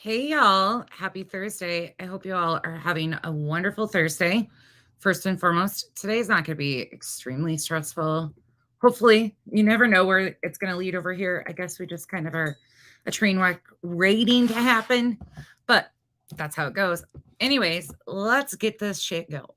Hey, y'all. Happy Thursday. I hope you all are having a wonderful Thursday. First and foremost, today's not going to be extremely stressful. Hopefully, you never know where it's going to lead over here. I guess we just kind of are a train wreck waiting to happen, but that's how it goes. Anyways, let's get this shit going.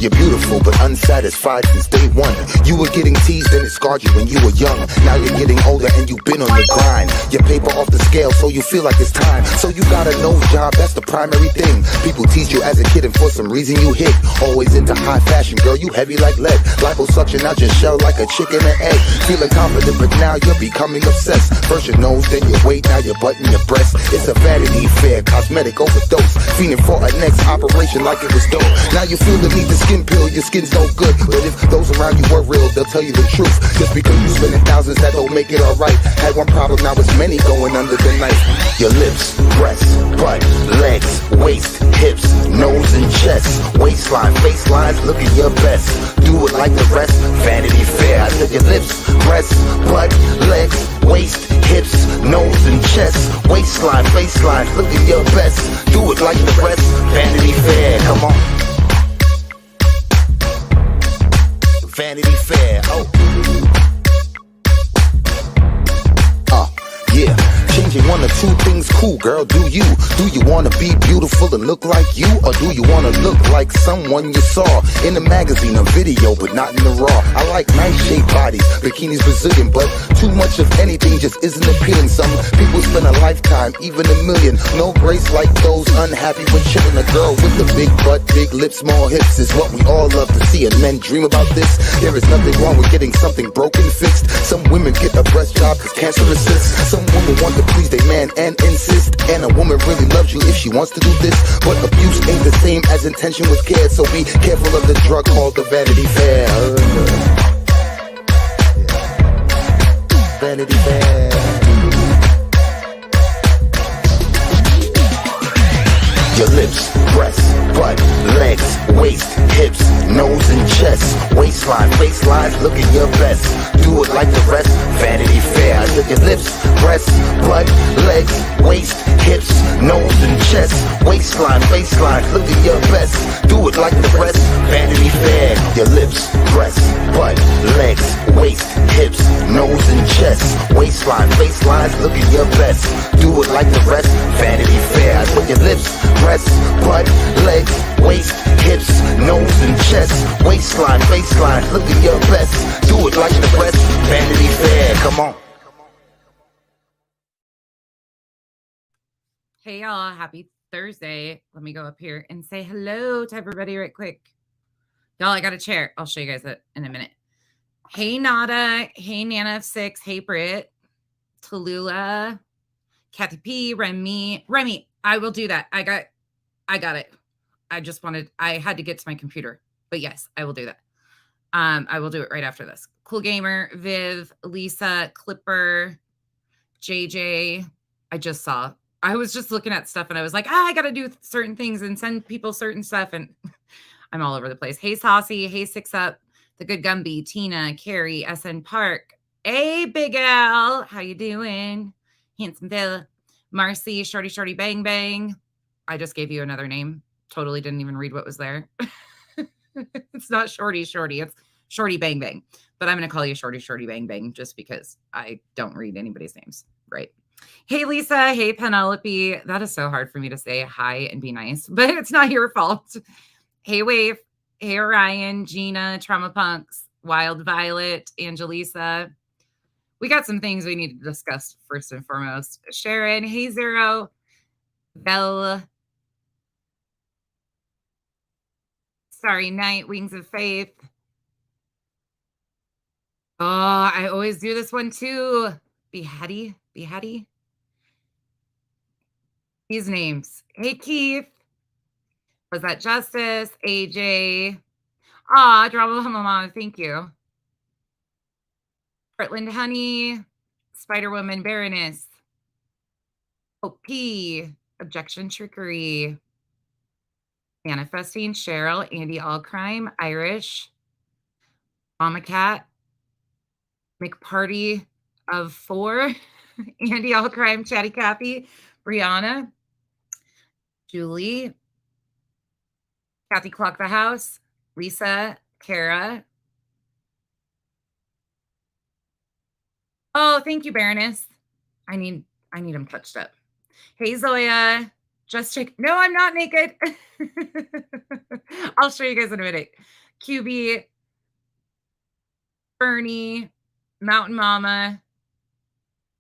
You're beautiful but unsatisfied since day one. You were getting teased and it scarred you when you were young. Now you're getting older and you've been on the grind. Your paper off the scale so you feel like it's time. So you got a nose job, that's the primary thing. People teased you as a kid and for some reason you hit. Always into high fashion, girl, you heavy like lead. Liposuction out your shell like a chicken and egg. Feeling confident but now you're becoming obsessed. First your nose, then your weight, now your butt and your breast. It's a vanity fair, cosmetic overdose. Fiending for a next operation like it was dope. Now you feel the need to skin pill, your skin's no good. But if those around you were real, they'll tell you the truth. Just because you spending thousands, that don't make it alright. Had one problem, now it's many going under the knife. Your lips, breasts, butt, legs, waist, hips, nose and chest, waistline, facelines, looking your best. Do it like the rest, Vanity Fair. I said your lips, breasts, butt, legs, waist, hips, nose and chest, waistline, facelines, looking your best. Do it like the rest, Vanity Fair. Come on. Vanity Fair, yeah. Changing one or two things, cool girl, do you? Do you wanna be beautiful and look like you? Or do you wanna look like someone you saw in a magazine or video, but not in the raw? I like nice shaped bodies, bikinis Brazilian, but too much of anything just isn't appealing. Some people spend a lifetime, even a million. No grace like those unhappy with chilling. A girl with a big butt, big lips, small hips is what we all love to see, and men dream about this. There is nothing wrong with getting something broken fixed. Some women get a breast job cause cancer assists. Some women want to please their man and insist. And a woman really loves you if she wants to do this. But abuse ain't the same as intention with care. So be careful of the drug called the Vanity Fair. Vanity Fair. Your lips, breasts, butt, legs, waist, hips, nose and chest, waistline, facelines, looking your best. Do it like the rest, Vanity Fair. I said your lips, breasts, butt, legs, waist, hips, nose and chest, waistline, facelines, looking your best. Do it like the rest, Vanity Fair. Your lips, breasts, butt, legs, waist, hips, nose and chest, waistline, facelines, looking your best. Do it like the rest, Vanity Fair. I said your lips, breasts, butt, legs, waist, hips, nose and chest, waistline, faceline, look at your best. Do it like the rest, Vanity Fair. Come on. Hey, y'all. Happy Thursday. Let me go up here and say hello to everybody right quick. Y'all, I got a chair. I'll show you guys it in a minute. Hey, Nada. Hey, Nana of Six. Hey, Britt. Tallulah. Kathy P. Remy. I will do that. I got it. I had to get to my computer. But yes, I will do that. I will do it right after this. Cool Gamer, Viv, Lisa, Clipper, JJ. I was just looking at stuff and I was like, I got to do certain things and send people certain stuff. And I'm all over the place. Hey, Saucy. Hey, Six Up. The Good Gumby. Tina, Carrie, SN Park. Hey, Big Al. How you doing? Handsome Bill. Marcy, Shorty, Bang Bang. I just gave you another name. Totally didn't even read what was there. It's not Shorty. It's Shorty Bang Bang. But I'm going to call you Shorty Bang Bang just because I don't read anybody's names. Right. Hey, Lisa. Hey, Penelope. That is so hard for me to say hi and be nice, but it's not your fault. Hey, Wave. Hey, Orion, Gina, Trauma Punks, Wild Violet, Angelisa. We got some things we need to discuss first and foremost. Sharon, hey, Zero. Belle. Sorry, Night, Wings of Faith. Oh, I always do this one too. Beheady. These names. Hey, Keith. Was that Justice? AJ. Drama Mama, thank you. Portland Honey, Spider Woman Baroness, OP, Objection Trickery, Manifesting Cheryl, Andy Allcrime, Irish, Mama Cat, McParty of 4, Andy Allcrime, Chatty Cathy, Brianna, Julie, Kathy Clock the House, Lisa, Kara. Oh, thank you, Baroness. I need them touched up. Hey, Zoya. Just check. No, I'm not naked. I'll show you guys in a minute. QB, Bernie, Mountain Mama.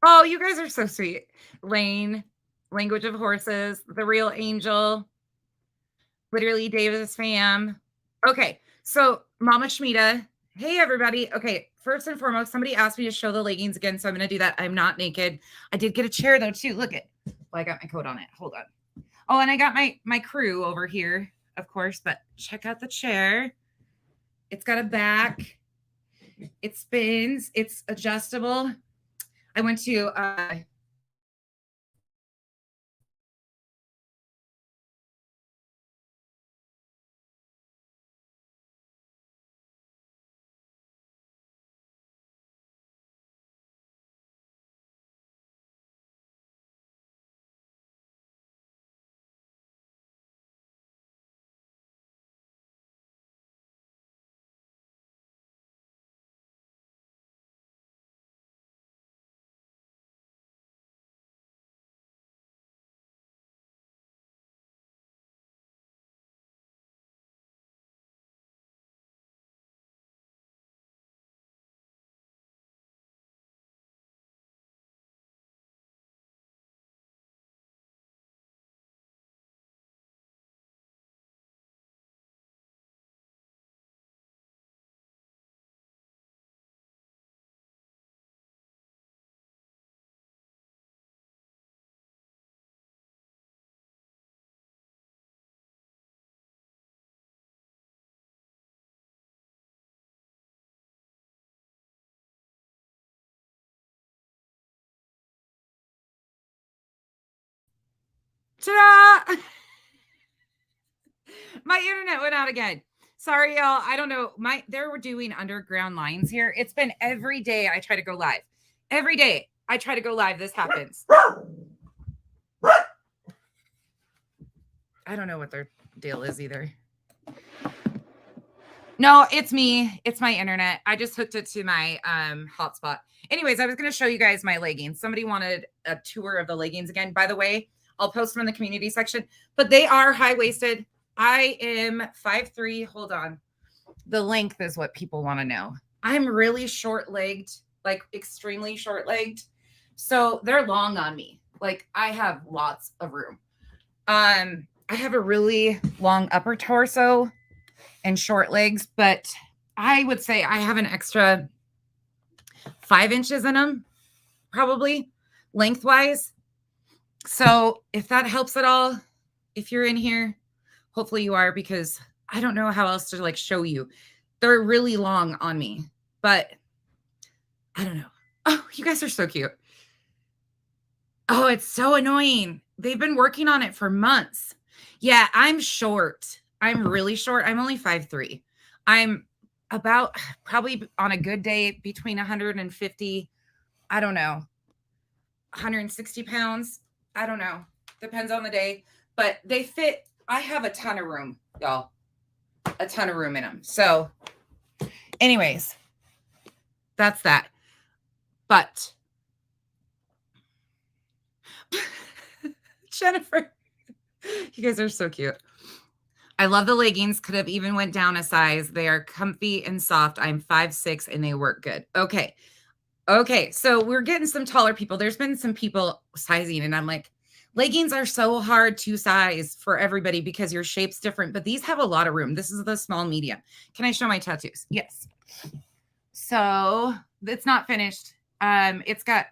Oh, you guys are so sweet. Lane, Language of Horses, The Real Angel, Literally Davis fam. Okay, so Mama Shmita. Hey, everybody. Okay, first and foremost, somebody asked me to show the leggings again, so I'm going to do that. I'm not naked. I did get a chair, though, too. Look it. Well, I got my coat on it. Hold on. Oh, and I got my crew over here, of course, but check out the chair. It's got a back. It spins. It's adjustable. I went to ta-da! My internet went out again. Sorry, y'all. I don't know. They're doing underground lines here. It's been every day I try to go live. Every day I try to go live, this happens. I don't know what their deal is either. No, it's me. It's my internet. I just hooked it to my hotspot. Anyways, I was going to show you guys my leggings. Somebody wanted a tour of the leggings again. By the way, I'll post them in the community section, but they are high-waisted. I am 5'3". Hold on. The length is what people want to know. I'm really short-legged, like extremely short-legged. So they're long on me. Like I have lots of room. I have a really long upper torso and short legs, but I would say I have an extra 5 inches in them, probably lengthwise. So if that helps at all, if you're in here, hopefully you are, because I don't know how else to like show you. They're really long on me, but I don't know. Oh, you guys are so cute. Oh, it's so annoying. They've been working on it for months. Yeah, I'm short. I'm really short. I'm only 5'3". I'm about probably on a good day between 150, I don't know, 160 pounds. I don't know. Depends on the day. But they fit. I have a ton of room, y'all. A ton of room in them. So anyways, that's that. But Jennifer, you guys are so cute. I love the leggings. Could have even went down a size. They are comfy and soft. I'm 5'6" and they work good. Okay. Okay. So we're getting some taller people. There's been some people sizing and I'm like, leggings are so hard to size for everybody because your shape's different, but these have a lot of room. This is the small medium. Can I show my tattoos? Yes. So it's not finished. I've got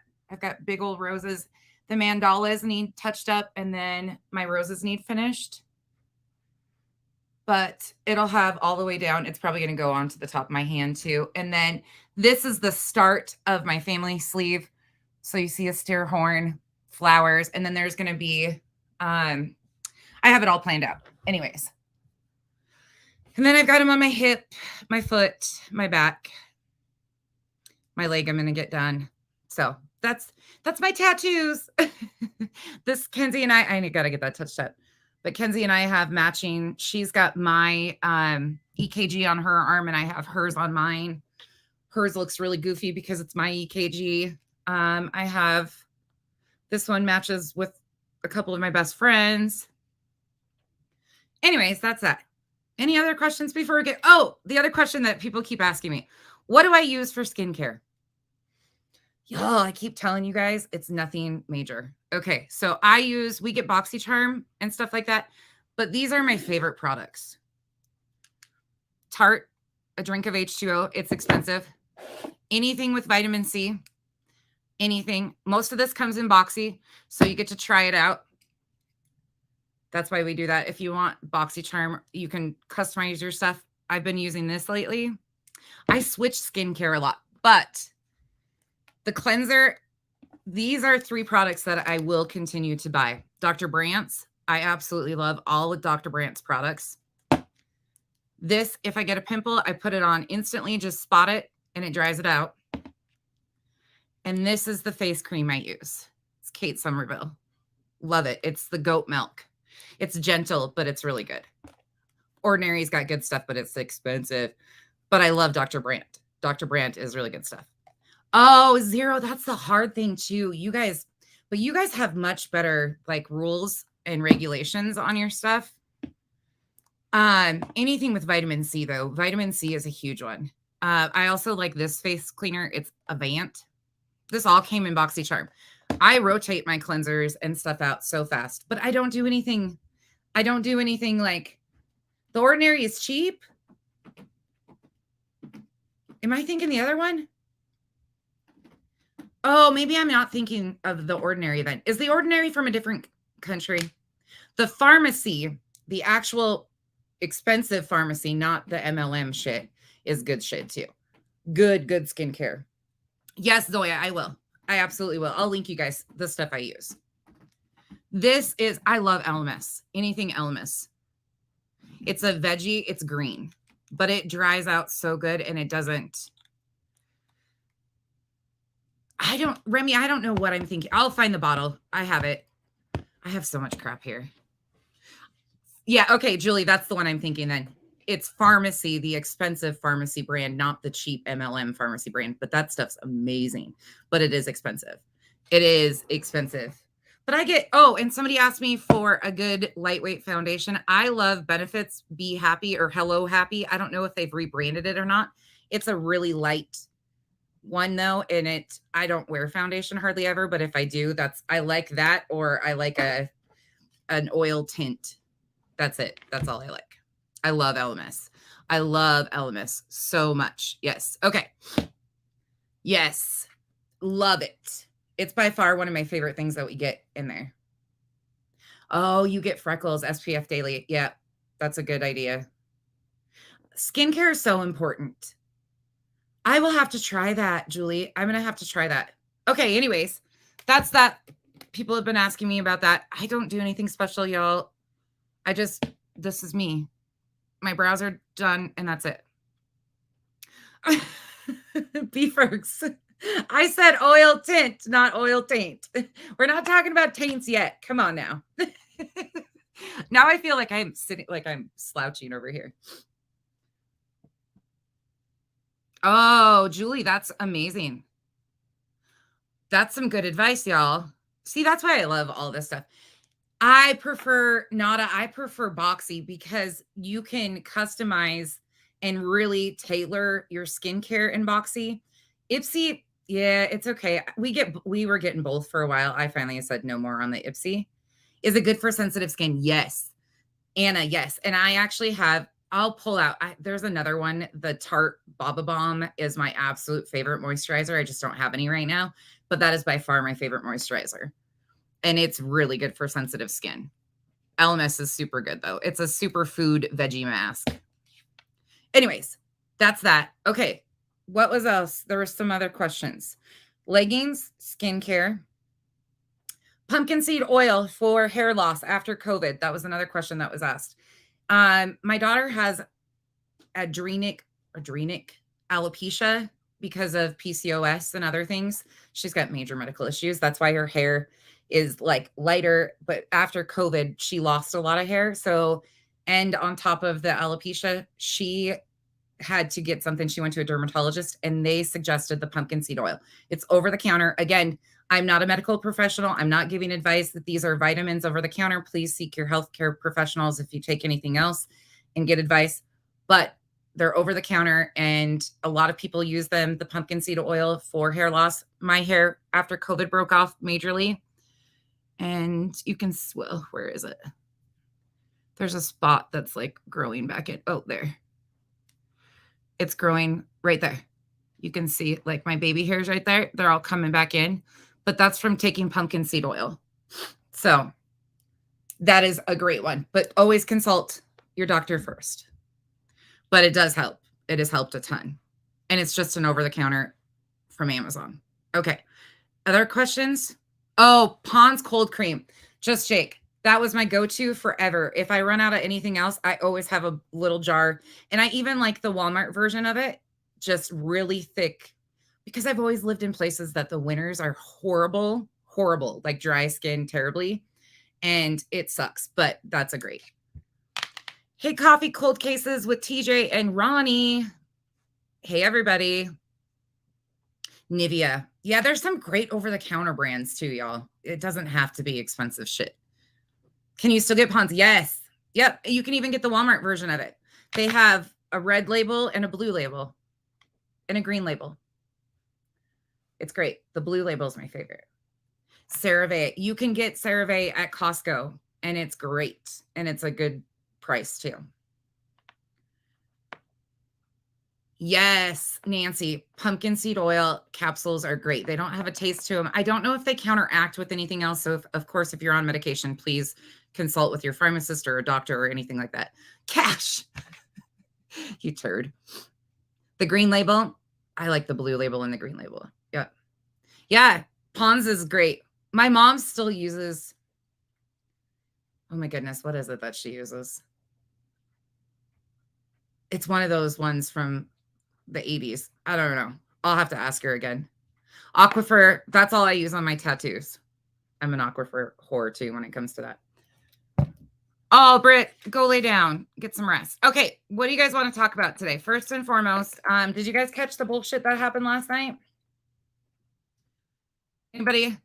big old roses. The mandalas need touched up and then my roses need finished. but it'll have all the way down. It's probably going to go onto the top of my hand too. And then this is the start of my family sleeve. So you see a steer horn, flowers, and then there's going to be, I have it all planned out. Anyways. And then I've got them on my hip, my foot, my back, my leg I'm going to get done. So that's my tattoos. This Kenzie and I got to get that touched up. But Kenzie and I have matching. She's got my EKG on her arm and I have hers on mine. Hers looks really goofy because it's my EKG. I have this one matches with a couple of my best friends. Anyways, that's that. Any other questions before we get? Oh, the other question that people keep asking me, what do I use for skincare? Y'all, I keep telling you guys, it's nothing major. Okay, so we get BoxyCharm and stuff like that, but these are my favorite products. Tarte, a drink of H2O, it's expensive. Anything with vitamin C, anything. Most of this comes in Boxy, so you get to try it out. That's why we do that. If you want BoxyCharm, you can customize your stuff. I've been using this lately. I switch skincare a lot, but the cleanser, these are 3 products that I will continue to buy. Dr. Brandt's, I absolutely love all of Dr. Brandt's products. This, if I get a pimple, I put it on instantly, just spot it, and it dries it out. And this is the face cream I use. It's Kate Somerville. Love it. It's the goat milk. It's gentle, but it's really good. Ordinary's got good stuff, but it's expensive. But I love Dr. Brandt. Dr. Brandt is really good stuff. Oh, Zero. That's the hard thing too. You guys have much better like rules and regulations on your stuff. Anything with vitamin C though. Vitamin C is a huge one. I also like this face cleaner. It's Avant. This all came in BoxyCharm. I rotate my cleansers and stuff out so fast, but I don't do anything. I don't do anything like The Ordinary is cheap. Am I thinking the other one? Oh, maybe I'm not thinking of The Ordinary then. Is The Ordinary from a different country? The pharmacy, the actual expensive pharmacy, not the MLM shit, is good shit too. Good skincare. Yes, Zoya, I will. I absolutely will. I'll link you guys the stuff I use. I love Elemis. Anything Elemis. It's a veggie. It's green, but it dries out so good and it doesn't. Remy, I don't know what I'm thinking. I'll find the bottle. I have it. I have so much crap here. Yeah. Okay, Julie, that's the one I'm thinking then. It's pharmacy, the expensive pharmacy brand, not the cheap MLM pharmacy brand, but that stuff's amazing, but it is expensive. It is expensive. But and somebody asked me for a good lightweight foundation. I love Benefits Be Happy or Hello Happy. I don't know if they've rebranded it or not. It's a really light one though. And I don't wear foundation hardly ever, but if I do, I like that, or I like an oil tint. That's it. That's all I like. I love Elemis. I love Elemis so much. Yes. Okay. Yes. Love it. It's by far one of my favorite things that we get in there. Oh, you get freckles, SPF Daily. Yeah, that's a good idea. Skincare is so important. I will have to try that, Julie. I'm going to have to try that. Okay, anyways, that's that. People have been asking me about that. I don't do anything special, y'all. This is me. My brows are done, and that's it. Beefers. I said oil tint, not oil taint. We're not talking about taints yet. Come on now. Now I feel like I'm slouching over here. Oh, Julie, that's amazing. That's some good advice, y'all. See, that's why I love all this stuff. I prefer Boxy because you can customize and really tailor your skincare in Boxy. Ipsy, yeah, it's okay. We were getting both for a while. I finally said no more on the Ipsy. Is it good for sensitive skin? Yes. Anna, yes. And I actually I'll pull out. There's another one. The Tarte Baba Balm is my absolute favorite moisturizer. I just don't have any right now, but that is by far my favorite moisturizer. And it's really good for sensitive skin. LMS is super good though. It's a superfood veggie mask. Anyways, that's that. Okay. What was else? There were some other questions. Leggings, skincare, pumpkin seed oil for hair loss after COVID. That was another question that was asked. My daughter has adrenic alopecia because of PCOS and other things. She's got major medical issues. That's why her hair is like lighter. But after COVID, she lost a lot of hair. So, and on top of the alopecia, she had to get something. She went to a dermatologist and they suggested the pumpkin seed oil. It's over the counter. Again, I'm not a medical professional. I'm not giving advice that these are vitamins over the counter. Please seek your healthcare professionals if you take anything else and get advice. But they're over the counter and a lot of people use them, the pumpkin seed oil for hair loss. My hair after COVID broke off majorly. And you can, well, where is it? There's a spot that's like growing back in. Oh, there. It's growing right there. You can see like my baby hairs right there. They're all coming back in, but that's from taking pumpkin seed oil. So that is a great one, but always consult your doctor first. But it does help. It has helped a ton. And it's just an over-the-counter from Amazon. Okay. Other questions? Oh, Pond's cold cream. Just shake. That was my go-to forever. If I run out of anything else, I always have a little jar. And I even like the Walmart version of it, just really thick, because I've always lived in places that the winters are horrible, like dry skin terribly. And it sucks, but that's a great. Hey, Coffee Cold Cases with TJ and Ronnie. Hey, everybody. Nivea. Yeah, there's some great over-the-counter brands too, y'all. It doesn't have to be expensive shit. Can you still get Pond's? Yes. Yep. You can even get the Walmart version of it. They have a red label and a blue label and a green label. It's great. The blue label is my favorite. CeraVe. You can get CeraVe at Costco and it's great. And it's a good price too. Yes, Nancy, pumpkin seed oil capsules are great. They don't have a taste to them. I don't know if they counteract with anything else. So of course, if you're on medication, please consult with your pharmacist or a doctor or anything like that. Cash. You turd. The green label. I like the blue label and the green label. Yeah. Yeah. Pond's is great. My mom still uses. Oh my goodness. What is it that she uses? It's one of those ones from the 80s. I don't know. I'll have to ask her again. Aquifer. That's all I use on my tattoos. I'm an Aquifer whore too when it comes to that. Oh, Britt, go lay down. Get some rest. Okay. What do you guys want to talk about today? First and foremost, did you guys catch the bullshit that happened last night? Anybody?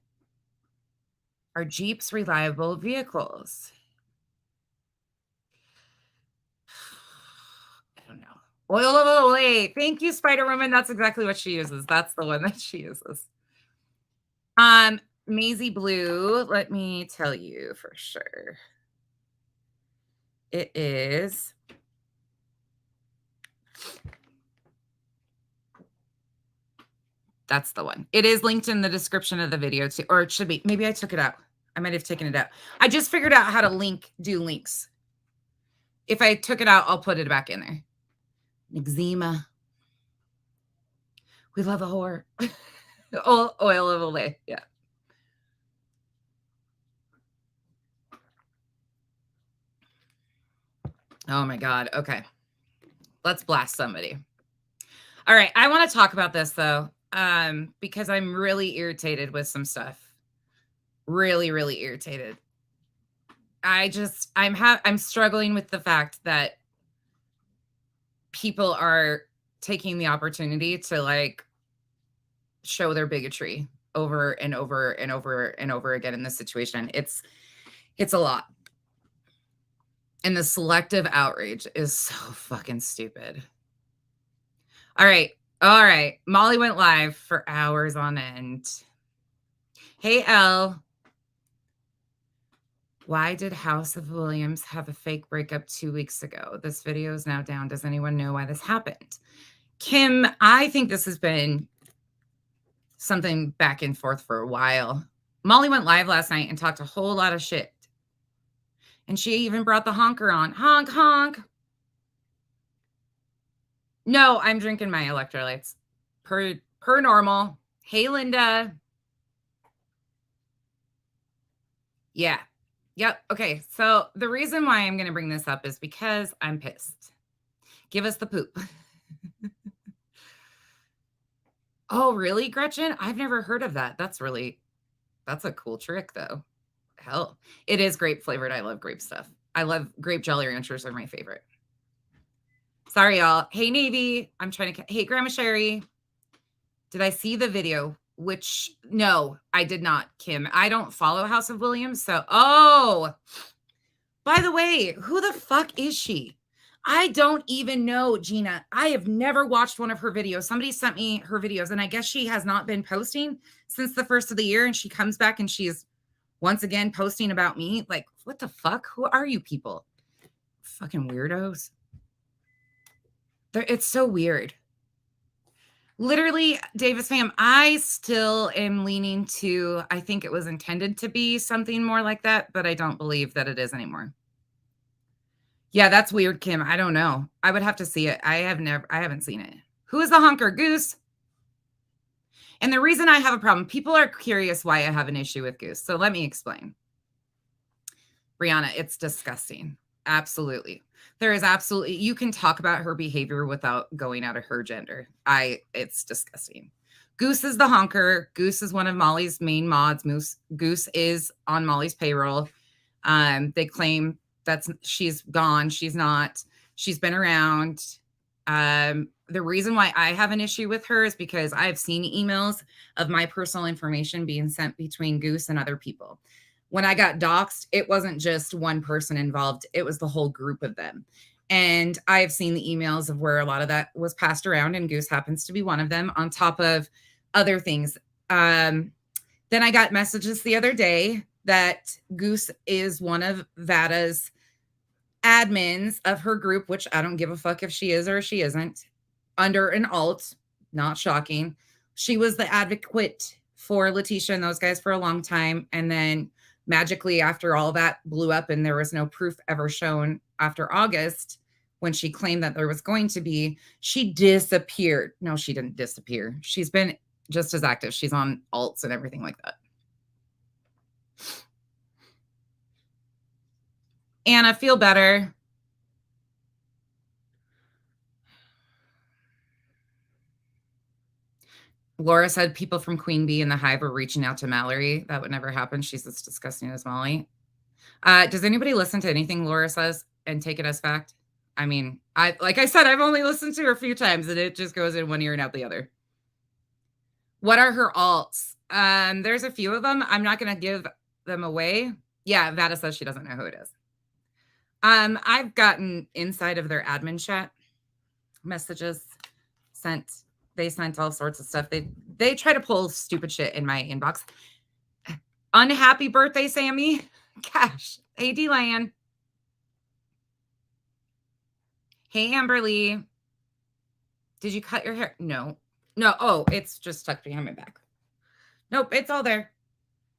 Are Jeeps reliable vehicles? I don't know. Oil of Olay. Thank you, Spider Woman. That's exactly what she uses. That's the one that she uses. Maisie Blue. Let me tell you for sure. It is. That's the one. It is linked in the description of the video too, or it should be. Maybe I took it out. I might have taken it out. I just figured out how to do links. If I took it out, I'll put it back in there. Eczema. We love a whore. Oil of Olay. Yeah. Oh my God. Okay. Let's blast somebody. All right. I want to talk about this though, because I'm really irritated with some stuff. Really, really irritated. I'm struggling with the fact that people are taking the opportunity to like show their bigotry over and over and over and over again in this situation. It's a lot. And the selective outrage is so fucking stupid. All right. All right. Molly went live for hours on end. Hey, Elle. Why did House of Williams have a fake breakup 2 weeks ago? This video is now down. Does anyone know why this happened? Kim, I think this has been something back and forth for a while. Molly went live last night and talked a whole lot of shit. And she even brought the honker on. Honk, honk. No, I'm drinking my electrolytes. Per normal. Hey, Linda. Yeah. Yep. Okay. So the reason why I'm going to bring this up is because I'm pissed. Give us the poop. Oh, really, Gretchen? I've never heard of that. That's a cool trick, though. Hell, it is grape flavored. I love grape stuff. I love grape Jolly Ranchers are my favorite. Sorry, y'all. Hey, Navy. I'm trying to. Hey, Grandma Sherry. Did I see the video? Which, no, I did not, Kim. I don't follow House of Williams. So, oh, by the way, who the fuck is she? I don't even know, Gina. I have never watched one of her videos. Somebody sent me her videos, and I guess she has not been posting since the first of the year. And she comes back and she's once again posting about me. Like, what the fuck? Who are you people? Fucking weirdos. It's so weird. Literally, Davis fam, I still am leaning to, I think it was intended to be something more like that, but I don't believe that it is anymore. Yeah, that's weird, Kim. I don't know. I would have to see it. I haven't seen it. Who is the honker? Goose? And the reason I have a problem, people are curious why I have an issue with Goose. So let me explain. Brianna, it's disgusting. Absolutely. There is absolutely, you can talk about her behavior without going out of her gender. It's disgusting. Goose is the honker. Goose is one of Molly's main mods. Goose is on Molly's payroll. They claim she's gone. She's not. She's been around. The reason why I have an issue with her is because I've seen emails of my personal information being sent between Goose and other people. When I got doxxed, it wasn't just one person involved. It was the whole group of them. And I've seen the emails of where a lot of that was passed around, and Goose happens to be one of them, on top of other things. Then I got messages the other day that Goose is one of Vada's admins of her group, which I don't give a fuck if she is or she isn't, under an alt. Not shocking. She was the advocate for Letitia and those guys for a long time. And then magically, after all that blew up and there was no proof ever shown after August, when she claimed that there was going to be, she disappeared. No, she didn't disappear. She's been just as active. She's on alts and everything like that. Anna, feel better. Laura said people from Queen Bee and the Hive were reaching out to Mallory. That would never happen. She's as disgusting as Molly. Does anybody listen to anything Laura says and take it as fact? I mean, like I said, I've only listened to her a few times and it just goes in one ear and out the other. What are her alts? There's a few of them. I'm not going to give them away. Yeah, Vada says she doesn't know who it is. I've gotten inside of their admin chat messages sent. They sent all sorts of stuff. They try to pull stupid shit in my inbox. Unhappy birthday, Sammy. Gosh. Hey, D-Lan. Hey, Amberly. Did you cut your hair? No. Oh, it's just tucked behind my back. Nope, it's all there.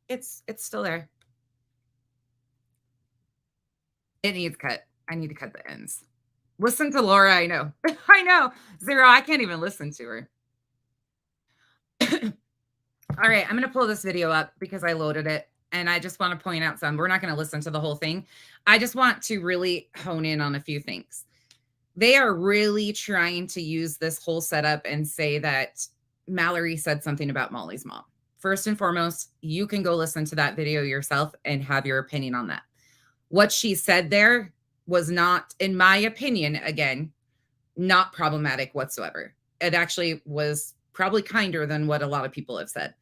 It's still there. It needs cut. I need to cut the ends. Listen to Laura, I know. I know. Zero, I can't even listen to her. All right, I'm going to pull this video up because I loaded it. And I just want to point out some. We're not going to listen to the whole thing. I just want to really hone in on a few things. They are really trying to use this whole setup and say that Mallory said something about Molly's mom. First and foremost, you can go listen to that video yourself and have your opinion on that. What she said there was not, in my opinion, again, not problematic whatsoever. It actually was probably kinder than what a lot of people have said.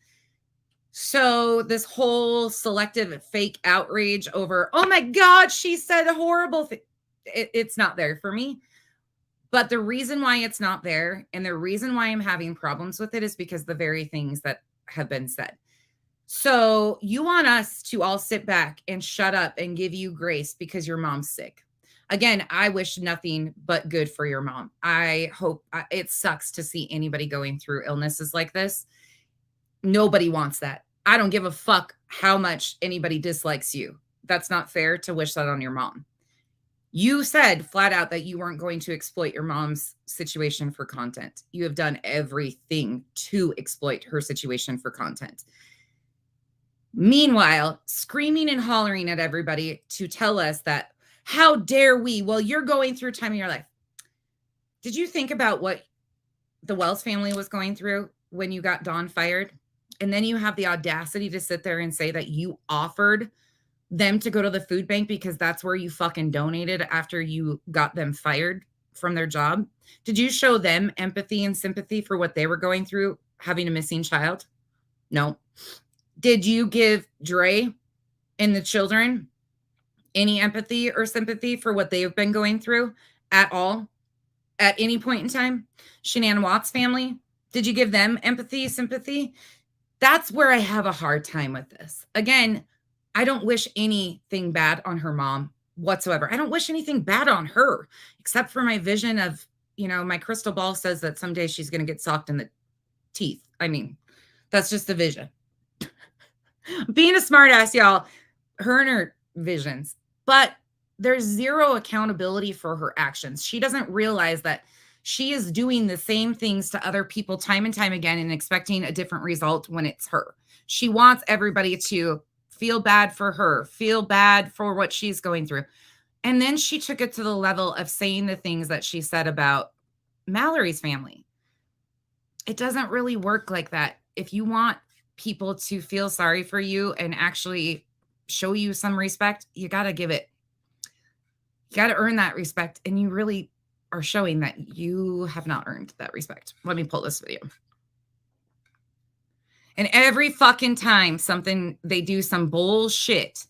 So this whole selective fake outrage over, oh my God, she said a horrible thing. It's not there for me. But the reason why it's not there and the reason why I'm having problems with it is because the very things that have been said. So you want us to all sit back and shut up and give you grace because your mom's sick. Again, I wish nothing but good for your mom. I hope it sucks to see anybody going through illnesses like this. Nobody wants that. I don't give a fuck how much anybody dislikes you. that's not fair to wish that on your mom. You said flat out that you weren't going to exploit your mom's situation for content. You have done everything to exploit her situation for content. Meanwhile, screaming and hollering at everybody to tell us that, how dare we? Well, you're going through time in your life. Did you think about what the Wells family was going through when you got Dawn fired? And then you have the audacity to sit there and say that you offered them to go to the food bank because that's where you fucking donated after you got them fired from their job. Did you show them empathy and sympathy for what they were going through, having a missing child? No. Did you give Dre and the children any empathy or sympathy for what they've been going through at all? At any point in time? Shanann Watts' family, did you give them empathy, sympathy? That's where I have a hard time with this. Again, I don't wish anything bad on her mom whatsoever. I don't wish anything bad on her, except for my vision of, my crystal ball says that someday she's going to get socked in the teeth. I mean, that's just the vision. Being a smart ass, y'all, her and her visions. But there's zero accountability for her actions. She doesn't realize that she is doing the same things to other people time and time again and expecting a different result when it's her. She wants everybody to feel bad for her, feel bad for what she's going through. And then she took it to the level of saying the things that she said about Mallory's family. It doesn't really work like that. If you want people to feel sorry for you and actually show you some respect, you got to give it. You got to earn that respect. And you really are showing that you have not earned that respect. Let me pull this video. And every fucking time they do some bullshit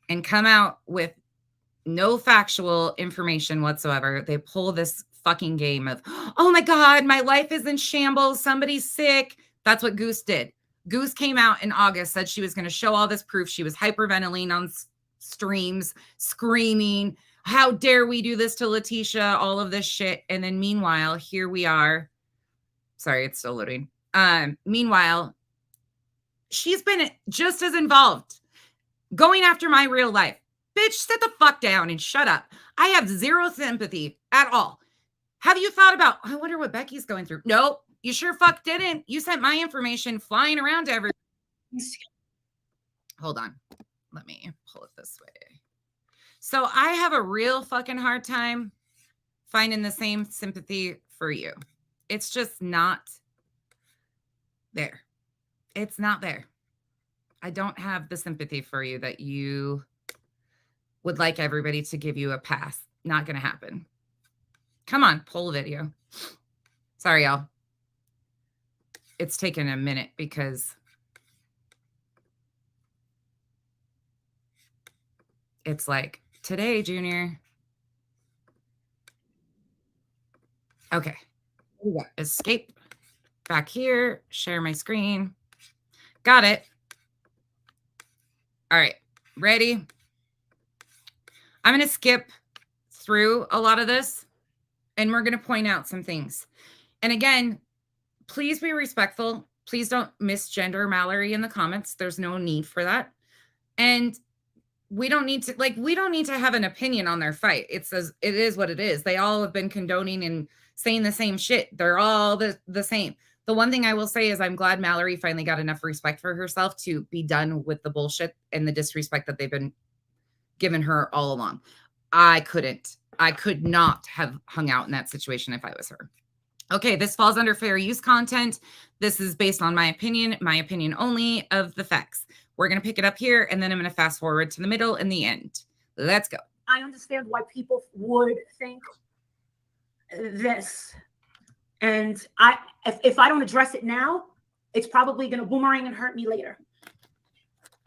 and come out with no factual information whatsoever, they pull this fucking game of, oh my God, my life is in shambles. Somebody's sick. That's what Goose did. Goose came out in August, said she was going to show all this proof. She was hyperventilating on streams, screaming, how dare we do this to Letitia, all of this shit. And then meanwhile, here we are. Sorry, it's still loading. Meanwhile, she's been just as involved going after my real life. Bitch, sit the fuck down and shut up. I have zero sympathy at all. Have you thought about, I wonder what Becky's going through? Nope, you sure fuck didn't. You sent my information flying around to everyone. Hold on. Let me pull it this way. So I have a real fucking hard time finding the same sympathy for you. It's just not there. It's not there. I don't have the sympathy for you that you would like everybody to give you a pass. Not going to happen. Come on, pull video. Sorry, y'all. It's taken a minute because it's like, today, Junior. Okay. Escape. Back here. Share my screen. Got it. All right. Ready? I'm going to skip through a lot of this, and we're going to point out some things. And again, please be respectful. Please don't misgender Mallory in the comments. There's no need for that. And we don't need to have an opinion on their fight. It is what it is. They all have been condoning and saying the same shit. They're all the same. The one thing I will say is I'm glad Mallory finally got enough respect for herself to be done with the bullshit and the disrespect that they've been giving her all along. I could not have hung out in that situation if I was her. Okay, this falls under fair use content. This is based on my opinion only of the facts. We're going to pick it up here, and then I'm going to fast forward to the middle and the end. Let's go. I understand why people would think this. And if I don't address it now, it's probably going to boomerang and hurt me later.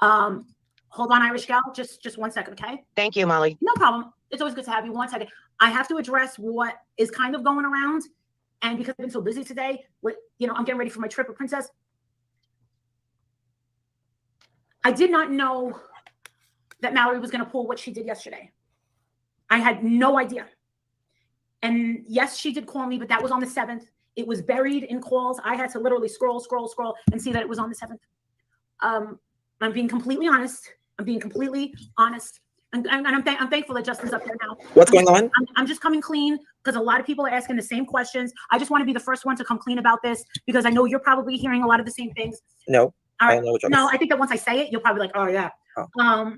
Hold on, Irish Gal, just 1 second, okay? Thank you, Molly. No problem. It's always good to have you. 1 second. I have to address what is kind of going around. And because I've been so busy today, I'm getting ready for my trip with Princess. I did not know that Mallory was going to pull what she did yesterday. I had no idea. And yes, she did call me, but that was on the 7th. It was buried in calls. I had to literally scroll and see that it was on the 7th. I'm being completely honest. I'm being completely honest. And I'm thankful that Justin's up there now. What's going on? I'm just coming clean because a lot of people are asking the same questions. I just want to be the first one to come clean about this because I know you're probably hearing a lot of the same things. No, I don't know what no, I think that once I say it, you'll probably be like, oh yeah. Oh.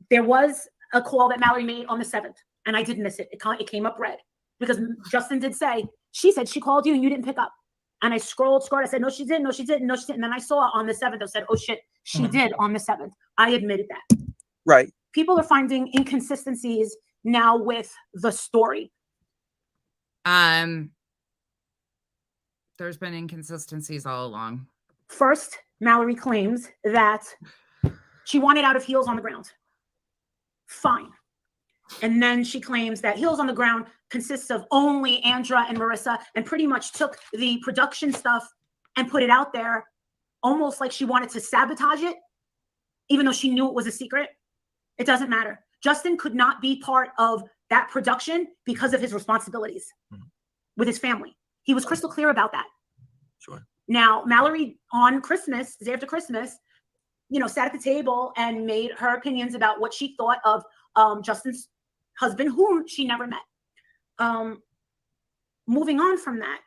There was a call that Mallory made on the 7th, and I did miss it. It came up red because Justin did say, she said she called you and you didn't pick up. And I scrolled. I said, no, she didn't. No, she didn't. No, she didn't. And then I saw on the 7th, I said, oh shit, she did on the 7th. I admitted that. Right. People are finding inconsistencies now with the story. There's been inconsistencies all along. First, Mallory claims that she wanted out of Heels on the Ground. Fine. And then she claims that Heels on the Ground consists of only Andra and Marissa, and pretty much took the production stuff and put it out there almost like she wanted to sabotage it, even though she knew it was a secret. It doesn't matter. Justin could not be part of that production because of his responsibilities with his family. He was crystal clear about that. Sure. Now, Mallory on Christmas, the day after Christmas, sat at the table and made her opinions about what she thought of Justin's husband, whom she never met. Moving on from that,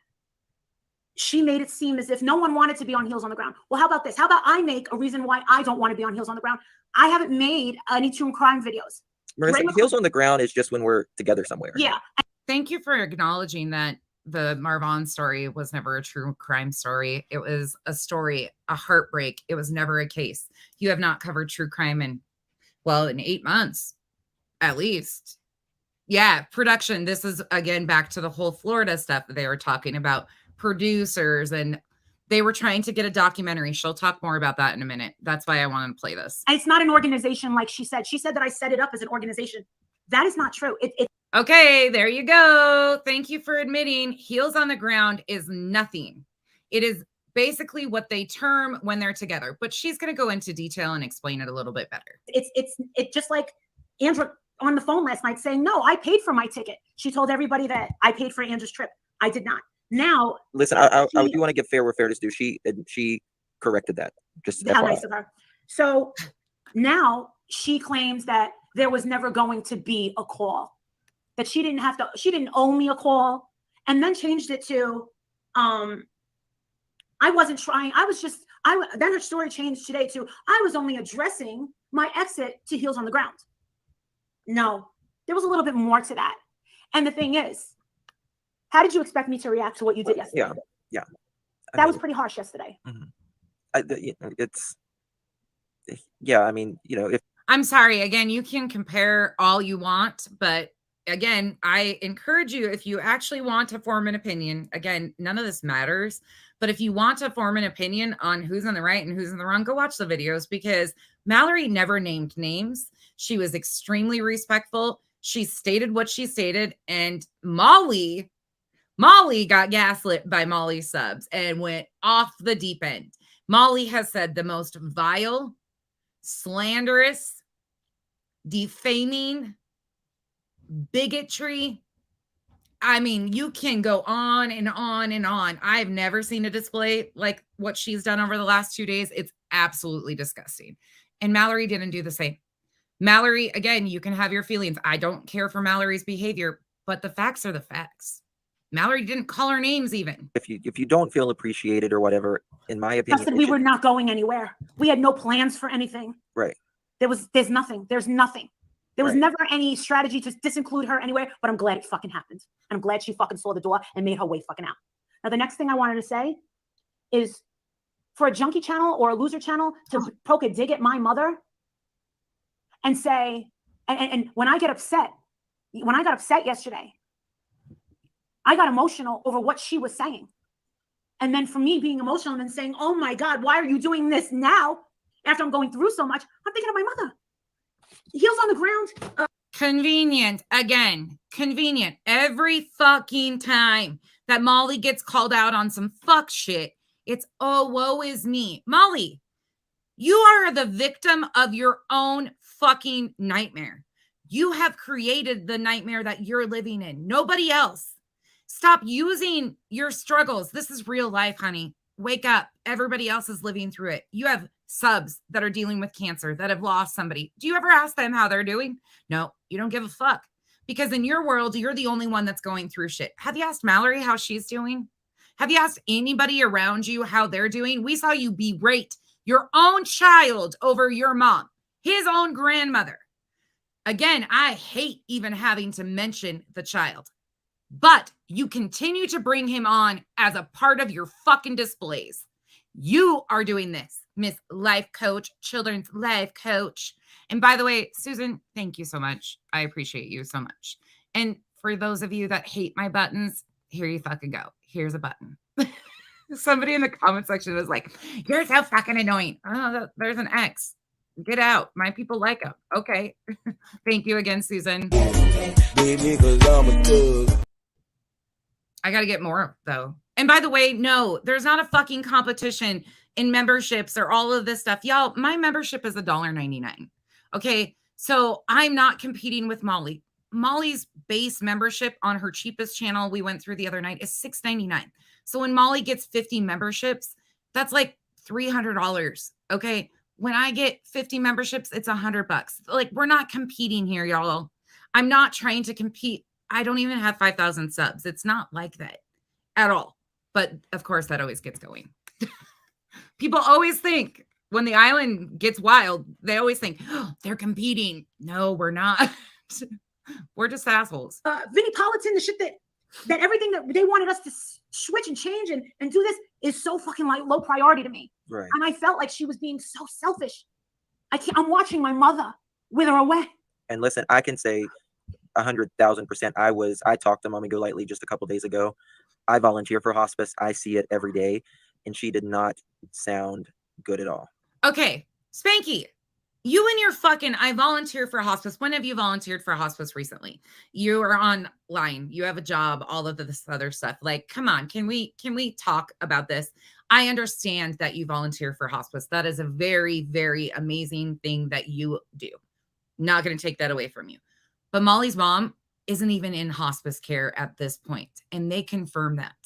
she made it seem as if no one wanted to be on Heels on the Ground. Well, how about this? How about I make a reason why I don't want to be on Heels on the Ground? I haven't made any true crime videos. Marissa, Heels on the Ground is just when we're together somewhere. Yeah. Thank you for acknowledging that the Marvon story was never a true crime story. It was a story, a heartbreak. It was never a case. You have not covered true crime in 8 months, at least. Yeah, production. This is, again, back to the whole Florida stuff that they were talking about. Producers, and they were trying to get a documentary. She'll talk more about that in a minute. That's why I wanted to play this. And it's not an organization like she said. She said that I set it up as an organization. That is not true. Okay, there you go. Thank you for admitting Heels on the Ground is nothing. It is basically what they term when they're together. But she's going to go into detail and explain it a little bit better. It's just like Andra on the phone last night saying, no, I paid for my ticket. She told everybody that I paid for Andra's trip. I did not. Now, listen, I do want to give fair where fair is due. She corrected that. Just how FYI. nice of her. So now she claims that there was never going to be a call, that she didn't owe me a call, and then changed it to, I wasn't trying. Then her story changed today to, I was only addressing my exit to Heels on the Ground. No, there was a little bit more to that. And the thing is, how did you expect me to react to what you did yesterday? Yeah. That was pretty harsh yesterday. If I'm sorry. Again, you can compare all you want, but again, I encourage you, if you actually want to form an opinion, again, none of this matters, but if you want to form an opinion on who's in the right and who's in the wrong, go watch the videos, because Mallory never named names. She was extremely respectful. She stated what she stated, and Molly got gaslit by Molly subs and went off the deep end. Molly has said the most vile, slanderous, defaming, bigotry. I mean, you can go on and on and on. I've never seen a display like what she's done over the last 2 days. It's absolutely disgusting. And Mallory didn't do the same. Mallory, again, you can have your feelings. I don't care for Mallory's behavior, but the facts are the facts. Mallory didn't call her names even. If you don't feel appreciated or whatever, in my opinion, Justin, we were not going anywhere. We had no plans for anything. Right. There's nothing. There's nothing. There was Right. never any strategy to disinclude her anywhere, but I'm glad it fucking happened. And I'm glad she fucking saw the door and made her way fucking out. Now, the next thing I wanted to say is, for a junkie channel or a loser channel to poke a dig at my mother and say, and when I got upset yesterday, I got emotional over what she was saying. And then for me being emotional and then saying, oh my God, why are you doing this now? After I'm going through so much, I'm thinking of my mother. Heels on the ground. Convenient. Again, convenient. Every fucking time that Molly gets called out on some fuck shit, it's, oh, woe is me. Molly, you are the victim of your own fucking nightmare. You have created the nightmare that you're living in. Nobody else. Stop using your struggles. This is real life, honey. Wake up. Everybody else is living through it. You have subs that are dealing with cancer, that have lost somebody, do you ever ask them how they're doing? No, you don't give a fuck. Because in your world, you're the only one that's going through shit. Have you asked Mallory how she's doing? Have you asked anybody around you how they're doing? We saw you berate your own child over your mom, his own grandmother. Again, I hate even having to mention the child, but you continue to bring him on as a part of your fucking displays. You are doing this, Miss Life Coach, Children's Life Coach. And by the way, Susan, thank you so much. I appreciate you so much. And for those of you that hate my buttons, here you fucking go. Here's a button. Somebody in the comment section was like, you're so fucking annoying. Oh, there's an X. Get out. My people like them. Okay. Thank you again, Susan. I got to get more, though. And by the way, no, there's not a fucking competition in memberships or all of this stuff. Y'all, my membership is $1.99. Okay. So I'm not competing with Molly. Molly's base membership on her cheapest channel we went through the other night is $6.99. So when Molly gets 50 memberships, that's like $300. Okay. When I get 50 memberships, it's $100. Like, we're not competing here, y'all. I'm not trying to compete. I don't even have 5,000 subs. It's not like that at all. But of course, that always gets going. People always think when the island gets wild, they always think, oh, they're competing. No, we're not. We're just assholes. Vinnie Politan, the shit that everything that they wanted us to switch and change and do this is so fucking like low priority to me. Right. And I felt like she was being so selfish. I'm watching my mother wither away. And listen, I can say 100,000%. I talked to Mommy Golightly just a couple days ago. I volunteer for hospice. I see it every day. And she did not sound good at all. Okay. Spanky, you and your fucking, I volunteer for hospice. When have you volunteered for hospice recently? You are online. You have a job, all of this other stuff. Like, come on. Can we talk about this? I understand that you volunteer for hospice. That is a very, very amazing thing that you do. Not going to take that away from you. But Molly's mom isn't even in hospice care at this point, and they confirm that.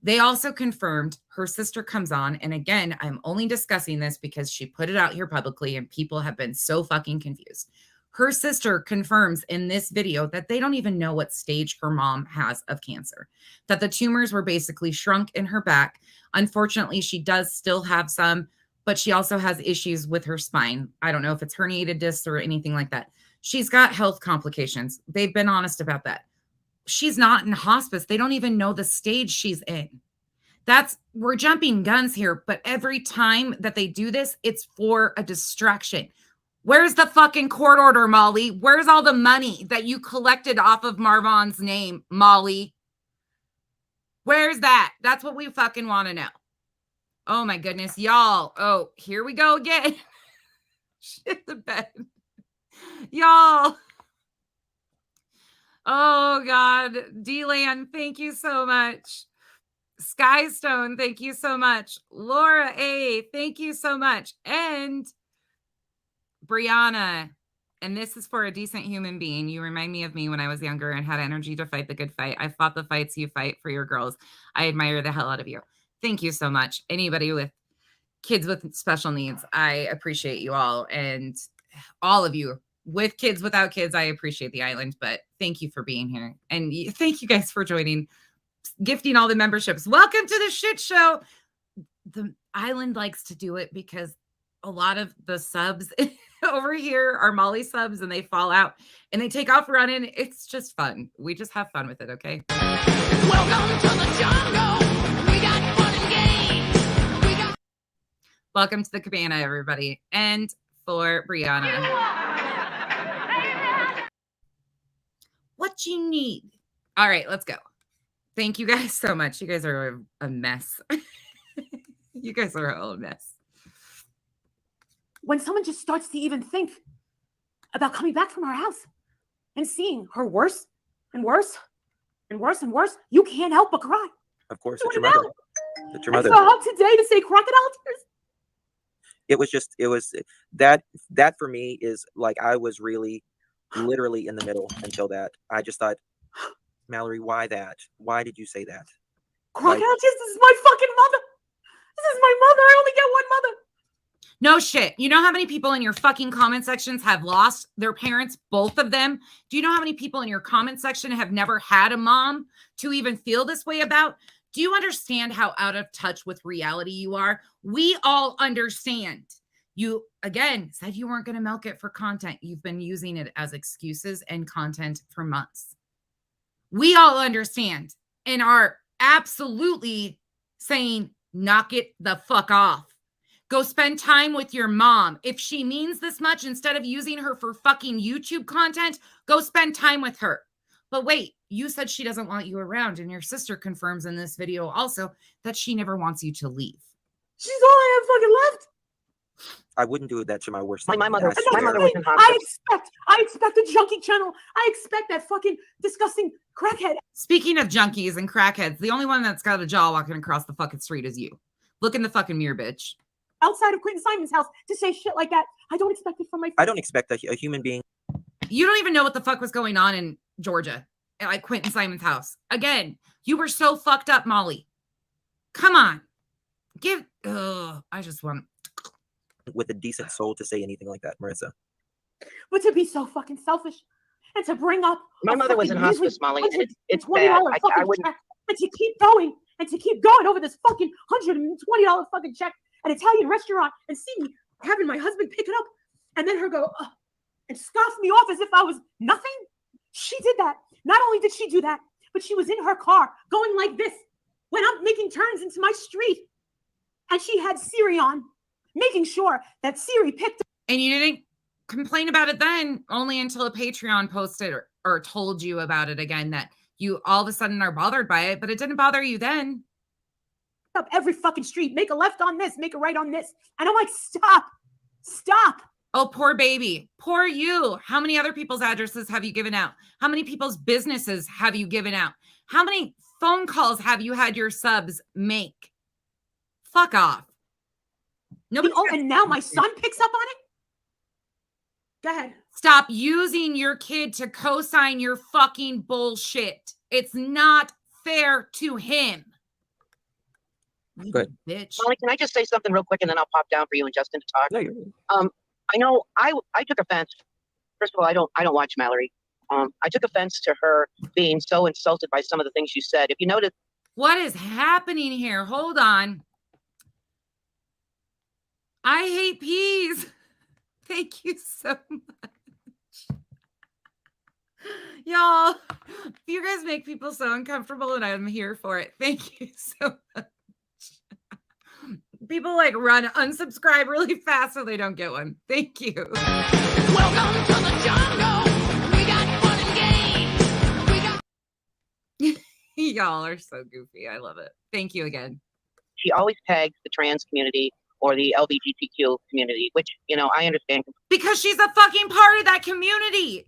They also confirmed her sister comes on, and again, I'm only discussing this because she put it out here publicly, and people have been so fucking confused. Her sister confirms in this video that they don't even know what stage her mom has of cancer, that the tumors were basically shrunk in her back. Unfortunately, she does still have some, but she also has issues with her spine. I don't know if it's herniated discs or anything like that. She's got health complications. They've been honest about that. She's not in hospice. They don't even know the stage she's in. We're jumping guns here, but every time that they do this, it's for a distraction. Where's the fucking court order, Molly? Where's all the money that you collected off of Marvon's name, Molly? Where's that? That's what we fucking want to know. Oh my goodness, y'all. Oh, here we go again. Shit the bed. Y'all. Oh God. D-Land, thank you so much. Skystone, thank you so much. Laura A, thank you so much. And Brianna, and this is for a decent human being. You remind me of me when I was younger and had energy to fight the good fight. I fought the fights you fight for your girls. I admire the hell out of you. Thank you so much. Anybody with kids with special needs, I appreciate you all. And all of you with kids, without kids, I appreciate the island. But thank you for being here. And thank you guys for joining, gifting all the memberships. Welcome to the shit show. The island likes to do it because a lot of the subs over here are Molly subs and they fall out and they take off running. It's just fun. We just have fun with it, okay? Welcome to the jungle. We got fun and games. Welcome to the cabana, everybody. And for Brianna. What you need? All right, let's go. Thank you guys so much. You guys are a mess. You guys are a mess. When someone just starts to even think about coming back from our house and seeing her worse and worse and worse and worse, you can't help but cry. Of course, You it's your wanna mother. know? It's your I mother. saw her today to say crocodile tears. It was that for me is like, I was really literally in the middle until that. I just thought, Mallory, why that? Why did you say that? Crocodile tears, this is my fucking mother. This is my mother. I only get one mother. No shit. You know how many people in your fucking comment sections have lost their parents, both of them? Do you know how many people in your comment section have never had a mom to even feel this way about? Do you understand how out of touch with reality you are? We all understand. You, again, said you weren't going to milk it for content. You've been using it as excuses and content for months. We all understand and are absolutely saying, knock it the fuck off. Go spend time with your mom. If she means this much, instead of using her for fucking YouTube content, go spend time with her. But wait, you said she doesn't want you around, and your sister confirms in this video also that she never wants you to leave. She's all I have fucking left. I wouldn't do that to my worst My enemy. mother- I And my that's swear. mother the was thing. in hospice. I expect a junkie channel. I expect that fucking disgusting crackhead. Speaking of junkies and crackheads, the only one that's got a jaw walking across the fucking street is you. Look in the fucking mirror, bitch. Outside of Quentin Simon's house to say shit like that. I don't expect it from my friends. I don't expect a human being. You don't even know what the fuck was going on in Georgia at like Quentin Simon's house. Again, you were so fucked up, Molly. Come on. I just want With a decent soul to say anything like that, Marissa. But to be so fucking selfish and to bring up My a mother was in fucking measly hospice, Molly, and it's $120 bad. fucking I wouldn't. check, and to keep going and to keep going over this fucking $120 fucking check at an Italian restaurant and see me having my husband pick it up and then her go and scoff me off as if I was nothing. She did that. Not only did she do that, but she was in her car going like this when I'm making turns into my street. And she had Siri on, making sure that Siri picked up. And you didn't complain about it then, only until a Patreon posted or told you about it again, that you all of a sudden are bothered by it, but it didn't bother you then. Up every fucking street, make a left on this, make a right on this. And I'm like, stop. Oh, poor baby. Poor you. How many other people's addresses have you given out? How many people's businesses have you given out? How many phone calls have you had your subs make? Fuck off. Nobody. Oh, and now my son picks up on it? Go ahead. Stop using your kid to co-sign your fucking bullshit. It's not fair to him. You Good. bitch. Molly, can I just say something real quick, and then I'll pop down for you and Justin to talk? No, you're. I know I took offense. First of all, I don't watch Mallory. I took offense to her being so insulted by some of the things you said. If you notice, What is happening here? Hold on. I hate peas. Thank you so much. Y'all, you guys make people so uncomfortable and I'm here for it. Thank you so much. People like run unsubscribe really fast so they don't get one. Thank you. Welcome to the jungle. We got fun and games. Y'all are so goofy. I love it. Thank you again. she always tags the trans community or the LGBTQ community, which, you know, I understand. Because she's a fucking part of that community.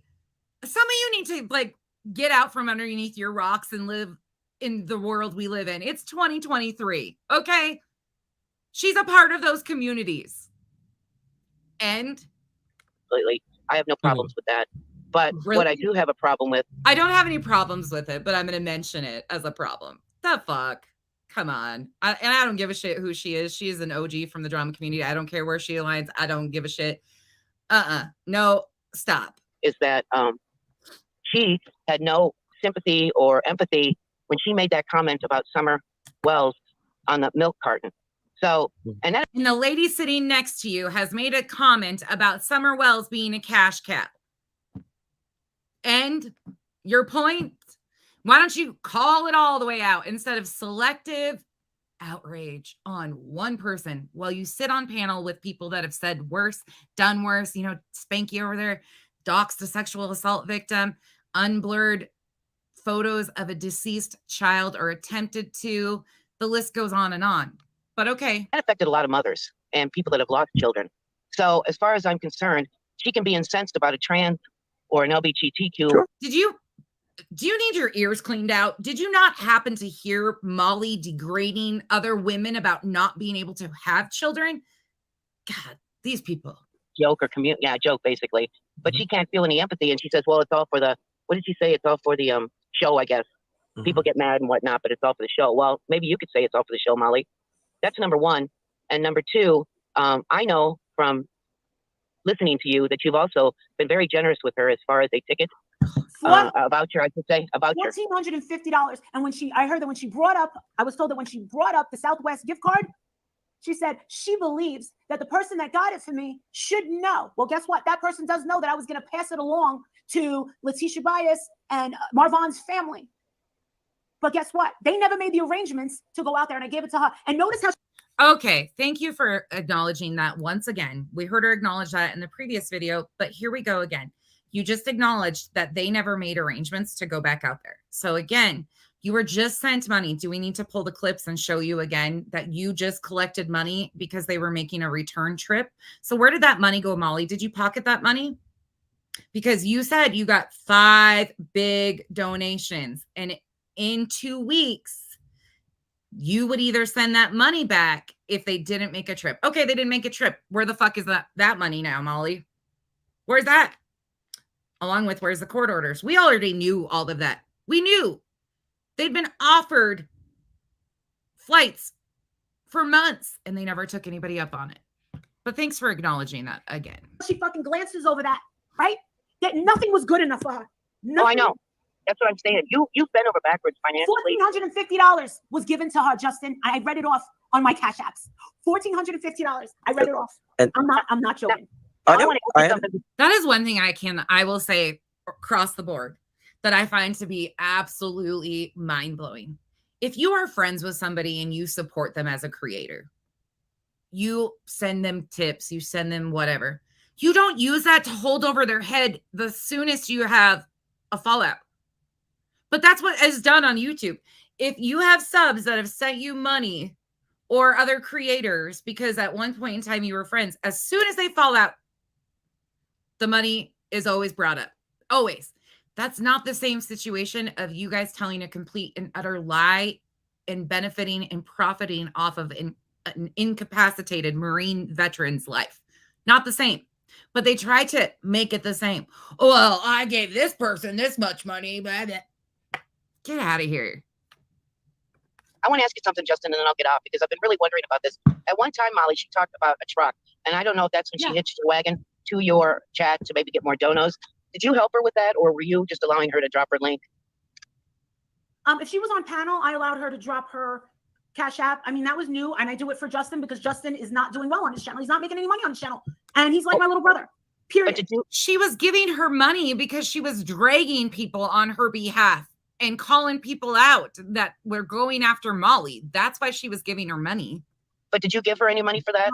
Some of you need to like get out from underneath your rocks and live in the world we live in. It's 2023. Okay. She's a part of those communities. And Completely. I have no problems with that. But Really? what I do have a problem with, I don't have any problems with it, but I'm going to mention it as a problem. The fuck? Come on. And I don't give a shit who she is. She is an OG from the drama community. I don't care where she aligns. I don't give a shit. No, stop. is that she had no sympathy or empathy when she made that comment about Summer Wells on the milk carton. So, and that And the lady sitting next to you has made a comment about Summer Wells being a cash cow. And your point? Why don't you call it all the way out instead of selective outrage on one person while you sit on panel with people that have said worse, done worse, you know, Spanky over there, doxed a sexual assault victim, unblurred photos of a deceased child or attempted to. The list goes on and on. But okay. that affected a lot of mothers and people that have lost children. So, as far as I'm concerned, she can be incensed about a trans or an LGBTQ. Sure. Do you need your ears cleaned out? Did you not happen to hear Molly degrading other women about not being able to have children? God, these people. Joke or joke basically. But she can't feel any empathy, and she says, "Well, it's all for the." What did she say? It's all for the show, I guess. People get mad and whatnot, but it's all for the show. Well, maybe you could say it's all for the show, Molly. That's number one. And number two, I know from listening to you that you've also been very generous with her as far as a ticket, a voucher, I should say, a voucher. $1,450. And I heard that when she brought up, I was told that when she brought up the Southwest gift card, she said she believes that the person that got it for me should know. Well, guess what? That person does know that I was going to pass it along to Letitia Bias and Marvan's family. But guess what? They never made the arrangements to go out there, and I gave it to her. And notice how. Okay, thank you for acknowledging that once again. We heard her acknowledge that in the previous video, but here we go again. You just acknowledged that they never made arrangements to go back out there. So again, you were just sent money. Do we need to pull the clips and show you again that you just collected money because they were making a return trip? So where did that money go, Molly? Did you pocket that money? Because you said you got 5 big donations, and in 2 weeks, you would either send that money back if they didn't make a trip. Okay, they didn't make a trip. Where the fuck is that money now, Molly? Where's that? Along with where's the court orders? We already knew all of that. We knew they'd been offered flights for months and they never took anybody up on it. But thanks for acknowledging that again. She fucking glances over that, right? That nothing was good enough for her. Nothing. Oh, I know. That's what I'm saying. You've been over backwards financially. $1,450 was given to her, Justin. I read it off on my Cash Apps. $1,450. I read it off. And I'm not joking. That is one thing I will say across the board that I find to be absolutely mind-blowing. If you are friends with somebody and you support them as a creator, you send them tips, you send them whatever. You don't use that to hold over their head the soonest you have a fallout. But that's what is done on YouTube. If you have subs that have sent you money or other creators because at one point in time you were friends, as soon as they fall out, the money is always brought up. Always. That's not the same situation of you guys telling a complete and utter lie and benefiting and profiting off of an incapacitated Marine veteran's life. Not the same. But they try to make it the same. Well, I gave this person this much money, but get out of here. I want to ask you something, Justin, and then I'll get off because I've been really wondering about this. At one time, Molly, she talked about a truck, and I don't know if that's when she hitched the wagon to your chat to maybe get more donos. Did you help her with that, or were you just allowing her to drop her link? If she was on panel, I allowed her to drop her Cash App. I mean, that was new, and I do it for Justin because Justin is not doing well on his channel. He's not making any money on his channel, and he's like my little brother. Period. She was giving her money because she was dragging people on her behalf and calling people out that were going after Molly. That's why she was giving her money. But did you give her any money for that?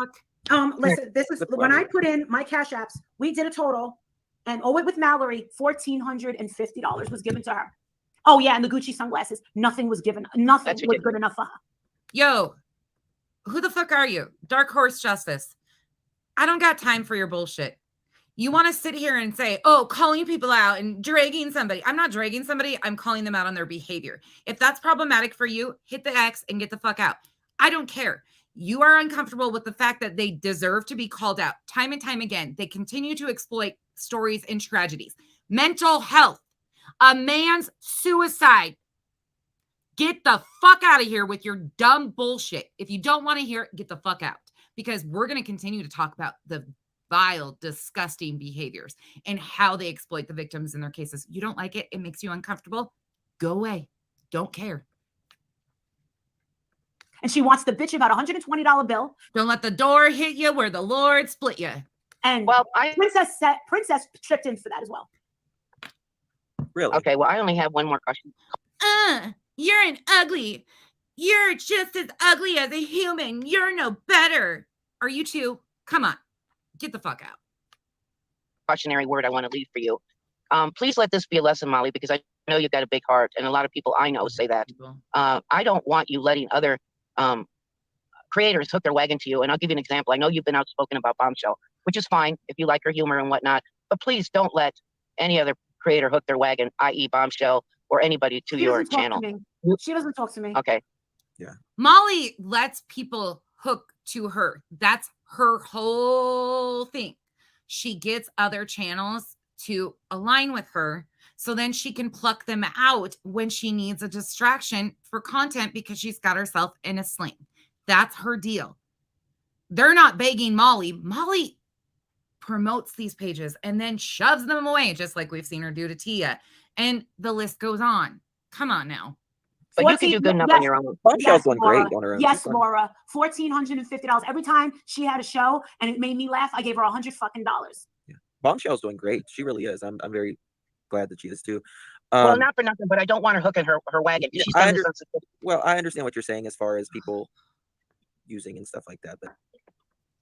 Listen, this is when I put in my Cash Apps, we did a total, and with Mallory, $1,450 was given to her. Oh yeah, and the Gucci sunglasses, nothing was given. Nothing was good enough for her. Yo, who the fuck are you? Dark Horse Justice. I don't got time for your bullshit. You want to sit here and say, oh, calling people out and dragging somebody. I'm not dragging somebody. I'm calling them out on their behavior. If that's problematic for you, hit the X and get the fuck out. I don't care. You are uncomfortable with the fact that they deserve to be called out time and time again. They continue to exploit stories and tragedies. Mental health. A man's suicide. Get the fuck out of here with your dumb bullshit. If you don't want to hear it, get the fuck out. Because we're going to continue to talk about the vile, disgusting behaviors and how they exploit the victims in their cases. You don't like it? It makes you uncomfortable? Go away. Don't care. And she wants to bitch about a $120 bill. Don't let the door hit you where the Lord split you. And Princess tripped in for that as well. Really? Okay, well, I only have one more question. You're an ugly. You're just as ugly as a human. You're no better. Are you too? Come on. Get the fuck out. Cautionary word I want to leave for you. Please let this be a lesson, Molly, because I know you've got a big heart, and a lot of people I know say that. I don't want you letting other creators hook their wagon to you. And I'll give you an example. I know you've been outspoken about Bombshell, which is fine if you like her humor and whatnot, but please don't let any other creator hook their wagon, i.e. Bombshell, or anybody to your channel. She doesn't talk to me. Okay. Yeah. Molly lets people hook to her. That's her whole thing. She gets other channels to align with her so then she can pluck them out when she needs a distraction for content because she's got herself in a sling. That's her deal. they're not begging Molly. Molly promotes these pages and then shoves them away, just like we've seen her do to Tia. And the list goes on. Come on now. But you can do good enough on your own. Bombshell's doing great on her own. Yes, Laura. $1,450. Every time she had a show and it made me laugh, I gave her $100 fucking. Yeah. Bombshell's doing great. She really is. I'm very glad that she is too. Well, not for nothing, but I don't want her hooking her wagon. Yeah, She's done this well, I understand what you're saying as far as people using and stuff like that. But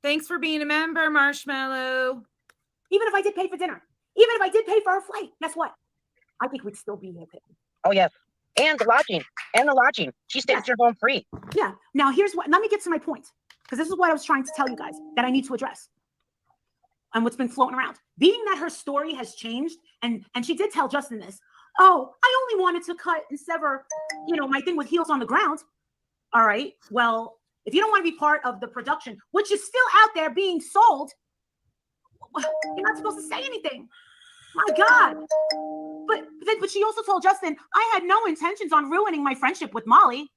thanks for being a member, Marshmallow. Even if I did pay for dinner, even if I did pay for her flight, guess what? I think we'd still be here. Oh, yes. And the lodging. She stays at your home free. Yeah. Now, here's what, let me get to my point, because this is what I was trying to tell you guys that I need to address and what's been floating around. Being that her story has changed, and she did tell Justin this. Oh, I only wanted to cut and sever, my thing with heels on the ground. All right. Well, if you don't want to be part of the production, which is still out there being sold, you're not supposed to say anything. My God. But she also told Justin, I had no intentions on ruining my friendship with Molly.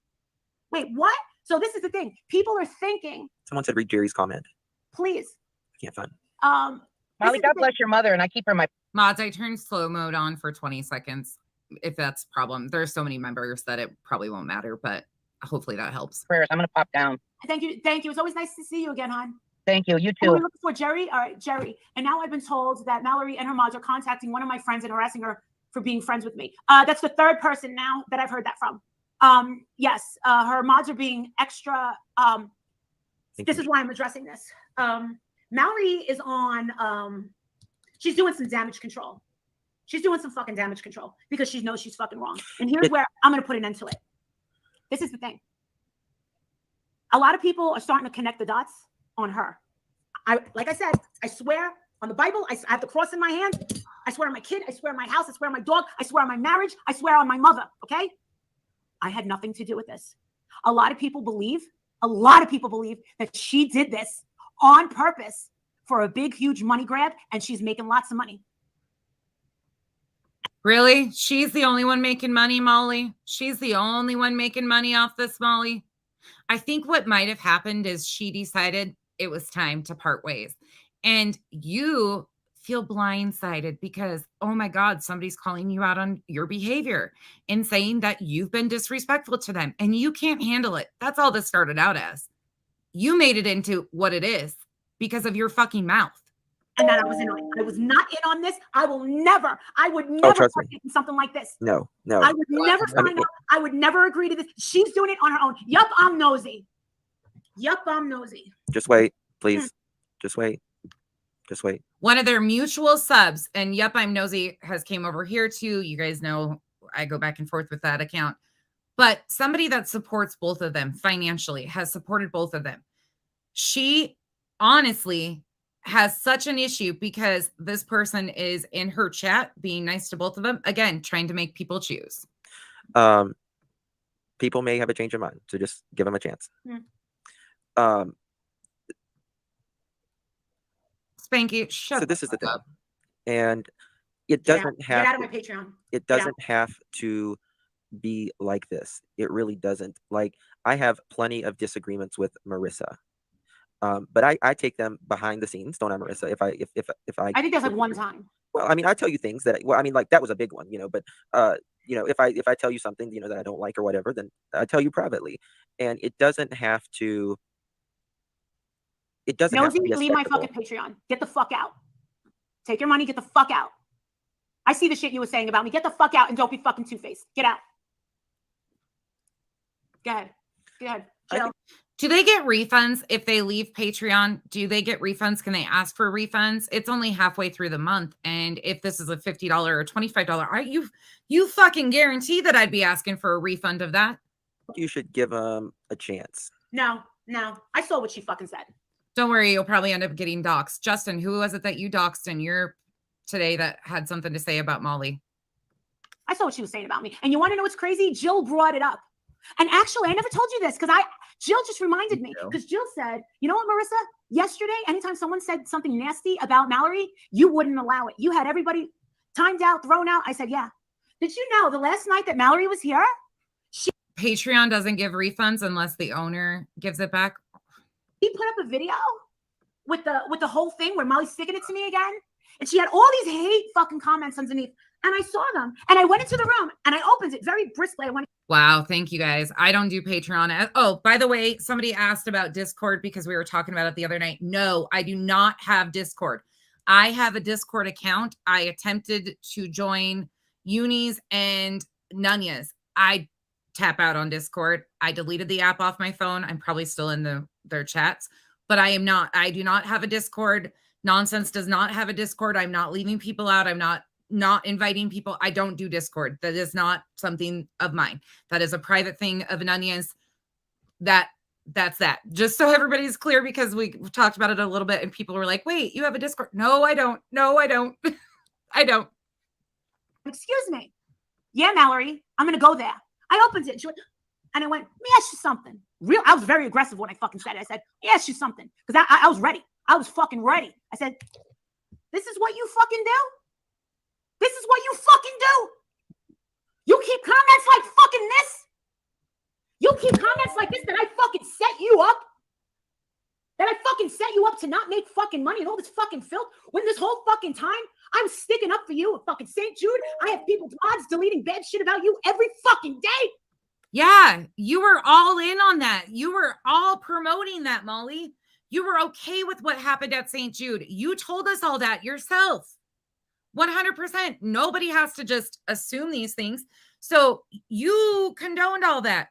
Wait, what? So this is the thing. People are thinking. Someone said read Jerry's comment. Please. I can't find. Molly, God bless your mother, and I keep her in my Mods, I turned slow mode on for 20 seconds. If that's a problem. There's so many members that it probably won't matter, but hopefully that helps. prayers. I'm going to pop down. Thank you. Thank you. It's always nice to see you again, hon. Thank you. You Who too. are we looking for? Jerry? All right, Jerry. And now I've been told that Mallory and her mods are contacting one of my friends and harassing her for being friends with me. That's the third person now that I've heard that from. Yes, her mods are being extra. This is why I'm addressing this. Mallory is on, she's doing some damage control. She's doing some fucking damage control because she knows she's fucking wrong. And here's where I'm going to put an end to it. This is the thing. A lot of people are starting to connect the dots on her. Like I said, I swear on the Bible, I have the cross in my hand. I swear on my kid. I swear on my house. I swear on my dog. I swear on my marriage. I swear on my mother. Okay? I had nothing to do with this. A lot of people believe that she did this on purpose for a big, huge money grab, and she's making lots of money. Really? She's the only one making money, Molly? She's the only one making money off this, Molly? I think what might have happened is she decided it was time to part ways. And you feel blindsided because, oh my God, somebody's calling you out on your behavior and saying that you've been disrespectful to them and you can't handle it. That's all this started out as. You made it into what it is because of your fucking mouth. And that I was in on it. I was not in on this. I would never sign in something like this. No. I would never sign up. I would never agree to this. She's doing it on her own. Yup, I'm nosy. Just wait, please. Just wait. One of their mutual subs, and yup, I'm nosy, has came over here too. You guys know I go back and forth with that account. But somebody that supports both of them financially has supported both of them. She honestly has such an issue because this person is in her chat being nice to both of them. Again, trying to make people choose. People may have a change of mind, so just give them a chance. Spanky, shut so this is the thing. up. And it doesn't have Get out of my Patreon. It doesn't have to be like this. It really doesn't. Like, I have plenty of disagreements with Marissa. But I take them behind the scenes, don't I, Marissa? If I think that's like one time. Well, I mean, I tell you things that, like that was a big one, but if I tell you something, that I don't like or whatever, then I tell you privately. And it doesn't have to have to be leave my fucking Patreon. Get the fuck out. Take your money, get the fuck out. I see the shit you were saying about me. Get the fuck out and don't be fucking two-faced. Get out. Go ahead. Chill. Do they get refunds if they leave Patreon? Do they get refunds? Can they ask for refunds? It's only halfway through the month. And if this is a $50 or $25, you fucking guarantee that I'd be asking for a refund of that. You should give them a chance. No. I saw what she fucking said. Don't worry, you'll probably end up getting doxxed. Justin, who was it that you doxxed in your today that had something to say about Molly? I saw what she was saying about me. And you want to know what's crazy? Jill brought it up. And actually, I never told you this because Jill just reminded me because Jill said, you know what, Marissa? Yesterday, anytime someone said something nasty about Mallory, you wouldn't allow it. You had everybody timed out, thrown out. I said, yeah. Did you know the last night that Mallory was here? Patreon doesn't give refunds unless the owner gives it back. He put up a video with the whole thing where Molly's sticking it to me again, and she had all these hate fucking comments underneath, and I saw them, and I went into the room and I opened it very briskly. I went, wow, thank you guys. I don't do Patreon. Oh, by the way, somebody asked about Discord because we were talking about it the other night. No, I do not have Discord. I have a Discord account. I attempted to join Unis and Nunyas. I tap out on Discord. I deleted the app off my phone. I'm probably still in their chats, but I do not have a Discord. Nonsense does not have a Discord. I'm not leaving people out. I'm not inviting people. I don't do Discord. That is not something of mine. That is a private thing of Ananias. That's that. Just so everybody's clear, because we talked about it a little bit and people were like, wait, you have a Discord? No, I don't. No, I don't. I don't. excuse me. Yeah, Mallory, I'm going to go there. I opened it. She went, and I went, let me ask you something. I was very aggressive when I fucking said it. I said, let me ask you something. Because I was ready. I was fucking ready. I said, this is what you fucking do? This is what you fucking do? You keep comments like fucking this? You keep comments like this that I fucking set you up? That I fucking set you up to not make fucking money and all this fucking filth, when this whole fucking time I'm sticking up for you at fucking St. Jude. I have people blogs deleting bad shit about you every fucking day. Yeah, you were all in on that. You were all promoting that, Molly. You were okay with what happened at St. Jude. You told us all that yourself. 100%. Nobody has to just assume these things. So you condoned all that.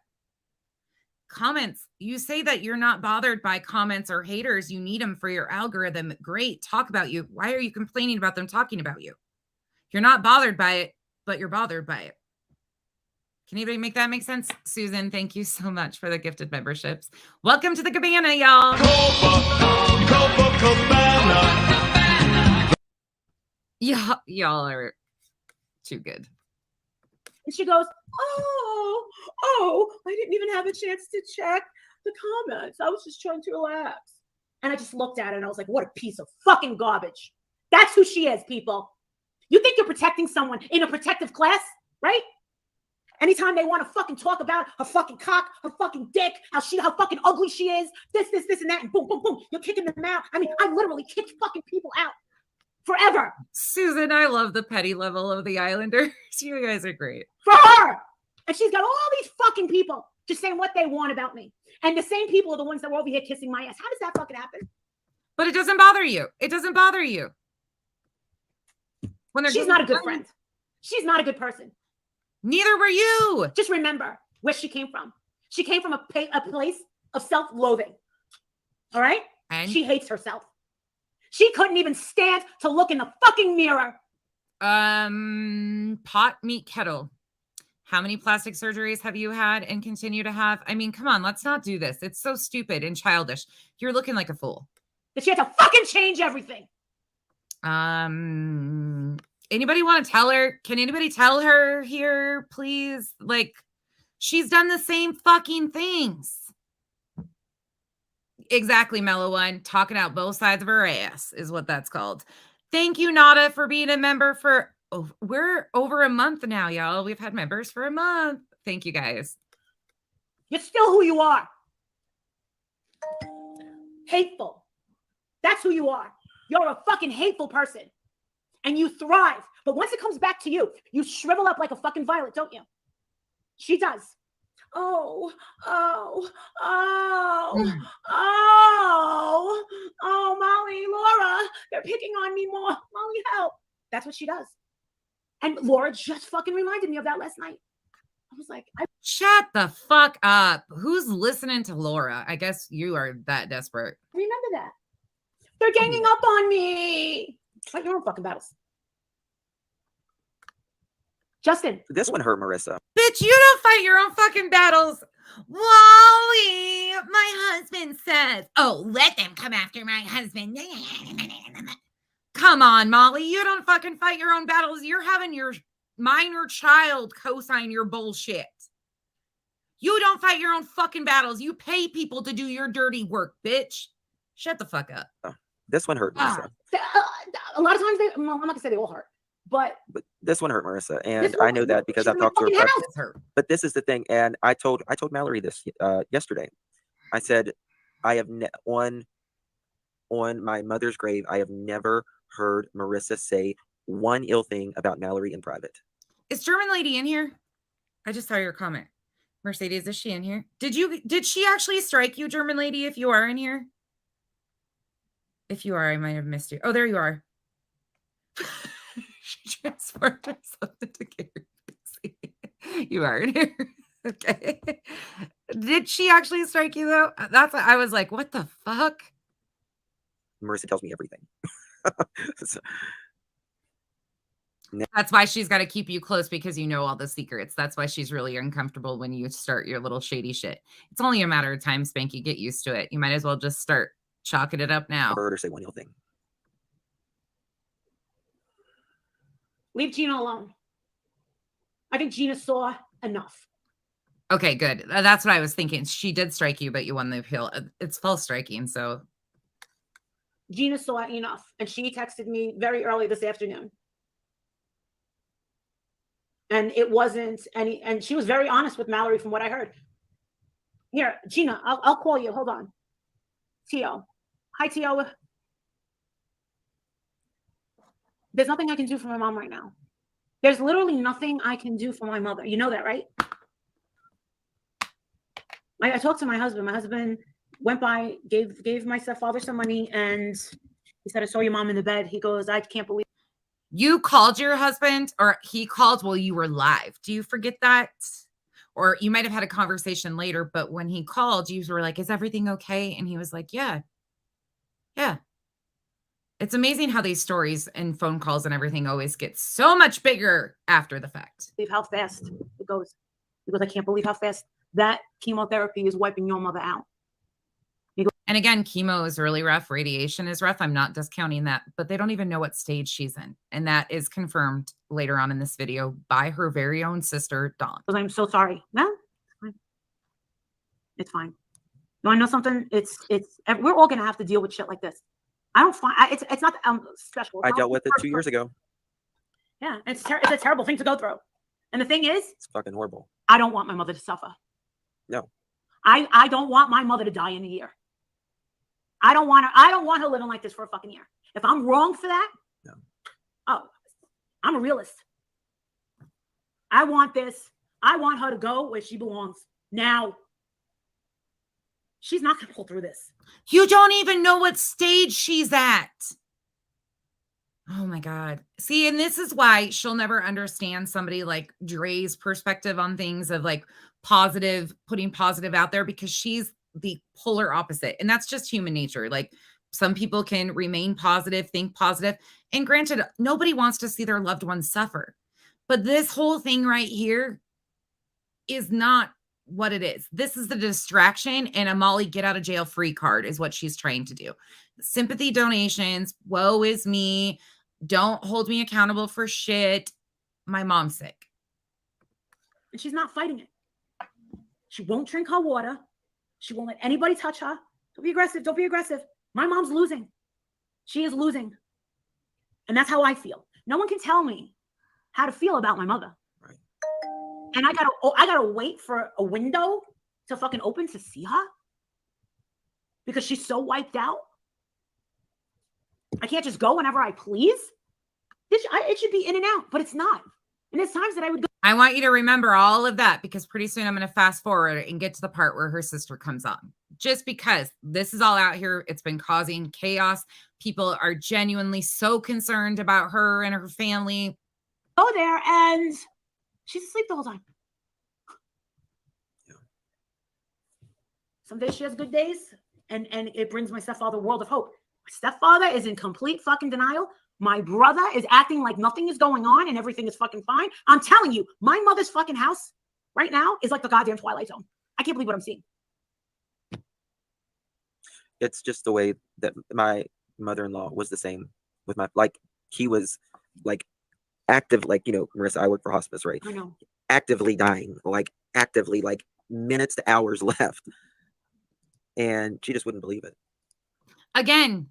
Comments. You say that you're not bothered by comments or haters. You need them for your algorithm. Great. Talk about you. Why are you complaining about them talking about you? You're not bothered by it, but you're bothered by it. Can anybody make that make sense? Susan, thank you so much for the gifted memberships. Welcome to the Cabana, y'all. Yeah, y'all are too good. And she goes, I didn't even have a chance to check the comments. I was just trying to relax. And I just looked at it and I was like, what a piece of fucking garbage. That's who she is, people. You think you're protecting someone in a protective class, right? Anytime they want to fucking talk about her fucking cock, her fucking dick, how fucking ugly she is, this, and that, and boom, boom, boom, you're kicking them out. I mean, I literally kicked fucking people out forever. Susan, I love the petty level of the Islanders. You guys are great. For her. And she's got all these fucking people just saying what they want about me. And the same people are the ones that were over here kissing my ass. How does that fucking happen? But it doesn't bother you. It doesn't bother you. When She's not a good friend. She's not a good person. Neither were you. Just remember where she came from. She came from a place of self-loathing. All right? And she hates herself. She couldn't even stand to look in the fucking mirror. Pot, meat, kettle. How many plastic surgeries have you had and continue to have? I mean, come on, let's not do this. It's so stupid and childish. You're looking like a fool. That she had to fucking change everything. Anybody want to tell her? Can anybody tell her here, please? Like, she's done the same fucking things. Exactly, Mellow One. Talking out both sides of her ass is what that's called. Thank you, Nada, for being a member for... Oh, we're over a month now, y'all. We've had members for a month. Thank you, guys. You're still who you are. Hateful. That's who you are. You're a fucking hateful person. And you thrive. But once it comes back to you, you shrivel up like a fucking violet, don't you? She does. Oh, Molly, Laura, they're picking on me more. Molly, help. That's what she does. And Laura just fucking reminded me of that last night. I was like, shut the fuck up. Who's listening to Laura? I guess you are that desperate. Remember that. They're ganging up on me. Fight your own fucking battles. Justin. This one hurt Marissa. Bitch, you don't fight your own fucking battles. Wally, my husband says, oh, let them come after my husband. Come on, Molly. You don't fucking fight your own battles. You're having your minor child co-sign your bullshit. You don't fight your own fucking battles. You pay people to do your dirty work, bitch. Shut the fuck up. Oh, this one hurt Marissa. A lot of times, I'm not going to say they all hurt. But this one hurt Marissa, and I know that because I've talked to her. But this is the thing, and I told Mallory this yesterday. I said, I have on my mother's grave, I have never heard Marissa say one ill thing about Mallory in private. Is German lady in here? I just saw your comment. Mercedes, is she in here? Did she actually strike you, German lady, if you are in here? If you are, I might have missed you. Oh, there you are. She transformed herself into Gary. You are in here. Okay. Did she actually strike you though? I was like, what the fuck? Marissa tells me everything. So, that's why she's got to keep you close, because you know all the secrets. That's why she's really uncomfortable when you start your little shady shit. It's only a matter of time, Spanky. Get used to it. You might as well just start chalking it up now. Never heard her say one ill thing. Leave Gina alone. I think Gina saw enough. Okay, good. That's what I was thinking. She did strike you, but you won the appeal. It's false striking, so. Gina saw enough, and she texted me very early this afternoon. And it wasn't any, and she was very honest with Mallory from what I heard. Here, Gina, I'll call you. Hold on. Tio. Hi, Tio. There's nothing I can do for my mom right now. There's literally nothing I can do for my mother. You know that, right? I talked to my husband. My husband went by, gave my stepfather some money, and he said, I saw your mom in the bed. He goes, I can't believe. You called your husband, or he called while you were live. Do you forget that? Or you might have had a conversation later, but when he called, you were like, is everything okay? And he was like, yeah. Yeah. It's amazing how these stories and phone calls and everything always get so much bigger after the fact. How fast it goes. He goes, I can't believe how fast that chemotherapy is wiping your mother out. And again, chemo is really rough. Radiation is rough. I'm not discounting that, but they don't even know what stage she's in. And that is confirmed later on in this video by her very own sister, Dawn. I'm so sorry. No, it's fine. You want to know something? We're all going to have to deal with shit like this. I don't find it's not special. I dealt with it 2 years ago. Yeah, it's a terrible thing to go through. And the thing is, it's fucking horrible. I don't want my mother to suffer. No. I don't want my mother to die in a year. I don't want her living like this for a fucking year. If I'm wrong for that, no. Oh, I'm a realist. I want this. I want her to go where she belongs now. She's not going to pull through this. You don't even know what stage she's at. Oh my God. See, and this is why she'll never understand somebody like Dre's perspective on things of like positive, putting positive out there, because she's the polar opposite. And that's just human nature. Like some people can remain positive, think positive. And granted, nobody wants to see their loved ones suffer. But this whole thing right here is not what it is. This is the distraction, and a Molly get out of jail free card is what she's trying to do. Sympathy donations. Woe is me. Don't hold me accountable for shit. My mom's sick. And she's not fighting it. She won't drink her water. She won't let anybody touch her. Don't be aggressive. Don't be aggressive. My mom's losing. She is losing. And that's how I feel. No one can tell me how to feel about my mother. Right. And I gotta wait for a window to fucking open to see her because she's so wiped out. I can't just go whenever I please. It should be in and out, but it's not. And there's times that I would go. I want you to remember all of that, because pretty soon I'm going to fast forward and get to the part where her sister comes on. Just because this is all out here, it's been causing chaos. People are genuinely so concerned about her and her family. Go there, and she's asleep the whole time. Yeah. Some days she has good days, and it brings my stepfather a world of hope. My stepfather is in complete fucking denial. My brother is acting like nothing is going on and everything is fucking fine. I'm telling you, my mother's fucking house right now is like the goddamn Twilight Zone. I can't believe what I'm seeing. It's just the way that my mother-in-law was the same with he was like active, like, you know, Marissa, I work for hospice, right? I know. Actively dying, actively, minutes to hours left. And she just wouldn't believe it. Again,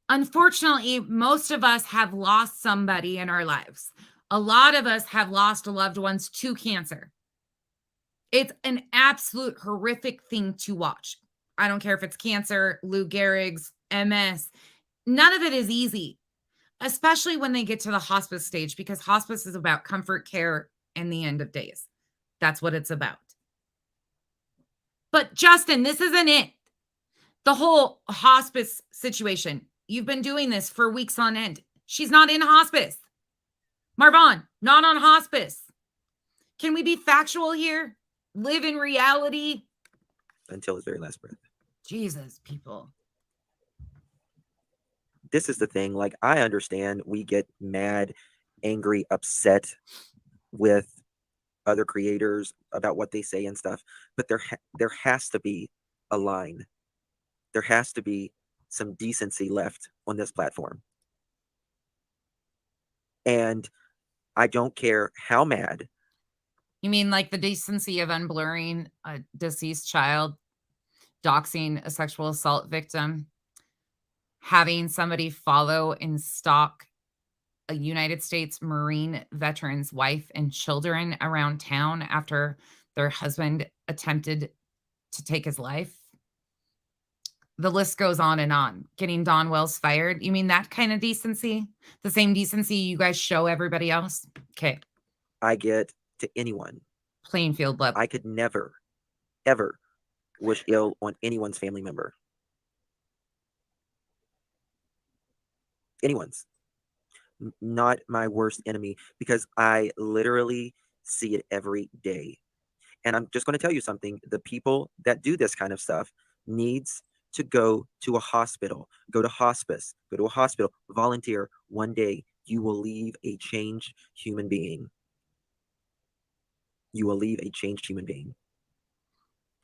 unfortunately, most of us have lost somebody in our lives. A lot of us have lost loved ones to cancer. It's an absolute horrific thing to watch. I don't care if it's cancer, Lou Gehrig's, MS. None of it is easy, especially when they get to the hospice stage, because hospice is about comfort care and the end of days. That's what it's about. But Justin, this isn't it. The whole hospice situation. You've been doing this for weeks on end. She's not in hospice. Marvon, not on hospice. Can we be factual here? Live in reality? Until his very last breath. Jesus, people. This is the thing. Like, I understand we get mad, angry, upset with other creators about what they say and stuff, but there has to be a line. There has to be some decency left on this platform. And I don't care how mad. You mean like the decency of unblurring a deceased child, doxing a sexual assault victim, having somebody follow and stalk a United States Marine veteran's wife and children around town after their husband attempted to take his life? The list goes on and on. Getting Don Wells fired. You mean that kind of decency? The same decency you guys show everybody else? Okay. I get to anyone. Playing field level. I could never, ever wish ill on anyone's family member. Anyone's. Not my worst enemy, because I literally see it every day. And I'm just going to tell you something. The people that do this kind of stuff needs to go to a hospital, go to hospice, go to a hospital, volunteer. One day you will leave a changed human being. You will leave a changed human being.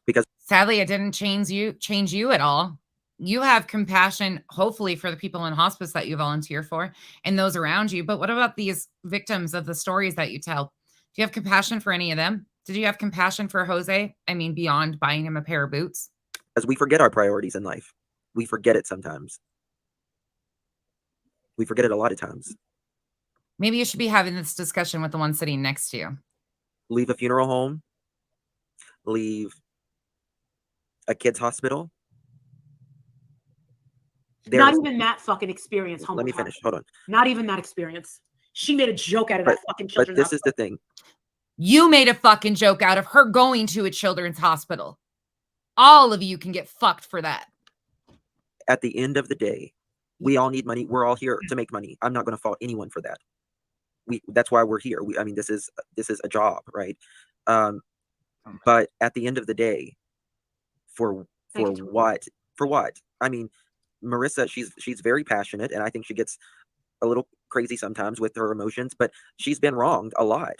Because sadly, it didn't change you at all. You have compassion, hopefully, for the people in hospice that you volunteer for and those around you. But what about these victims of the stories that you tell? Do you have compassion for any of them? Did you have compassion for Jose? I mean, beyond buying him a pair of boots? as we forget our priorities in life. We forget it sometimes. We forget it a lot of times. Maybe you should be having this discussion with the one sitting next to you. Leave a funeral home. Leave a kid's hospital. Not even that fucking experience. Let me finish. Hold on. Not even that experience. She made a joke out of that fucking children's But this is the thing. You made a fucking joke out of her going to a children's hospital. All of you can get fucked for that. At the end of the day, we all need money. We're all here to make money. I'm not going to fault anyone for that. That's why we're here. I mean, this is a job, right? But at the end of the day, for what? I mean, Marissa, she's very passionate, and I think she gets a little crazy sometimes with her emotions, but she's been wronged a lot.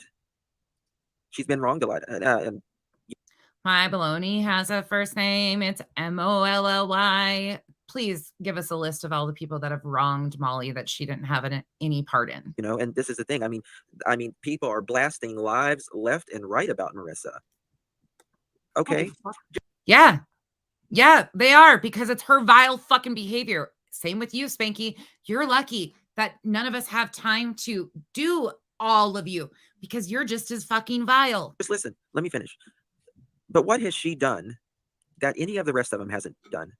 My baloney has a first name. It's Molly. Please give us a list of all the people that have wronged Molly that she didn't have any part in. You know, and this is the thing. I mean, people are blasting lives left and right about Marissa. Okay. Yeah, they are, because it's her vile fucking behavior. Same with you, Spanky. You're lucky that none of us have time to do all of you, because you're just as fucking vile. Just listen, let me finish. But what has she done that any of the rest of them hasn't done?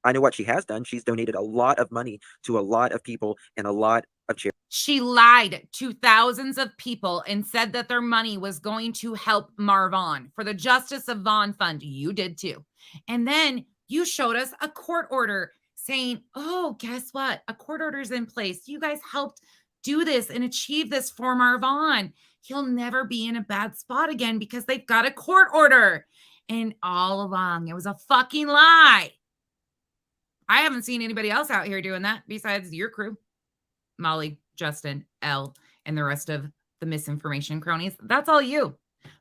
I know what she has done. She's donated a lot of money to a lot of people and a lot of charities. She lied to thousands of people and said that their money was going to help Marvon for the Justice of Vaughn Fund. You did too. And then you showed us a court order saying, oh, guess what? A court order is in place. You guys helped do this and achieve this for Marvon. He'll never be in a bad spot again because they've got a court order. And all along, it was a fucking lie. I haven't seen anybody else out here doing that besides your crew. Molly, Justin, Elle, and the rest of the misinformation cronies. That's all you.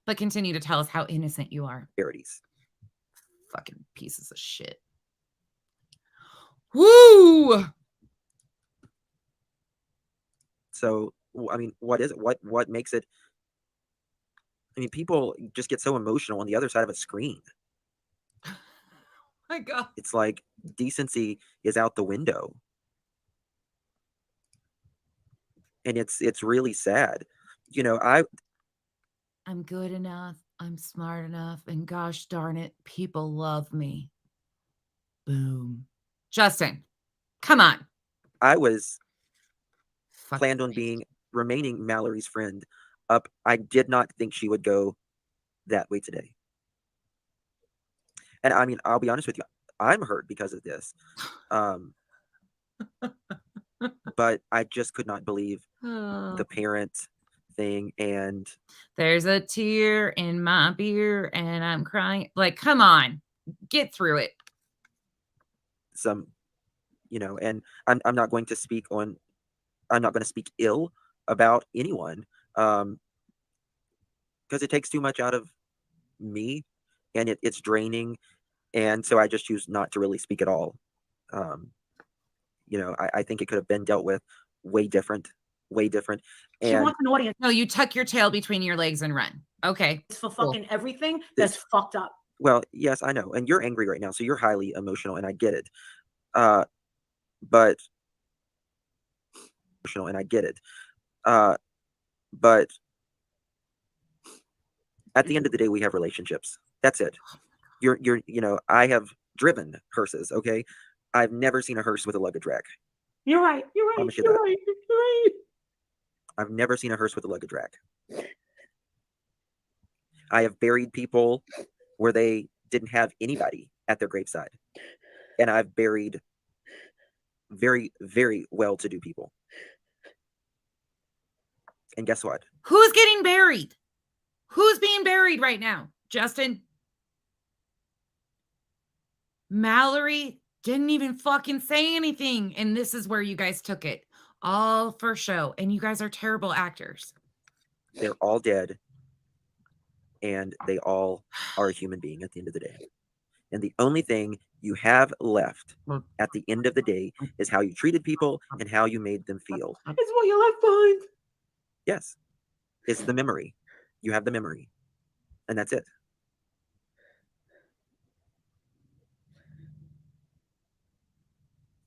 But continue to tell us how innocent you are. Charities. Fucking pieces of shit. Woo! So, I mean, what is it? What makes it? I mean, people just get so emotional on the other side of a screen. My God. It's like decency is out the window. And it's really sad. You know, I'm good enough. I'm smart enough, and gosh darn it, people love me. Boom. Justin, come on. I was Fuck. planned on remaining Mallory's friend up. I did not think she would go that way today. And I mean, I'll be honest with you, I'm hurt because of this. But I just could not believe the parent thing. And There's a tear in my beer and I'm crying. Like, come on, get through it. some, and I'm not going to speak ill about anyone, because it takes too much out of me, and it's draining. And so I just choose not to really speak at all. I think it could have been dealt with way different. She And wants an audience No, you tuck your tail between your legs and run. Okay. for Cool. fucking everything that's fucked up. well, yes, I know. And you're angry right now, so you're highly emotional, and I get it. But emotional, and I get it. But at the end of the day, we have relationships. That's it. I have driven hearses. Okay, I've never seen a hearse with a luggage rack. You're right. Promise you You're that. right. You're right. I've never seen a hearse with a luggage rack. I have buried people where they didn't have anybody at their graveside. And I've buried very, very well-to-do people. And guess what? Who's getting buried? Who's being buried right now? Justin? Mallory didn't even fucking say anything. And this is where you guys took it. All for show. And you guys are terrible actors. They're all dead. And they all are a human being at the end of the day. And the only thing you have left at the end of the day is how you treated people and how you made them feel. It's what you left behind. Yes. It's the memory. You have the memory. And that's it.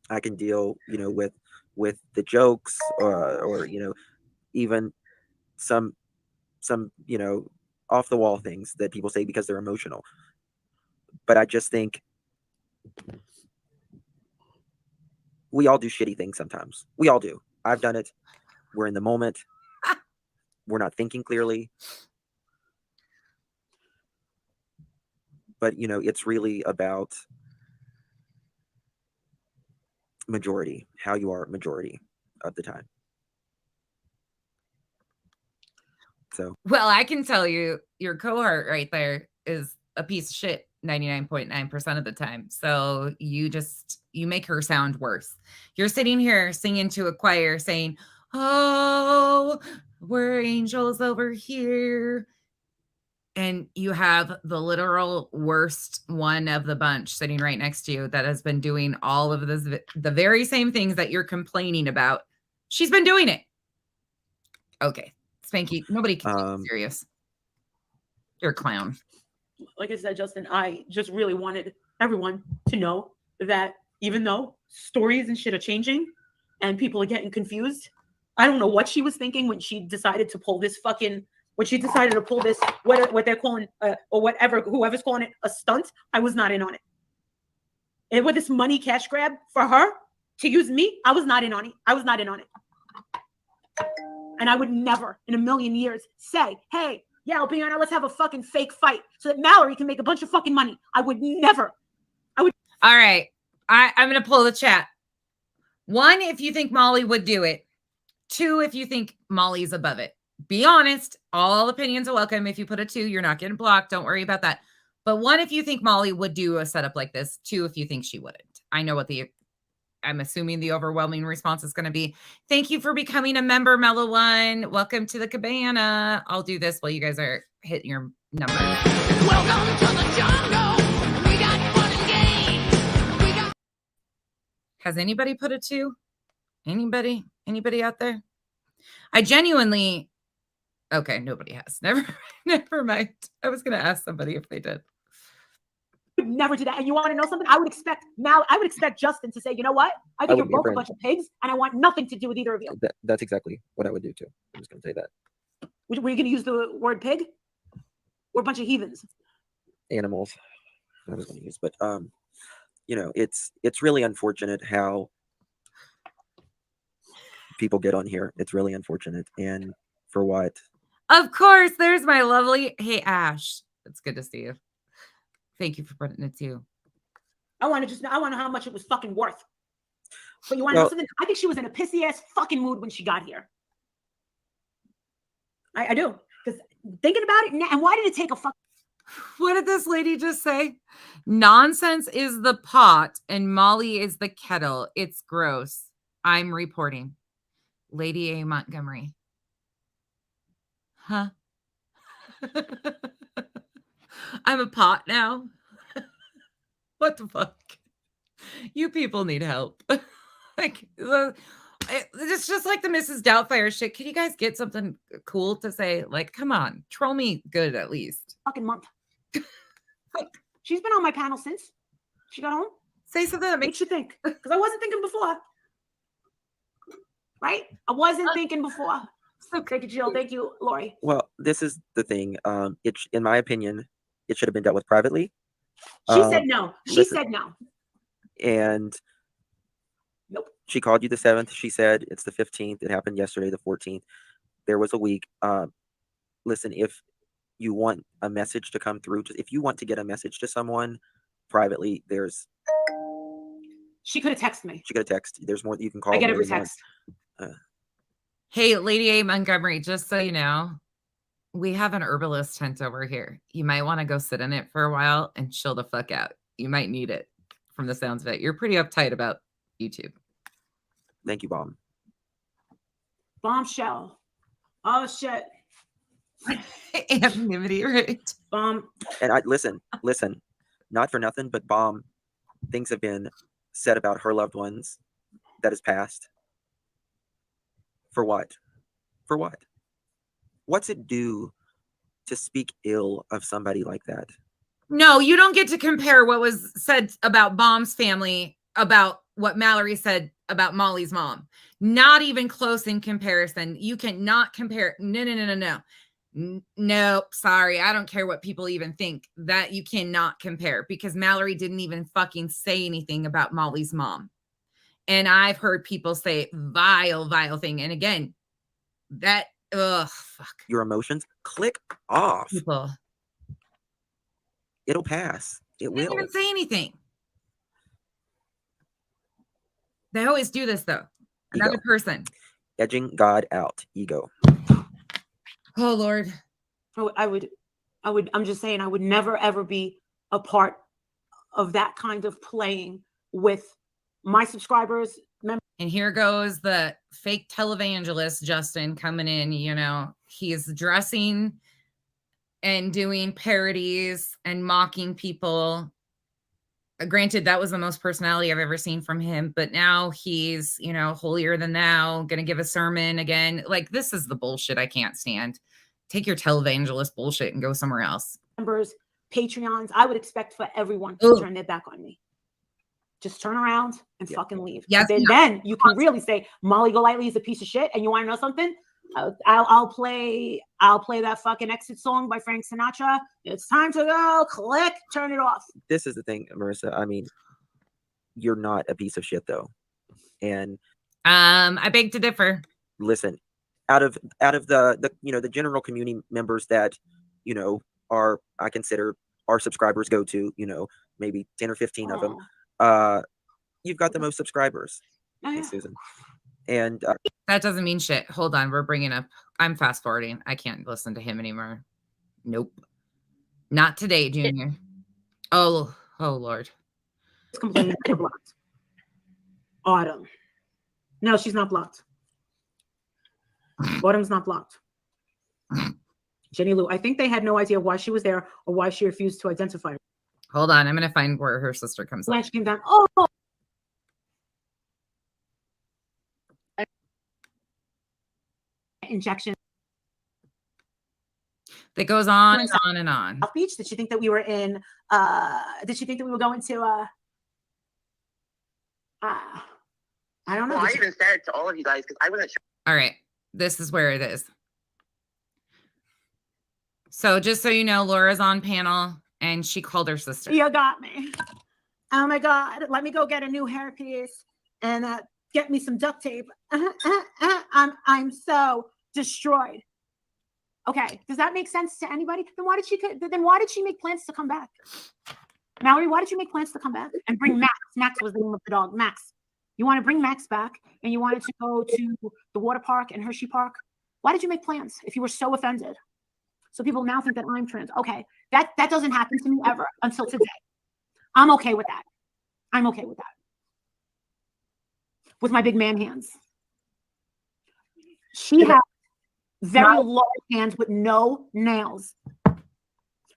I can deal, with the jokes or even some off the wall things that people say because they're emotional. But I just think we all do shitty things sometimes. We all do. I've done it. We're in the moment. We're not thinking clearly. But, it's really about majority, how you are majority of the time. So, well, I can tell you your cohort right there is a piece of shit 99.9% of the time. So you make her sound worse. You're sitting here singing to a choir saying, oh, we're angels over here. And you have the literal worst one of the bunch sitting right next to you that has been doing all of this, the very same things that you're complaining about. She's been doing it. Okay. Spanky, nobody can take you serious. You're a clown. Like I said, Justin, I just really wanted everyone to know that even though stories and shit are changing and people are getting confused, I don't know what she was thinking when she decided to pull this what they're calling, or whatever, whoever's calling it a stunt. I was not in on it. And with this money cash grab for her to use me, I was not in on it. And I would never in a million years say, hey, yeah, Albiana, let's have a fucking fake fight so that Mallory can make a bunch of fucking money. I would never. All right. I'm going to pull the chat. 1, if you think Molly would do it. 2, if you think Molly's above it. Be honest. All opinions are welcome. If you put a 2, you're not getting blocked. Don't worry about that. But 1, if you think Molly would do a setup like this. 2, if you think she wouldn't. I know what I'm assuming the overwhelming response is going to be. Thank you for becoming a member, Mellow One. Welcome to the cabana. I'll do this while you guys are hitting your number. Welcome to the jungle. We got fun and games. Has anybody put a 2? Anybody out there? I genuinely. Okay, nobody has. Never mind. I was going to ask somebody if they did. Never do that. And you want to know something? I would expect Justin to say, you know what? I think you're both a bunch of pigs, and I want nothing to do with either of you. That's exactly what I would do too. I'm just going to say that. Were you going to use the word pig? We're a bunch of heathens. Animals. I was going to use, but you know, it's really unfortunate how people get on here. It's really unfortunate, and for what? Of course, there's my lovely. Hey, Ash. It's good to see you. Thank you for putting it too. I want to know how much it was fucking worth. But you want to know something? I think she was in a pissy ass fucking mood when she got here. I do. Because thinking about it, and why did it take a fuck? What did this lady just say? Nonsense is the pot and Molly is the kettle. It's gross. I'm reporting. Lady A. Montgomery. Huh? I'm a pot now. What the fuck? You people need help. Like, it's just like the Mrs. Doubtfire shit. Can you guys get something cool to say? Like, come on, troll me good at least. Fucking month. She's been on my panel since she got home. Say something that makes you think. Because I wasn't thinking before. Right? I wasn't thinking before. So thank you, Jill. Thank you, Lori. Well, this is the thing. In my opinion, it should have been dealt with privately. She said no. She said no. And nope. She called you the 7th. She said it's the 15th. It happened yesterday, the 14th. There was a week. Listen, if you want a message to come through, if you want to get a message to someone privately, she could have texted me. She could have texted. There's more that you can call. I get every text. Hey, Lady A. Montgomery, just so you know, we have an herbalist tent over here. You might want to go sit in it for a while and chill the fuck out. You might need it from the sounds of it. You're pretty uptight about YouTube. Thank you, Bomb. Bombshell. Oh, shit. Anonymity, right? Bomb. And I listen, not for nothing, but Bomb, things have been said about her loved ones that has passed. For what? For what? What's it do to speak ill of somebody like that? No, you don't get to compare what was said about Bomb's family about what Mallory said about Molly's mom. Not even close in comparison. You cannot compare. No. Nope. Sorry. I don't care what people even think. That you cannot compare because Mallory didn't even fucking say anything about Molly's mom. And I've heard people say vile thing. And again, that, fuck. Your emotions, click off. People. It'll pass. It will. Didn't even say anything. They always do this though. Another person. Edging God out. Ego. Oh Lord. I'm just saying I would never ever be a part of that kind of playing with my subscribers. And here goes the fake televangelist Justin coming in. You know, he's dressing and doing parodies and mocking people. Granted, that was the most personality I've ever seen from him, but now he's, you know, holier than thou, gonna give a sermon again. Like, this is the bullshit I can't stand. Take your televangelist bullshit and go somewhere else. Members, Patreons, I would expect for everyone to turn their back on me. Just turn around and fucking leave. Yes, then you can really say Molly Golightly is a piece of shit. And you want to know something? I'll play that fucking exit song by Frank Sinatra. It's time to go. Click, turn it off. This is the thing, Marissa. I mean, you're not a piece of shit though. And I beg to differ. Listen, out of the you know, the general community members that, you know, I consider our subscribers go to, you know, maybe 10 or 15 of them. You've got the most subscribers. Hey, Susan. And that doesn't mean shit. Hold on, we're bringing up. I'm fast forwarding. I can't listen to him anymore. Nope, not today, Junior. Oh Lord. It's completely blocked. Autumn. No, she's not blocked. Autumn's not blocked. Jenny Lou. I think they had no idea why she was there or why she refused to identify her. Hold on, I'm gonna find where her sister comes. Blanche came down. Oh. Injection that goes on and on and on. South Beach. Did she think that we were in did she think that we were going to I don't know. Well, I even said it to all of you guys because I wasn't sure. All right, this is where it is. So just so you know, Laura's on panel and she called her sister. You got me. Oh my God. Let me go get a new hairpiece and get me some duct tape. I'm so destroyed. Okay. Does that make sense to anybody? Then why did she make plans to come back? Mallory, why did you make plans to come back and bring Max? Max was the name of the dog. Max. You want to bring Max back and you wanted to go to the water park and Hershey Park. Why did you make plans if you were so offended? So people now think that I'm trans. Okay. That doesn't happen to me ever until today. I'm okay with that. I'm okay with that. With my big man hands. She has very large hands with no nails.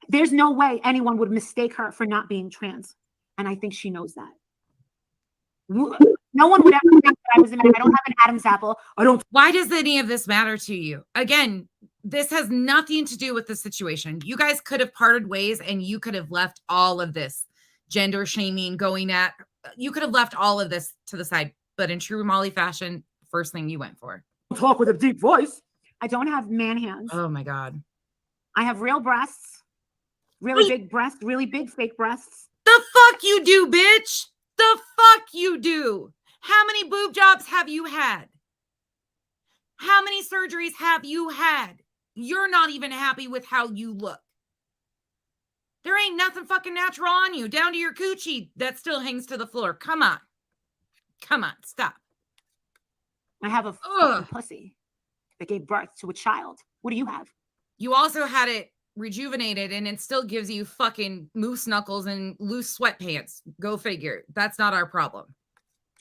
There's no way anyone would mistake her for not being trans. And I think she knows that. No one would ever think that I was a man. I don't have an Adam's apple. Why does any of this matter to you? Again, this has nothing to do with the situation. You guys could have parted ways and you could have left all of this gender shaming you could have left all of this to the side. But in true Molly fashion, first thing you went for. Talk with a deep voice. I don't have man hands. Oh my God. I have real breasts, really big breasts, really big fake breasts. The fuck you do, bitch. The fuck you do. How many boob jobs have you had? How many surgeries have you had? You're not even happy with how you look. There ain't nothing fucking natural on you, down to your coochie that still hangs to the floor. Come on. Come on, stop. I have a fucking pussy that gave birth to a child. What do you have? You also had it rejuvenated and it still gives you fucking moose knuckles and loose sweatpants. Go figure. That's not our problem.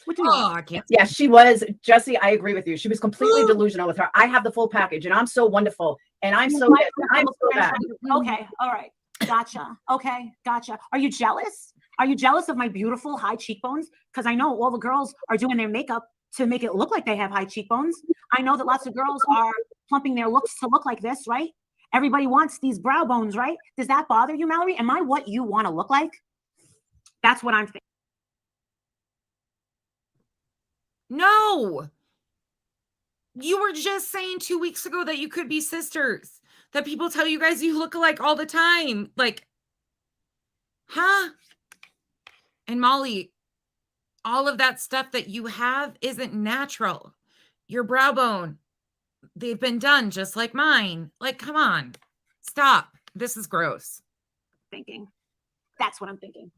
I can't. Yeah, she was. Jesse, I agree with you. She was completely delusional with her. I have the full package and I'm so wonderful. And I'm so good. I'm so bad. Okay, all right. Gotcha. Okay, gotcha. Are you jealous? Are you jealous of my beautiful high cheekbones? Because I know all the girls are doing their makeup to make it look like they have high cheekbones. I know that lots of girls are plumping their looks to look like this, right? Everybody wants these brow bones, right? Does that bother you, Mallory? Am I what you want to look like? That's what I'm thinking. No. You were just saying 2 weeks ago that you could be sisters. That people tell you guys you look alike all the time. Like, huh? And Molly, all of that stuff that you have isn't natural. Your brow bone, they've been done just like mine. Like, come on. Stop. This is gross. Thinking. That's what I'm thinking.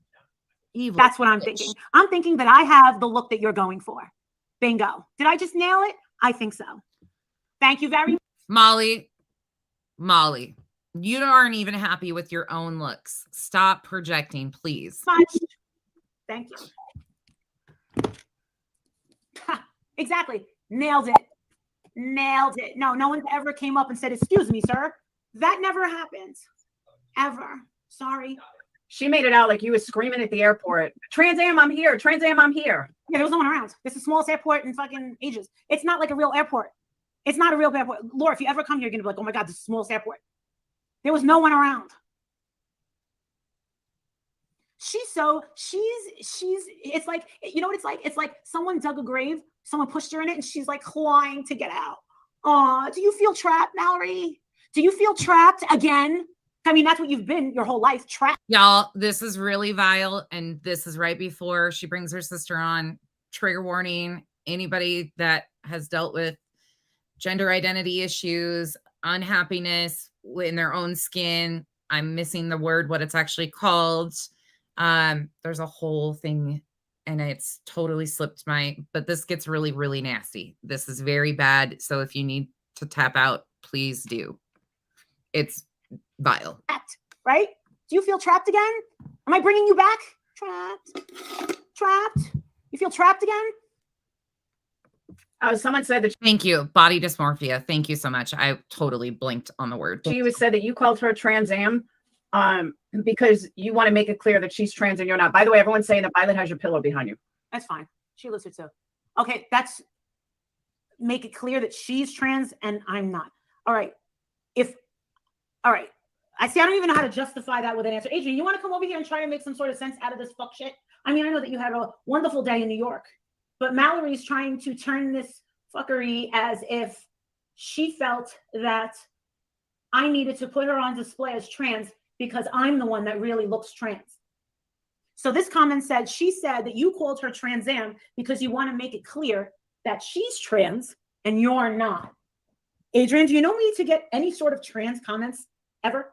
Evil. That's what I'm thinking. I'm thinking that I have the look that you're going for. Bingo. Did I just nail it? I think so. Thank you very much. Molly, you aren't even happy with your own looks. Stop projecting, please. Thank you. Exactly. Nailed it. Nailed it. No one ever came up and said, "Excuse me, sir." That never happened. Ever. Sorry. She made it out like you were screaming at the airport. Trans Am, I'm here. Trans Am, I'm here. Yeah, there was no one around. It's the smallest airport in fucking ages. It's not like a real airport. It's not a real airport. Laura, if you ever come here, you're gonna be like, "Oh my God, this is the smallest airport." There was no one around. It's like, you know what it's like? It's like someone dug a grave, someone pushed her in it, and she's like clawing to get out. Oh, do you feel trapped, Mallory? Do you feel trapped again? I mean, that's what you've been your whole life, trapped. Y'all, this is really vile. And this is right before she brings her sister on. Trigger warning. Anybody that has dealt with gender identity issues, unhappiness in their own skin. I'm missing the word, what it's actually called. There's a whole thing and it's totally slipped but this gets really, really nasty. This is very bad. So if you need to tap out, please do. It's vile. Right? Do you feel trapped again? Am I bringing you back? Trapped. You feel trapped again? Someone said that. Thank you. Body dysmorphia. Thank you so much. I totally blinked on the word. She said that you called her Trans Am because you want to make it clear that she's trans and you're not. By the way, everyone's saying that Violet has your pillow behind you. That's fine. She lives here too. Okay, that's make it clear that she's trans and I'm not. All right. I see. I don't even know how to justify that with an answer. Adrian, you want to come over here and try and make some sort of sense out of this fuck shit? I mean, I know that you had a wonderful day in New York, but Mallory's trying to turn this fuckery as if she felt that I needed to put her on display as trans because I'm the one that really looks trans. So this comment said, she said that you called her Trans Am because you want to make it clear that she's trans and you're not. Adrian, do you know me to get any sort of trans comments ever?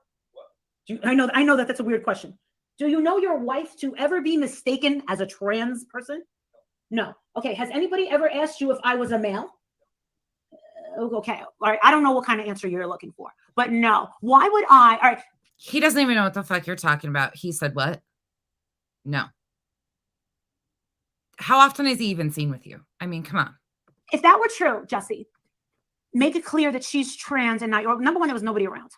I know that that's a weird question. Do you know your wife to ever be mistaken as a trans person? No. Okay. Has anybody ever asked you if I was a male? Okay. All right. I don't know what kind of answer you're looking for, but no. Why would I? All right. He doesn't even know what the fuck you're talking about. He said what? No. How often is he even seen with you? I mean, come on. If that were true, Jesse, make it clear that she's trans and not your number one, there was nobody around.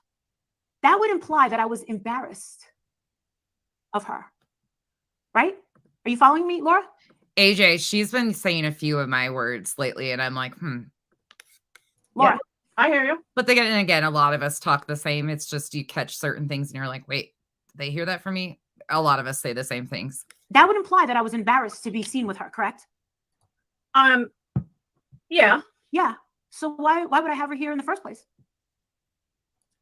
That would imply that I was embarrassed of her. Right? Are you following me, Laura? AJ, she's been saying a few of my words lately, and I'm like, Laura. Yeah, I hear you. But again, a lot of us talk the same. It's just you catch certain things and you're like, wait, did they hear that from me? A lot of us say the same things. That would imply that I was embarrassed to be seen with her, correct? Yeah. Yeah. So why would I have her here in the first place?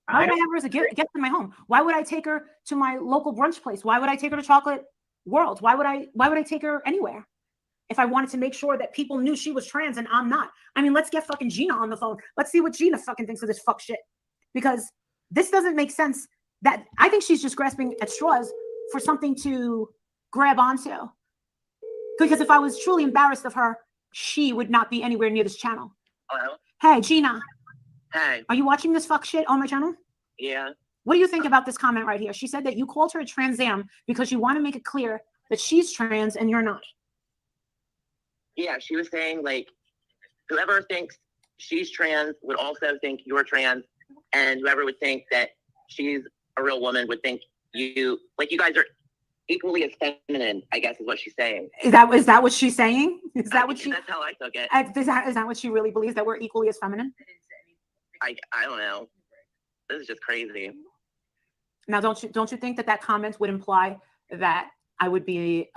Why would I have her as a guest in my home? Why would I take her to my local brunch place? Why would I take her to Chocolate World? Why would I take her anywhere if I wanted to make sure that people knew she was trans and I'm not? I mean, let's get fucking Gina on the phone. Let's see what Gina fucking thinks of this fuck shit. Because this doesn't make sense. That I think she's just grasping at straws for something to grab onto. Because if I was truly embarrassed of her, she would not be anywhere near this channel. Hello? Hey, Gina. Hey. Are you watching this fuck shit on my channel? Yeah. What do you think about this comment right here? She said that you called her a Trans Am because you want to make it clear that she's trans and you're not. Yeah, she was saying, like, whoever thinks she's trans would also think you're trans, and whoever would think that she's a real woman would think you guys are equally as feminine, I guess is what she's saying. Is that what she's saying? Is that what she? That's how I took it. Is that what she really believes, that we're equally as feminine? I don't know. This is just crazy. Now, don't you think that comment would imply that I would be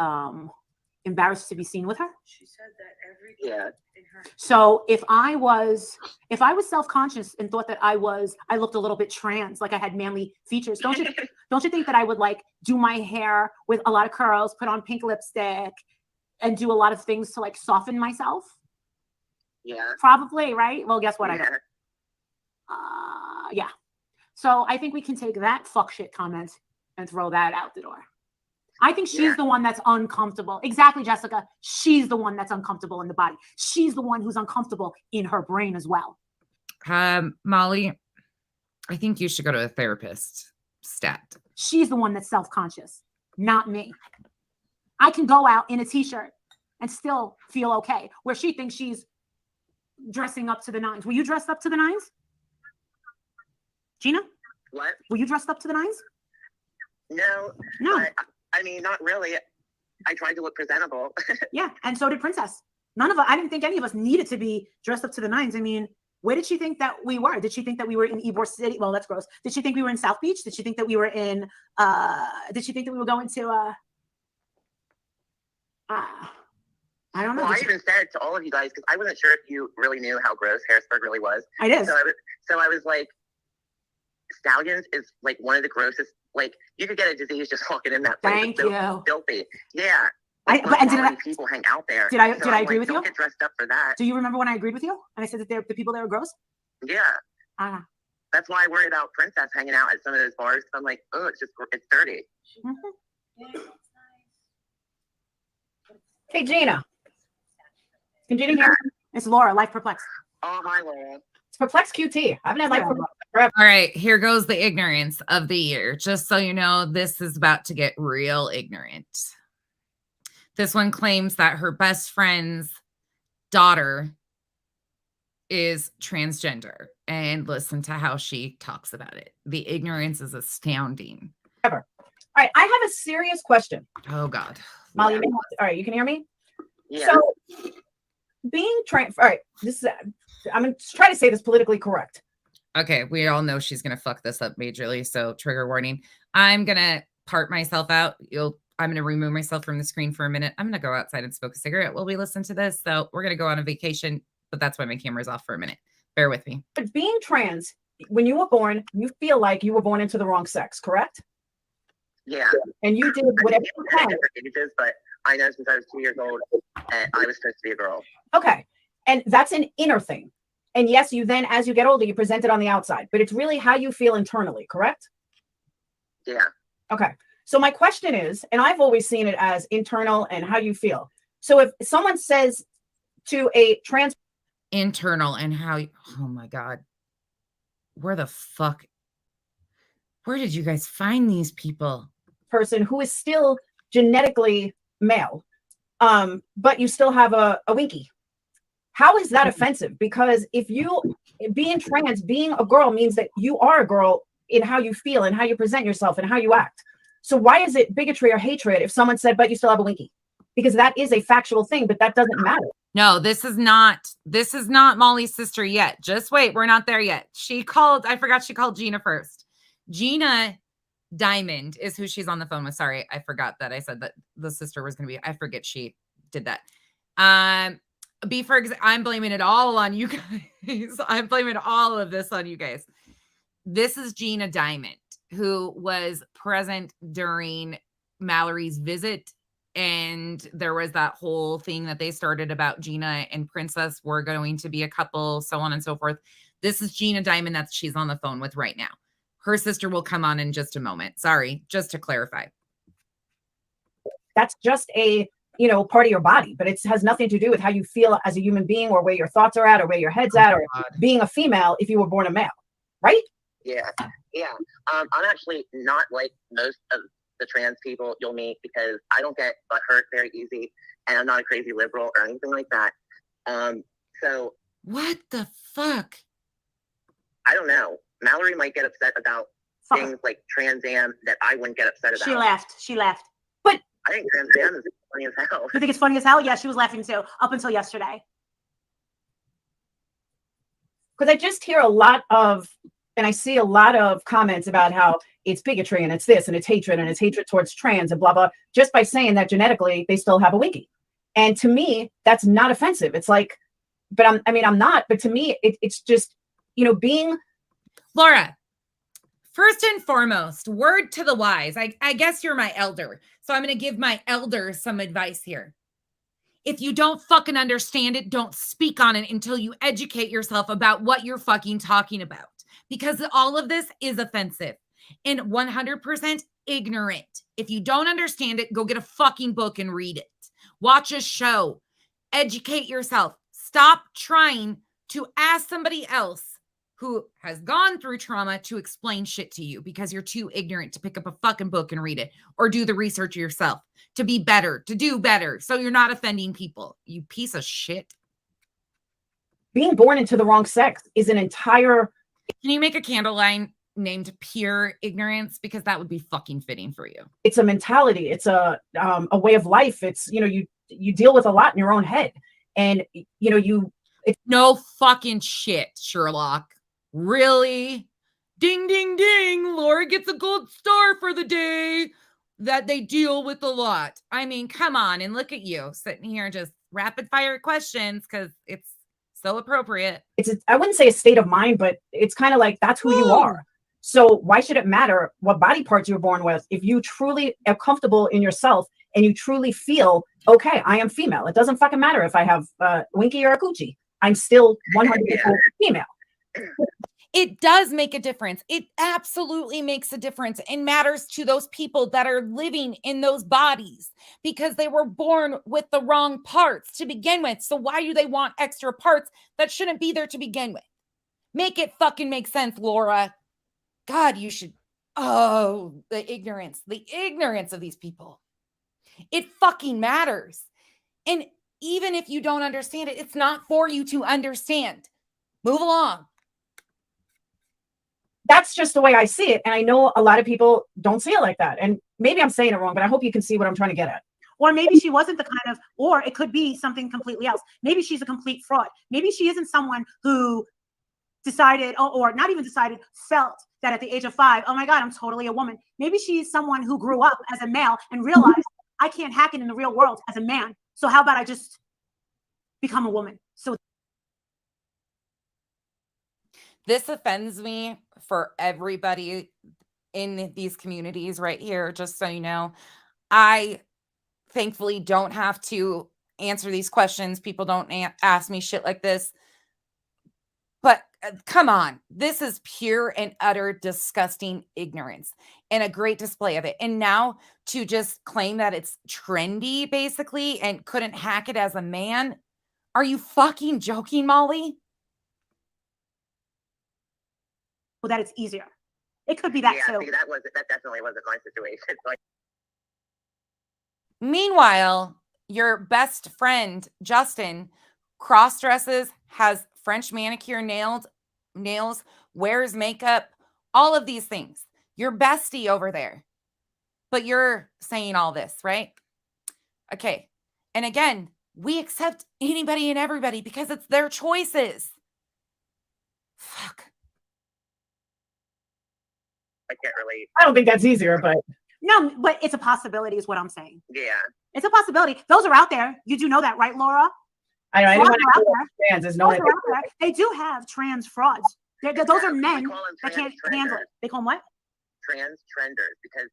embarrassed to be seen with her? She said that every Yeah. in her So if I was self-conscious and thought that I looked a little bit trans, like I had manly features, don't you think that I would like do my hair with a lot of curls, put on pink lipstick, and do a lot of things to like soften myself? Yeah. Probably, right? Well, guess what? I Yeah. don't. Yeah. So I think we can take that fuck shit comment and throw that out the door. I think she's the one that's uncomfortable. Exactly, Jessica. She's the one that's uncomfortable in the body. She's the one who's uncomfortable in her brain as well. Molly, I think you should go to a therapist. Stat. She's the one that's self-conscious, not me. I can go out in a t-shirt and still feel okay, where she thinks she's dressing up to the nines. Were you dressed up to the nines? Gina? What? Were you dressed up to the nines? No. No. But, I mean, not really. I tried to look presentable. Yeah, and so did Princess. I didn't think any of us needed to be dressed up to the nines. I mean, where did she think that we were? Did she think that we were in Ybor City? Well, that's gross. Did she think we were in South Beach? Did she think that we were in, did she think that we were going to, I don't know. Well, I even said to all of you guys, because I wasn't sure if you really knew how gross Harrisburg really was. I did. So I was like, Stallions is like one of the grossest. Like, you could get a disease just walking in that place. Thank It's so you. filthy. Yeah. And did people hang out there. Did I So I'm agree with you? Don't get dressed up for that. Do you remember when I agreed with you? And I said that the people there are gross? Yeah. Ah. That's why I worry about Princess hanging out at some of those bars. I'm like, oh, it's dirty. Mhm. Hey, Gina. Can Gina hear me? It's Laura, Life Perplexed. Oh, hi, Laura. It's Perplex QT. I haven't had Life Perplex forever. All right, here goes the ignorance of the year. Just so you know, this is about to get real ignorant. This one claims that her best friend's daughter is transgender. And listen to how she talks about it. The ignorance is astounding. All right, I have a serious question. Oh, God. Molly, all right, you can hear me? Yeah. So, being trans, all right, this is, I'm going to try to say this politically correct. Okay, we all know she's going to fuck this up majorly, so trigger warning. I'm going to part myself out. I'm going to remove myself from the screen for a minute. I'm going to go outside and smoke a cigarette while we listen to this. So we're going to go on a vacation, but that's why my camera's off for a minute. Bear with me. But being trans when you were born, you feel like you were born into the wrong sex, correct? Yeah. And you did whatever you can. Ages, but I know since I was 2 years old, I was supposed to be a girl. Okay. And that's an inner thing. And yes, you then, as you get older, you present it on the outside, but it's really how you feel internally, correct? Yeah. Okay. So my question is, and I've always seen it as internal and how you feel. So if someone says to a trans internal and how, oh my God, where the fuck, where did you guys find these people? person who is still genetically male, but you still have a winky, how is that offensive? Because if you being trans, being a girl means that you are a girl in how you feel and how you present yourself and how you act. So why is it bigotry or hatred if someone said, but you still have a winky? Because that is a factual thing, but that doesn't matter. No, this is not Molly's sister yet. Just wait. We're not there yet. I forgot she called Gina first. Gina Diamond is who she's on the phone with. Sorry, I forgot that I said that the sister was going to be, I forget she did that. I'm blaming it all on you guys. I'm blaming all of this on you guys. This is Gina Diamond, who was present during Mallory's visit. And there was that whole thing that they started about Gina and Princess were going to be a couple, so on and so forth. This is Gina Diamond that she's on the phone with right now. Her sister will come on in just a moment. Sorry, just to clarify. That's just a, part of your body, but it has nothing to do with how you feel as a human being or where your thoughts are at or where your head's at or being a female if you were born a male, right? Yeah. Yeah. I'm actually not like most of the trans people you'll meet because I don't get butthurt very easy and I'm not a crazy liberal or anything like that. So what the fuck? I don't know. Mallory might get upset about things like Trans Am that I wouldn't get upset about. She left. But I think Trans Am is funny as hell. You think it's funny as hell? Yeah, she was laughing too, up until yesterday. Because I just hear and I see a lot of comments about how it's bigotry and it's this and it's hatred towards trans and blah, blah, just by saying that genetically they still have a winky. And to me, that's not offensive. It's like, but I'm not, but to me, it's just, being. Laura, first and foremost, word to the wise. I guess you're my elder. So I'm going to give my elder some advice here. If you don't fucking understand it, don't speak on it until you educate yourself about what you're fucking talking about. Because all of this is offensive and 100% ignorant. If you don't understand it, go get a fucking book and read it. Watch a show. Educate yourself. Stop trying to ask somebody else who has gone through trauma to explain shit to you because you're too ignorant to pick up a fucking book and read it or do the research yourself to be better, to do better. So you're not offending people, you piece of shit. Being born into the wrong sex is an entire. Can you make a candle line named Pure Ignorance? Because that would be fucking fitting for you. It's a mentality. It's a way of life. It's, you deal with a lot in your own head and, it's no fucking shit, Sherlock. Really? Ding, ding, ding. Laura gets a gold star for the day that they deal with a lot. I mean, come on. And look at you sitting here just rapid fire questions because it's so appropriate. I wouldn't say a state of mind, but it's kind of like that's who you are. So why should it matter what body parts you're born with if you truly are comfortable in yourself and you truly feel, okay, I am female. It doesn't fucking matter if I have a winky or a coochie. I'm still 100% female. It does make a difference. It absolutely makes a difference and matters to those people that are living in those bodies because they were born with the wrong parts to begin with. So why do they want extra parts that shouldn't be there to begin with? Make it fucking make sense, Laura. God, you should. Oh, the ignorance of these people. It fucking matters. And even if you don't understand it, it's not for you to understand. Move along. That's just the way I see it. And I know a lot of people don't see it like that. And maybe I'm saying it wrong, but I hope you can see what I'm trying to get at. Or maybe she wasn't the kind of, or it could be something completely else. Maybe she's a complete fraud. Maybe she isn't someone who decided, or not even decided, felt that at the age of 5, oh my God, I'm totally a woman. Maybe she's someone who grew up as a male and realized I can't hack it in the real world as a man. So how about I just become a woman? So This offends me for everybody in these communities right here, just so you know. I thankfully don't have to answer these questions. People don't ask me shit like this. But come on, this is pure and utter disgusting ignorance and a great display of it. And now to just claim that it's trendy, basically, and couldn't hack it as a man. Are you fucking joking, Molly? Well, that it's easier. It could be that Yeah, too. see, that definitely wasn't my situation. So Meanwhile, your best friend, Justin, cross dresses, has French manicure nails, wears makeup, all of these things. Your bestie over there. But you're saying all this, right? Okay. And again, we accept anybody and everybody because it's their choices. Fuck. I can't really. I don't think that's easier, but No, but it's a possibility, is what I'm saying. Yeah. It's a possibility. Those are out there. You do know that, right, Laura? I know Frauds anyone are out who there. trans is Those known are out there. They do have trans frauds. Those are men We call them that can't trans handle it. They call them what? Trans-trenders, because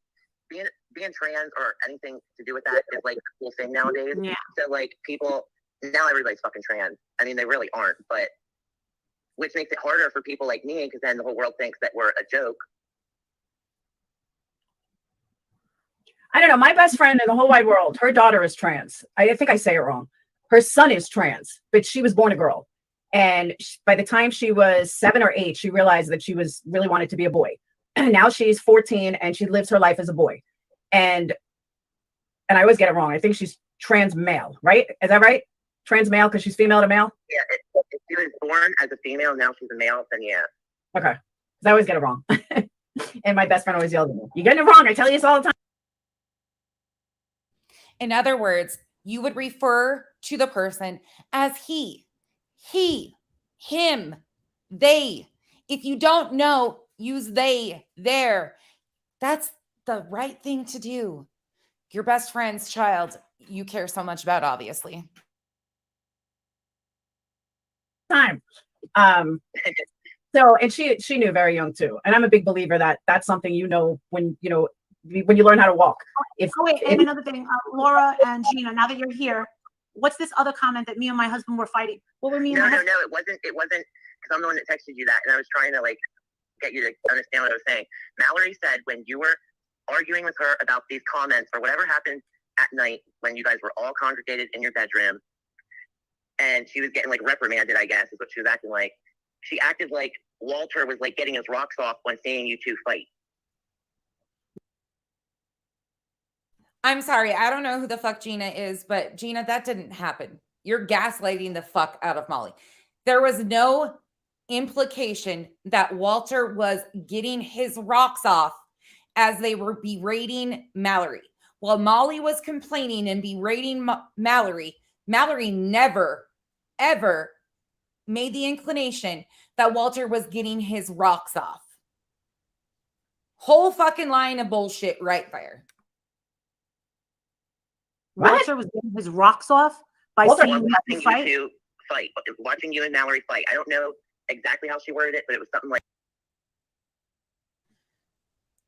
being trans or anything to do with that is like a cool thing nowadays. Yeah. So like people now, everybody's fucking trans. I mean, they really aren't, but which makes it harder for people like me because then the whole world thinks that we're a joke. I don't know. My best friend in the whole wide world, her daughter is trans. I think I say it wrong. Her son is trans, but she was born a girl. And by the time she was 7 or 8, she realized that she was really wanted to be a boy. Now she's 14 and she lives her life as a boy. And I always get it wrong. I think she's trans male, right? Is that right? Trans male because she's female to male? Yeah, if she was born as a female, now she's a male, then yeah. Okay. 'Cause I always get it wrong. And my best friend always yells at me, "You're getting it wrong. I tell you this all the time." In other words, you would refer to the person as he, him, they. If you don't know, use they, their. That's the right thing to do. Your best friend's child, you care so much about, obviously. Time. So, and she knew very young too. And I'm a big believer that that's something when you learn how to walk. And another thing, Laura and Gina, now that you're here, what's this other comment that me and my husband were fighting? What were me and No, my no, husband? no, it wasn't because I'm the one that texted you that, and I was trying to like get you to understand what I was saying. Mallory said when you were arguing with her about these comments or whatever happened at night when you guys were all congregated in your bedroom, and she was getting like reprimanded, I guess is what she was acting like. She acted like Walter was like getting his rocks off when seeing you two fight. I'm sorry. I don't know who the fuck Gina is, but Gina, that didn't happen. You're gaslighting the fuck out of Molly. There was no implication that Walter was getting his rocks off as they were berating Mallory. While Molly was complaining and berating Mallory, Mallory never, ever made the inclination that Walter was getting his rocks off. Whole fucking line of bullshit right there. Walter was getting his rocks off by Walter seeing you fight. You fight, watching you and Mallory fight. I don't know exactly how she worded it, but it was something like.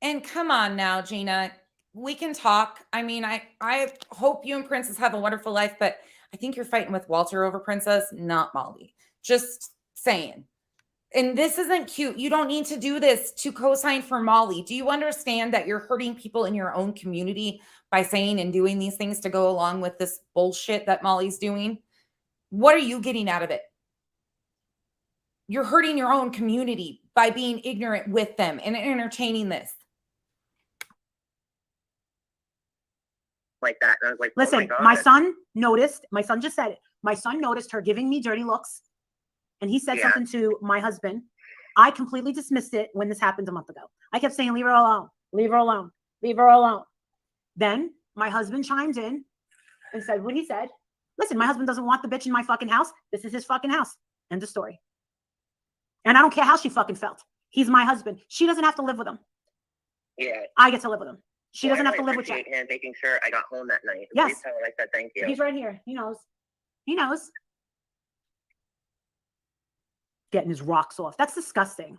And come on now, Gina, we can talk. I mean, I hope you and Princess have a wonderful life, but I think you're fighting with Walter over Princess, not Molly. Just saying. And this isn't cute. You don't need to do this to co-sign for Molly. Do you understand that you're hurting people in your own community by saying and doing these things to go along with this bullshit that Molly's doing? What are you getting out of it? You're hurting your own community by being ignorant with them and entertaining this. Like that. And I was like, Listen, oh my son noticed, my son just said it. My son noticed her giving me dirty looks. And he said something to my husband. I completely dismissed it when this happened a month ago. I kept saying, leave her alone, leave her alone, leave her alone. Then my husband chimed in and said what he said. Listen, my husband doesn't want the bitch in my fucking house. This is his fucking house. End of story. And I don't care how she fucking felt. He's my husband. She doesn't have to live with him. Yeah. I get to live with him. She doesn't have to live with you. And making sure I got home that night. Yes. Please tell her I said thank you. He's right here. He knows. He knows. getting his rocks off. That's disgusting.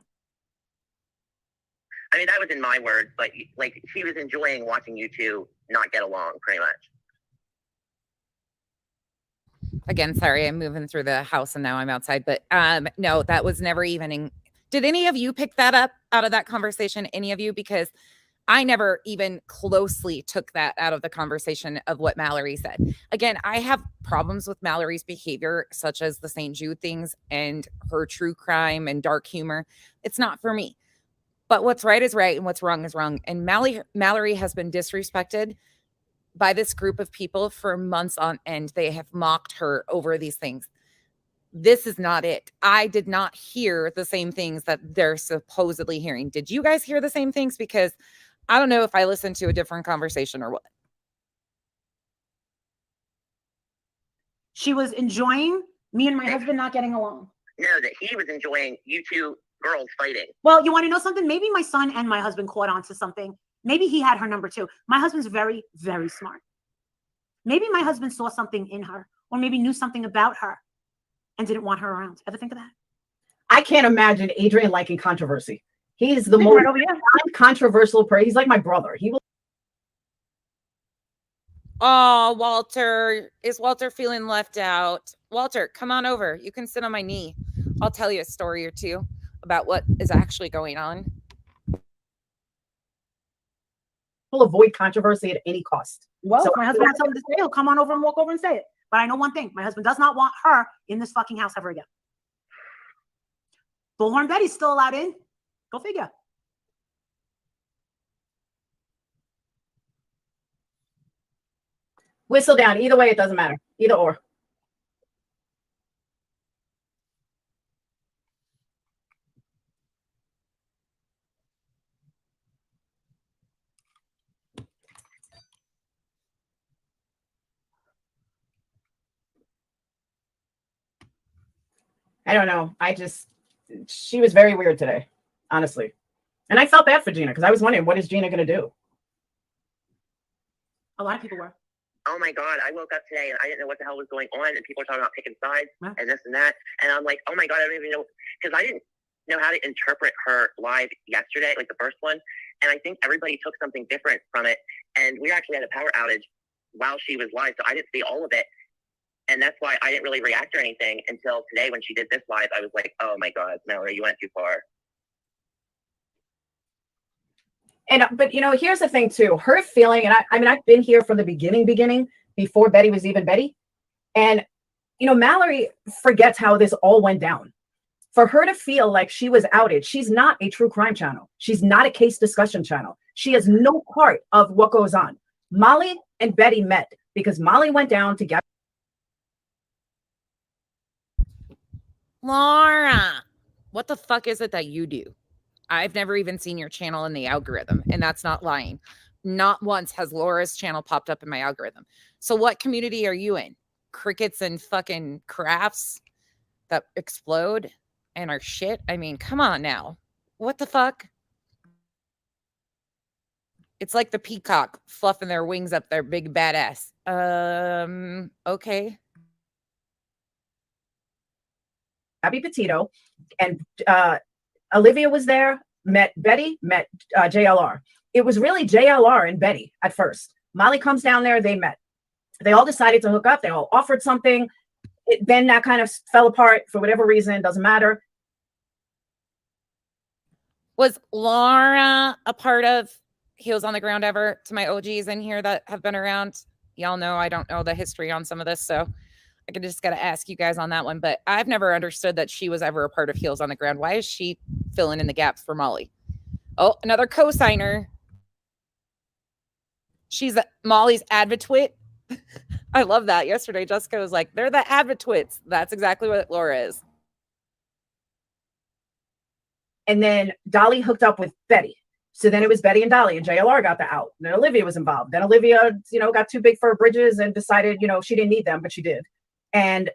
I mean, that was in my words, but like she was enjoying watching you two not get along, pretty much. Again, sorry, I'm moving through the house and now I'm outside. But no, that was never even. Did any of you pick that up out of that conversation? Any of you? Because I never even closely took that out of the conversation of what Mallory said. Again, I have problems with Mallory's behavior, such as the St. Jude things and her true crime and dark humor. It's not for me. But what's right is right and what's wrong is wrong. And Mallory has been disrespected by this group of people for months on end. They have mocked her over these things. This is not it. I did not hear the same things that they're supposedly hearing. Did you guys hear the same things? Because I don't know if I listened to a different conversation or what. She was enjoying me and my husband not getting along. No, that he was enjoying you two girls fighting. Well, you want to know something? Maybe my son and my husband caught on to something. Maybe he had her number too. My husband's very, very smart. Maybe my husband saw something in her, or maybe knew something about her and didn't want her around. Ever think of that? I can't imagine Adrian liking controversy. He's the most controversial person. He's like my brother. He will. Oh, Walter. Is Walter feeling left out? Walter, come on over. You can sit on my knee. I'll tell you a story or two about what is actually going on. We'll avoid controversy at any cost. Well, So if my husband wants something to say, he'll come on over and walk over and say it. But I know one thing. My husband does not want her in this fucking house ever again. Bullhorn Betty's still allowed in. Go figure. whistle down. Either way, it doesn't matter. Either or. I don't know. She was very weird today, honestly. And I felt bad for Gina because I was wondering, what is Gina going to do? A lot of people were. Oh my God, I woke up today and I didn't know what the hell was going on. And people were talking about picking sides and this and that. And I'm like, oh my God, I don't even know. Because I didn't know how to interpret her live yesterday, like the first one. And I think everybody took something different from it. And we actually had a power outage while she was live. So I didn't see all of it. And that's why I didn't really react or anything until today when she did this live. I was like, oh my God, Mallory, you went too far. And but you know, here's the thing too. Her feeling, and I mean, I've been here from the beginning, before Betty was even Betty. And you know, Mallory forgets how this all went down. For her to feel like she was outed, she's not a true crime channel. She's not a case discussion channel. She has no part of what goes on. Molly and Betty met because Molly went down to get. Laura, what the fuck is it that you do? I've never even seen your channel in the algorithm, and that's not lying. Not once has Laura's channel popped up in my algorithm. So what community are you in? Crickets and fucking crafts that explode and are shit? I mean, come on now. What the fuck? It's like the peacock fluffing their wings up their big badass. Okay. Gabby Petito and Olivia was there, met Betty, met JLR. It was really JLR and Betty at first. Molly comes down there, they met. They all decided to hook up. They all offered something. Then that kind of fell apart for whatever reason, doesn't matter. Was Laura a part of Heels on the Ground ever? To my OGs in here that have been around, y'all know I don't know the history on some of this, so I could just got to ask you guys on that one. But I've never understood that she was ever a part of Heels on the Ground. Why is she filling in the gaps for Molly? Oh, another co-signer. She's Molly's advocate. I love that. Yesterday, Jessica was like, they're the advocates. That's exactly what Laura is. And then Dolly hooked up with Betty. So then it was Betty and Dolly, and JLR got the out. And then Olivia was involved. Then Olivia, you know, got too big for her bridges and decided, you know, she didn't need them, but she did. And,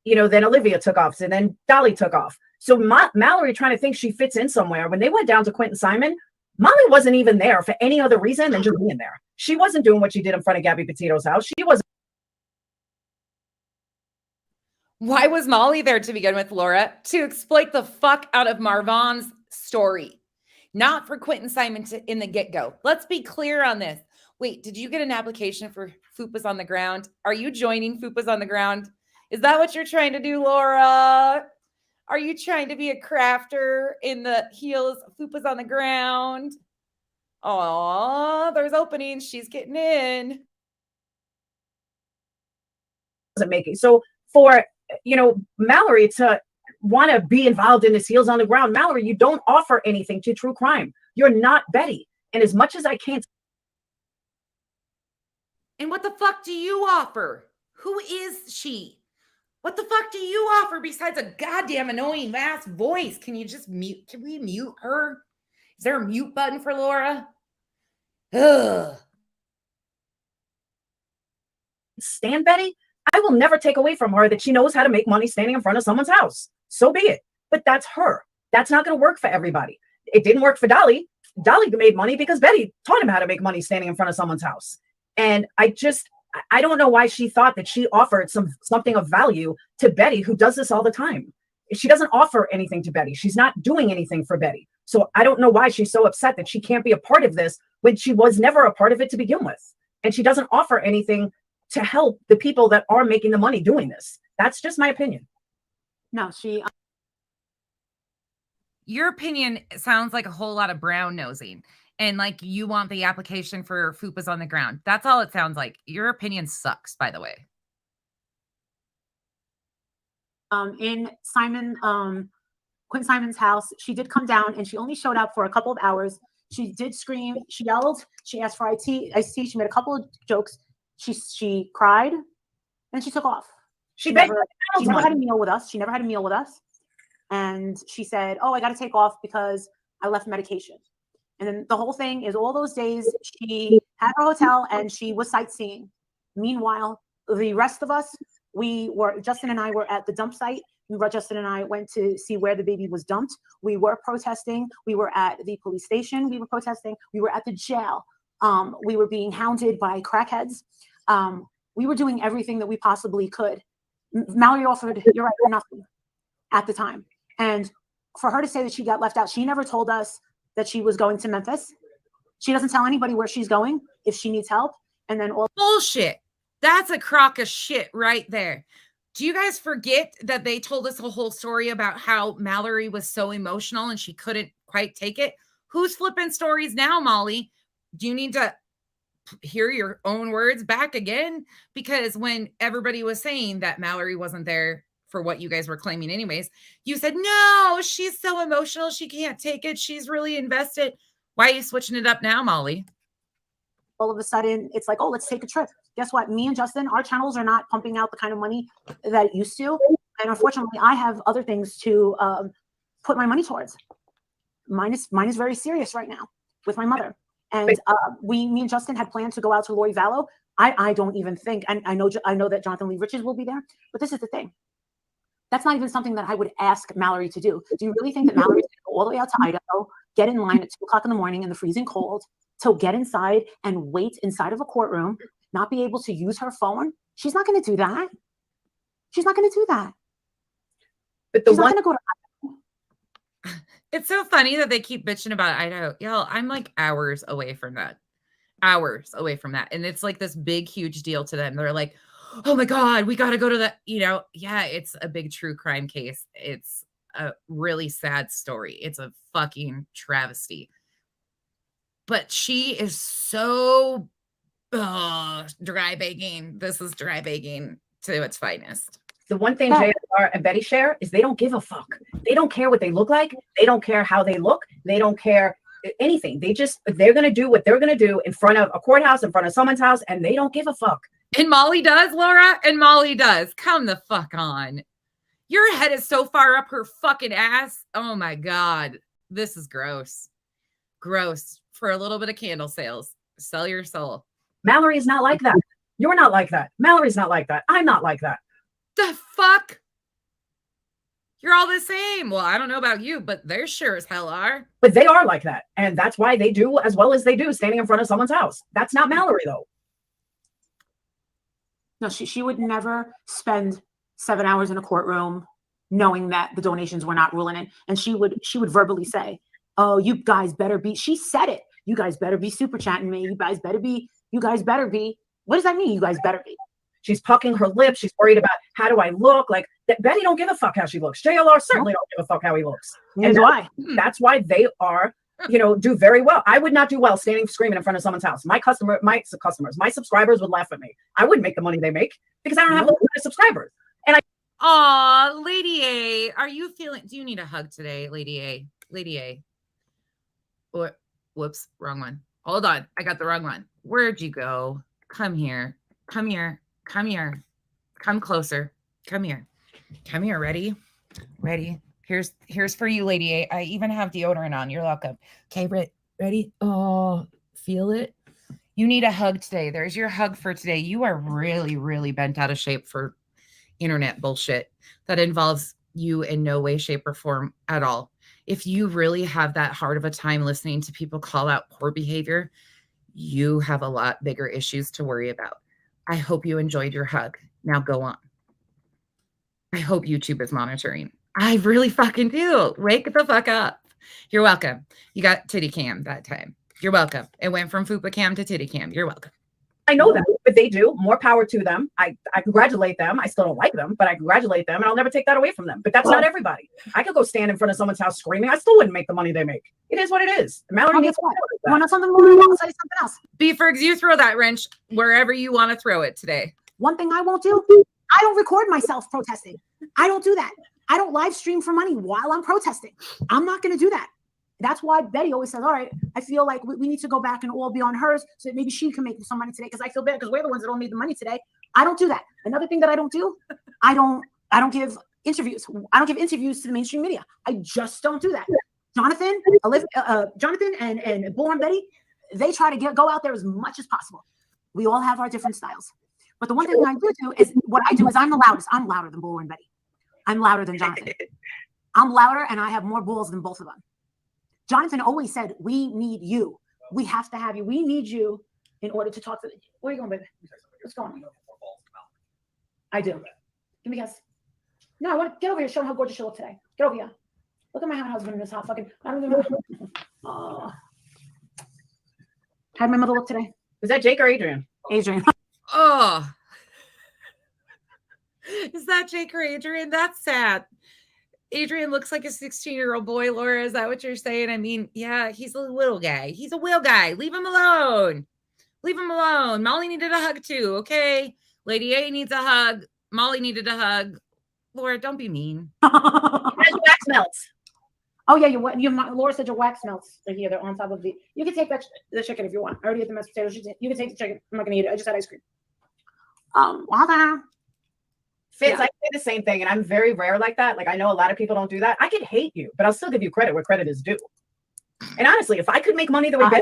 you know, then Olivia took off. And then Dolly took off. So Mallory trying to think she fits in somewhere. When they went down to Quentin Simon, Molly wasn't even there for any other reason than just being there. She wasn't doing what she did in front of Gabby Petito's house. She wasn't. Why was Molly there to begin with, Laura? To exploit the fuck out of Marvan's story, not for Quentin Simon in the get-go. Let's be clear on this. Wait, did you get an application for Fupas on the Ground? Are you joining Fupas on the Ground? Is that what you're trying to do, Laura? Are you trying to be a crafter in the heels of Fupas on the Ground? Oh, there's openings. She's getting in. Doesn't make it. So for, you know, Mallory to want to be involved in this heels on the ground, Mallory, you don't offer anything to true crime. You're not Betty. And as much as I can't. And what the fuck do you offer? Who is she? What the fuck do you offer besides a goddamn annoying ass voice? Can you just mute? Can we mute her? Is there a mute button for Laura? Ugh. Stand Betty, I will never take away from her that she knows how to make money standing in front of someone's house. So be it. But that's her. That's not going to work for everybody. It didn't work for Dolly. Dolly made money because Betty taught him how to make money standing in front of someone's house. And I don't know why she thought that she offered something of value to Betty, who does this all the time. She doesn't offer anything to Betty. She's not doing anything for Betty. So I don't know why she's so upset that she can't be a part of this when she was never a part of it to begin with. And she doesn't offer anything to help the people that are making the money doing this. That's just my opinion. No, she. Your opinion sounds like a whole lot of brown nosing. And like you want the application for Fupas on the Ground. That's all it sounds like. Your opinion sucks, by the way. In Quentin Simon's house, she did come down and she only showed up for a couple of hours. She did scream, she yelled, she asked for IC, she made a couple of jokes. She cried and she took off. She never had a meal with us. She never had a meal with us. And she said, oh, I got to take off because I left medication. And then the whole thing is all those days she had her hotel and she was sightseeing. Meanwhile, the rest of us, Justin and I were at the dump site. Justin and I went to see where the baby was dumped. We were protesting. We were at the police station. We were protesting. We were at the jail. We were being hounded by crackheads. We were doing everything that we possibly could. Mallory offered, you're right, nothing at the time. And for her to say that she got left out, she never told us that she was going to Memphis. She doesn't tell anybody where she's going if she needs help. And then all bullshit. That's a crock of shit right there. Do you guys forget that they told us a whole story about how Mallory was so emotional and she couldn't quite take it? Who's flipping stories now, Molly? Do you need to hear your own words back again? Because when everybody was saying that Mallory wasn't there for what you guys were claiming anyways, you said, no, she's so emotional. She can't take it. She's really invested. Why are you switching it up now, Molly? All of a sudden, it's like, oh, let's take a trip. Guess what? Me and Justin, our channels are not pumping out the kind of money that it used to. And unfortunately, I have other things to put my money towards. Mine is very serious right now with my mother. And me and Justin had planned to go out to Lori Vallow. I don't even think, and I know that Jonathan Lee Riches will be there, but this is the thing. That's not even something that I would ask Mallory to do. Do you really think that Mallory's going to go all the way out to Idaho, get in line at 2:00 in the morning in the freezing cold, to get inside and wait inside of a courtroom, not be able to use her phone? She's not going to do that. She's not going to do that. But she's not going to go to Idaho. It's so funny that they keep bitching about Idaho. Y'all, I'm like hours away from that. Hours away from that. And it's like this big, huge deal to them. They're like, oh my God, we got to go to that. Yeah, it's a big true crime case. It's a really sad story. It's a fucking travesty. But she is so dry begging. This is dry begging to its finest. The one thing JSR and Betty share is they don't give a fuck. They don't care what they look like. They don't care how they look. They don't care anything. They're going to do what they're going to do in front of a courthouse, in front of someone's house, and they don't give a fuck. And Molly does, Laura? And Molly does. Come the fuck on. Your head is so far up her fucking ass. Oh my God. This is gross. Gross. For a little bit of candle sales. Sell your soul. Mallory is not like that. You're not like that. Mallory's not like that. I'm not like that. The fuck? You're all the same. Well, I don't know about you, but they sure as hell are. But they are like that. And that's why they do as well as they do standing in front of someone's house. That's not Mallory, though. No, she would never spend 7 hours in a courtroom, knowing that the donations were not ruling it. And she would verbally say, oh, you guys better be, she said it. You guys better be super chatting me. You guys better be. What does that mean? You guys better be. She's pucking her lips. She's worried about how do I look? Like that. Betty don't give a fuck how she looks. JLR certainly don't give a fuck how he looks. And that's why they are, do very well. I would not do well standing screaming in front of someone's house. My subscribers would laugh at me. I wouldn't make the money they make because I don't have those subscribers. And Aw, Lady A, are you feeling? Do you need a hug today, Lady A? Lady A. Or whoops, wrong one. Hold on, I got the wrong one. Where'd you go? Come here. Come here. Come here. Come closer. Come here. Come here. Ready? Ready. Here's for you, Lady A. I even have deodorant on. You're welcome. Okay, Britt. Ready? Oh, feel it. You need a hug today. There's your hug for today. You are really, really bent out of shape for internet bullshit that involves you in no way, shape, or form at all. If you really have that hard of a time listening to people call out poor behavior, you have a lot bigger issues to worry about. I hope you enjoyed your hug. Now go on. I hope YouTube is monitoring. I really fucking do. Wake the fuck up. You're welcome. You got titty cam that time. You're welcome. It went from fupa cam to titty cam. You're welcome. I know that, but they do. More power to them. I congratulate them. I still don't like them, but I congratulate them, and I'll never take that away from them. But that's not everybody. I could go stand in front of someone's house screaming. I still wouldn't make the money they make. It is what it is. Mallory needs to want something more? I'll say something else. Beefergs, you throw that wrench wherever you want to throw it today. One thing I won't do, I don't record myself protesting. I don't do that. I don't live stream for money while I'm protesting. I'm not going to do that. That's why Betty always says, all right, I feel like we need to go back and all be on hers so that maybe she can make some money today because I feel bad because we're the ones that don't need the money today. I don't do that. Another thing that I don't do, I don't give interviews. I don't give interviews to the mainstream media. I just don't do that. Jonathan, Jonathan and Bull and Betty, they try to go out there as much as possible. We all have our different styles. But the one thing I do is what I do is I'm the loudest. I'm louder than Bull and Betty. I'm louder than Jonathan. I'm louder and I have more balls than both of them. Jonathan always said, we need you. We have to have you. We need you in order to talk to the, where are you going, baby? What's going on? I do. Give me a guess. No, I want to get over here. Show them how gorgeous you look today. Get over here. Look at my hot husband in this hot fucking, I don't even know. How'd my mother look today? Was that Jake or Adrian? Adrian. Oh. Is that Jake or Adrian? That's sad. Adrian looks like a 16-year-old boy, Laura. Is that what you're saying? I mean, yeah, he's a little guy. He's a whale guy. Leave him alone. Leave him alone. Molly needed a hug too, okay? Lady A needs a hug. Molly needed a hug. Laura, don't be mean. Has wax melts. Oh, yeah, Laura said your wax melts are here. They're on top of the, you can take the chicken if you want. I already ate the mashed potatoes. You can take the chicken. I'm not going to eat it. I just had ice cream. Fitz, I say the same thing, and I'm very rare like that. Like, I know a lot of people don't do that. I could hate you, but I'll still give you credit where credit is due. And honestly, if I could make money the way I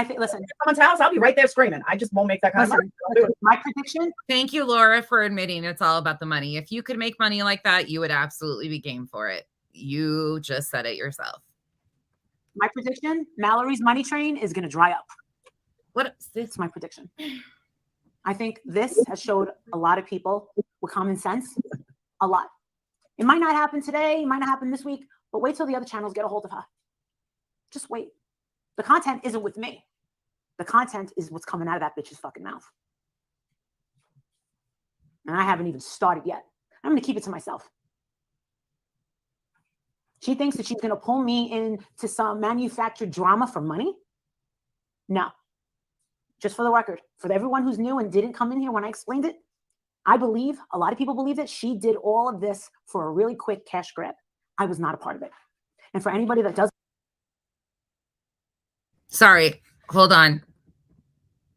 think, listen, someone's house, I'll be right there screaming. I just won't make that kind of money. My prediction. Thank you, Laura, for admitting it's all about the money. If you could make money like that, you would absolutely be game for it. You just said it yourself. My prediction, Mallory's money train is going to dry up. What is this? That's my prediction. I think this has showed a lot of people with common sense a lot. It might not happen today, it might not happen this week, but wait till the other channels get a hold of her. Just wait. The content isn't with me. The content is what's coming out of that bitch's fucking mouth. And I haven't even started yet. I'm going to keep it to myself. She thinks that she's going to pull me into some manufactured drama for money? No. Just for the record, for everyone who's new and didn't come in here when I explained it, I believe, a lot of people believe that she did all of this for a really quick cash grab. I was not a part of it. And for anybody that does. Sorry, hold on.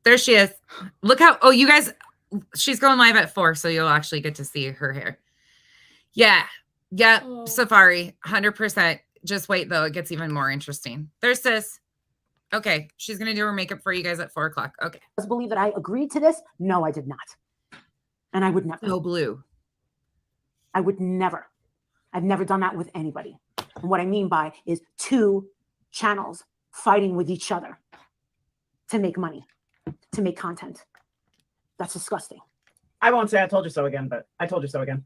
There she is. Look how, oh, you guys, she's going live at 4, so you'll actually get to see her hair. Yeah, Safari, 100%. Just wait, though. It gets even more interesting. There's sis. Okay, she's going to do her makeup for you guys at 4 o'clock. Okay. Does believe that I agreed to this? No, I did not. And I would never. No blue. I would never. I've never done that with anybody. And what I mean by is 2 channels fighting with each other to make money, to make content. That's disgusting. I won't say I told you so again, but I told you so again.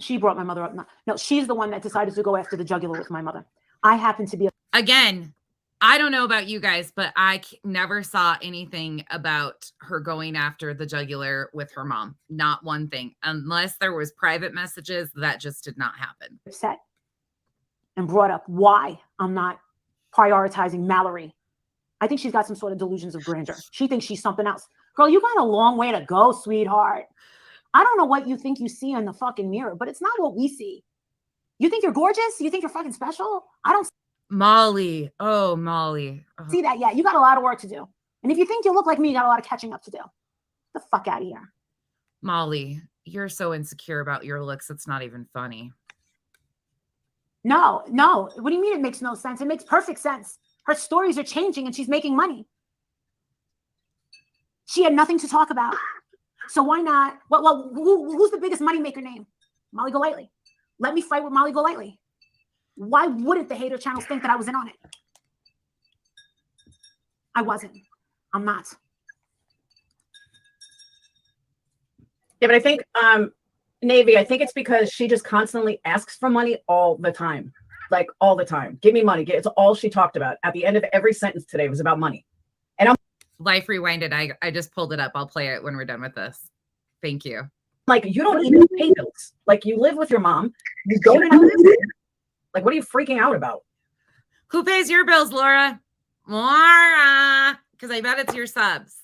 She brought my mother up. No, she's the one that decided to go after the jugular with my mother. I happen to be Again, I don't know about you guys, but I never saw anything about her going after the jugular with her mom. Not one thing. Unless there was private messages, that just did not happen. upset and brought up why I'm not prioritizing Mallory. I think she's got some sort of delusions of grandeur. She thinks she's something else. Girl, you got a long way to go, sweetheart. I don't know what you think you see in the fucking mirror, but it's not what we see. You think you're gorgeous? You think you're fucking special? I don't Molly. Oh, Molly. Oh. see that yet. You got a lot of work to do. And if you think you look like me, you got a lot of catching up to do. Get the fuck out of here. Molly, you're so insecure about your looks. It's not even funny. No. What do you mean it makes no sense? It makes perfect sense. Her stories are changing and she's making money. She had nothing to talk about. So why not? Well, who's the biggest moneymaker name? Molly Golightly. Let me fight with Molly Golightly. Why wouldn't the hater channels think that I was in on it? I wasn't. I'm not. Yeah, but I think Navy, I think it's because she just constantly asks for money all the time. Like all the time. Give me money. It's all she talked about. At the end of every sentence today was about money. And I'm Life Rewinded. I just pulled it up. I'll play it when we're done with this. Thank you. like, you don't even pay bills. Like, you live with your mom. You don't even like, what are you freaking out about? Who pays your bills, Laura? Laura, because I bet it's your subs.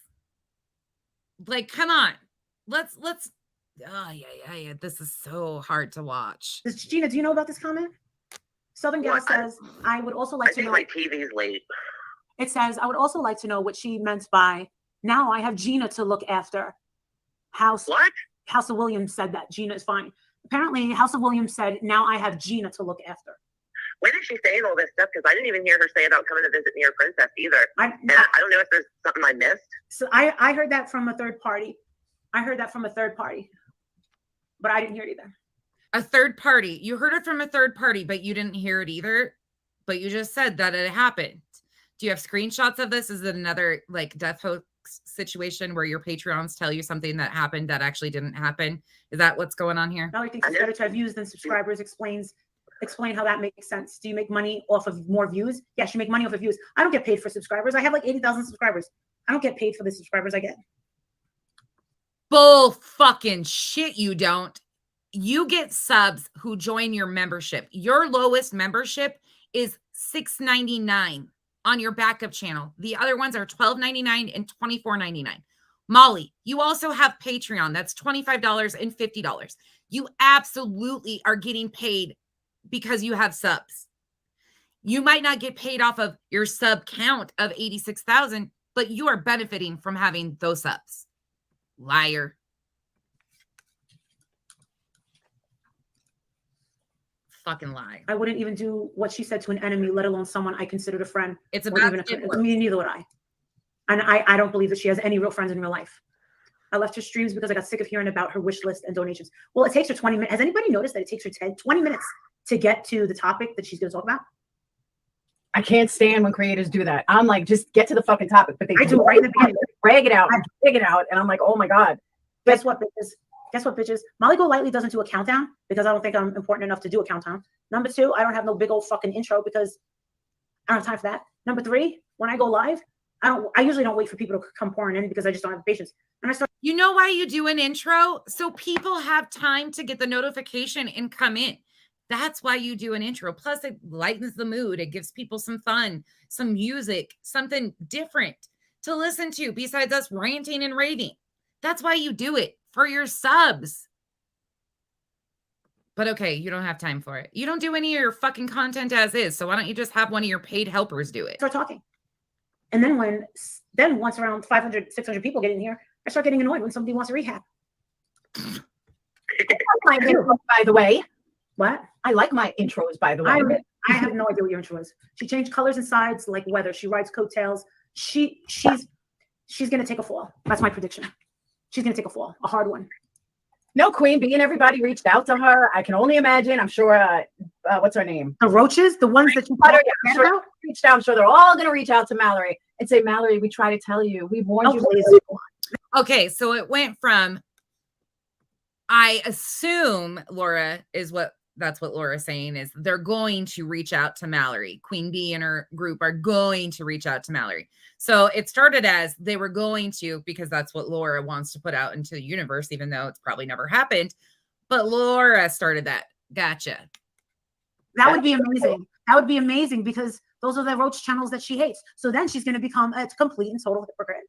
Like, come on. Let's oh yeah. This is so hard to watch. Gina, do you know about this comment? Southern Gal says, I would also like I to think know. my TV's late. It says, I would also like to know what she meant by, now I have Gina to look after. House of Williams said that. Gina is fine. Apparently, House of Williams said, now I have Gina to look after. When is she saying all this stuff? Because I didn't even hear her say about coming to visit me or Princess either. I don't know if there's something I missed. So I heard that from a third party. But I didn't hear it either. A third party. You heard it from a third party, but you didn't hear it either. But you just said that it happened. Do you have screenshots of this? Is it another like death hoax situation where your Patreons tell you something that happened that actually didn't happen? Is that what's going on here? Mallory thinks it's better to have views than subscribers. Explain how that makes sense. Do you make money off of more views? Yes, you make money off of views. I don't get paid for subscribers. I have like 80,000 subscribers. I don't get paid for the subscribers I get. Bull fucking shit, you don't. You get subs who join your membership. Your lowest membership is $6.99 on your backup channel. The other ones are $12.99 and $24.99. Molly, you also have Patreon. That's $25 and $50. You absolutely are getting paid because you have subs. You might not get paid off of your sub count of 86,000, but you are benefiting from having those subs. Liar. Fucking lie. I wouldn't even do what she said to an enemy, let alone someone I considered a friend. It's Or about even a friend. I mean, neither would I. And I don't believe that she has any real friends in real life. I left her streams because I got sick of hearing about her wish list and donations. Well, it takes her 20 minutes. Has anybody noticed that it takes her 20 minutes to get to the topic that she's going to talk about? I can't stand when creators do that. I'm like, just get to the fucking topic. But they I do right in the beginning. drag it out, dig it out, and I'm like, oh my god. Guess what, bitches? Molly Golightly doesn't do a countdown because I don't think I'm important enough to do a countdown. Number two, I don't have no big old fucking intro because I don't have time for that. Number three, when I go live, I usually don't wait for people to come pouring in because I just don't have patience. And I start. You know why you do an intro? So people have time to get the notification and come in. That's why you do an intro. Plus, it lightens the mood. It gives people some fun, some music, something different to listen to besides us ranting and raving. That's why you do it, for your subs. But okay, you don't have time for it. You don't do any of your fucking content as is. So why don't you just have one of your paid helpers do it? Start talking. And then once around 500, 600 people get in here, I start getting annoyed when somebody wants a recap. My intro, by the way. What? I like my intros, by the way. I have no idea what your intro is. She changed colors and sides like weather. She rides coattails. She's gonna take a fall. That's my prediction. She's gonna take a fall, a hard one. No, Queen Bee and everybody reached out to her. I can only imagine. I'm sure. What's her name? The roaches, the ones that you Yeah, I'm sure reached out. I'm sure they're all going to reach out to Mallory and say, Mallory, we try to tell you. We warned you. Okay, so it went from, I assume Laura is that's what Laura's saying is they're going to reach out to Mallory. Queen Bee and her group are going to reach out to Mallory. So it started as they were going to, because that's what Laura wants to put out into the universe, even though it's probably never happened. But Laura started that. Gotcha. That would be amazing. That would be amazing because those are the roach channels that she hates. So then she's going to become a complete and total hypocrite.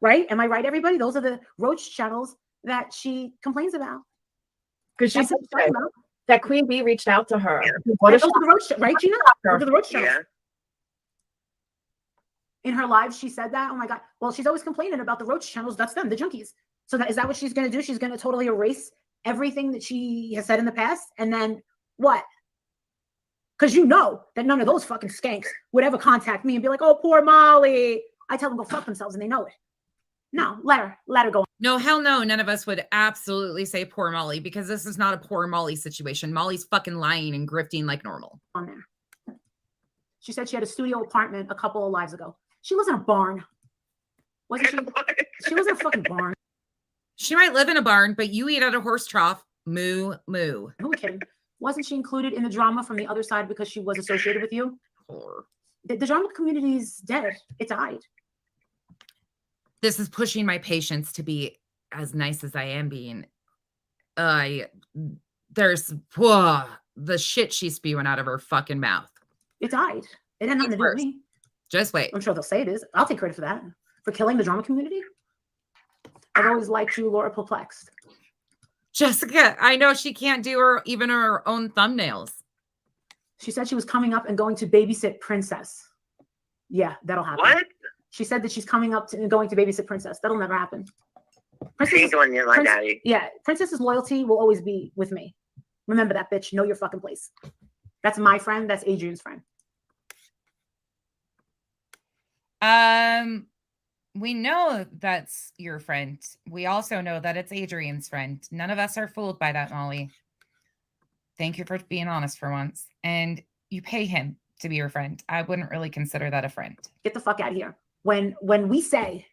Right? Am I right, everybody? Those are the roach channels that she complains about. Because she said that Queen Bee reached out to her. What is the roach, right, Gina? Those are the roach channels. Yeah. In her lives, she said that. Oh my God. Well, she's always complaining about the roach channels. That's them, the junkies. So is that what she's going to do? She's going to totally erase everything that she has said in the past. And then what? Because you know that none of those fucking skanks would ever contact me and be like, oh, poor Molly. I tell them go fuck themselves and they know it. No, let her go. No, hell no. None of us would absolutely say poor Molly because this is not a poor Molly situation. Molly's fucking lying and grifting like normal. On there. She said she had a studio apartment a couple of lives ago. She was in a barn. Wasn't she? She was in a fucking barn. She might live in a barn, but you eat at a horse trough. Moo, moo. Who are kidding? Wasn't she included in the drama from the other side because she was associated with you? The drama community is dead. It died. This is pushing my patience to be as nice as I am being. There's the shit she's spewing out of her fucking mouth. It died. It had nothing to do with me. Just wait. I'm sure they'll say it is. I'll take credit for that. For killing the drama community. I've always liked you, Laura Perplexed. Jessica, I know she can't do even her own thumbnails. She said she was coming up and going to babysit Princess. Yeah, that'll happen. What? She said that she's coming up and going to babysit Princess. That'll never happen. She ain't going near my daddy. Yeah, Princess's loyalty will always be with me. Remember that, bitch. Know your fucking place. That's my friend. That's Adrian's friend. We know that's your friend. We also know that it's Adrian's friend. None of us are fooled by that, Molly. Thank you for being honest for once. And you pay him to be your friend. I wouldn't really consider that a friend. Get the fuck out of here. When we say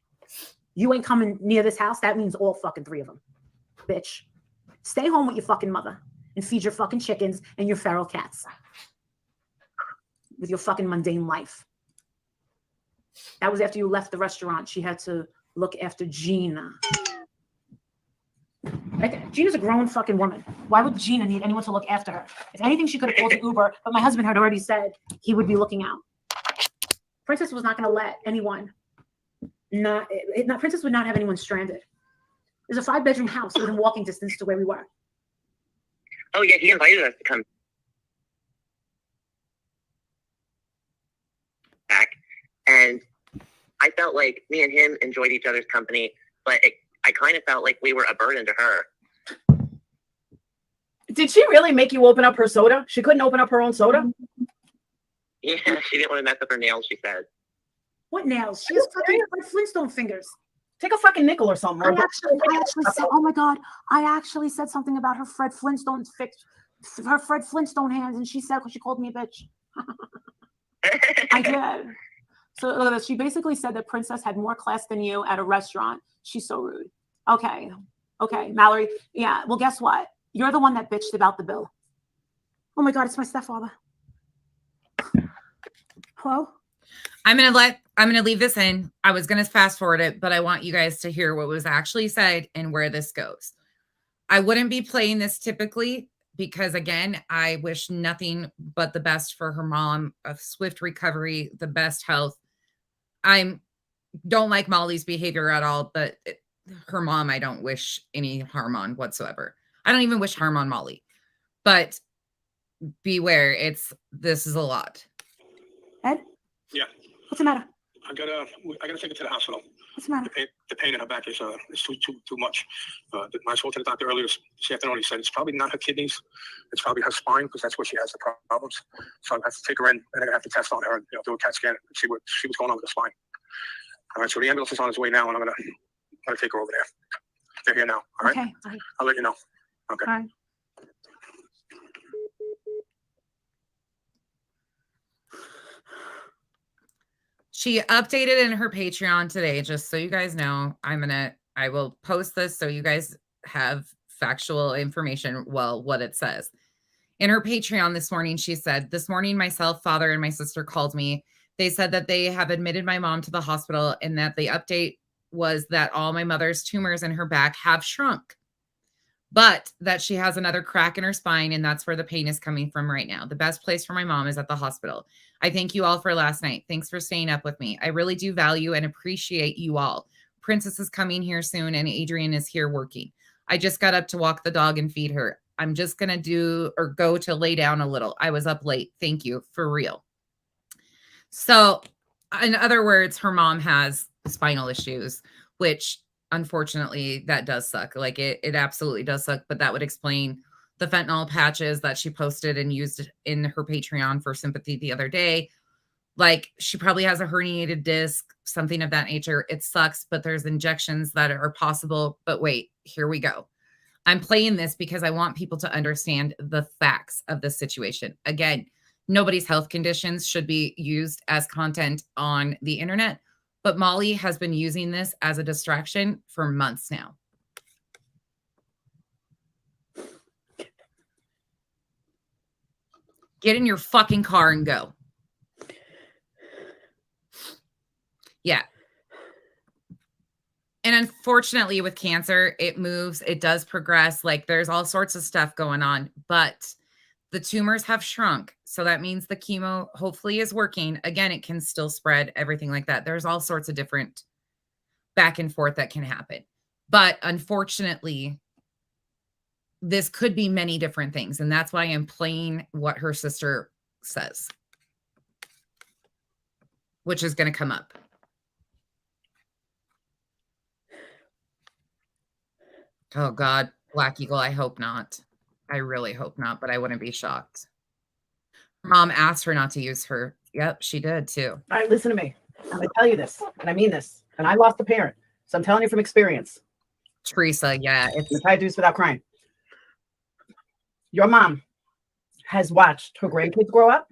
you ain't coming near this house, that means all fucking three of them. Bitch. Stay home with your fucking mother and feed your fucking chickens and your feral cats. With your fucking mundane life. That was after you left the restaurant. She had to look after Gina. Right there. Gina's a grown fucking woman. Why would Gina need anyone to look after her? If anything, she could have called an Uber, but my husband had already said he would be looking out. Princess was not going to let anyone Princess would not have anyone stranded. There's a 5-bedroom house within walking distance to where we were. Oh yeah, he invited us to come back, and I felt like me and him enjoyed each other's company, but I kind of felt like we were a burden to her. Did she really make you open up her soda? She couldn't open up her own soda? Yeah, she didn't want to mess up her nails, she said. What nails? She has fucking Flintstone fingers. Take a fucking nickel or something. I actually said, oh my God, I actually said something about her Fred Flintstone hands, and she called me a bitch. I did. So she basically said that Princess had more class than you at a restaurant. She's so rude. Okay, Mallory. Yeah, well, guess what? You're the one that bitched about the bill. Oh my God, it's my stepfather. Hello? I'm gonna leave this in. I was gonna fast forward it, but I want you guys to hear what was actually said and where this goes. I wouldn't be playing this typically because, again, I wish nothing but the best for her mom, a swift recovery, the best health. I don't like Molly's behavior at all, but her mom, I don't wish any harm on whatsoever. I don't even wish harm on Molly, but beware. This is a lot. Ed? Yeah. What's the matter? I gotta take her to the hospital. What's the matter? The pain in her back is too much. I spoke to the doctor earlier this afternoon. He said it's probably not her kidneys. It's probably her spine because that's where she has the problems. So I have to take her in and I'm gonna have to test on her and do a CAT scan and see what she was going on with the spine. All right. So the ambulance is on its way now, and I'm gonna take her over there. They're here now. All right. Okay. Bye. I'll let you know. Okay. Bye. She updated in her Patreon today, just so you guys know. I will post this so you guys have factual information, well, what it says. In her Patreon this morning, she said, "This morning, myself, father, and my sister called me. They said that they have admitted my mom to the hospital and that the update was that all my mother's tumors in her back have shrunk, but that she has another crack in her spine, and that's where the pain is coming from right now. The best place for my mom is at the hospital. I thank you all for last night. Thanks for staying up with me. I really do value and appreciate you all. Princess is coming here soon, and Adrian is here working. I just got up to walk the dog and feed her. I'm just going to go to lay down a little. I was up late. Thank you, for real." So, in other words, her mom has spinal issues, which unfortunately that does suck. Like it absolutely does suck, but that would explain the fentanyl patches that she posted and used in her Patreon for sympathy the other day. Like, she probably has a herniated disc, something of that nature. It sucks, but there's injections that are possible. But wait, here we go. I'm playing this because I want people to understand the facts of the situation. Again, nobody's health conditions should be used as content on the internet, but Molly has been using this as a distraction for months now. Get in your fucking car and go. Yeah. And unfortunately with cancer, it moves, it does progress. Like, there's all sorts of stuff going on, but the tumors have shrunk. So that means the chemo hopefully is working. Again, it can still spread, everything like that. There's all sorts of different back and forth that can happen. But unfortunately, this could be many different things. And that's why I'm playing what her sister says, which is going to come up. Oh, God, Black Eagle, I hope not. I really hope not, but I wouldn't be shocked. Mom asked her not to use her. Yep, she did too. All right, listen to me. I'm going to tell you this, and I mean this. And I lost a parent, so I'm telling you from experience. Teresa, yeah. You try to do this without crying. Your mom has watched her grandkids grow up.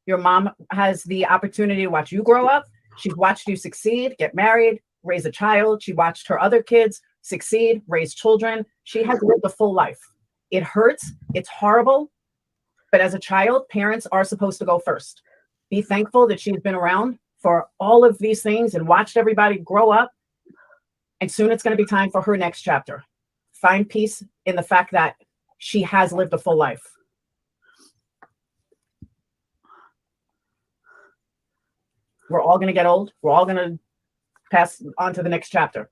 Your mom has the opportunity to watch you grow up. She's watched you succeed, get married, raise a child. She watched her other kids succeed, raise children. She has lived a full life. It hurts. It's horrible. But as a child, parents are supposed to go first. Be thankful that she's been around for all of these things and watched everybody grow up. And soon it's going to be time for her next chapter. Find peace in the fact that she has lived a full life. We're all going to get old. We're all going to pass on to the next chapter.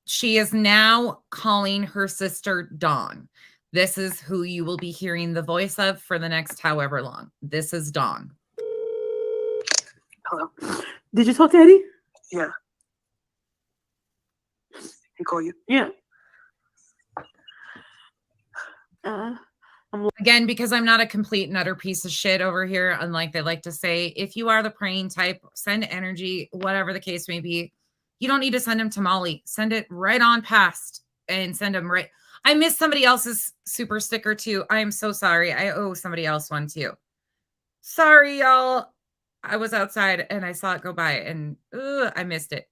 She is now calling her sister Dawn. This is who you will be hearing the voice of for the next however long. This is Dawn. Hello. Did you talk to Eddie? Yeah. He called you? Yeah. Again, because I'm not a complete and utter piece of shit over here, unlike they like to say, if you are the praying type, send energy, whatever the case may be. You don't need to send them to Molly. Send it right on past and send them right. I missed somebody else's super sticker too. I am so sorry. I owe somebody else one too. Sorry, y'all. I was outside and I saw it go by and I missed it.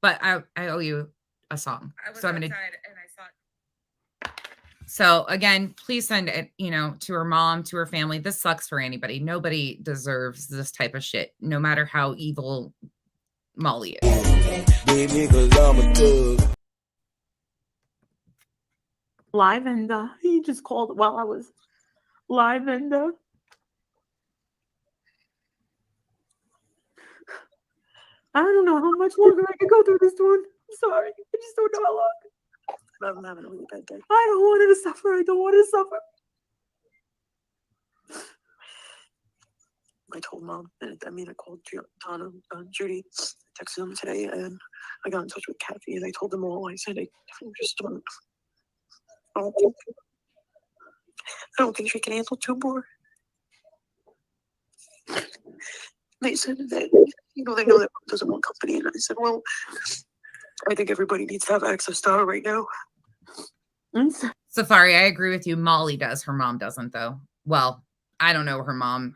But I owe you a song. So I'm going to. So again, please send it, to her mom, to her family. This sucks for anybody. Nobody deserves this type of shit, no matter how evil Molly is. Live and he just called while I was live and I don't know how much longer I can go through this one. I'm sorry. I just don't know how long. I'm having a really bad day. I don't want her to suffer. I don't want her to suffer. I told Mom, and I called Donna, Judy, texted them today, and I got in touch with Kathy, and I told them all. I said, I don't think she can handle two more. They said that they know that Mom doesn't want company. And I said, well, I think everybody needs to have access to her right now. Safari, I agree with you. Molly does. Her mom doesn't, though. Well, I don't know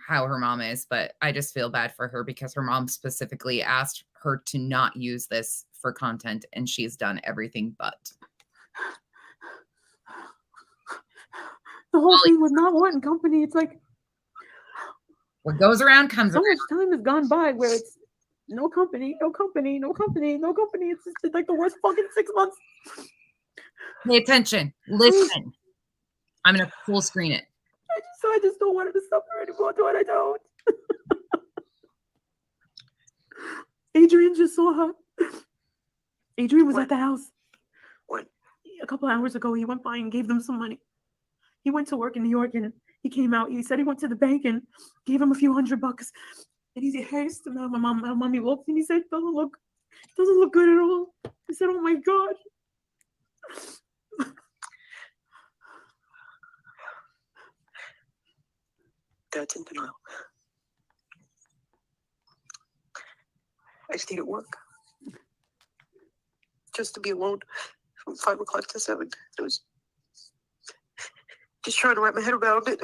how her mom is, but I just feel bad for her because her mom specifically asked her to not use this for content, and she's done everything but. The whole thing was not wanting company. It's like what goes around comes so around. much time has gone by where it's no company, no company, no company, no company. It's like the worst fucking 6 months. Pay attention. Listen. I'm going to full screen it. I just don't want her to suffer anymore. Do I don't. Adrian just saw her. Adrian was at the house. What? A couple hours ago, he went by and gave them some money. He went to work in New York and he came out. He said he went to the bank and gave him a few $100. And he said, "Hey, my mommy looked," and he said, doesn't look good at all. He said, "Oh my God." Dad's in denial. I stayed at work just to be alone from 5 o'clock to 7. I was just trying to wrap my head around it.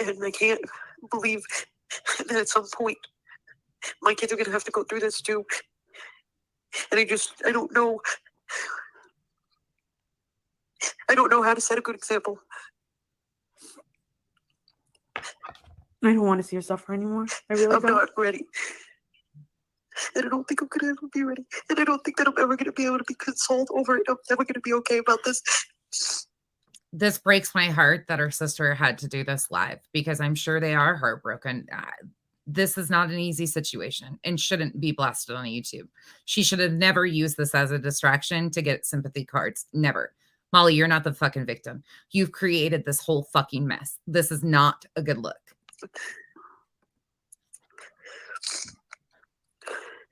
And I can't believe that at some point my kids are going to have to go through this too. And I don't know. I don't know how to set a good example. I don't want to see her suffer anymore. I really don't. I'm not ready. And I don't think I'm going to ever be ready. And I don't think that I'm ever going to be able to be consoled over it. I'm never going to be okay about this. This breaks my heart that her sister had to do this live because I'm sure they are heartbroken. This is not an easy situation and shouldn't be blasted on YouTube. She should have never used this as a distraction to get sympathy cards. Never. Molly, you're not the fucking victim. You've created this whole fucking mess. This is not a good look.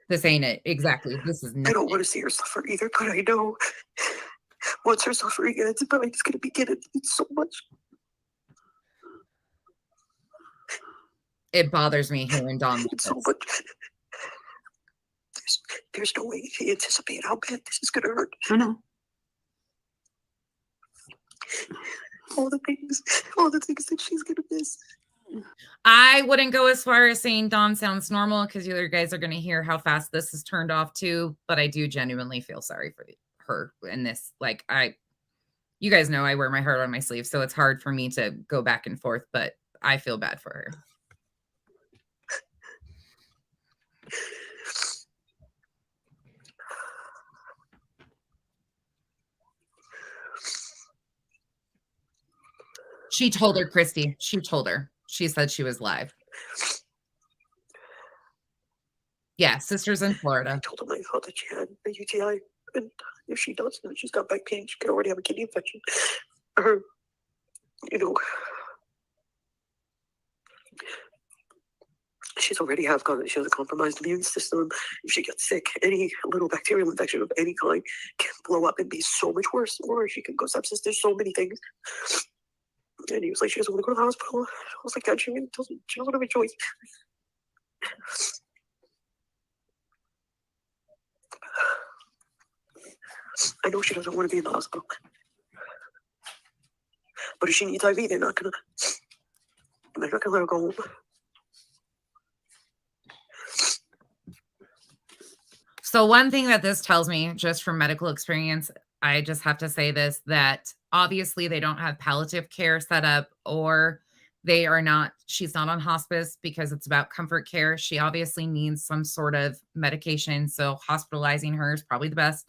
This ain't it. Exactly. This is not I don't want to see her suffer either, but I know once her suffering ends, it's going to begin. It's so much. It bothers me hearing Dawn. It's so much. There's no way to anticipate how bad this is going to hurt. I know. All the things that she's going to miss. I wouldn't go as far as saying Dawn sounds normal because you other guys are going to hear how fast this is turned off too. But I do genuinely feel sorry for her in this. Like you guys know I wear my heart on my sleeve, so it's hard for me to go back and forth. But I feel bad for her. She told her, Christy. She told her. She said she was live. Yeah, sister's in Florida. I told him I thought that she had a UTI, and if she does, then she's got back pain. She could already have a kidney infection. Or, she has a compromised immune system. If she gets sick, any little bacterial infection of any kind can blow up and be so much worse. Or she can go sepsis. There's so many things. And he was like, she doesn't want to go to the hospital. I was like, God, she doesn't have a choice. I know she doesn't want to be in the hospital. But if she needs IV, they're not gonna let her go home. So one thing that this tells me, just from medical experience, I just have to say this, that obviously they don't have palliative care set up, or she's not on hospice because it's about comfort care. She obviously needs some sort of medication. So hospitalizing her is probably the best.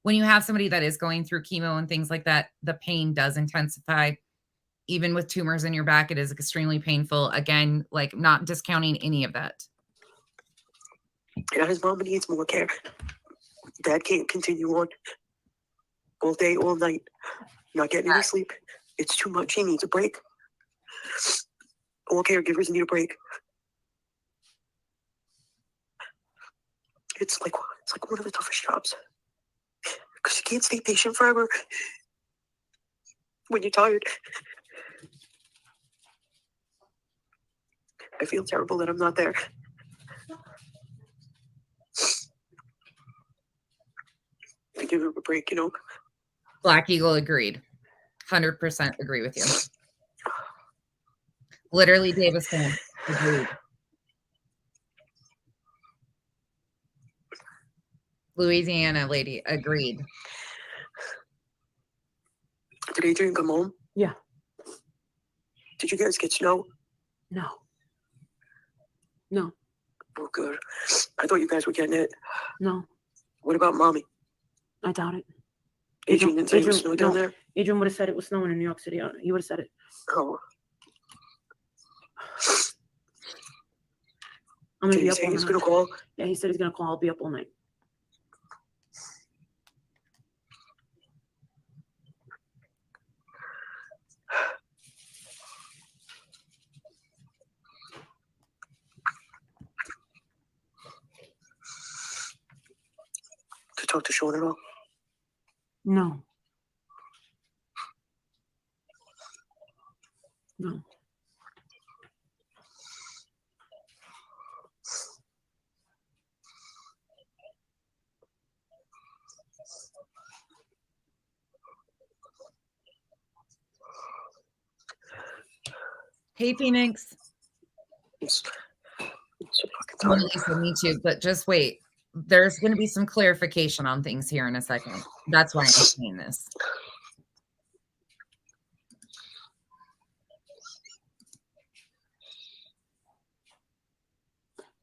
When you have somebody that is going through chemo and things like that, the pain does intensify. Even with tumors in your back, it is extremely painful. Again, like not discounting any of that. Yeah, his mom needs more care. Dad can't continue on all day, all night, not getting any sleep. It's too much. He needs a break. All caregivers need a break. It's like one of the toughest jobs. Because you can't stay patient forever when you're tired. I feel terrible that I'm not there. To give her a break, you know. Black Eagle agreed. 100% agree with you. Literally, Davis fan agreed. Louisiana lady agreed. Did Adrian come home? Yeah. Did you guys get snow? No. No. Oh, good. I thought you guys were getting it. No. What about mommy? I doubt it. Adrian didn't say it was snow down there? Adrian would have said it was snowing in New York City. He would have said it. Oh. I'm gonna Did be he up say all he's night. gonna call? Yeah, he said he's gonna call. I'll be up all night. To talk to Sean at all? No. No. Hey, Phoenix. It's so fucking Well, tired. Lisa, me too, but just wait. There's going to be some clarification on things here in a second. That's why I'm saying this.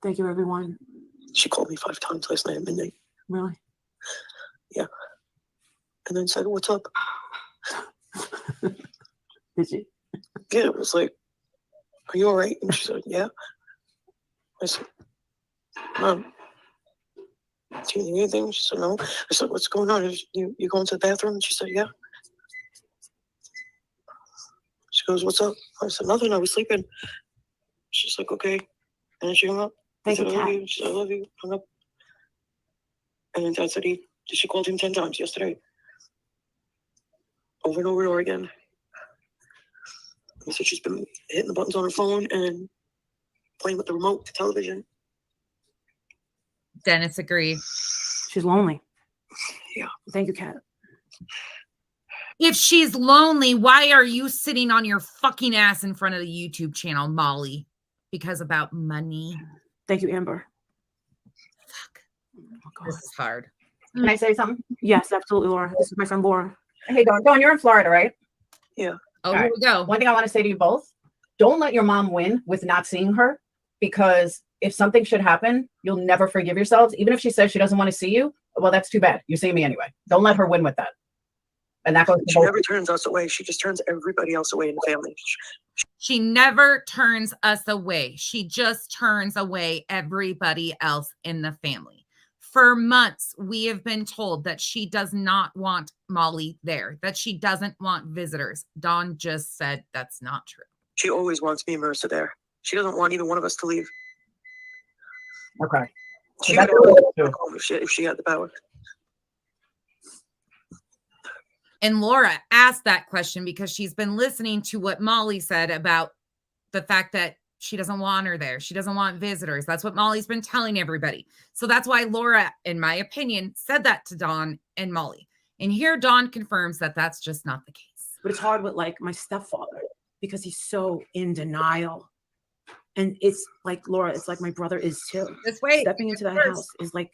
Thank you, everyone. She called me 5 times last night at midnight. Really? Yeah. And then said, "What's up?" Did she? Yeah, it was like, "Are you all right?" And she said, "Yeah." I said, "Mom, do you need anything?" She said, "No." I said, "What's going on? You going to the bathroom?" And she said, "Yeah." She goes, "What's up?" I said, "Nothing. I was sleeping." She's like, "Okay." And then she hung up. Thank I you, said, "I love Kat. you." She said, "I love you." Hung up. And then Dad said she called him 10 times yesterday. Over and over and over again. He said she's been hitting the buttons on her phone and playing with the remote to television. Dennis agreed. She's lonely. Yeah. Thank you, Kat. If she's lonely, why are you sitting on your fucking ass in front of the YouTube channel, Molly? Because about money. Thank you, Amber. Fuck. Oh, God. This is hard. Can I say something? Yes, absolutely, Laura. This is my friend Laura. Hey, Dawn, you're in Florida, right? Yeah. Oh, All here right. we go. One thing I want to say to you both, don't let your mom win with not seeing her, because if something should happen, you'll never forgive yourselves. Even if she says she doesn't want to see you, well, that's too bad. You see me anyway. Don't let her win with that. And that goes to She both. never turns us away. She just turns everybody else away in the family. She never turns us away. She just turns away everybody else in the family. For months, we have been told that she does not want Molly there, that she doesn't want visitors. Dawn just said that's not true. She always wants me and Marissa there. She doesn't want either one of us to leave. Okay. She That's would what we'll do. home if she had the power. And Laura asked that question because she's been listening to what Molly said about the fact that she doesn't want her there. She doesn't want visitors. That's what Molly's been telling everybody. So that's why Laura, in my opinion, said that to Dawn and Molly. And here Dawn confirms that that's just not the case. But it's hard with like my stepfather because he's so in denial. And it's like, Laura, it's like my brother is too. This way. Stepping into that First. house is like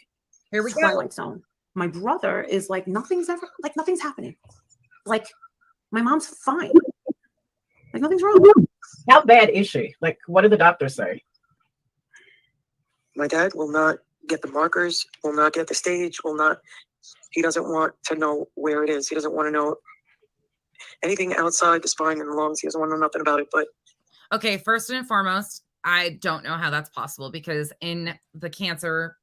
Here we go. Twilight Zone. My brother is like, nothing's happening. Like, my mom's fine. Like, nothing's wrong. How bad is she? Like, what did the doctor say? My dad will not get the markers, will not get the stage, he doesn't want to know where it is. He doesn't want to know anything outside the spine and the lungs. He doesn't want to know nothing about it. But Okay, first and foremost, I don't know how that's possible because in the cancer,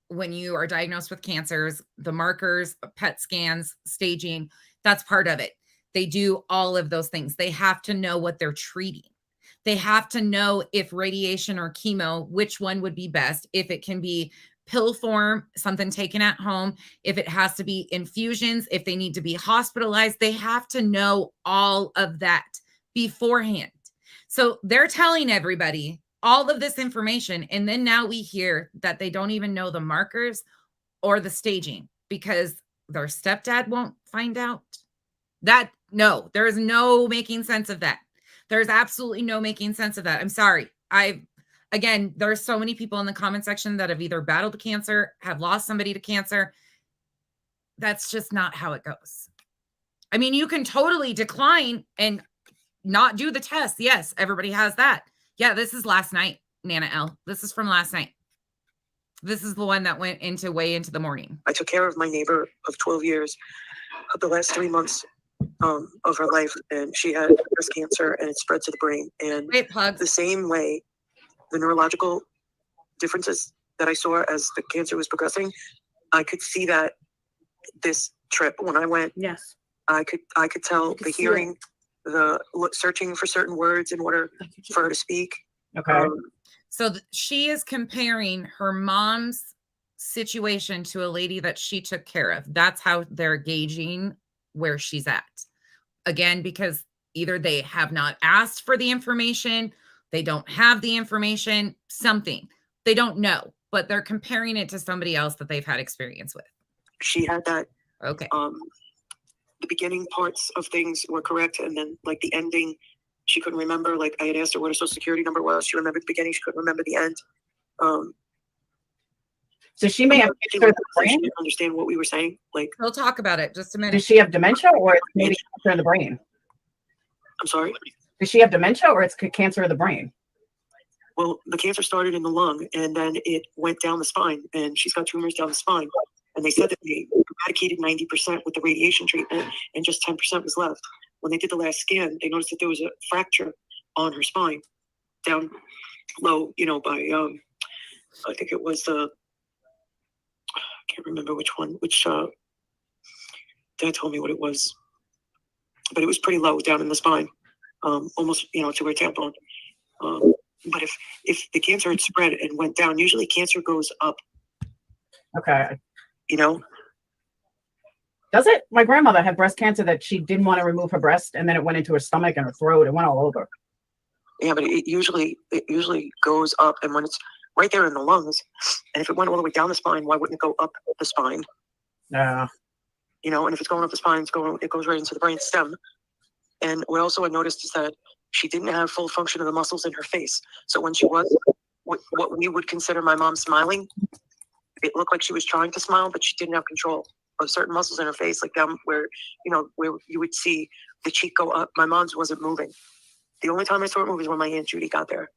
when you are diagnosed with cancers, the markers, PET scans, staging, that's part of it. They do all of those things. They have to know what they're treating. They have to know if radiation or chemo, which one would be best, if it can be pill form, something taken at home, if it has to be infusions, if they need to be hospitalized. They have to know all of that beforehand. So they're telling everybody all of this information, and then now we hear that they don't even know the markers or the staging because their stepdad won't find out. That, no, there is no making sense of that. There's absolutely no making sense of that. I'm sorry. Again, there's so many people in the comment section that have either battled cancer, have lost somebody to cancer. That's just not how it goes. I mean, you can totally decline and not do the test. Yes, everybody has that. Yeah, this is last night, Nana L. This is from last night. This is the one that went into way into the morning. I took care of my neighbor of 12 years of the last 3 months of her life, and she had breast cancer, and it spread to the brain. And the same way, the neurological differences that I saw as the cancer was progressing, I could see that this trip when I went. Yes, I could tell the hearing, searching for certain words in order for her to speak. Okay. So she is comparing her mom's situation to a lady that she took care of. That's how they're gauging where she's at. Again, because either they have not asked for the information, they don't have the information, something. They don't know, but they're comparing it to somebody else that they've had experience with. She had that. Okay. The beginning parts of things were correct, and then like the ending, she couldn't remember. Like I had asked her what her social security number was. She remembered the beginning. She couldn't remember the end. So she may have she didn't understand what we were saying. Like we'll talk about it just a minute. Does she have dementia or it's maybe cancer in the brain? I'm sorry? Does she have dementia or it's cancer of the brain? Well, the cancer started in the lung and then it went down the spine, and she's got tumors down the spine. And they said that they eradicated 90% with the radiation treatment and just 10% was left. When they did the last scan, they noticed that there was a fracture on her spine down low, by, I think it was I can't remember which dad told me what it was, but it was pretty low down in the spine, almost, to her tailbone. But if the cancer had spread and went down, usually cancer goes up. Okay. Does it? My grandmother had breast cancer that she didn't want to remove her breast, and then it went into her stomach and her throat. It went all over. Yeah, but it usually goes up, and when it's right there in the lungs, and if it went all the way down the spine, why wouldn't it go up the spine? Yeah. And if it's going up the spine, it goes right into the brain stem. And what also I noticed is that she didn't have full function of the muscles in her face. So when she was what we would consider my mom smiling, it looked like she was trying to smile, but she didn't have control of certain muscles in her face, like down where you would see the cheek go up. My mom's wasn't moving. The only time I saw it move is when my Aunt Judy got there.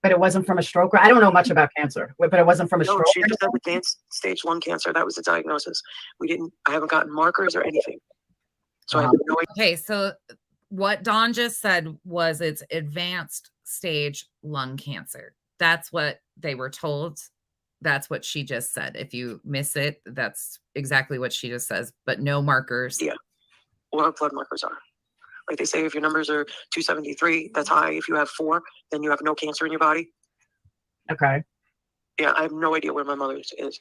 But it wasn't from a stroke. I don't know much about cancer, but it wasn't from a stroke. She just had advanced stage lung cancer. That was the diagnosis. I haven't gotten markers or anything. So I have no idea. Okay, so what Dawn just said was it's advanced stage lung cancer. That's what they were told. That's what she just said. If you miss it, that's exactly what she just says, but no markers. Yeah. What our blood markers are. Like they say, if your numbers are 273, that's high. If you have 4, then you have no cancer in your body. Okay. Yeah, I have no idea where my mother's is.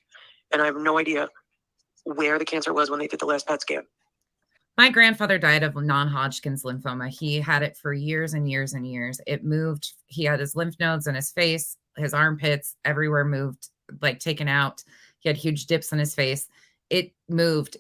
And I have no idea where the cancer was when they did the last PET scan. My grandfather died of non-Hodgkin's lymphoma. He had it for years and years and years. It moved. He had his lymph nodes in his face, his armpits, everywhere moved, like taken out. He had huge dips in his face. It moved.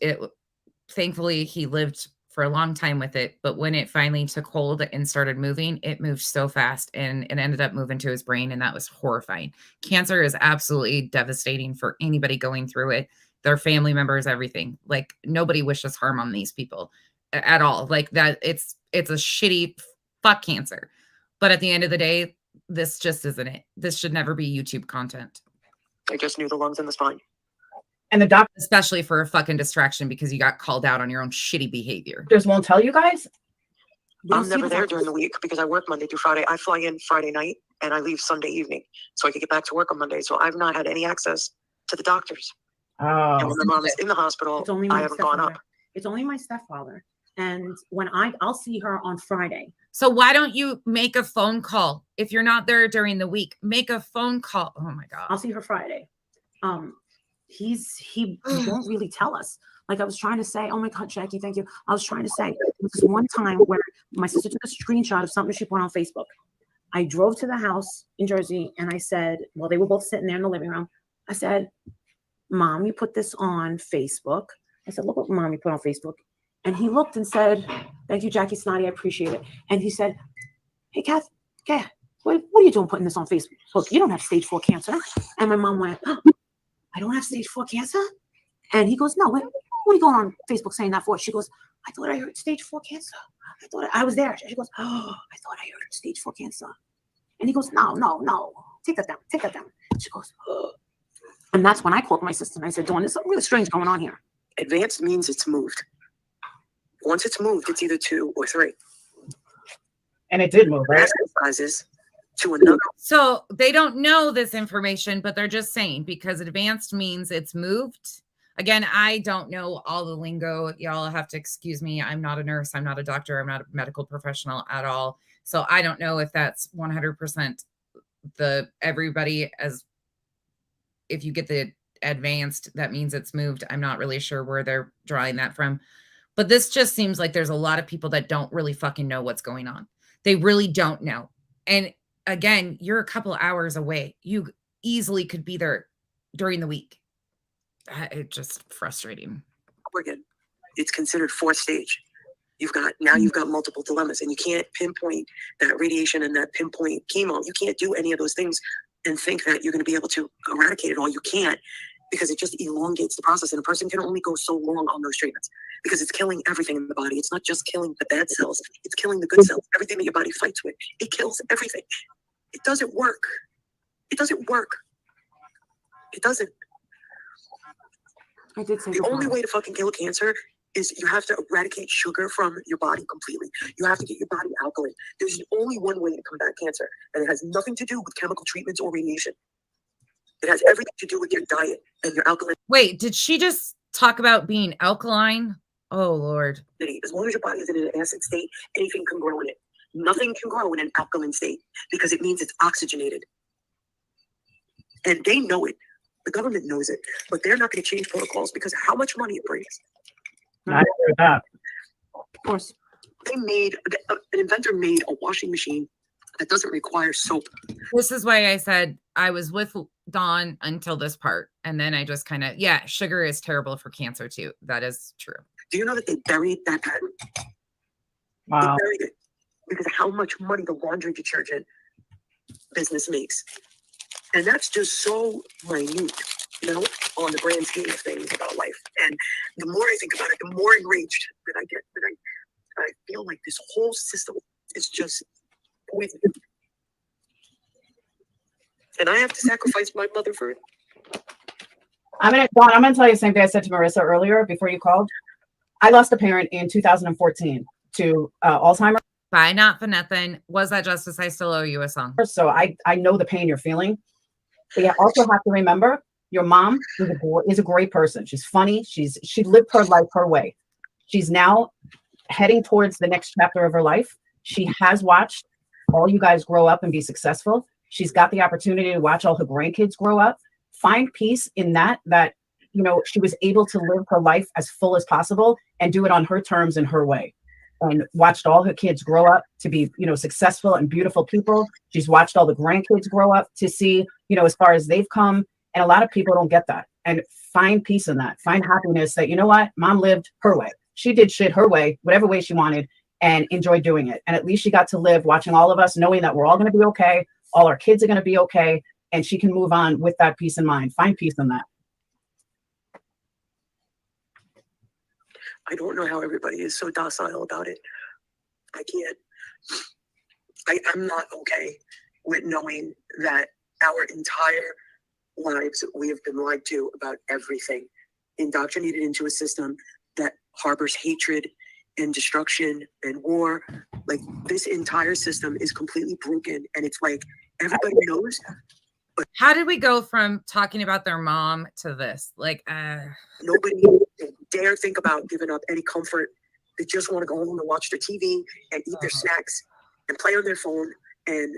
Thankfully, he lived for a long time with it. But when it finally took hold and started moving, it moved so fast and it ended up moving to his brain. And that was horrifying. Cancer is absolutely devastating for anybody going through it. Their family members, everything. Like nobody wishes harm on these people at all. Like that, it's a shitty fuck cancer. But at the end of the day, this just isn't it. This should never be YouTube content. I just knew the lungs and the spine. And the doctor, especially for a fucking distraction because you got called out on your own shitty behavior. Just won't tell you guys. I'm never there during the week because I work Monday through Friday. I fly in Friday night and I leave Sunday evening so I could get back to work on Monday. So I've not had any access to the doctors. Oh. And when my mom is in the hospital, I haven't gone up. It's only my stepfather. And when I'll see her on Friday. So why don't you make a phone call? If you're not there during the week, make a phone call. Oh my God. I'll see her Friday. He won't really tell us. Like I was trying to say, oh my God, Jackie, thank you. I was trying to say, there was this one time where my sister took a screenshot of something she put on Facebook. I drove to the house in Jersey and I said, well, they were both sitting there in the living room. I said, Mom, you put this on Facebook. I said, look what Mom you put on Facebook. And he looked and said, thank you, Jackie Snotty. I appreciate it. And he said, hey, Kath, what are you doing putting this on Facebook? Look, you don't have stage 4 cancer. And my mom went, oh, I don't have stage 4 cancer? And he goes, no, what are you going on Facebook saying that for? She goes, I thought I heard stage 4 cancer. I thought I was there. She goes, oh, I thought I heard stage 4 cancer. And he goes, no. Take that down. She goes, oh. And that's when I called my sister and I said, Dawn, there's something really strange going on here. Advanced means it's moved. Once it's moved, it's either 2 or 3. And it did move, right? Sizes to another. So they don't know this information, but they're just saying because advanced means it's moved. Again, I don't know all the lingo. Y'all have to excuse me. I'm not a nurse. I'm not a doctor. I'm not a medical professional at all. So I don't know if that's 100% everybody as if you get the advanced, that means it's moved. I'm not really sure where they're drawing that from. But this just seems like there's a lot of people that don't really fucking know what's going on. They really don't know. And again, you're a couple hours away. You easily could be there during the week. It's just frustrating. Again, it's considered 4th stage. You've got multiple dilemmas, and you can't pinpoint that radiation and that pinpoint chemo. You can't do any of those things and think that you're going to be able to eradicate it all. You can't, because it just elongates the process, and a person can only go so long on those treatments because it's killing everything in the body. It's not just killing the bad cells, it's killing the good cells. Everything that your body fights with, it kills everything. It doesn't work. It doesn't. I did say the only way to fucking kill cancer is you have to eradicate sugar from your body completely. You have to get your body alkaline. There's only one way to combat cancer, and it has nothing to do with chemical treatments or radiation. It has everything to do with your diet and your alkaline. Wait, did she just talk about being alkaline? Oh, Lord. As long as your body is in an acid state, anything can grow in it. Nothing can grow in an alkaline state because it means it's oxygenated. And they know it. The government knows it, but they're not going to change protocols because of how much money it brings. I agree with that. Of course. An inventor made a washing machine that doesn't require soap. This is why I said I was with Dawn until this part. And then I just kind of, sugar is terrible for cancer too. That is true. Do you know that they buried that patent? Wow. They buried it because of how much money the laundry detergent business makes. And that's just so minute, on the grand scheme of things about life. And the more I think about it, the more enraged that I get, that I feel like this whole system is just poison. And I have to sacrifice my mother for it. I'm gonna tell you the same thing I said to Marissa earlier before you called. I lost a parent in 2014 to Alzheimer's. Bye, not for nothing. Was that justice? I still owe you a song. So I know the pain you're feeling. But you also have to remember your mom is a great person. She's funny. She lived her life her way. She's now heading towards the next chapter of her life. She has watched all you guys grow up and be successful. She's got the opportunity to watch all her grandkids grow up. Find peace in that she was able to live her life as full as possible and do it on her terms and her way. And watched all her kids grow up to be, successful and beautiful people. She's watched all the grandkids grow up to see, as far as they've come. And a lot of people don't get that. And find peace in that. Find happiness that, you know what? Mom lived her way. She did shit her way, whatever way she wanted, and enjoyed doing it. And at least she got to live watching all of us, knowing that we're all going to be okay. All our kids are going to be okay. And she can move on with that peace in mind. Find peace in that. I don't know how everybody is so docile about it. I can't. I'm not okay with knowing that our entire lives we have been lied to about everything, indoctrinated into a system that harbors hatred and destruction and war. Like, this entire system is completely broken, and it's like everybody knows. But how did we go from talking about their mom to this? Nobody dare think about giving up any comfort. They just want to go home and watch their TV and eat their snacks and play on their phone, and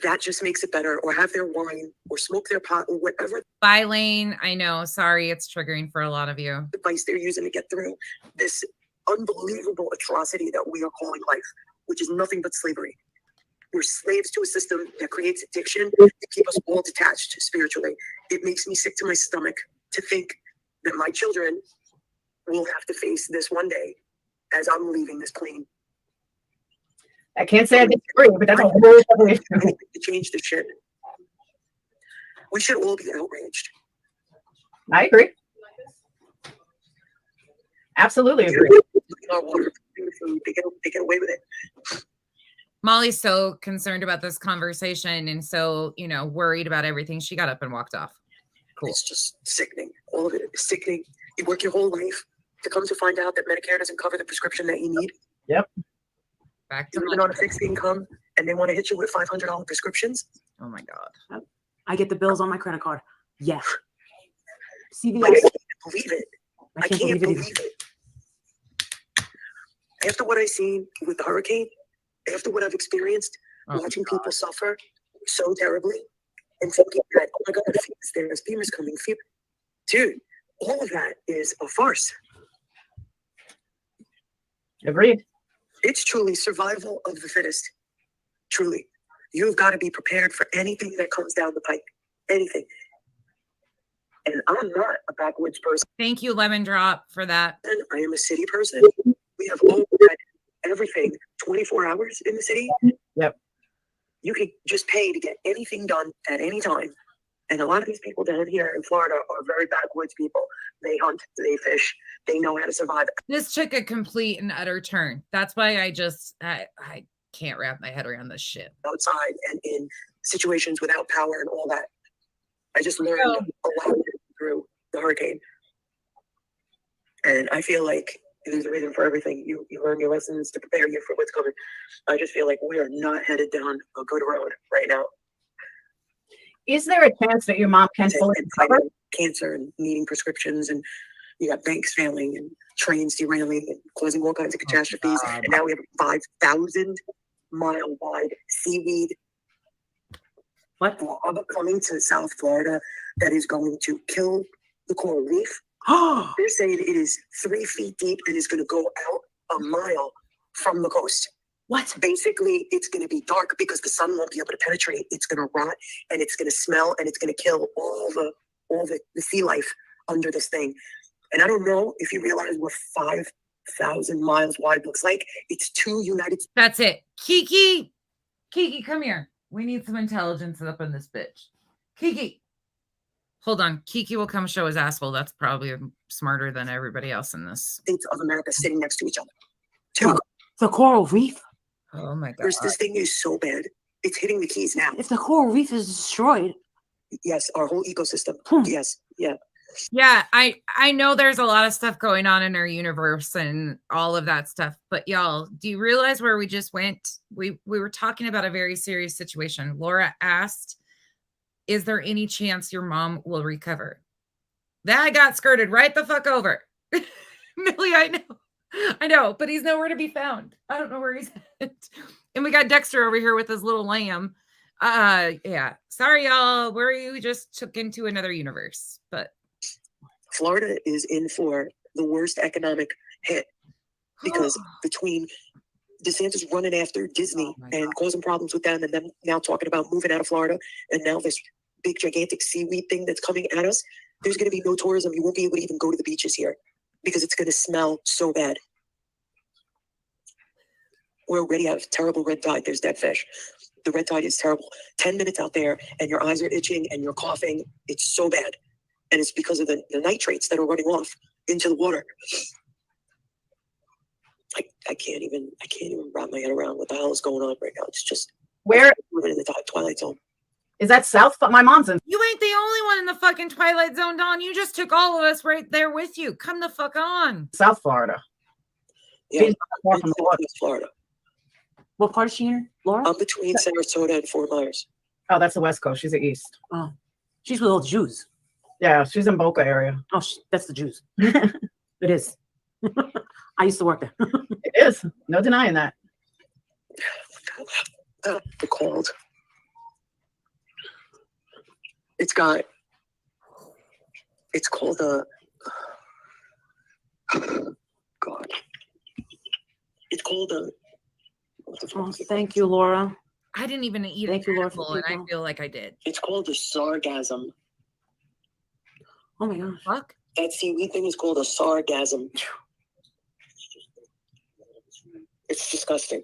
that just makes it better, or have their wine or smoke their pot or whatever. Bye, Lane. I know. Sorry, it's triggering for a lot of you. Device they're using to get through this unbelievable atrocity that we are calling life, which is nothing but slavery. We're slaves to a system that creates addiction to keep us all detached spiritually. It makes me sick to my stomach to think that my children will have to face this one day as I'm leaving this plane. I can't say I disagree, but that's a whole other issue. To change the shit. We should all be outraged. I agree. Absolutely agree. Our water, they get away with it. Molly's so concerned about this conversation and so, worried about everything. She got up and walked off. Cool. It's just sickening. All of it is sickening. You work your whole life to come to find out that Medicare doesn't cover the prescription that you need. Yep. Back to You're on a fixed income and they want to hit you with $500 prescriptions. Oh my God. I get the bills on my credit card. Yeah. CVS. I can't believe it. I can't believe it. After what I've seen with the hurricane, after what I've experienced, watching people suffer so terribly, and thinking that, oh my God, there's FEMA's coming. Dude, all of that is a farce. Agreed. It's truly survival of the fittest. Truly. You've got to be prepared for anything that comes down the pike. Anything. And I'm not a backwoods person. Thank you, Lemon Drop, for that. I am a city person. We have all had everything 24 hours in the city. Yep. You can just pay to get anything done at any time. And a lot of these people down here in Florida are very backwoods people. They hunt, they fish, they know how to survive. This took a complete and utter turn. That's why I can't wrap my head around this shit. Outside and in situations without power and all that. I just learned a lot through the hurricane. And I feel like there's a reason for everything. You learn your lessons to prepare you for what's coming. I just feel like we are not headed down a good road right now. Is there a chance that your mom can fully recover? Cancer and needing prescriptions, and you got banks failing and trains derailing and causing all kinds of catastrophes. And now we have a 5,000 mile wide seaweed coming to South Florida that is going to kill the coral reef. They're saying it is 3 feet deep and is going to go out a mile from the coast. What? Basically, it's going to be dark because the sun won't be able to penetrate. It's going to rot and it's going to smell and it's going to kill all the sea life under this thing. And I don't know if you realize what 5,000 miles wide looks like. It's 2 United States. That's it. Kiki, come here. We need some intelligence up in this bitch. Kiki. Hold on. Kiki will come show his asshole. That's probably smarter than everybody else in this. States of America sitting next to each other. The coral reef? Oh my God. This thing is so bad. It's hitting the Keys now. If the coral reef is destroyed. Yes, our whole ecosystem. Yes, yeah. Yeah, I know there's a lot of stuff going on in our universe and all of that stuff, but y'all, do you realize where we just went? We were talking about a very serious situation. Laura asked, is there any chance your mom will recover? That got skirted right the fuck over. Millie, I know, but he's nowhere to be found. I don't know where he's at. And we got Dexter over here with his little lamb. Yeah. Sorry, y'all. We just took into another universe, but Florida is in for the worst economic hit because between DeSantis running after Disney and causing problems with them and them now talking about moving out of Florida and now this big gigantic seaweed thing that's coming at us, there's going to be no tourism. You won't be able to even go to the beaches here because it's going to smell so bad. We're already have terrible red tide. There's dead fish. The red tide is terrible. 10 minutes out there and your eyes are itching and you're coughing. It's so bad. And it's because of the nitrates that are running off into the water. I can't even wrap my head around what the hell is going on right now. It's just where we're in the Twilight Zone. Is that South? My mom's in. You ain't the only one in the fucking Twilight Zone, Dawn. You just took all of us right there with you. Come the fuck on. South Florida. Yeah, she's far from Florida. What part is she in, Laura? I'm between Sarasota and Fort Myers. Oh, that's the West Coast. She's the East. Oh, she's with all the Jews. Yeah, she's in Boca area. Oh, that's the Jews. It is. I used to work there. It is. No denying that. They're called. It's called God. It's called Oh, thank you, Laura. I didn't even eat Thank an you, Lord, for edible, and I people. feel like I did. It's called a sargasm. Oh my gosh. Fuck. That seaweed thing is called a sargasm. It's disgusting.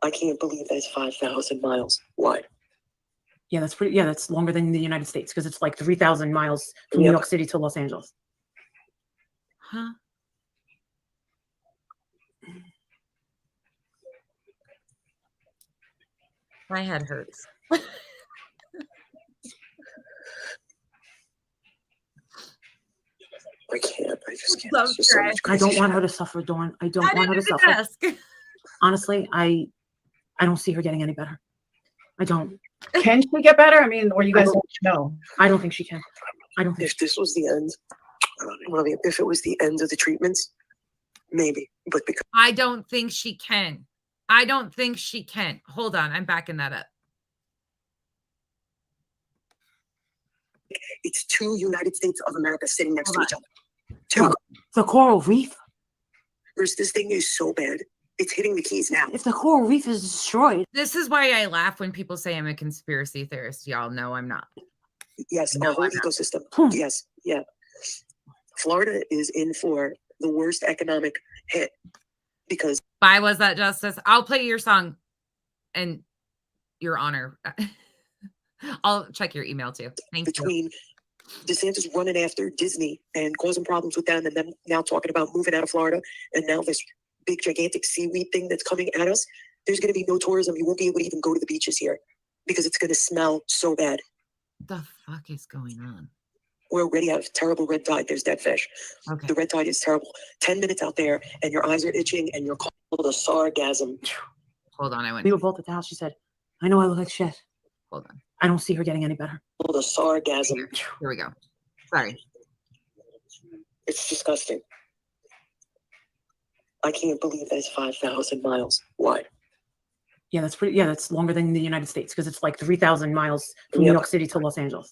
I can't believe that's 5,000 miles wide. Yeah, that's pretty. Yeah, that's longer than the United States because it's like 3,000 miles from New Yep. York City to Los Angeles. Huh? My head hurts. I can't. I just can't. So It's just so much I don't crazy want shit. her to suffer, Dawn. I don't I want her didn't to even suffer. ask. Honestly, I don't see her getting any better. I don't. Can she get better? I mean, or you guys don't know? I don't think she can. I don't think. If this was the end, if it was the end of the treatments, maybe. But because I don't think she can. I don't think she can. Hold on, I'm backing that up. it's two United States of America sitting next Hold to on. each other. Two. The coral reef. This thing is so bad. It's hitting the keys now. If the coral reef is destroyed, This is why I laugh when people say I'm a conspiracy theorist. Y'all know I'm not. Yes, No, our whole I'm not. ecosystem. Hmm. Yes, yeah. Florida is in for the worst economic hit because Why was that, Justice? I'll play your song and your honor. I'll check your email too. Thank you. between DeSantis running after Disney and causing problems with them, and then now talking about moving out of Florida, and now this big gigantic seaweed thing that's coming at us, there's going to be no tourism. You won't be able to even go to the beaches here because it's going to smell so bad. What the fuck is going on? We already have terrible red tide. There's dead fish. Okay. The red tide is terrible. 10 minutes out there and your eyes are itching and you're called a sargasm. Hold on. I went. we were both at the house. She said, I know I look like shit. Hold on. I don't see her getting any better. Called a sargasm. Here we go. Sorry. It's disgusting. I can't believe that's 5,000 miles wide. Yeah, that's pretty. Yeah, that's longer than the United States because it's like 3,000 miles from New Yep. York City to Los Angeles.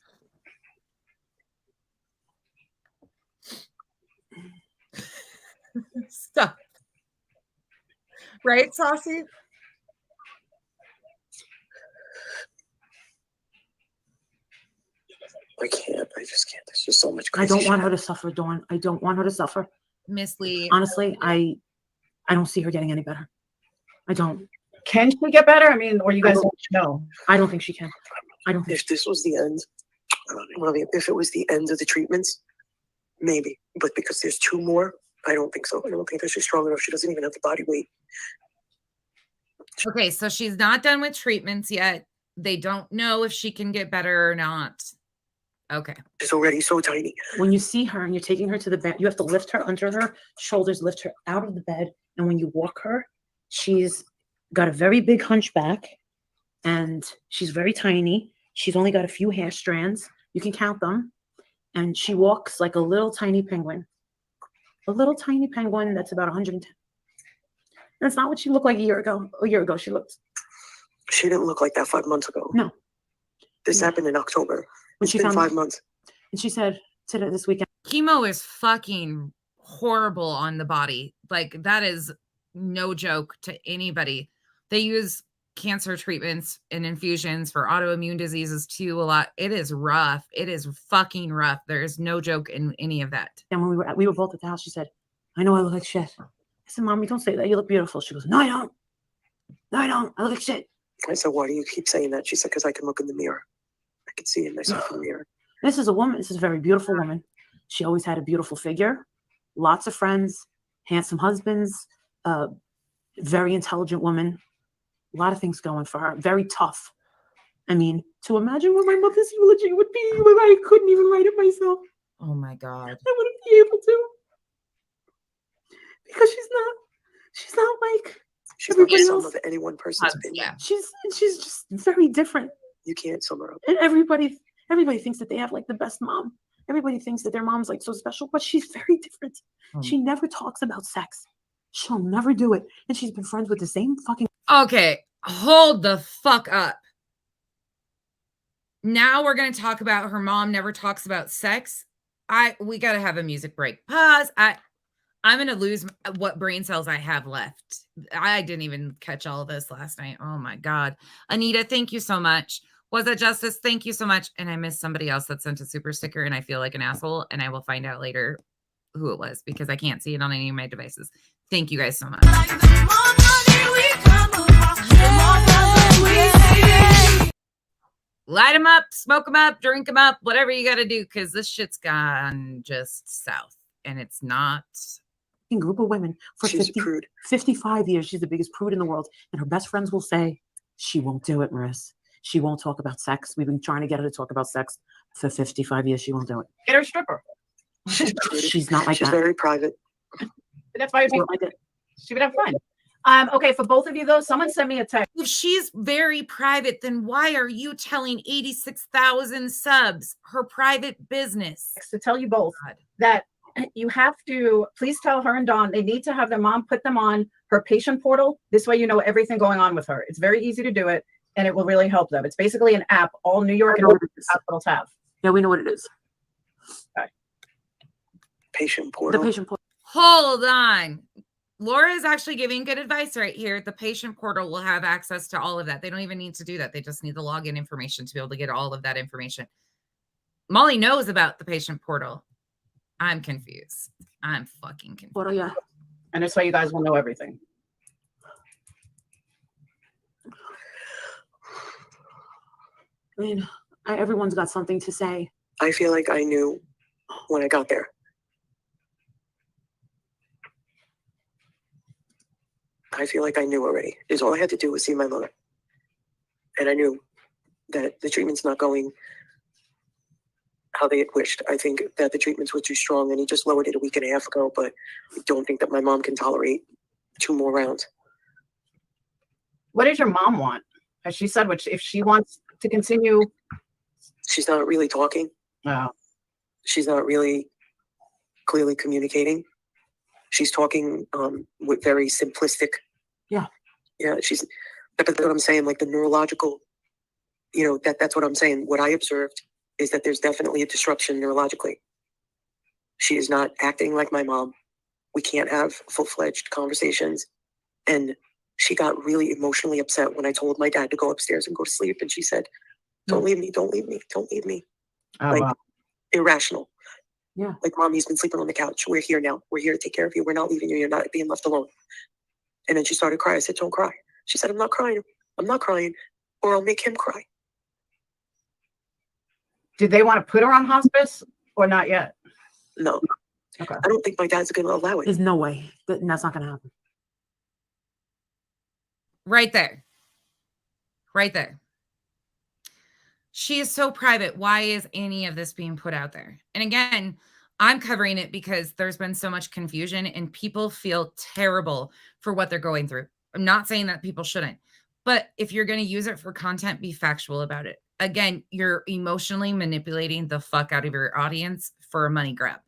Stop. Right, Saucy? I can't. I just can't. There's just so much I crazy don't want shit. her to suffer, Dawn. I don't want her to suffer. Miss Lee. Honestly, I don't see her getting any better. I don't. Can she get better? I mean, or you guys don't know? I don't think she can. I don't think. If this was the end, if it was the end of the treatments, maybe. But because there's two more, I don't think so. I don't think that she's strong enough. She doesn't even have the body weight. Okay, so she's not done with treatments yet. They don't know if she can get better or not. Okay. She's already so tiny. When you see her and you're taking her to the bed, you have to lift her under her shoulders, lift her out of the bed. And when you walk her, she's got a very big hunchback and she's very tiny. She's only got a few hair strands. You can count them. And she walks like a little tiny penguin. A little tiny penguin that's about 110. That's not what she looked like a year ago. A year ago, she looked. She didn't look like that 5 months ago. No. This No. happened in October. When It's she been found 5 months. and she said today this weekend, Chemo is fucking horrible on the body. Like, that is no joke to anybody. They use cancer treatments and infusions for autoimmune diseases too a lot. It is rough. It is fucking rough. There is no joke in any of that. and when we were both at the house, she said, I know I look like shit. I said, Mommy, don't say that. You look beautiful. She goes, No, I don't. No, I don't. I look like shit. I said, why do you keep saying that? She said, because I can look in the mirror. I can see in myself in the mirror. This is a woman. This is a very beautiful woman. She always had a beautiful figure, lots of friends, handsome husbands, very intelligent woman, a lot of things going for her, very tough. I mean, to imagine what my mother's eulogy would be when I couldn't even write it myself. Oh my God. I wouldn't be able to. Because she's not like She's not the everybody sum else. of any one person's Yeah. opinion. She's just very different. You can't sum her up. And everybody thinks that they have like the best mom. Everybody thinks that their mom's like so special, but she's very different. She never talks about sex. She'll never do it. And she's been friends with the same fucking. Okay, hold the fuck up. Now we're going to talk about her mom never talks about sex. We got to have a music break. Pause. I'm going to lose what brain cells I have left. I didn't even catch all of this last night. Oh my God. Anita, thank you so much. Was it Justice? Thank you so much. And I missed somebody else that sent a super sticker and I feel like an asshole. And I will find out later who it was because I can't see it on any of my devices. Thank you guys so much. Light them up, smoke them up, drink them up, whatever you got to do because this shit's gone just south. And it's not. Group of women for 55 years. She's the biggest prude in the world. And her best friends will say, she won't do it, Maris. She won't talk about sex. We've been trying to get her to talk about sex for 55 years. She won't do it. Get her a stripper. She's not like She's that. very private. That's why she would have fun. Okay, for both of you though, someone sent me a text. If she's very private, then why are you telling 86,000 subs her private business? To tell you both that you have to please tell her and Dawn they need to have their mom put them on her patient portal. This way you know everything going on with her. It's very easy to do it and it will really help them. It's basically an app all New York and hospitals have. Yeah, we know what it is. Okay. Patient portal. The patient portal. Hold on. Laura is actually giving good advice right here. The patient portal will have access to all of that. They don't even need to do that. They just need the login information to be able to get all of that information. Molly knows about the patient portal. I'm confused. I'm fucking confused. Portal, yeah. And this way you guys will know everything. I mean, everyone's got something to say. I feel like I knew when I got there. I feel like I knew already. Is all I had to do was see my mother. And I knew that the treatment's not going how they had wished. I think that the treatments were too strong and he just lowered it a week and a half ago, but I don't think that my mom can tolerate 2 more rounds. What does your mom want? Has she said if she wants to continue? She's not really talking. No. She's not really clearly communicating. She's talking with very simplistic. Yeah. Yeah, that's what I'm saying, like the neurological, that's what I'm saying. What I observed is that there's definitely a disruption neurologically. She is not acting like my mom. We can't have full-fledged conversations. And she got really emotionally upset when I told my dad to go upstairs and go to sleep. And she said, don't leave me, don't leave me, don't leave me. Oh, wow. Irrational. Yeah. Like, Mom, he's been sleeping on the couch. We're here now. We're here to take care of you. We're not leaving you. You're not being left alone. And then she started crying. I said, don't cry. She said, I'm not crying. I'm not crying. Or I'll make him cry. Did they want to put her on hospice or not yet? No. Okay. I don't think my dad's going to allow it. There's no way. That's not going to happen. Right there. Right there. She is so private. Why is any of this being put out there? And again, I'm covering it because there's been so much confusion and people feel terrible for what they're going through. I'm not saying that people shouldn't, but if you're going to use it for content, be factual about it. Again, you're emotionally manipulating the fuck out of your audience for a money grab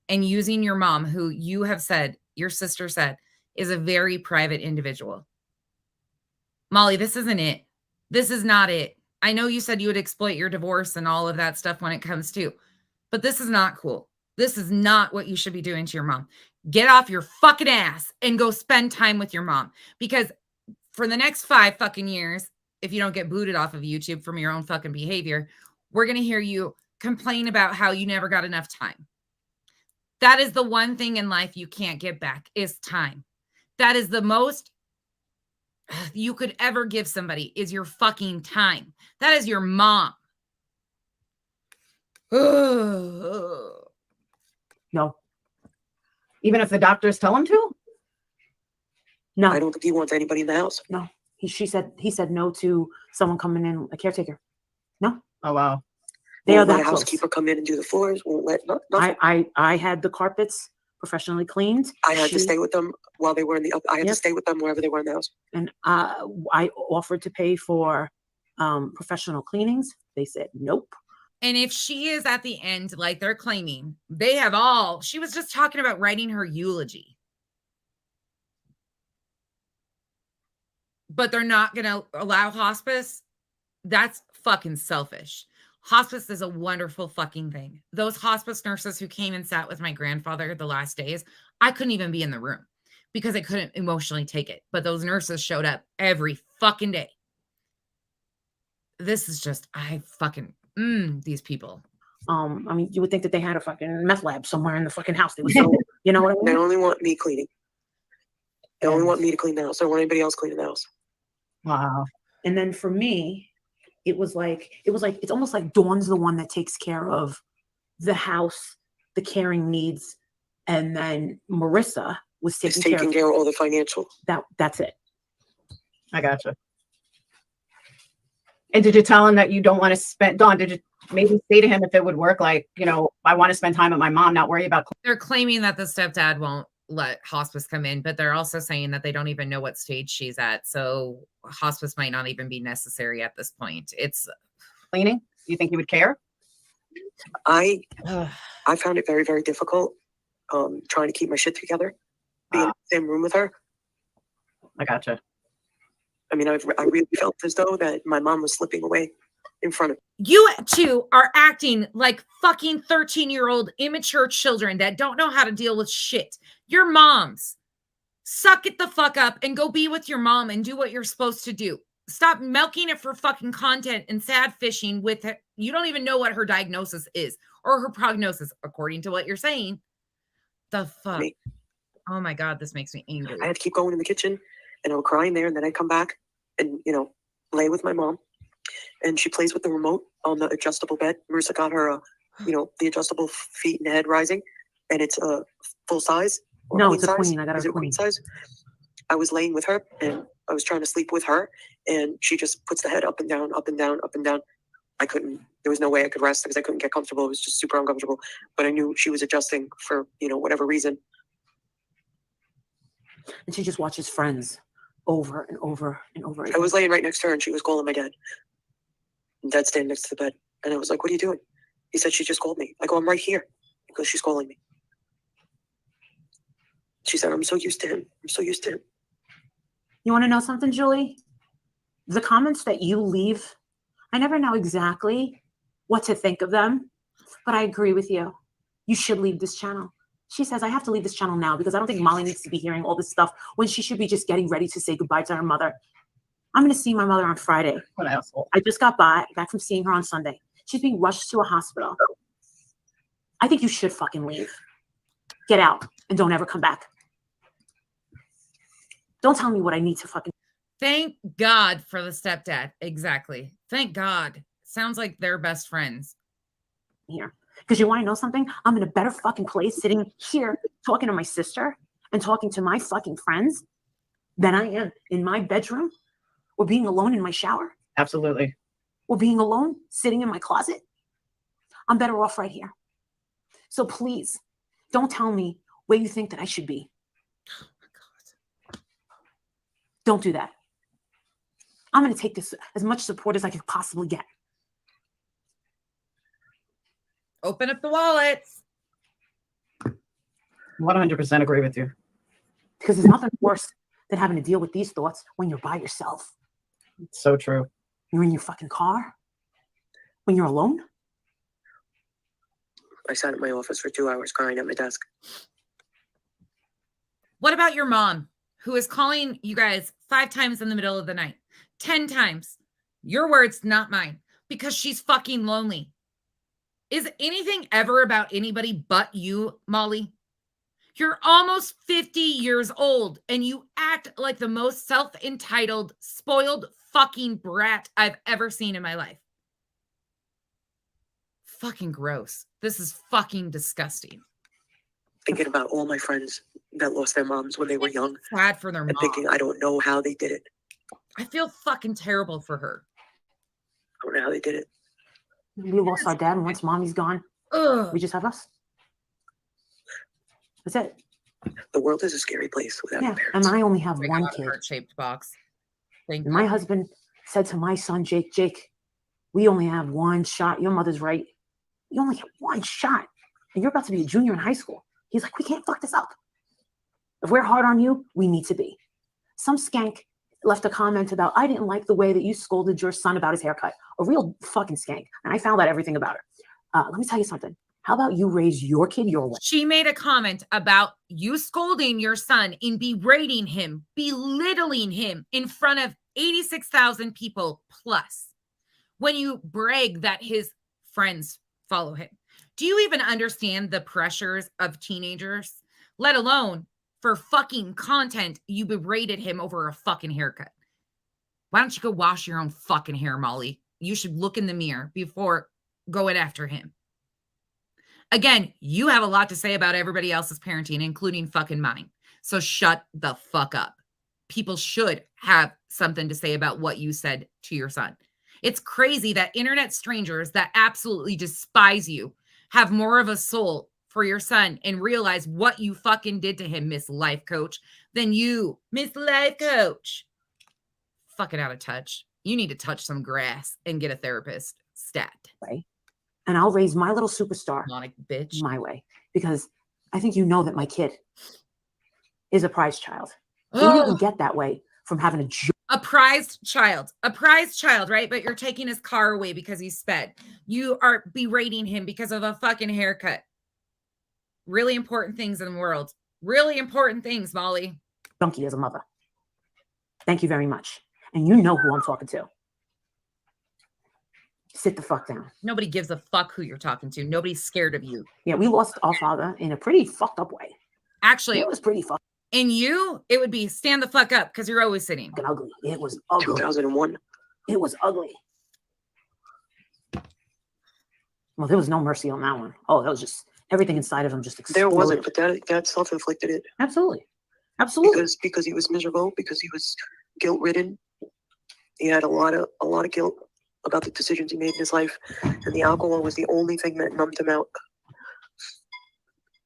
and using your mom, who you have said, your sister said, is a very private individual. Molly, this isn't it. This is not it. I know you said you would exploit your divorce and all of that stuff when it comes to, but this is not cool. This is not what you should be doing to your mom. Get off your fucking ass and go spend time with your mom, because for the next 5 fucking years, if you don't get booted off of YouTube from your own fucking behavior, we're going to hear you complain about how you never got enough time. That is the one thing in life you can't get back, is time. That is the most you could ever give somebody, is your fucking time. That is your mom. No. Even if the doctors tell him to? No. I don't think he wants anybody in the house. No. He said no to someone coming in, a caretaker. No. Oh, wow. They Won't are let that a close. housekeeper come in and do the floors. Won't let nothing. I had the carpets professionally cleaned. I had to stay with them while they were in the. I had to stay with them wherever they were in the house. And I offered to pay for professional cleanings. They said nope. And if she is at the end, like they're claiming, she was just talking about writing her eulogy. But they're not going to allow hospice. That's fucking selfish. Hospice is a wonderful fucking thing. Those hospice nurses who came and sat with my grandfather the last days, I couldn't even be in the room because I couldn't emotionally take it. But those nurses showed up every fucking day. This is just, these people. I mean, you would think that they had a fucking meth lab somewhere in the fucking house. They were so, you know what I They mean? only want me cleaning. They only want me to clean the house. They don't want anybody else cleaning the house. Wow. And then for me, it's almost like Dawn's the one that takes care of the house, the caring needs, and then Marissa was It's taking taking care of all the financial. that's it. I gotcha. And did you tell him that you don't want to spend, Dawn, did you maybe say to him if it would work, like, you know, I want to spend time with my mom, not worry about. They're claiming that the stepdad won't let hospice come in, but they're also saying that they don't even know what stage she's at. So hospice might not even be necessary at this point. It's Cleaning? Do you think he would care? I found it very, very difficult trying to keep my shit together, being in the same room with her. I gotcha. I mean, I really felt as though that my mom was slipping away in front of me. You two are acting like fucking 13-year-old immature children that don't know how to deal with shit. Your moms. Suck it the fuck up and go be with your mom and do what you're supposed to do. Stop milking it for fucking content and sad fishing with it. You don't even know what her diagnosis is or her prognosis, according to what you're saying. The fuck? Oh my God, this makes me angry. I had to keep going in the kitchen and I would cry in there, and then I'd come back and, you know, lay with my mom. And she plays with the remote on the adjustable bed. Marissa got her, you know, the adjustable feet and head rising, and it's a full size. No, it's a size. queen. I got Is a it queen size? I was laying with her, and I was trying to sleep with her, and she just puts the head up and down, up and down, up and down. I couldn't. There was no way I could rest because I couldn't get comfortable. It was just super uncomfortable. But I knew she was adjusting for, you know, whatever reason. And she just watches Friends over and over and over again. I was laying right next to her, and she was calling my dad. And Dad's standing next to the bed. And I was like, what are you doing? He said, she just called me. I go, I'm right here. Because she's calling me. She said, I'm so used to him. I'm so used to him. You want to know something, Julie? The comments that you leave, I never know exactly what to think of them, but I agree with you. You should leave this channel. She says, I have to leave this channel now because I don't think Molly needs to be hearing all this stuff when she should be just getting ready to say goodbye to her mother. I'm going to see my mother on Friday. What an asshole. I just got back from seeing her on Sunday. She's being rushed to a hospital. I think you should fucking leave. Get out and don't ever come back. Don't tell me what I need to fucking. Thank God for the stepdad. Exactly. Thank God. Sounds like they're best friends. Here. Because you want to know something? I'm in a better fucking place sitting here talking to my sister and talking to my fucking friends than I am in my bedroom or being alone in my shower Absolutely. or being alone sitting in my closet. I'm better off right here. So please don't tell me where you think that I should be. Oh my God. Don't do that. I'm going to take this as much support as I could possibly get. Open up the wallets. 100% agree with you. Because there's nothing worse than having to deal with these thoughts when you're by yourself. It's so true. You're in your fucking car. When you're alone. I sat in my office for 2 hours crying at my desk. What about your mom, who is calling you guys 5 times in the middle of the night? 10 times. Your words, not mine. Because she's fucking lonely. Is anything ever about anybody but you, Molly? You're almost 50 years old and you act like the most self-entitled, spoiled fucking brat I've ever seen in my life. Fucking gross. This is fucking disgusting. Thinking about all my friends that lost their moms when they were young. Sad for their mom. And thinking, I don't know how they did it. I feel fucking terrible for her. I don't know how they did it. We lost our dad, and once mommy's gone, we just have us. That's it. The world is a scary place without Yeah, parents. and I only have I one got a kid. heart-shaped box. Thank And my you. husband said to my son, Jake, we only have one shot. Your mother's right. You only have one shot. And you're about to be a junior in high school. He's like, we can't fuck this up. If we're hard on you, we need to be. Some skank left a comment about, I didn't like the way that you scolded your son about his haircut. A real fucking skank. And I found out everything about her. Let me tell you something. How about you raise your kid your way? She made a comment about you scolding your son and berating him, belittling him in front of 86,000 people plus when you brag that his friends follow him. Do you even understand the pressures of teenagers? Let alone for fucking content, you berated him over a fucking haircut. Why don't you go wash your own fucking hair, Molly? You should look in the mirror before going after him. Again, you have a lot to say about everybody else's parenting, including fucking mine. So shut the fuck up. People should have something to say about what you said to your son. It's crazy that internet strangers that absolutely despise you have more of a soul for your son and realize what you fucking did to him, Miss Life Coach, than you, Miss Life Coach. Fucking out of touch. You need to touch some grass and get a therapist. Stat. Way. And I'll raise my little superstar bitch my way, because I think you know that my kid is a prize child. And you didn't get that way from having a job. A prized child, right? But you're taking his car away because he sped. You are berating him because of a fucking haircut. Really important things in the world. Really important things, Molly. Junkie as a mother. Thank you very much. And you know who I'm talking to. Sit the fuck down. Nobody gives a fuck who you're talking to. Nobody's scared of you. Yeah, we lost our father in a pretty fucked up way. Actually, it was pretty fucked. In you, it would be stand the fuck up because you're always sitting. Ugly. It was ugly. 2001. It was ugly. Well, there was no mercy on that one. Oh, that was just everything inside of him just exploded. There wasn't, but that self-inflicted it. Absolutely. Absolutely. Because he was miserable, because he was guilt-ridden. He had a lot of guilt about the decisions he made in his life, and the alcohol was the only thing that numbed him out.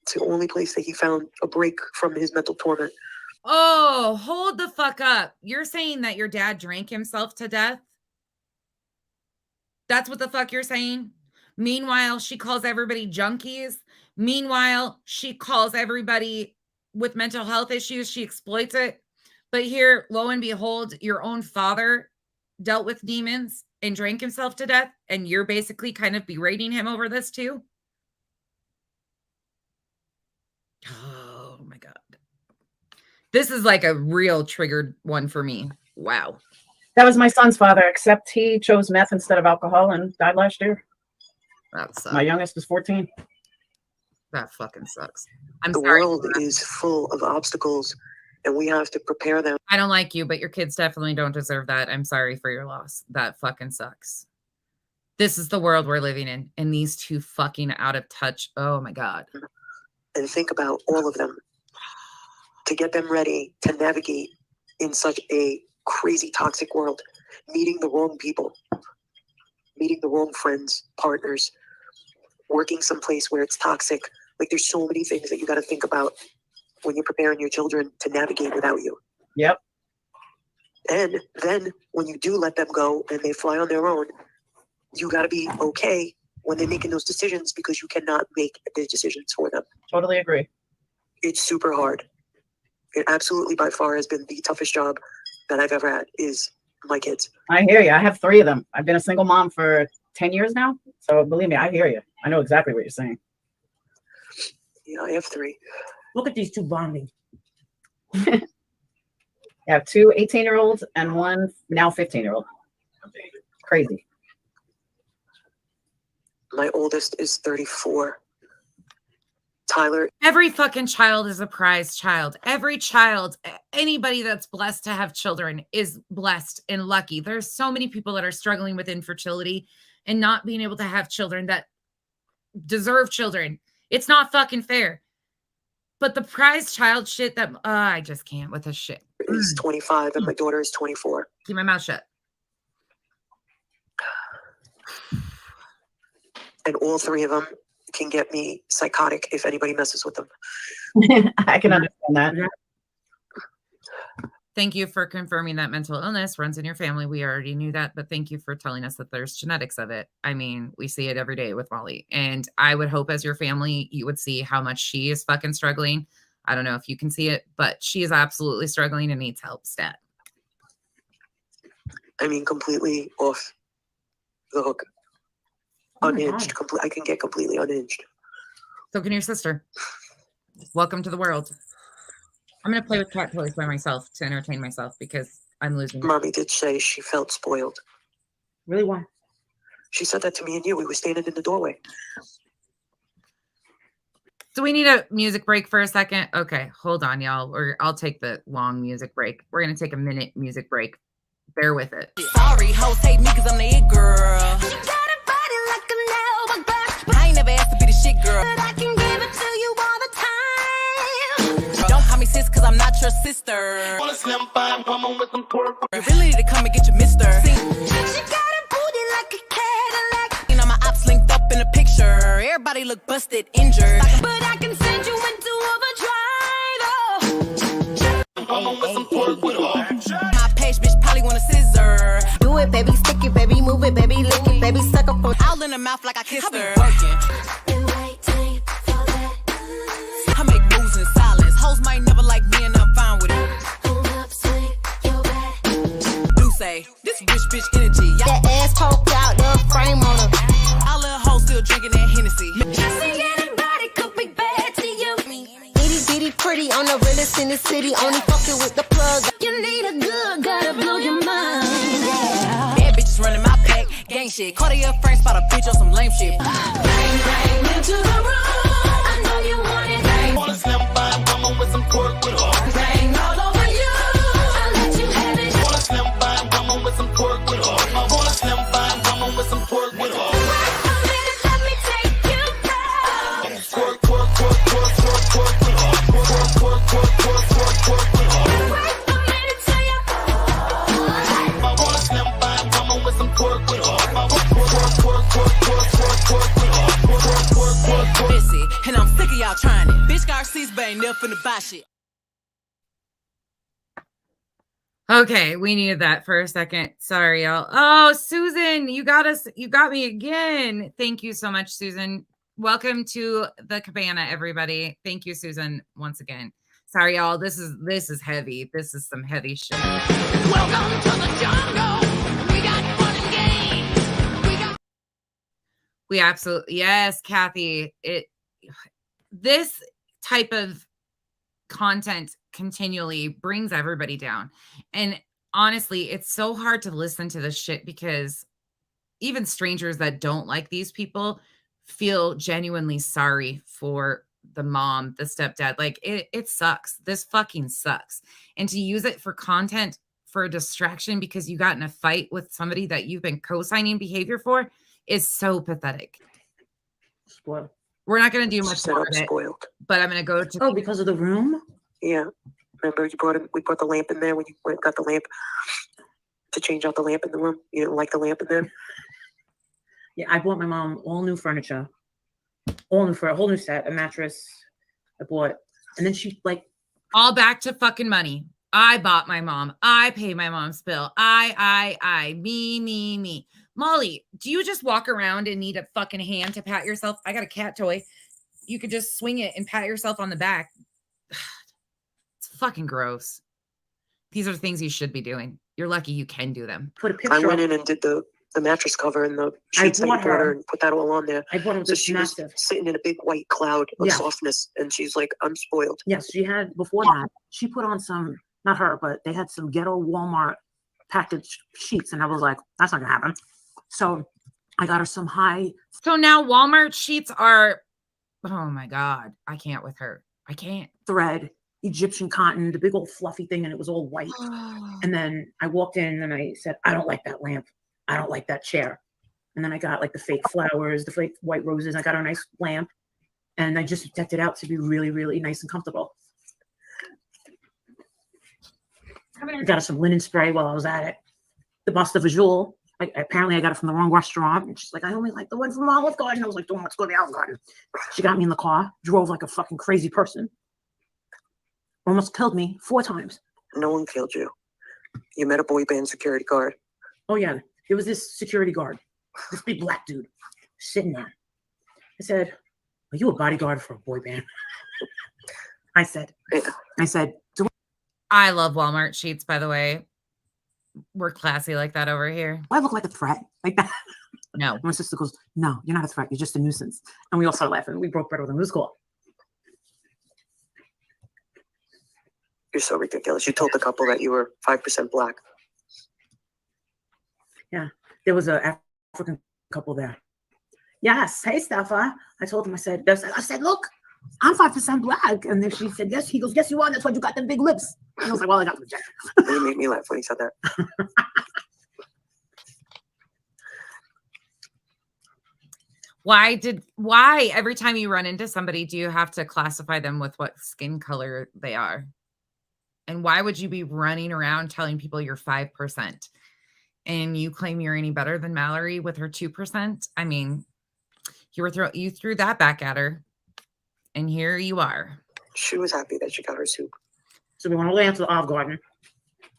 It's the only place that he found a break from his mental torment. Oh, hold the fuck up. You're saying that your dad drank himself to death? That's what the fuck you're saying? Meanwhile, she calls everybody junkies. Meanwhile, she calls everybody with mental health issues. She exploits it. But here, lo and behold, your own father dealt with demons and drank himself to death. And you're basically kind of berating him over this too. Oh my God. This is like a real triggered one for me. Wow. That was my son's father, except he chose meth instead of alcohol and died last year. That sucks. My youngest is 14. That fucking sucks. I'm the sorry. The world is full of obstacles, and we have to prepare them. I don't like you, but your kids definitely don't deserve that. I'm sorry for your loss. That fucking sucks. This is the world we're living in, and these two fucking out of touch. Oh my God. And think about all of them to get them ready to navigate in such a crazy toxic world, meeting the wrong people, meeting the wrong friends, partners, working someplace where it's toxic. Like, there's so many things that you got to think about when you're preparing your children to navigate without you. Yep. And then when you do let them go and they fly on their own, you got to be okay when they're making those decisions, because you cannot make the decisions for them. Totally agree. It's super hard. It absolutely by far has been the toughest job that I've ever had, is my kids. I hear you. I have 3 of them. I've been a single mom for 10 years now. So believe me, I hear you. I know exactly what you're saying. Yeah, I have 3. Look at these two bonding. I have 2 18-year-olds and 1 now 15-year-old. Crazy. My oldest is 34. Tyler. Every fucking child is a prized child. Every child, anybody that's blessed to have children is blessed and lucky. There's so many people that are struggling with infertility and not being able to have children that deserve children. It's not fucking fair. But the prized child shit that I just can't with this shit. Is 25 and my daughter is 24. Keep my mouth shut. And all 3 of them can get me psychotic if anybody messes with them. I can understand that. Thank you for confirming that mental illness runs in your family. We already knew that, but thank you for telling us that there's genetics of it. I mean, we see it every day with Molly. And I would hope as your family, you would see how much she is fucking struggling. I don't know if you can see it, but she is absolutely struggling and needs help, stat. I mean, completely off the hook. Unhinged. I can get completely unhinged. So can your sister. Welcome to the world. I'm going to play with cat toys by myself to entertain myself because I'm losing it. Mommy did say she felt spoiled. Really? Why? She said that to me and you. We were standing in the doorway. So we need a music break for a second. Okay, hold on, y'all. Or I'll take the long music break. We're going to take a minute music break. Bear with it. Sorry, hoes hate me cause I'm the it girl. She got a body like a nail, but I ain't never asked to be the shit girl. But I can give it to you all the time. Don't call me sis cause I'm not your sister. Want a slim fine woman with some pork. You really need to come and get your mister. She got a booty like a Cadillac. You know my ops linked up in a picture. Everybody look busted, injured. But I can send you into overdrive. Woman with some pork with My page bitch probably want a scissor. Do it, baby, stick it, baby, move it, baby, lick it, baby, suck up on. All in her mouth like I kissed her. I make moves in silence. Hoes might never like me and I'm fine with it. Do say, this rich bitch energy. That ass poked out, the frame on her. Our little hoes still drinking that Hennessy. Just anybody could be bad to you. Itty bitty pretty on the realest in the city. Only fucking with the plug. You need a good, gotta blow your mind. Yeah. Bad bitches running my pack, gang shit. Cartier frames spot a bitch on some lame shit. Bang, bang, into the room. I know you want it. Bang. Want a slim fine woman with some pork with her. Bang all over you. I'll let you have it. Want a slim fine woman with some pork with her. I want a slim fine woman with some pork with her. Let me take you back. Pork, pork, pork, pork, pork, pork with her. Pork, pork, pork, pork, pork, pork with her. I want a slim fine woman with some pork with her. I want pork, pork, pork, pork, pork, pork with her. Pork, pork, pork, pork, pork. Busy, and I'm sick of y'all trying it. Bitch got receipts, but ain't never finna buy shit. Okay, we needed that for a second. Sorry, y'all. Oh, Susan, you got us. You got me again. Thank you so much, Susan. Welcome to the cabana, everybody. Thank you, Susan, once again. Sorry, y'all. This is heavy. This is some heavy shit. Welcome to the jungle. We got fun and games. We absolutely, yes, Kathy. This type of content continually brings everybody down. And honestly, it's so hard to listen to this shit because even strangers that don't like these people feel genuinely sorry for the mom, the stepdad. Like it sucks. This fucking sucks. And to use it for content, for a distraction because you got in a fight with somebody that you've been co-signing behavior for is so pathetic. Spoiled. We're not going to do She much said more I'm of it, spoiled. but I'm going to go to Oh, because of the room? Yeah. Remember we brought the lamp in there when you went and got the lamp to change out the lamp in the room? You didn't like the lamp in there? Yeah, I bought my mom all new furniture, all new for a whole new set, a mattress. I bought, and then she like all back to fucking money. I bought my mom. I pay my mom's bill. Me. Molly, do you just walk around and need a fucking hand to pat yourself? I got a cat toy. You could just swing it and pat yourself on the back. It's fucking gross. These are things you should be doing. You're lucky you can do them. put a picture. I went up. in and did the mattress cover and the I sheets that you bought bought her her. and put that all on there. I bought her So this she was massive. sitting in a big white cloud of Yeah. softness, and she's like, "I'm spoiled." Yes, she had before that. She put on some, not her, but they had some ghetto Walmart packaged sheets, and I was like, that's not gonna happen. So I got her some high. So now Walmart sheets are, oh my God, I can't with her. I can't. Thread Egyptian cotton, the big old fluffy thing, and it was all white. And then I walked in and I said, I don't like that lamp. I don't like that chair. And then I got like the fake flowers, the fake white roses. I got her a nice lamp, and I just decked it out to be really, really nice and comfortable. I got her some linen spray while I was at it. The Bust of a Jewel. Apparently I got it from the wrong restaurant. And she's like, I only like the one from Olive Garden. I was like, don't let's go to the Olive Garden. She got me in the car, drove like a fucking crazy person. Almost killed me 4 times. No one killed you. You met a boy band security guard. Oh yeah, it was this security guard, this big black dude sitting there. I said, are you a bodyguard for a boy band? I said, do I love Walmart sheets, by the way. We're classy like that over here. I look like a threat? Like that? No. And my sister goes, no, you're not a threat. You're just a nuisance. And we all started laughing. We broke bread with him. It was cool. You're so ridiculous. You told the couple that you were 5% black. Yeah, there was a African couple there. Yes, hey, Steffa. I told him, I said, look, I'm 5% black. And then she said, yes. He goes, yes, you are. That's why you got them big lips. And I was like, well, I got the vagina. You made me laugh when he said that. Why every time you run into somebody, do you have to classify them with what skin color they are? And why would you be running around telling people you're 5% and you claim you're any better than Mallory with her 2%? I mean, you threw that back at her, and here you are. She was happy that she got her soup. So we went all the way out to the Olive Garden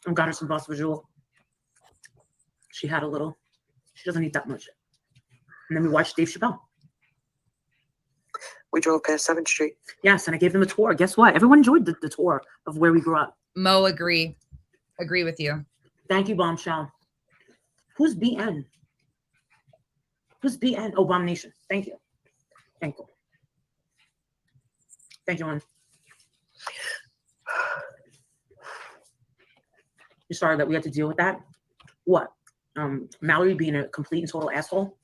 and got her some Boston Visual. She had a little. She doesn't eat that much. And then we watched Dave Chappelle. We drove past 7th Street. Yes, and I gave them a tour. Guess what? Everyone enjoyed the tour of where we grew up. Mo, agree with you. Thank you, Bombshell. Who's BN? Who's BN? Oh, Bomb Nation. Thank you. Thank you. Thank you, Juan. You're sorry that we had to deal with that? What? Mallory being a complete and total asshole?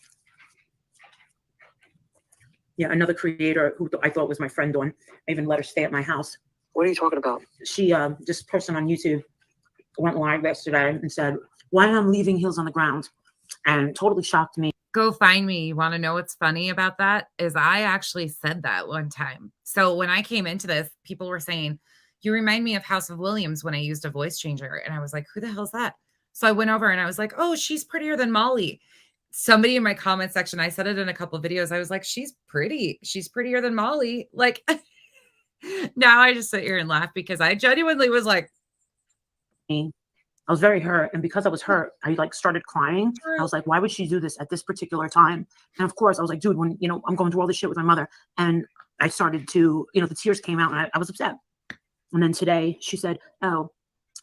Yeah, another creator who I thought was my friend on. I even let her stay at my house. What are you talking about? She, this person on YouTube went live yesterday and said, why I'm leaving heels on the ground, and totally shocked me. Go find me. You want to know what's funny about that? Is I actually said that one time. So when I came into this, people were saying, you remind me of House of Williams when I used a voice changer. And I was like, who the hell's that? So I went over and I was like, oh, she's prettier than Molly. Somebody in my comment section, I said it in a couple of videos. I was like, she's pretty. She's prettier than Molly. Like, now I just sit here and laugh because I genuinely was like, I was very hurt. And because I was hurt, I like started crying. I was like, why would she do this at this particular time? And of course I was like, dude, when, I'm going through all this shit with my mother. And I started to, the tears came out and I was upset. And then today she said, oh,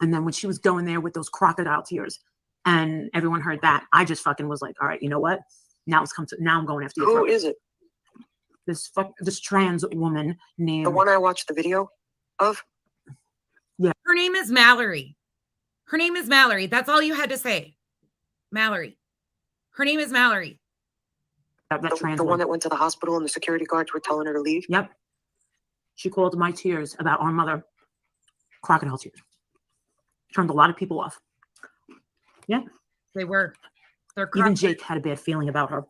and then when she was going there with those crocodile tears and everyone heard that, I just fucking was like, all right, you know what? Now I'm going after you. Who is it? This trans woman named. The one I watched the video of? Yeah. Her name is Mallory. Her name is Mallory. That's all you had to say. Mallory. Her name is Mallory. The one that went to the hospital and the security guards were telling her to leave? Yep. She called my tears about our mother crocodile tears. Turned a lot of people off. Yeah. They were. Even Jake had a bad feeling about her.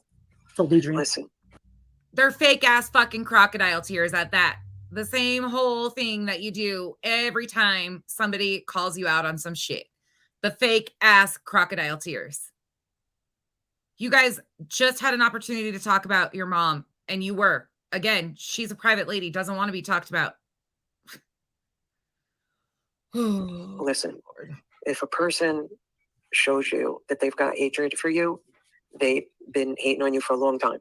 Told Adrian. Listen. They're fake ass fucking crocodile tears at that. The same whole thing that you do every time somebody calls you out on some shit. The fake ass crocodile tears. You guys just had an opportunity to talk about your mom, and you were. Again, she's a private lady, doesn't want to be talked about. Listen, if a person shows you that they've got hatred for you, they've been hating on you for a long time.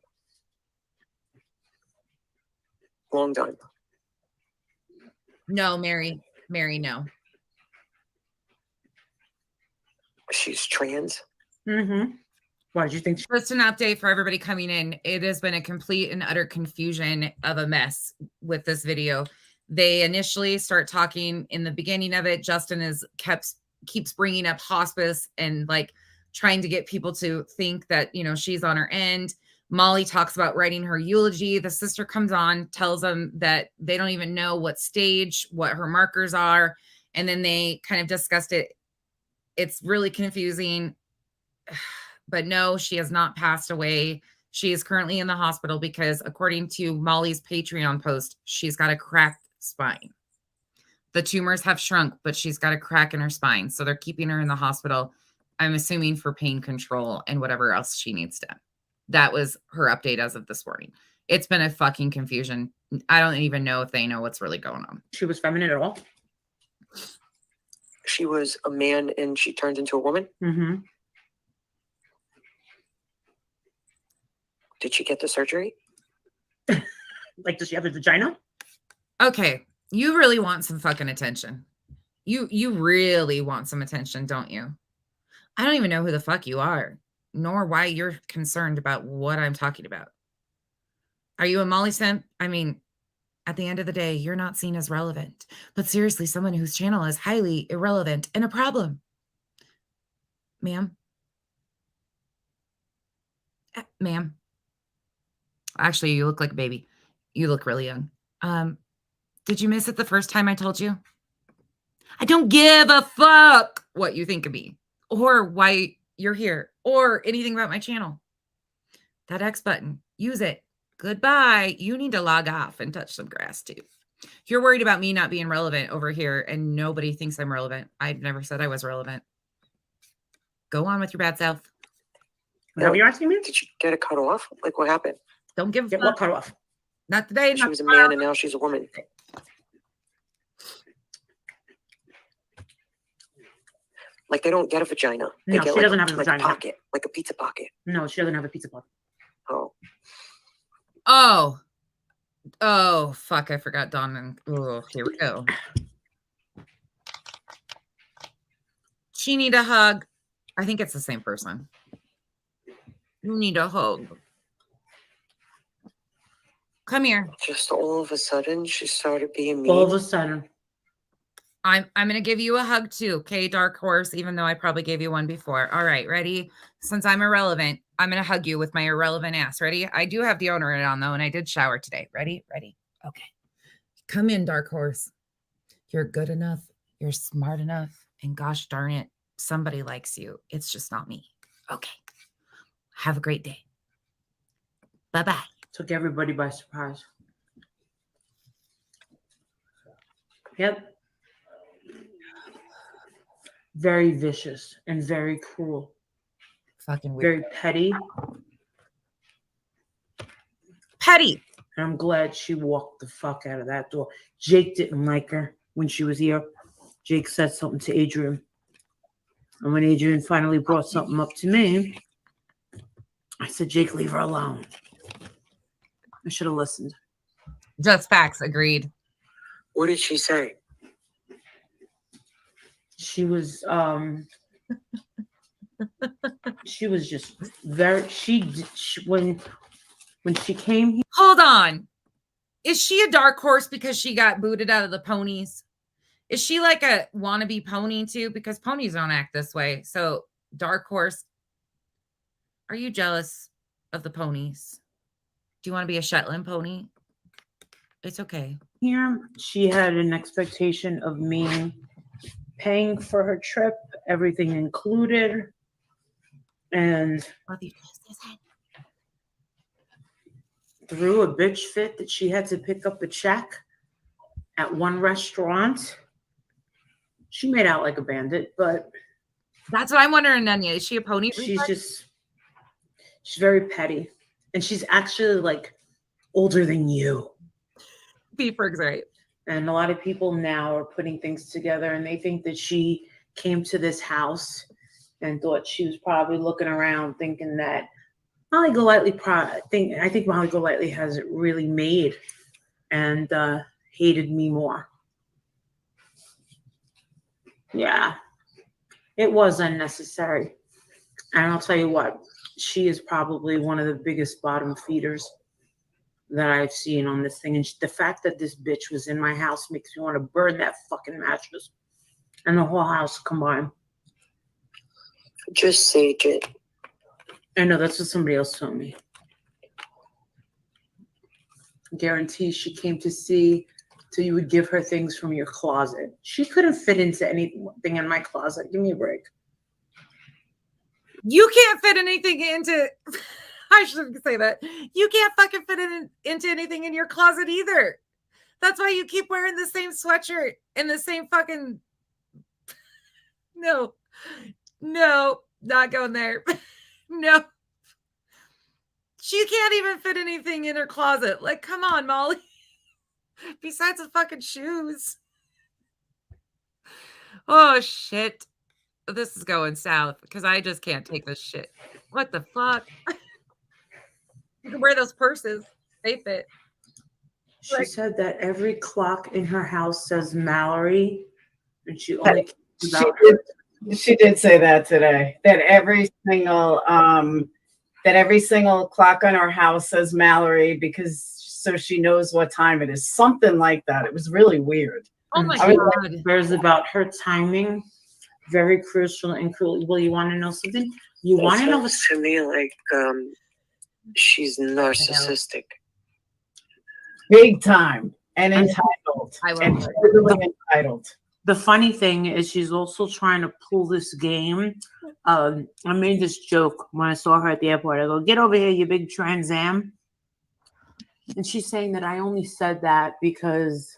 Long time. No, Mary, no. She's trans. Mm-hmm. Why did you think? Just an update for everybody coming in. It has been a complete and utter confusion of a mess with this video. They initially start talking in the beginning of it. Justin keeps bringing up hospice and like trying to get people to think that, she's on her end. Molly talks about writing her eulogy. The sister comes on, tells them that they don't even know what stage, what her markers are. And then they kind of discussed it. It's really confusing. But no, she has not passed away. She is currently in the hospital because according to Molly's Patreon post, she's got a cracked spine. The tumors have shrunk, but she's got a crack in her spine. So they're keeping her in the hospital, I'm assuming for pain control and whatever else she needs done. That was her update as of this morning. It's been a fucking confusion. I don't even know if they know what's really going on. She was feminine at all? She was a man and she turned into a woman? Mm-hmm. Did she get the surgery? Like, does she have a vagina? Okay. You really want some fucking attention. You really want some attention, don't you? I don't even know who the fuck you are. nor why you're concerned about what I'm talking about. Are you a Molly simp? I mean, at the end of the day, you're not seen as relevant. But seriously, someone whose channel is highly irrelevant and a problem. Ma'am? Ma'am? Actually, you look like a baby. You look really young. Did you miss it the first time I told you? I don't give a fuck what you think of me or why you're here or anything about my channel. That X button, use it. Goodbye. You need to log off and touch some grass too. You're worried about me not being relevant over here and nobody thinks I'm relevant. I've never said I was relevant. Go on with your bad self. Is that what you're asking me? Did you get it cut off? Like, what happened? Don't give a Get fuck. what cut off? Not today. She Not was a tomorrow. man and now she's a woman. Like, they don't get a vagina. They No, get she doesn't have a like vagina. a pocket, like a pizza pocket. No, she doesn't have a pizza pocket. Oh. Oh, fuck. I forgot Dawn. And oh, here we go. She need a hug. I think it's the same person. You need a hug. Come here. Just all of a sudden, she started being mean. All of a sudden. I'm going to give you a hug too, okay, Dark Horse, even though I probably gave you one before. All right, ready? Since I'm irrelevant, I'm going to hug you with my irrelevant ass. Ready? I do have deodorant on, though, and I did shower today. Ready? Ready? Okay. Come in, Dark Horse. You're good enough. You're smart enough. And gosh darn it, somebody likes you. It's just not me. Okay. Have a great day. Bye-bye. Took everybody by surprise. Yep. Very vicious and very cruel. Fucking weird. Very petty. Petty. And I'm glad she walked the fuck out of that door. Jake didn't like her when she was here. Jake said something to Adrian. And when Adrian finally brought something up to me, I said, Jake, leave her alone. I should have listened. Just facts. Agreed. What did she say? She was she was just very when she came here. Hold on. Is she a dark horse because she got booted out of the ponies? Is she like a wannabe pony too? Because ponies don't act this way. So dark horse, are you jealous of the ponies? Do you want to be a Shetland pony? It's okay. Here, she had an expectation of me paying for her trip, everything included, and threw a bitch fit that she had to pick up a check at one restaurant. She made out like a bandit, but that's what I'm wondering, Nanya. Is she a pony? She's very petty, and she's actually like older than you. Beeperg's right. And a lot of people now are putting things together, and they think that she came to this house and thought she was probably looking around thinking that Molly Golightly I think Molly Golightly has it really made and hated me more. Yeah, it was unnecessary. And I'll tell you what, she is probably one of the biggest bottom feeders that I've seen on this thing. And the fact that this bitch was in my house makes me want to burn that fucking mattress and the whole house combined. Just sage it. I know, that's what somebody else told me. Guarantee she came to see so you would give her things from your closet. She couldn't fit into anything in my closet. Give me a break. You can't fit anything into... I shouldn't say that. You can't fucking fit into anything in your closet either. That's why you keep wearing the same sweatshirt and the same fucking... No, not going there. No. She can't even fit anything in her closet. Like, come on, Molly. Besides the fucking shoes. Oh, shit. This is going south because I just can't take this shit. What the fuck? You can wear those purses. They fit. She said that every clock in her house says Mallory, and she only cares about She did say that today. That every single clock on our house says Mallory because so she knows what time it is. Something like that. It was really weird. Oh my I was God. There's about her timing, very crucial and cruel. Well, you want to know something? You want to know what's to me like she's narcissistic. Big time and entitled. I love And her. totally entitled. the funny thing is she's also trying to pull this game. I made this joke when I saw her at the airport. I go, "Get over here, you big Trans Am." And she's saying that I only said that because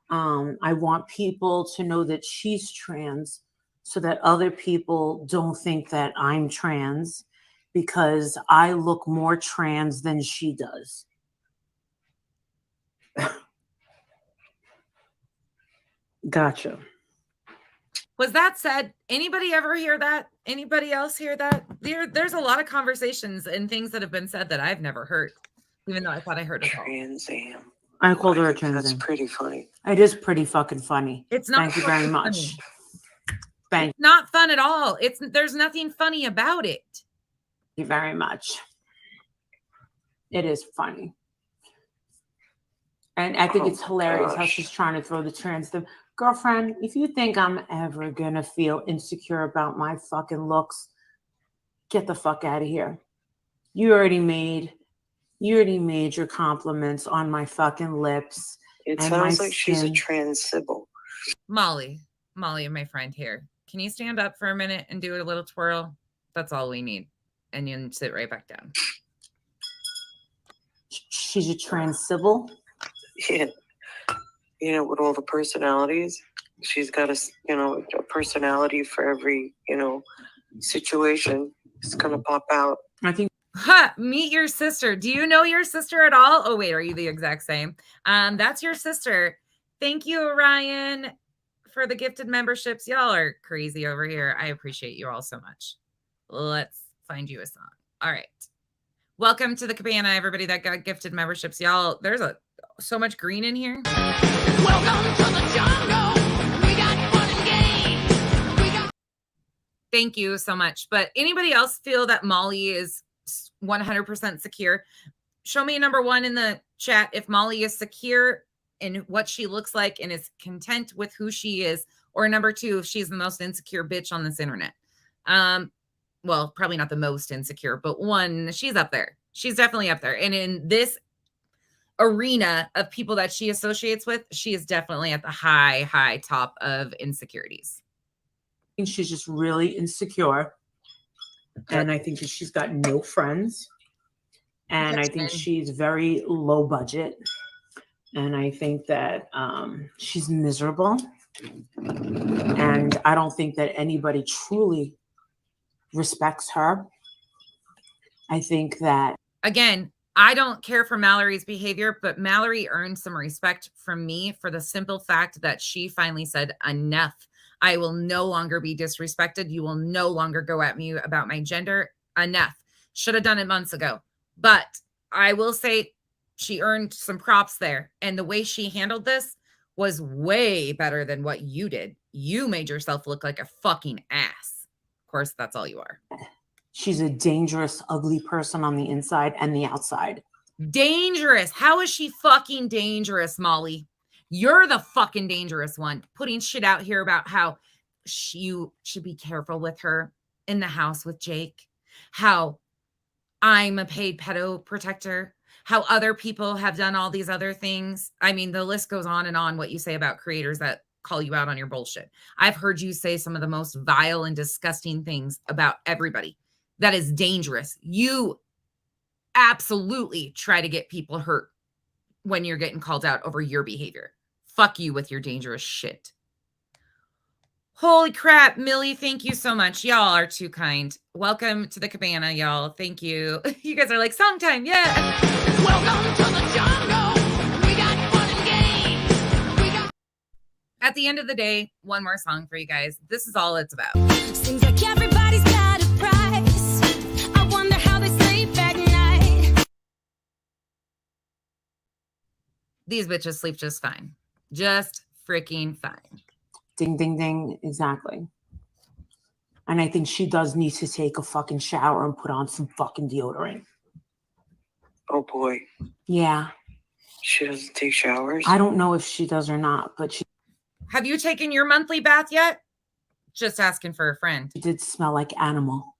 I want people to know that she's trans so that other people don't think that I'm trans because I look more trans than she does. Gotcha. Was that said? Anybody ever hear that? Anybody else hear that? There's a lot of conversations and things that have been said that I've never heard, even though I thought I heard it all. Trans Am. I called her a think trans. That's am. pretty funny. It is pretty fucking funny. It's not. Thank you very fucking much. funny. Thank Not fun at all. There's nothing funny about it. you very much. It is funny. And I think it's hilarious how she's trying to throw the trans thing. Girlfriend, if you think I'm ever gonna feel insecure about my fucking looks, get the fuck out of here. You already made your compliments on my fucking lips. It and sounds my like she's a skin. trans Sybil. Molly, my friend here. Can you stand up for a minute and do a little twirl? That's all we need. And you can sit right back down. She's a trans Sybil. Yeah. You know, with all the personalities, she's got a personality for every, situation. It's gonna pop out. I think. Ha! Meet your sister. Do you know your sister at all? Oh wait, are you the exact same? That's your sister. Thank you, Ryan, for the gifted memberships. Y'all are crazy over here. I appreciate you all so much. Let's find you a song. All right. Welcome to the cabana, everybody that got gifted memberships. Y'all, there's so much green in here. Welcome to the jungle. We got fun and games. Thank you so much. But anybody else feel that Molly is 100% secure? Show me number one in the chat if Molly is secure in what she looks like and is content with who she is, or number two, if she's the most insecure bitch on this internet. Well, probably not the most insecure, but one, she's up there. She's definitely up there. And in this arena of people that she associates with, she is definitely at the high top of insecurities. She's just really insecure. And I think that she's got no friends. And I think she's very low budget. And I think that she's miserable. And I don't think that anybody truly respects her. I think that. Again, I don't care for Mallory's behavior, but Mallory earned some respect from me for the simple fact that she finally said, enough. I will no longer be disrespected. You will no longer go at me about my gender. Enough. Should have done it months ago. But I will say she earned some props there. And the way she handled this was way better than what you did. You made yourself look like a fucking ass. Of course, that's all you are. She's a dangerous, ugly person on the inside and the outside. Dangerous. How is she fucking dangerous, Molly? You're the fucking dangerous one. Putting shit out here about how you should be careful with her in the house with Jake. How I'm a paid pedo protector. How other people have done all these other things. I mean, the list goes on and on what you say about creators that call you out on your bullshit. I've heard you say some of the most vile and disgusting things about everybody. That is dangerous. You absolutely try to get people hurt when you're getting called out over your behavior. Fuck you with your dangerous shit. Holy crap, Millie, thank you so much. Y'all are too kind. Welcome to the cabana, y'all. Thank you. You guys are like, song time, yeah. Welcome to the jungle. We got fun and games. At the end of the day, one more song for you guys. This is all it's about. Seems like everybody's got a price. I wonder how they sleep at night. These bitches sleep just fine. Just freaking fine. Ding, ding, ding. Exactly. And I think she does need to take a fucking shower and put on some fucking deodorant. Oh boy. Yeah. She doesn't take showers? I don't know if she does or not, but she Have you taken your monthly bath yet? Just asking for a friend. did smell like animal.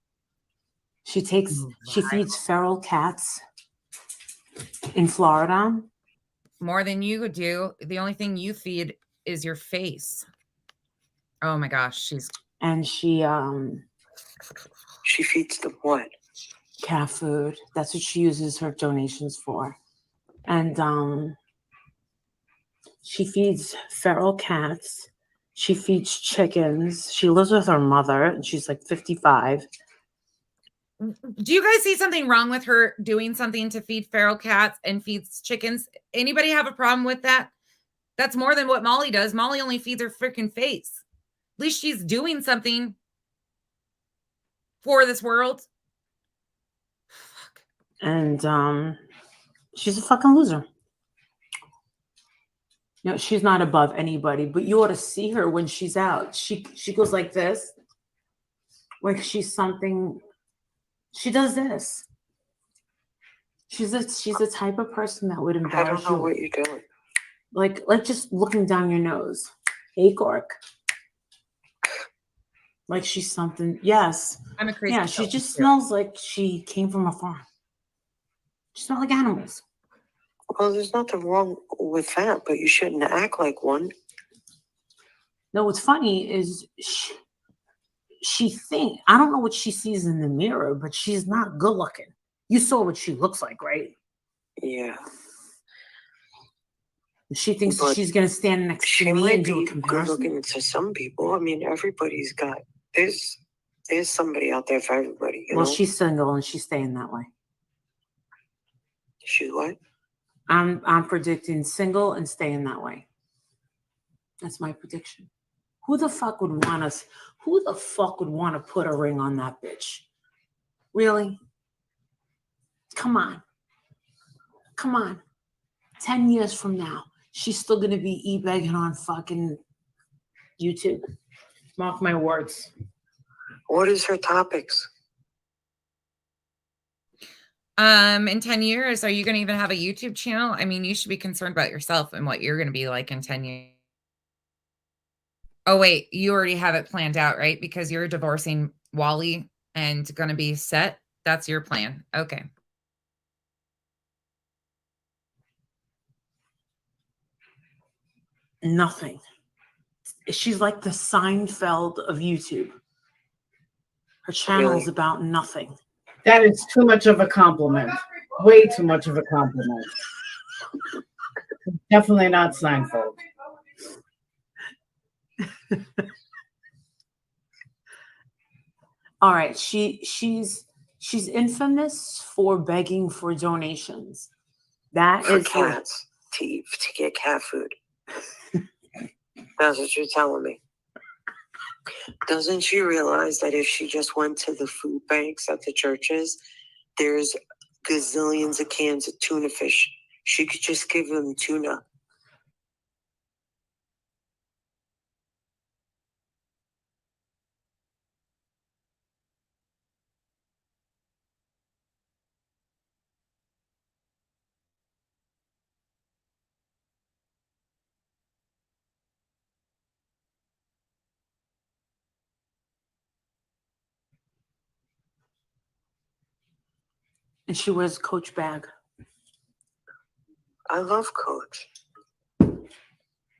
She feeds feral cats in Florida. More than you would do. The only thing you feed is your face. Oh my gosh, and she feeds them what? Cat food. That's what she uses her donations for. And she feeds feral cats. She feeds chickens. She lives with her mother, and she's like 55. Do you guys see something wrong with her doing something to feed feral cats and feeds chickens? Anybody have a problem with that? That's more than what Molly does. Molly only feeds her freaking face. At least she's doing something for this world. And she's a fucking loser. You know, she's not above anybody, but you ought to see her when she's out. She goes like this. Like she's something. She does this. She's the type of person that would embarrass you. I don't know what you're doing. Like just looking down your nose. Hey, Gork. Like she's something. Yes. I'm a crazy. Yeah, she just smells like she came from a farm. She smells like animals. Well, there's nothing wrong with that, but you shouldn't act like one. No, what's funny is I don't know what she sees in the mirror, but she's not good looking. You saw what she looks like, right? Yeah. She thinks she's going to stand next to me and do a comparison. Good looking to some people. I mean, everybody's got, there's somebody out there for everybody. You know? She's single and she's staying that way. She's what? I'm predicting single and staying that way. That's my prediction. Who the fuck would want to put a ring on that bitch? Really? Come on. 10 years from now, she's still going to be e-begging on fucking YouTube. Mark my words. What is her topics? In 10 years, are you going to even have a YouTube channel? I mean, you should be concerned about yourself and what you're going to be like in 10 years. Oh, wait, you already have it planned out, right? Because you're divorcing Wally and going to be set. That's your plan. Okay. Nothing. She's like the Seinfeld of YouTube. Her channel is about nothing. That is too much of a compliment. Way too much of a compliment. Definitely not Seinfeld. All right, she's infamous for begging for donations. That for is cats to get cat food. That's what you're telling me. Doesn't she realize that if she just went to the food banks at the churches, there's gazillions of cans of tuna fish? She could just give them tuna. and she wears a Coach bag. I love Coach.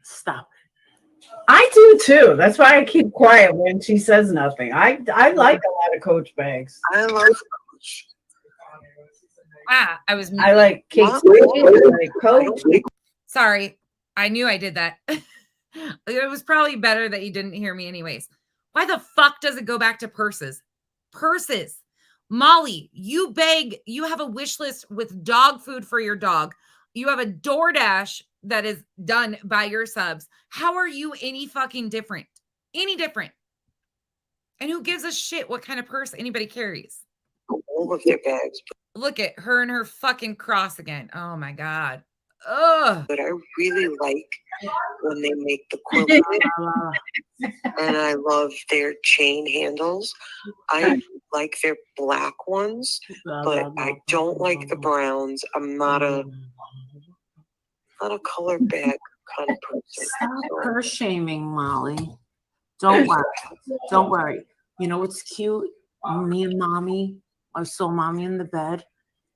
Stop. I do too. That's why I keep quiet when she says nothing. I like a lot of Coach bags. I love Coach. I like Kate. Like Coach. Sorry, I knew I did that. It was probably better that you didn't hear me anyways. Why the fuck does it go back to purses? Purses. Molly, you beg, you have a wish list with dog food for your dog. You have a DoorDash that is done by your subs. How are you any fucking different? Any different? And who gives a shit what kind of purse anybody carries? All of their bags. Look at her and her fucking cross again. Oh my God. Ugh. But I really like when they make the quilted, and I love their chain handles. I like their black ones, but I don't like the browns. I'm not a color bag kind of person. Stop her shaming, Molly. Don't worry. Don't worry. You know what's cute? Me and mommy, I saw mommy in the bed.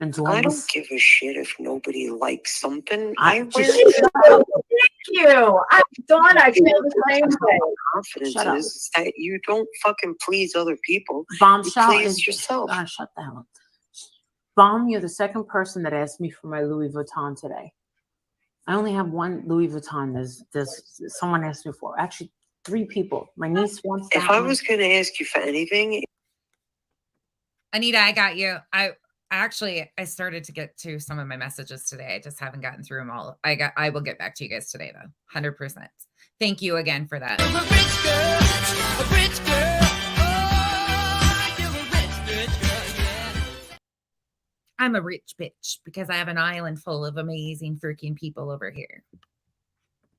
And I don't give a shit if nobody likes something. I wear just- it. Thank you. Dawn, I feel the same way. Confidence Shut up. is that you don't fucking please other people. Bombshell You please is yourself. shut the hell up. Bomb, you're the second person that asked me for my Louis Vuitton today. I only have one Louis Vuitton. There's someone asked me for. Actually, 3 people. My niece wants that If I one. was going to ask you for anything, Anita, I got you. I started to get to some of my messages today. I just haven't gotten through them all. I will get back to you guys today though. 100%. Thank you again for that. A rich girl. Oh, you're a rich girl, yeah. I'm a rich bitch because I have an island full of amazing freaking people over here.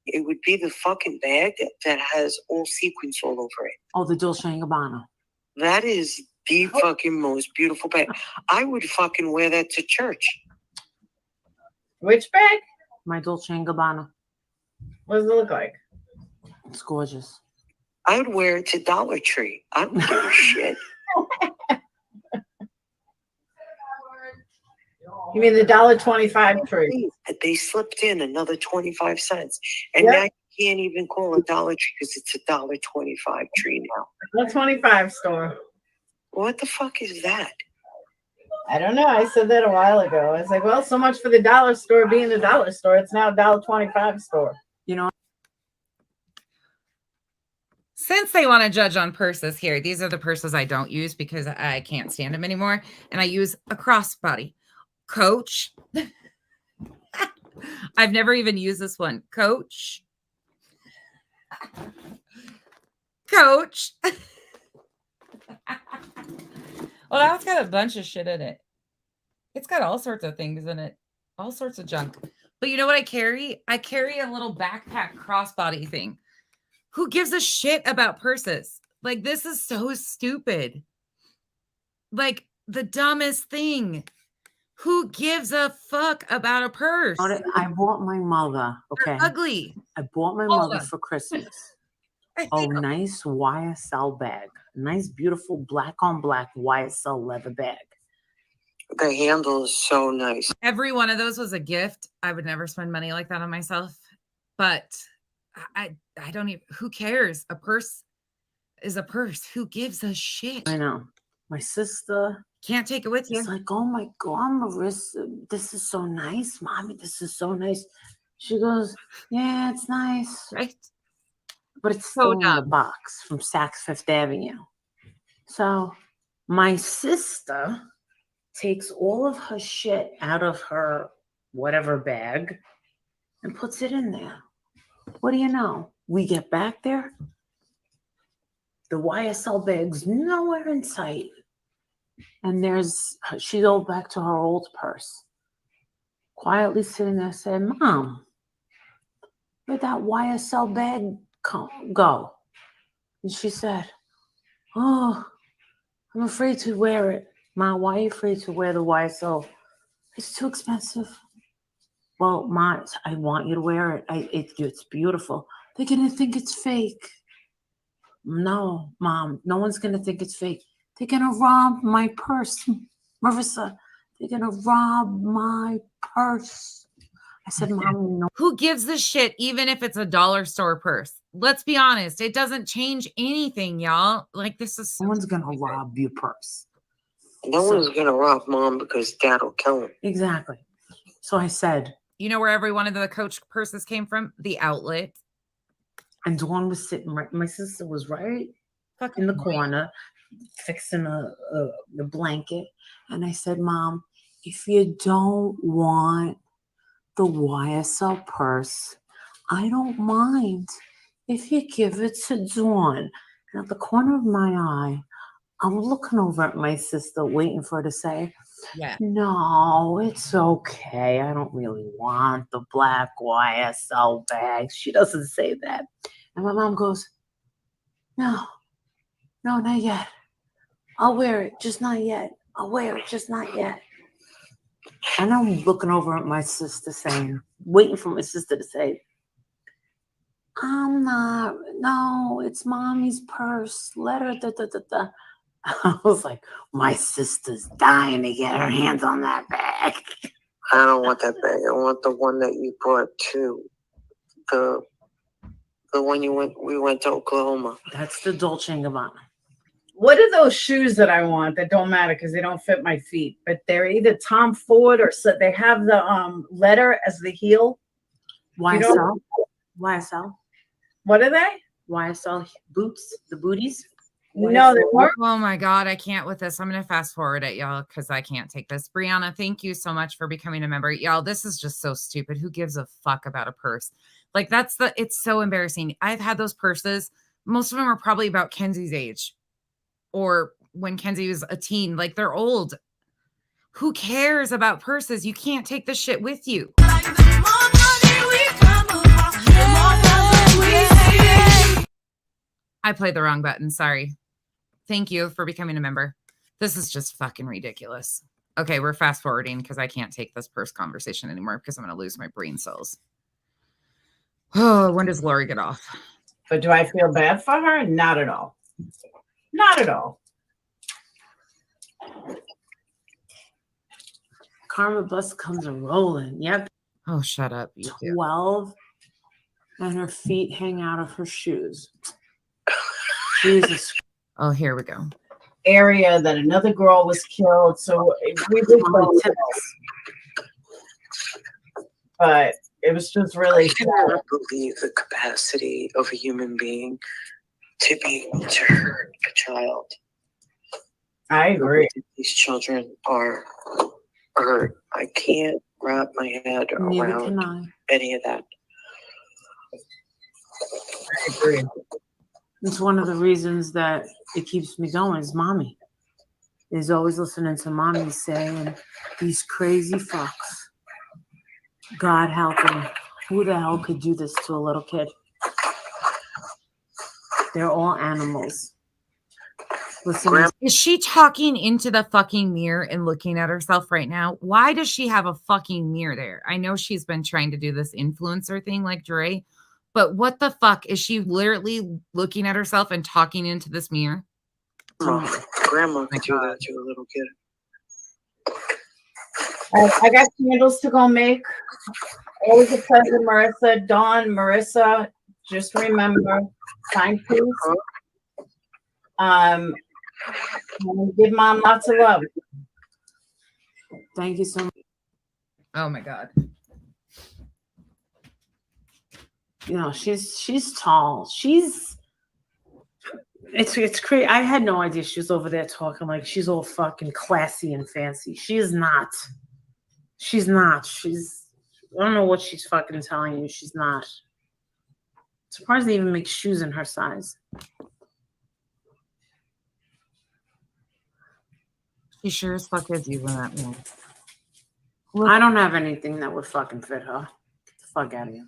it would be the fucking bag that has all sequins all over it. Oh, the Dolce & Gabbana. That is the fucking most beautiful bag. I would fucking wear that to church. Which bag? My Dolce & Gabbana. What does it look like? It's gorgeous. I would wear it to Dollar Tree. I don't give a shit. You mean the $1.25 tree? They slipped in another 25 cents. And Yep. now you can't even call it Dollar Tree because it's a $1.25 tree now. $1.25 store. What the fuck is that? I don't know. I said that a while ago. I was like, well, so much for the dollar store being the dollar store. It's now a $1.25 store. You know, since they want to judge on purses here, these are the purses I don't use because I can't stand them anymore. And I use a crossbody. Coach. I've never even used this one. Coach. Coach. Well, that's got a bunch of shit in it. It's got all sorts of things in it. All sorts of junk. But you know what I carry? I carry a little backpack crossbody thing. Who gives a shit about purses? Like, this is so stupid. Like, the dumbest thing. Who gives a fuck about a purse? I bought my mother. Okay. They're ugly. I bought my Hold mother on. for Christmas. I Oh, hate them. nice YSL bag. Nice, beautiful black on black YSL leather bag. The handle is so nice. Every one of those was a gift. I would never spend money like that on myself. But I don't even, who cares? A purse is a purse. Who gives a shit? I know. My sister Can't take it with you. is like, oh my God, Marissa, this is so nice, Mommy. This is so nice. She goes, yeah, it's nice. Right? But it's So still in the dumb. box from Saks Fifth Avenue. So my sister takes all of her shit out of her whatever bag and puts it in there. What do you know? We get back there, the YSL bag's nowhere in sight. And she goes back to her old purse. Quietly sitting there saying, Mom, where'd that YSL bag go? And she said, oh, I'm afraid to wear it. Ma, why are you afraid to wear the YSL? It's too expensive. Well, Ma, I want you to wear it. It's beautiful. They're going to think it's fake. No, Mom, no one's going to think it's fake. They're going to rob my purse. Marissa, they're going to rob my purse. I said, Mom, no. Who gives a shit even if it's a dollar store purse? Let's be honest. It doesn't change anything, y'all. Like, this is so No one's going to stupid. rob your purse. No one's going to rob Mom because Dad will kill him. Exactly. So I said, You know where every one of the Coach purses came from? The outlet. and Dawn was sitting right, my sister was right in the corner fixing the blanket. And I said, Mom, if you don't want the YSL purse, I don't mind if you give it to Dawn. And at the corner of my eye, I'm looking over at my sister, waiting for her to say, Yeah. No, it's okay. I don't really want the black YSL bag. She doesn't say that. And my mom goes, no, not yet. I'll wear it, just not yet. I'll wear it, just not yet. And I'm looking over at my sister waiting for my sister to say, I'm not, no, it's mommy's purse. Let her, da, da, da, da. I was like, my sister's dying to get her hands on that bag. I don't want that bag. I want the one that you brought too. The one we went to Oklahoma. That's the Dolce & Gabbana. What are those shoes that I want that don't matter because they don't fit my feet? But they're either Tom Ford or they have the letter as the heel. YSL. YSL. What are they? YSL boots, the booties. No, they weren't. Oh my God, I can't with this. I'm going to fast forward it, y'all, because I can't take this. Brianna, thank you so much for becoming a member. Y'all, this is just so stupid. Who gives a fuck about a purse? Like, it's so embarrassing. I've had those purses. Most of them are probably about Kenzie's age or when Kenzie was a teen. Like, they're old. Who cares about purses? You can't take this shit with you. I played the wrong button. Sorry. Thank you for becoming a member. This is just fucking ridiculous. Okay, we're fast forwarding because I can't take this purse conversation anymore because I'm going to lose my brain cells. Oh, when does Lori get off? But do I feel bad for her? Not at all. Not at all. Karma bus comes a rolling. Yep. Oh, shut up. You two. 12. And her feet hang out of her shoes. Jesus. Oh, here we go. Area that another girl was killed. So we were but it was just really I cannot believe the capacity of a human being to be able to hurt a child. I agree. These children are hurt. I can't wrap my head around any of that. I agree. It's one of the reasons that it keeps me going is mommy. Is always listening to mommy saying, these crazy fucks. God help them. Who the hell could do this to a little kid? They're all animals. Listen, is she talking into the fucking mirror and looking at herself right now? Why does she have a fucking mirror there? I know she's been trying to do this influencer thing like Dre, but what the fuck? Is she literally looking at herself and talking into this mirror? Grandma could do that to a little kid. I got candles to go make. Always a pleasure, Marissa. Dawn, Marissa, just remember, sign please. Give mom lots of love. Thank you so much. Oh my God. You know, she's tall. It's crazy. I had no idea she was over there talking like she's all fucking classy and fancy. She is not. She's not. I don't know what she's fucking telling you. She's not. Surprised they even make shoes in her size. She sure as fuck is using that one. I don't have anything that would fucking fit her. Get the fuck out of here.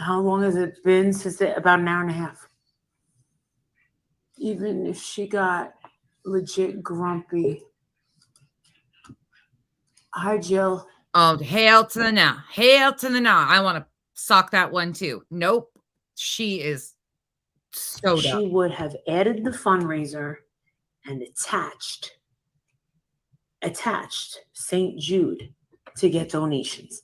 How long has it been since about an hour and a half? Even if she got legit grumpy. Hi, Jill. Oh, hail to the now. Hail to the now. I want to sock that one too. Nope. She is so dumb. She would have added the fundraiser and attached St. Jude to get donations.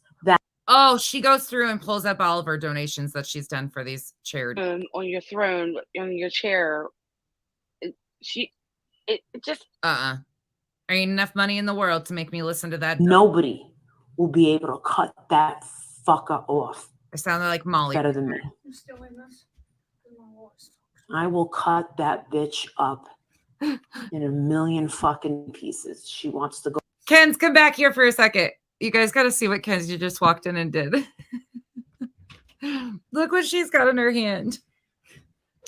Oh, she goes through and pulls up all of her donations that she's done for these charities. On your throne, on your chair. It just. There ain't enough money in the world to make me listen to that. Nobody will be able to cut that fucker off. I sounded like Molly. Better than me. I will cut that bitch up in a million fucking pieces. She wants to go. Ken's, come back here for a second. You guys got to see what Kenzie just walked in and did. Look what she's got in her hand.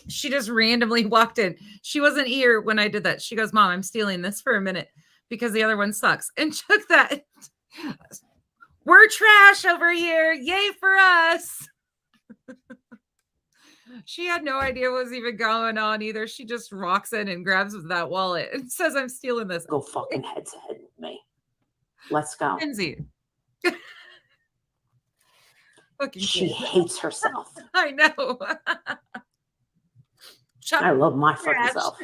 She just randomly walked in. She wasn't here when I did that. She goes, Mom, I'm stealing this for a minute because the other one sucks. And took that. We're trash over here. Yay for us. She had no idea what was even going on either. She just walks in and grabs that wallet and says, I'm stealing this. Go fucking head to head with me. Let's go. Lindsay. She hates herself. I know. I love my fucking self.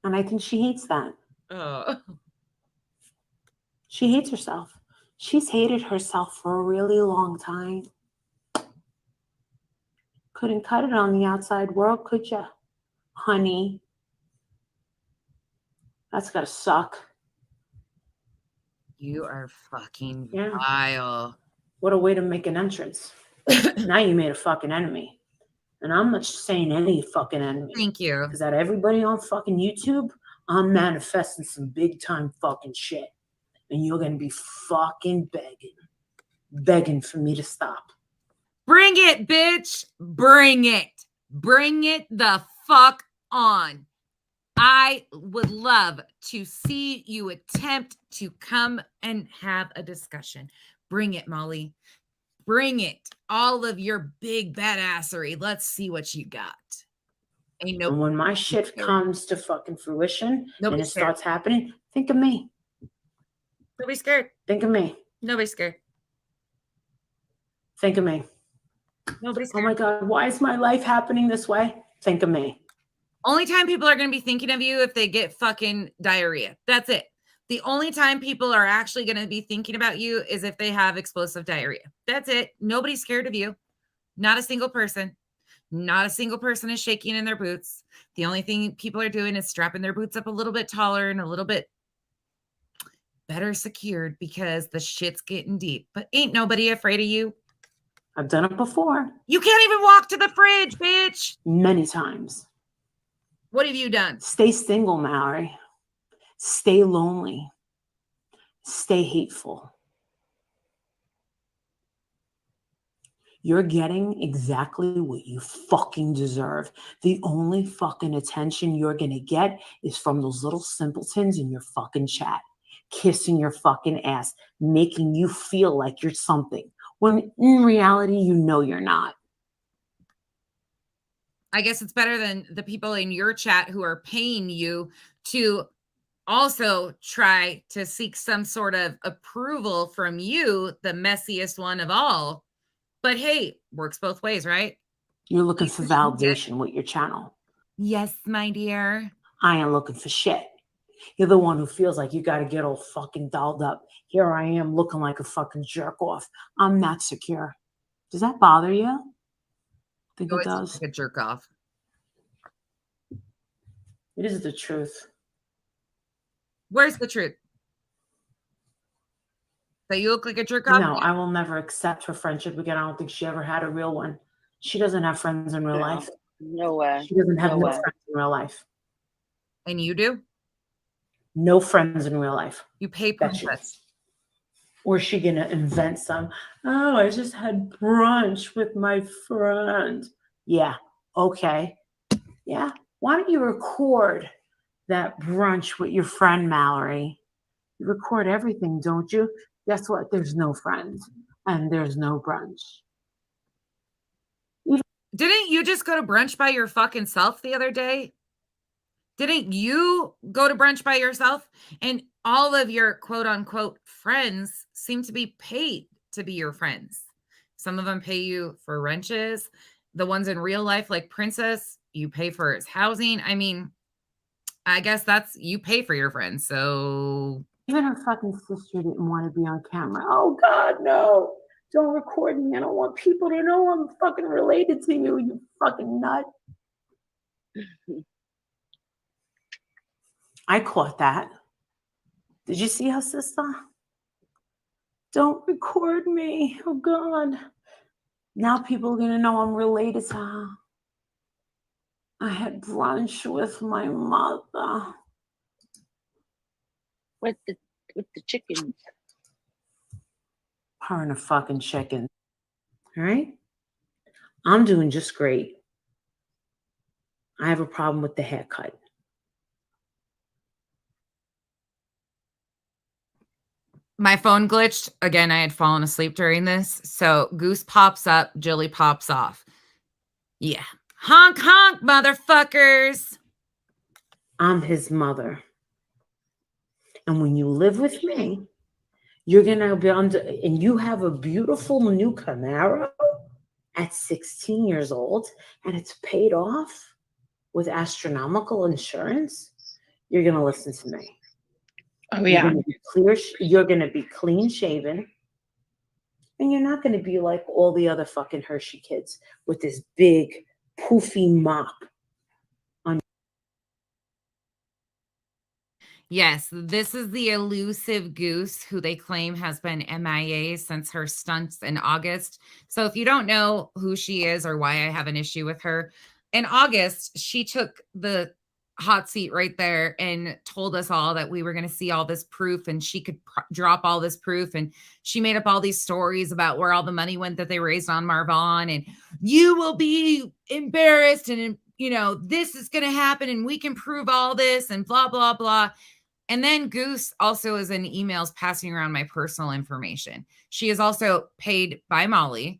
And I think she hates that. Oh. She hates herself. She's hated herself for a really long time. Couldn't cut it on the outside world, could ya, honey? That's gotta suck. You are fucking Yeah. vile. What a way to make an entrance. Now you made a fucking enemy. And I'm not just saying any fucking enemy. Thank you. Because out of everybody on fucking YouTube, I'm manifesting some big time fucking shit. And you're going to be fucking begging for me to stop. Bring it, bitch. Bring it. Bring it the fuck on. I would love to see you attempt to come and have a discussion. Bring it, Molly. Bring it. All of your big badassery. Let's see what you got. Ain't no. And when my shit comes to fucking fruition and it scared. starts happening, think of me. Nobody's scared. Think of me. Nobody's scared. Think of me. Nobody's Oh scared. my God, why is my life happening this way? Think of me. Only time people are going to be thinking of you if they get fucking diarrhea. That's it. The only time people are actually going to be thinking about you is if they have explosive diarrhea. That's it. Nobody's scared of you. Not a single person. Not a single person is shaking in their boots. The only thing people are doing is strapping their boots up a little bit taller and a little bit better secured because the shit's getting deep. But ain't nobody afraid of you. I've done it before. You can't even walk to the fridge, bitch. Many times. What have you done? Stay single, Mallory. Stay lonely. Stay hateful. You're getting exactly what you fucking deserve. The only fucking attention you're going to get is from those little simpletons in your fucking chat, kissing your fucking ass, making you feel like you're something, when in reality, you know you're not. I guess it's better than the people in your chat who are paying you to also try to seek some sort of approval from you, the messiest one of all. But hey, works both ways, right? You're looking for validation with your channel. Yes, my dear. I ain't looking for shit. You're the one who feels like you got to get all fucking dolled up. Here I am looking like a fucking jerk off. I'm not secure. Does that bother you? I think it does. Like a jerk off. It is the truth. Where's the truth? That you look like a jerk off? No, I will never accept her friendship again. I don't think she ever had a real one. She doesn't have friends in real life. No way. She doesn't have No no way. friends in real life. And you do? No friends in real life. You pay princess. Or is she going to invent some, oh, I just had brunch with my friend. Yeah, okay. Yeah, why don't you record that brunch with your friend, Mallory? You record everything, don't you? Guess what? There's no friends and there's no brunch. Didn't you just go to brunch by your fucking self the other day? Didn't you go to brunch by yourself? And all of your quote unquote friends seem to be paid to be your friends. Some of them pay you for wrenches. The ones in real life, like Princess, you pay for his housing. I mean, I guess that's, you pay for your friends. So even her fucking sister didn't want to be on camera. Oh God, no. Don't record me. I don't want people to know I'm fucking related to you, you fucking nut. I caught that. Did you see her, sister? Don't record me. Oh God. Now people are gonna know I'm related to her. I had brunch with my mother. With the chickens. Her and a fucking chicken. All right? I'm doing just great. I have a problem with the haircut. My phone glitched. Again, I had fallen asleep during this. So Goose pops up, Jilly pops off. Yeah. Honk, honk, motherfuckers. I'm his mother. And when you live with me, you're going to be under, and you have a beautiful new Camaro at 16 years old, and it's paid off with astronomical insurance. You're going to listen to me. Oh, You're going to be clear. You're going to be clean shaven. And you're not going to be like all the other fucking Hershey kids with this big poofy mop. Yes, this is the elusive Goose who they claim has been MIA since her stunts in August. So if you don't know who she is or why I have an issue with her, in August, she took the hot seat right there and told us all that we were going to see all this proof and she could drop all this proof. And she made up all these stories about where all the money went that they raised on Marvon, and you will be embarrassed, and you know, this is going to happen and we can prove all this and blah, blah, blah. And then Goose also is in emails passing around my personal information. She is also paid by Molly,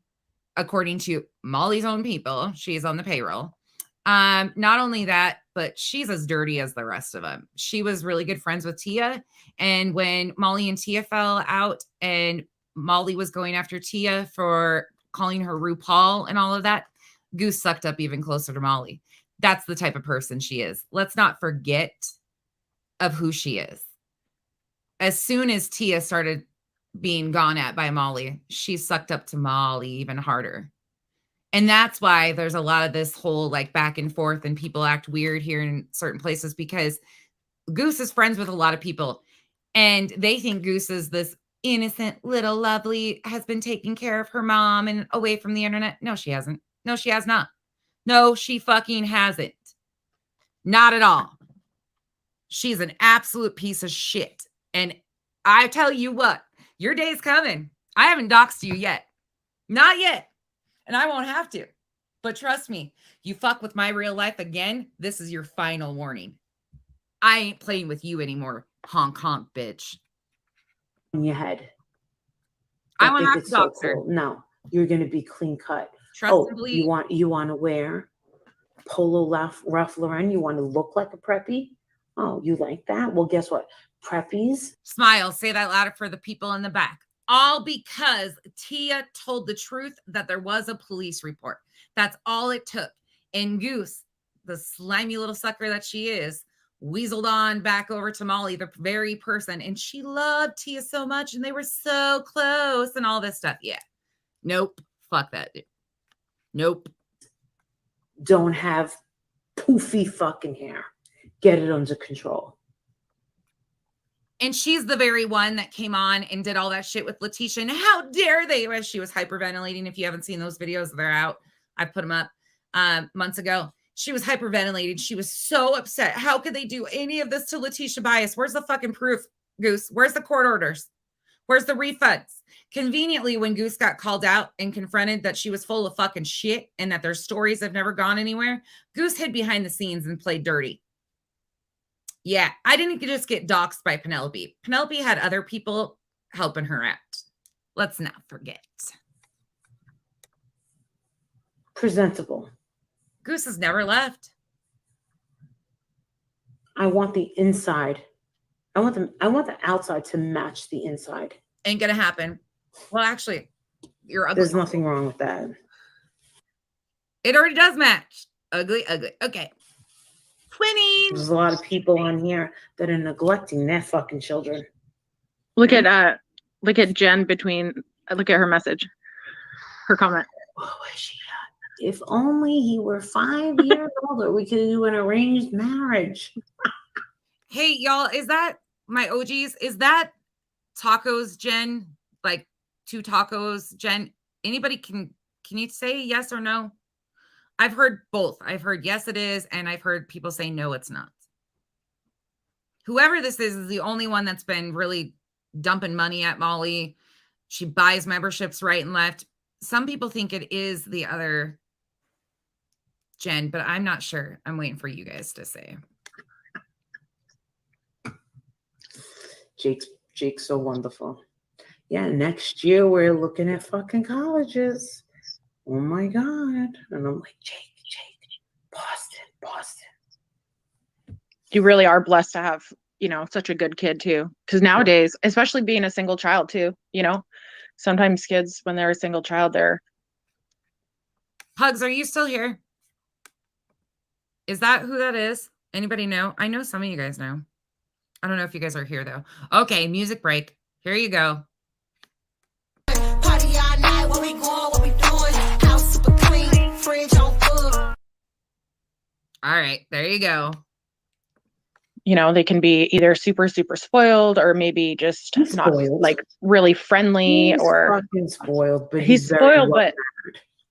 according to Molly's own people. She is on the payroll. Not only that, but she's as dirty as the rest of them. She was really good friends with Tia. And when Molly and Tia fell out and Molly was going after Tia for calling her RuPaul and all of that, Goose sucked up even closer to Molly. That's the type of person she is. Let's not forget of who she is. As soon as Tia started being gone at by Molly, she sucked up to Molly even harder. And that's why there's a lot of this whole like back and forth and people act weird here in certain places, because Goose is friends with a lot of people and they think Goose is this innocent little lovely, has been taking care of her mom and away from the internet. No, she hasn't. No, she has not. No, she fucking hasn't. Not at all. She's an absolute piece of shit. And I tell you what, your day's coming. I haven't doxed you yet. Not yet. And I won't have to. But trust me, you fuck with my real life again, this is your final warning. I ain't playing with you anymore, honk honk bitch. In your head. I want to have to dox her. No, you're going to be clean cut. Trust and believe. You want to wear Polo Ralph Lauren? You want to look like a preppy? Oh, you like that? Well, guess what? Preppies. Smile. Say that louder for the people in the back. All because Tia told the truth that there was a police report. That's all it took. And Goose, the slimy little sucker that she is, weaseled on back over to Molly, the very person. And she loved Tia so much and they were so close and all this stuff. Yeah. Nope. Fuck that dude. Nope. Don't have poofy fucking hair. Get it under control. And she's the very one that came on and did all that shit with Letitia. And how dare they? As she was hyperventilating. If you haven't seen those videos, they're out. I put them up months ago. She was hyperventilating. She was so upset. How could they do any of this to Letitia Bias? Where's the fucking proof, Goose? Where's the court orders? Where's the refunds? Conveniently, when Goose got called out and confronted that she was full of fucking shit and that their stories have never gone anywhere, Goose hid behind the scenes and played dirty. Yeah, I didn't just get doxxed by Penelope. Penelope had other people helping her out. Let's not forget. Presentable. Goose has never left. I want the inside. I want the outside to match the inside. Ain't gonna happen. Well, actually, you're ugly. There's nothing wrong with that. It already does match. Ugly, ugly. Okay. Twinning. There's a lot of people on here that are neglecting their fucking children. Look at Jen look at her message. Her comment. Oh, where's she at? If only he were 5 years older, we could do an arranged marriage. Hey, y'all, is that my OGs? Is that tacos, Jen? Like 2 tacos, Jen? Anybody can you say yes or no? I've heard both. I've heard yes, it is. And I've heard people say no, it's not. Whoever this is the only one that's been really dumping money at Molly. She buys memberships right and left. Some people think it is the other Jen, but I'm not sure. I'm waiting for you guys to say. Jake's so wonderful. Yeah, next year we're looking at fucking colleges. Oh my God. And I'm like, Jake, Boston. You really are blessed to have, you know, such a good kid too. Because nowadays, especially being a single child too, you know, sometimes kids, when they're a single child, they're. Hugs, are you still here? Is that who that is? Anybody know? I know some of you guys know. I don't know if you guys are here though. Okay, music break. Here you go. Party all night, where we going, what we doing? House super clean, fridge on full. All right, there you go. You know, they can be either super, super spoiled or maybe just not like really friendly. He's or fucking spoiled, but he's very spoiled, well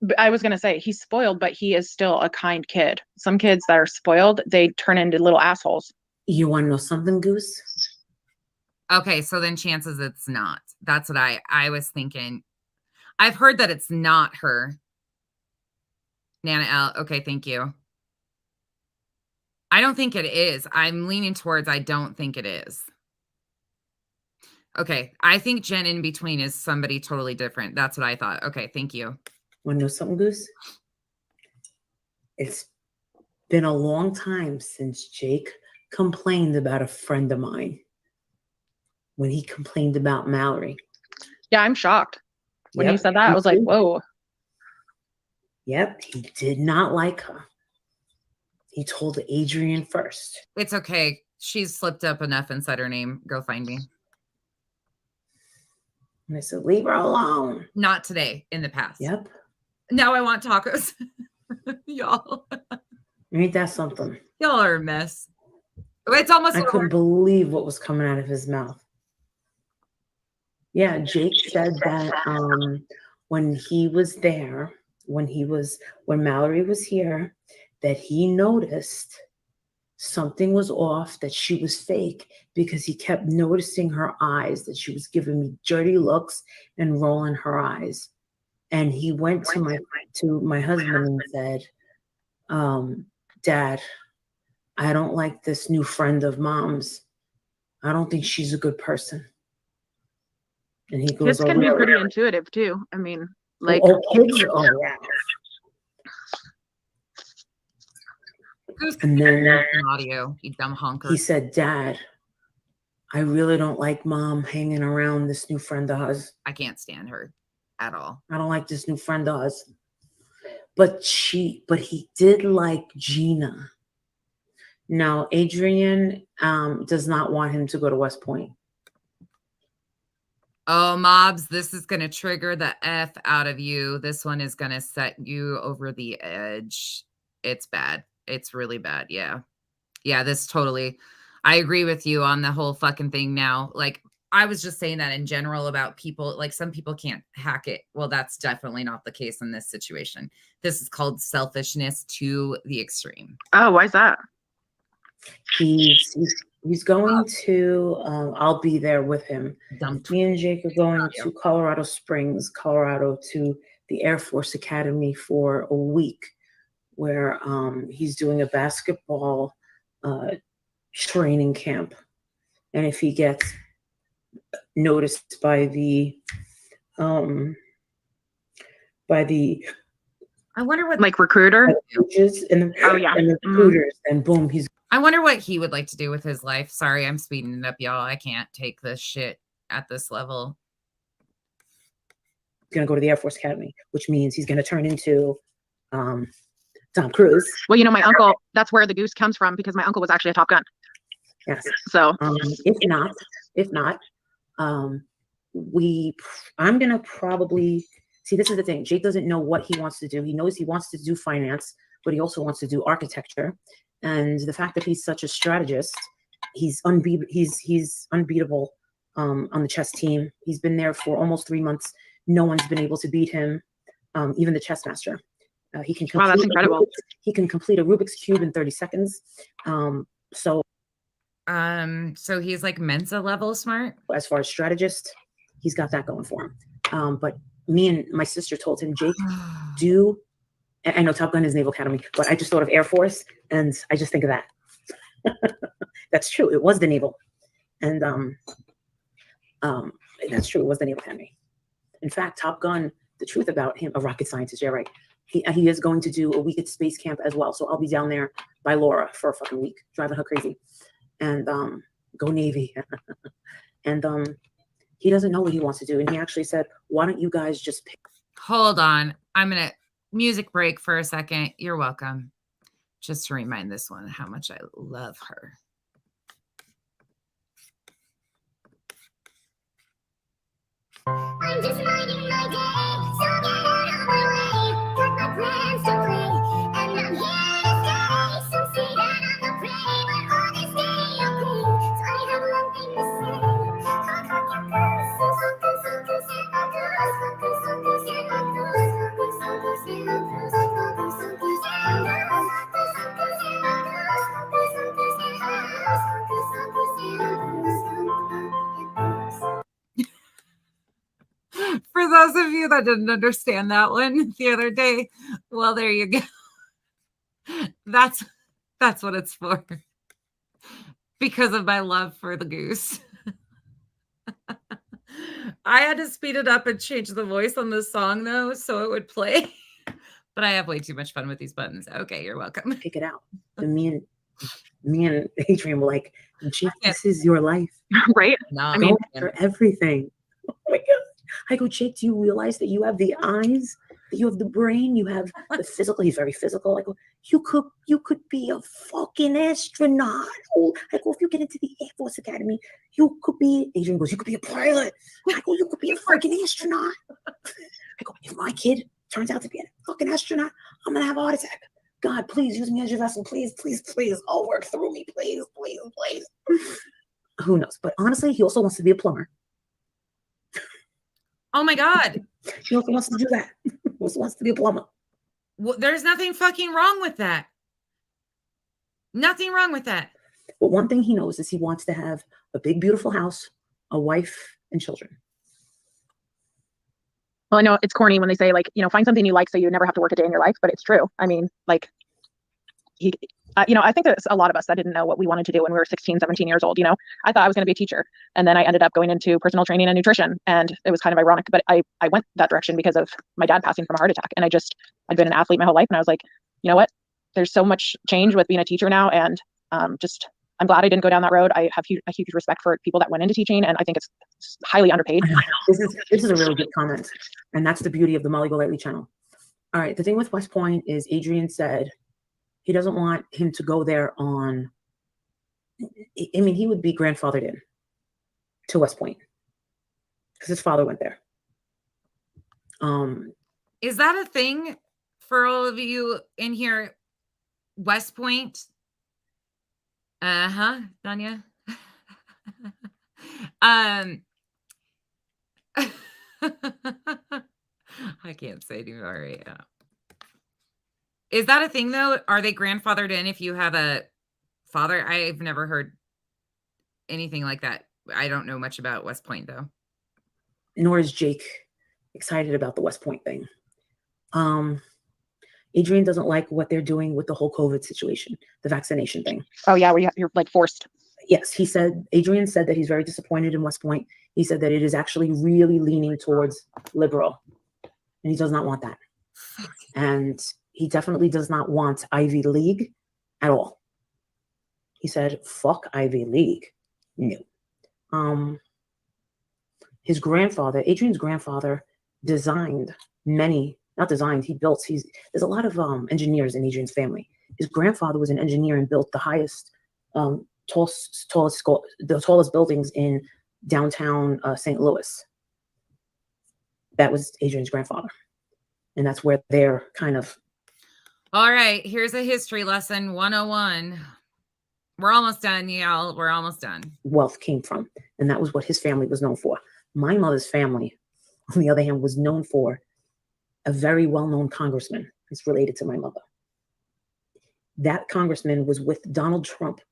but I was going to say he's spoiled, but he is still a kind kid. Some kids that are spoiled, they turn into little assholes. You want to know something, Goose? Okay, so then chances it's not. That's what I was thinking. I've heard that it's not her. Nana L. Okay, thank you. I don't think it is. I'm leaning towards I don't think it is. Okay, I think Jen in between is somebody totally different. That's what I thought. Okay, thank you. Want to know something, Goose? It's been a long time since Jake complained about a friend of mine. When he complained about Mallory. Yeah, I'm shocked. When you said that, I was like, whoa. Yep, he did not like her. He told Adrian first. It's okay. She's slipped up enough and said her name. Go find me. And I said, leave her alone. Not today, in the past. Yep. Now I want tacos. Y'all. Ain't that something? Y'all are a mess. It's almost I couldn't believe what was coming out of his mouth. Yeah, Jake said that when he was there, when Mallory was here, that he noticed something was off, that she was fake, because he kept noticing her eyes, that she was giving me dirty looks and rolling her eyes. And he went to my husband and said, Dad, I don't like this new friend of Mom's. I don't think she's a good person. And he goes, Kids can be pretty intuitive too. I mean, like kids. Oh yeah. And then audio, you dumb honker. He said, Dad, I really don't like Mom hanging around this new friend of hers. I can't stand her at all. I don't like this new friend of hers. But he did like Gina. Now, Adrian does not want him to go to West Point. Oh, Mobs, this is going to trigger the F out of you. This one is going to set you over the edge. It's bad. It's really bad. Yeah. Yeah, this totally. I agree with you on the whole fucking thing now. Like, I was just saying that in general about people, like some people can't hack it. Well, that's definitely not the case in this situation. This is called selfishness to the extreme. Oh, why is that? He's going to, I'll be there with him. Me and Jake are going to Colorado Springs, Colorado, to the Air Force Academy for a week, where he's doing a basketball training camp. And if he gets noticed by the I wonder what like recruiter coaches and the recruiters, and boom, he's. I wonder what he would like to do with his life. Sorry, I'm speeding it up, y'all. I can't take this shit at this level. He's gonna go to the Air Force Academy, which means he's gonna turn into Tom Cruise. Well, you know, my uncle, that's where the goose comes from, because my uncle was actually a Top Gun. Yes. So if not, I'm gonna probably see. This is the thing. Jake doesn't know what he wants to do. He knows he wants to do finance, but he also wants to do architecture. And the fact that he's such a strategist, he's unbeatable on the chess team. He's been there for almost 3 months. No one's been able to beat him, even the chess master. He can complete, wow, that's incredible. He can complete a Rubik's Cube in 30 seconds. So he's like Mensa level smart. As far as strategist, he's got that going for him. But me and my sister told him, Jake, do I know Top Gun is Naval Academy, but I just thought of Air Force, and I just think of that. That's true. It was the Naval, and that's true. It was the Naval Academy. In fact, Top Gun. The truth about him, a rocket scientist. Yeah, right. He is going to do a week at space camp as well. So I'll be down there by Laura for a fucking week, driving her crazy, and go Navy. And he doesn't know what he wants to do, and he actually said, "Why don't you guys just pick?" Hold on, I'm gonna music break for a second. You're welcome. Just to remind this one how much I love her. I'm just minding my day, so get out of my way. Got my plans to play, and I'm here to stay. So say that I'm the prey, but on this day I'll play. So I have one thing to say. Honk, honk, your goose. Honkus, honkus, and honkus. Honkus, honkus, and honkus. Honkus, honkus, and honkus. Honkus, honkus, and honkus. Honkus, honkus, and honkus. Honkus, honkus, and honkus. Honkus, honkus, and honkus. For those of you that didn't understand that one the other day, well, there you go. That's what it's for. Because of my love for the goose. I had to speed it up and change the voice on the song though, so it would play. But I have way too much fun with these buttons. Okay, you're welcome. Pick it out. And me and Adrian were like, Jake, this is your life. Right? No, I mean, for everything. Oh my God. I go, Jake, do you realize that you have the eyes, that you have the brain, you have the physical? He's very physical. I go, you could be a fucking astronaut. Oh, I go, if you get into the Air Force Academy, you could be, Adrian goes, you could be a pilot. I go, you could be a freaking astronaut. I go, if my kid turns out to be a fucking astronaut, I'm going to have a heart attack. God, please use me as your vessel. Please, please, please. Oh, work through me. Please, please, please. Who knows? But honestly, he also wants to be a plumber. Oh my God. He also wants to do that. He also wants to be a plumber. Well, there's nothing fucking wrong with that. Nothing wrong with that. But one thing he knows is he wants to have a big, beautiful house, a wife, and children. Well, I know it's corny when they say, like, find something you like so you never have to work a day in your life, but it's true. I mean, like, I think there's a lot of us that didn't know what we wanted to do when we were 16, 17 years old. I thought I was going to be a teacher. And then I ended up going into personal training and nutrition. And it was kind of ironic, but I went that direction because of my dad passing from a heart attack. And I'd been an athlete my whole life. And I was like, you know what? There's so much change with being a teacher now. And I'm glad I didn't go down that road. I have a huge respect for people that went into teaching. And I think it's highly underpaid. This is a really good comment. And that's the beauty of the Molly Golightly channel. All right. The thing with West Point is Adrian said, he doesn't want him to go there on, I mean, he would be grandfathered in to West Point because his father went there. Is that a thing for all of you in here? West Point? Danya? I can't say anymore right now. Is that a thing though? Are they grandfathered in if you have a father? I've never heard anything like that. I don't know much about West Point though. Nor is Jake excited about the West Point thing. Adrian doesn't like what they're doing with the whole COVID situation, the vaccination thing. Oh yeah, where you're like forced. Yes, Adrian said that he's very disappointed in West Point. He said that it is actually really leaning towards liberal, and he does not want that. And he definitely does not want Ivy League at all. He said, fuck Ivy League. No. His grandfather, Adrian's grandfather, there's a lot of engineers in Adrian's family. His grandfather was an engineer and built the highest, the tallest buildings in downtown St. Louis. That was Adrian's grandfather. And that's where they're kind of. All right, here's a history lesson 101. We're almost done, y'all. We're almost done. Wealth came from, and that was what his family was known for. My mother's family, on the other hand, was known for a very well-known congressman. It's related to my mother. That congressman was with Donald Trump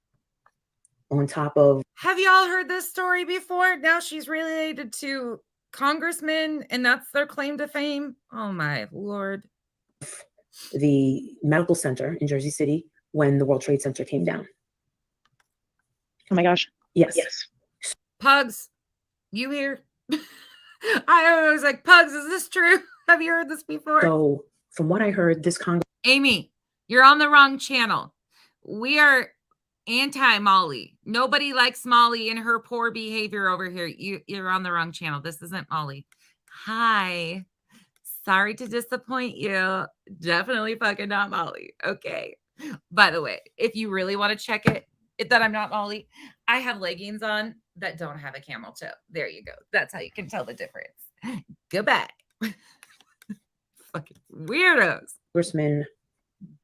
on top of. Have y'all heard this story before? Now she's related to congressmen, and that's their claim to fame. Oh my Lord. the medical center in Jersey City when the World Trade Center came down. Oh my gosh. Yes. Pugs, you here? I was like, Pugs, is this true? Have you heard this before? So from what I heard, this Congress. Amy, you're on the wrong channel. We are anti-Molly. Nobody likes Molly and her poor behavior over here. You're on the wrong channel. This isn't Molly. Hi. Sorry to disappoint you. Definitely fucking not Molly. Okay. By the way, if you really want to check it that I'm not Molly, I have leggings on that don't have a camel toe. There you go. That's how you can tell the difference. Goodbye. Fucking weirdos. Congressman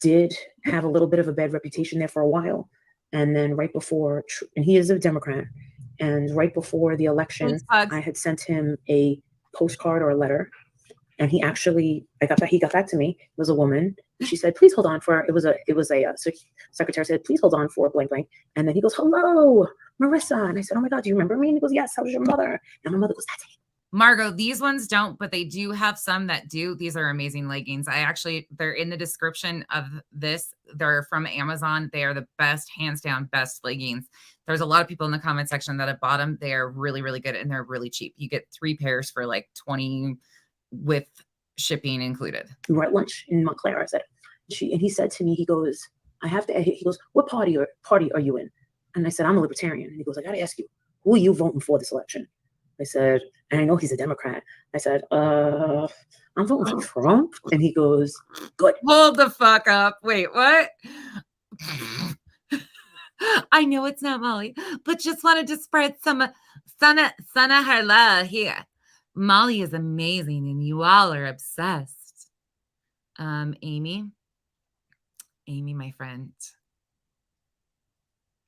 did have a little bit of a bad reputation there for a while. And then right before, and he is a Democrat, and right before the election, I had sent him a postcard or a letter. And he actually, he got back to me. It was a woman. She said, please hold on for, it was a secretary said, please hold on for blank, blank. And then he goes, hello, Marissa. And I said, oh my God, do you remember me? And he goes, yes, how was your mother? And my mother goes, that's it. Margot, these ones don't, but they do have some that do. These are amazing leggings. They're in the description of this. They're from Amazon. They are the best, hands down, best leggings. There's a lot of people in the comment section that have bought them. They are really, really good and they're really cheap. You get 3 pairs for like $20 with shipping included. We were at lunch in Montclair. I said, and he said to me, he goes, he goes, what party are you in? And I said, I'm a libertarian. And he goes, I got to ask you, who are you voting for this election? I said, and I know he's a Democrat. I said, I'm voting for Trump. And he goes, good. Hold the fuck up. Wait, what? I know it's not Molly, but just wanted to spread some sana her love here. Molly is amazing and you all are obsessed. Amy, my friend.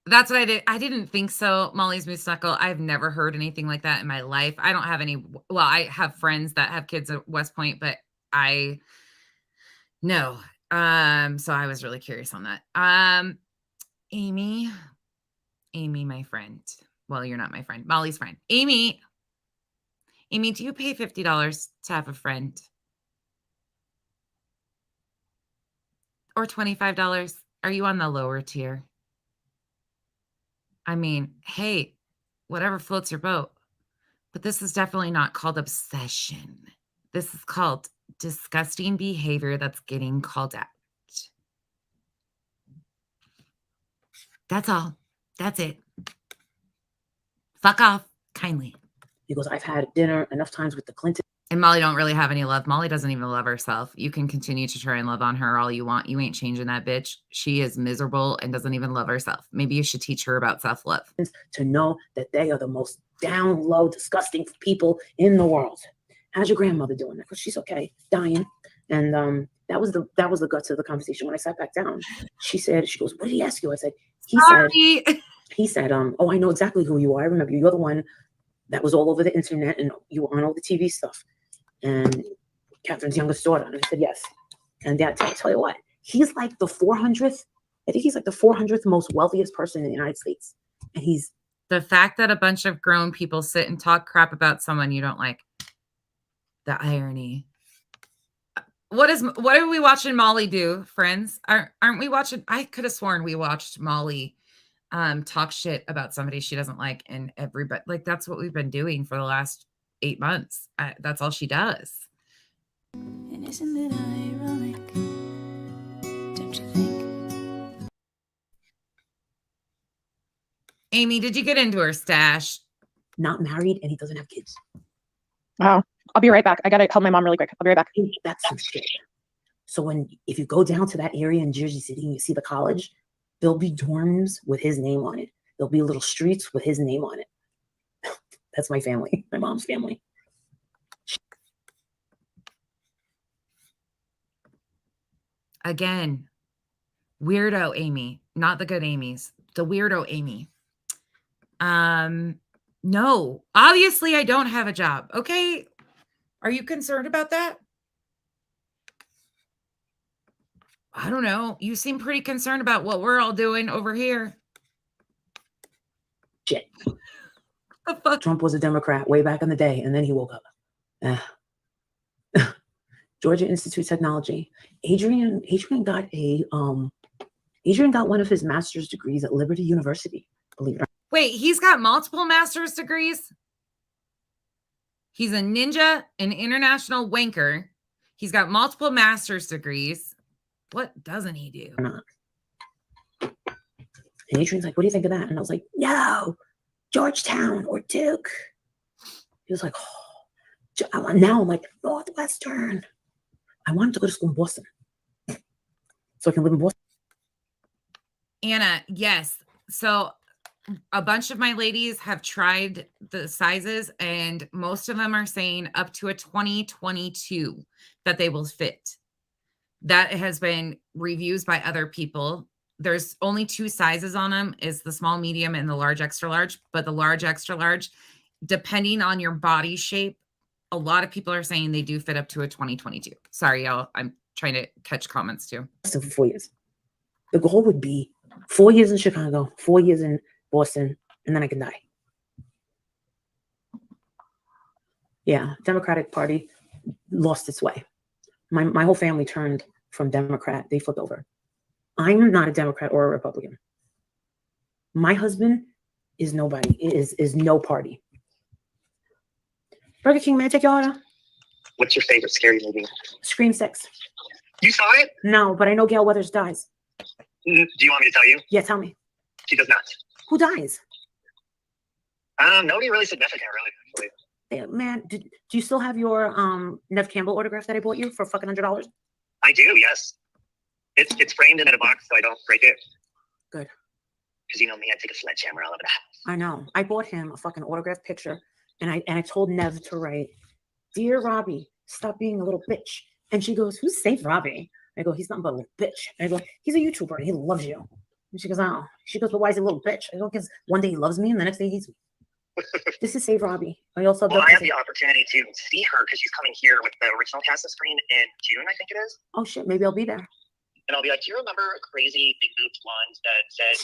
That's what I did. I didn't think so. Molly's moose knuckle. I've never heard anything like that in my life. I don't have any. Well, I have friends that have kids at West Point, but no. So I was really curious on that. Amy, my friend. Well, you're not my friend. Molly's friend. Amy, do you pay $50 to have a friend? Or $25? Are you on the lower tier? I mean, hey, whatever floats your boat. But this is definitely not called obsession. This is called disgusting behavior that's getting called out. That's all. That's it. Fuck off kindly. He goes, I've had dinner enough times with the Clinton. And Molly don't really have any love. Molly doesn't even love herself. You can continue to try and love on her all you want. You ain't changing that bitch. She is miserable and doesn't even love herself. Maybe you should teach her about self-love. To know that they are the most down low, disgusting people in the world. How's your grandmother doing? Because she's okay, dying. And that was the guts of the conversation. When I sat back down, she goes, what did he ask you? I said, he said, oh, I know exactly who you are. I remember you. You're the one that was all over the internet and you were on all the TV stuff. And Catherine's youngest daughter. And I said, yes. And Dad, I'll tell you what, he's like the 400th. I think he's like the 400th most wealthiest person in the United States. And he's the fact that a bunch of grown people sit and talk crap about someone you don't like. The irony. What are we watching Molly do, friends? Aren't we watching? I could have sworn we watched Molly talk shit about somebody she doesn't like, and everybody, like, that's what we've been doing for the last 8 months. That's all she does. And isn't it ironic? Don't you think? Amy, did you get into her stash? Not married and he doesn't have kids. Wow. I'll be right back. I gotta help my mom really quick. I'll be right back. That's some shit. So if you go down to that area in Jersey City and you see the college, there'll be dorms with his name on it. There'll be little streets with his name on it. That's my family, my mom's family. Again, weirdo Amy, not the good Amy's, the weirdo Amy. No, obviously I don't have a job. Okay. Are you concerned about that? I don't know. You seem pretty concerned about what we're all doing over here. Shit. The fuck? Trump was a Democrat way back in the day, and then he woke up. Georgia Institute of Technology. Adrian got one of his master's degrees at Liberty University, believe it or not. Wait, he's got multiple master's degrees? He's a ninja, an international wanker. He's got multiple master's degrees. What doesn't he do? And Adrian's like, what do you think of that? And I was like, no, Georgetown or Duke. He was like, oh. Now I'm like, Northwestern. I wanted to go to school in Boston so I can live in Boston. Anna, yes. So a bunch of my ladies have tried the sizes, and most of them are saying up to a 2022 that they will fit. That has been reviews by other people. There's only 2 sizes on them, is the small, medium, and the large, extra large. But the large, extra large, depending on your body shape, a lot of people are saying they do fit up to a 2022. Sorry, y'all. I'm trying to catch comments too. For 4 years. The goal would be 4 years in Chicago, 4 years in Boston, and then I can die. Yeah, Democratic Party lost its way. My whole family turned from Democrat. They flipped over. I'm not a Democrat or a Republican. My husband is nobody. Is no party. Burger King, may I take your order? What's your favorite scary movie? Scream 6. You saw it? No, but I know Gail Weathers dies. Do you want me to tell you? Yeah, tell me. She does not. Who dies? Nobody really significant, really, actually. Yeah, man, do you still have your Nev Campbell autograph that I bought you for fucking $100? I do, yes. It's framed in a box so I don't break it. Good. Because you know me, I take a sledgehammer all over the house. I know. I bought him a fucking autograph picture, and I told Nev to write, "Dear Robbie, stop being a little bitch." And she goes, "Who's Safe Robbie?" I go, "He's nothing but a little bitch." And I go, "He's a YouTuber and he loves you." And she goes, "Oh." She goes, "But why is he a little bitch?" I go, "Because one day he loves me and the next day he hates me." This is Save Robbie. I also I had the opportunity to see her because she's coming here with the original cast of Screen in June, I think it is. Oh shit, maybe I'll be there. And I'll be like, "Do you remember a crazy big boobed blonde that said,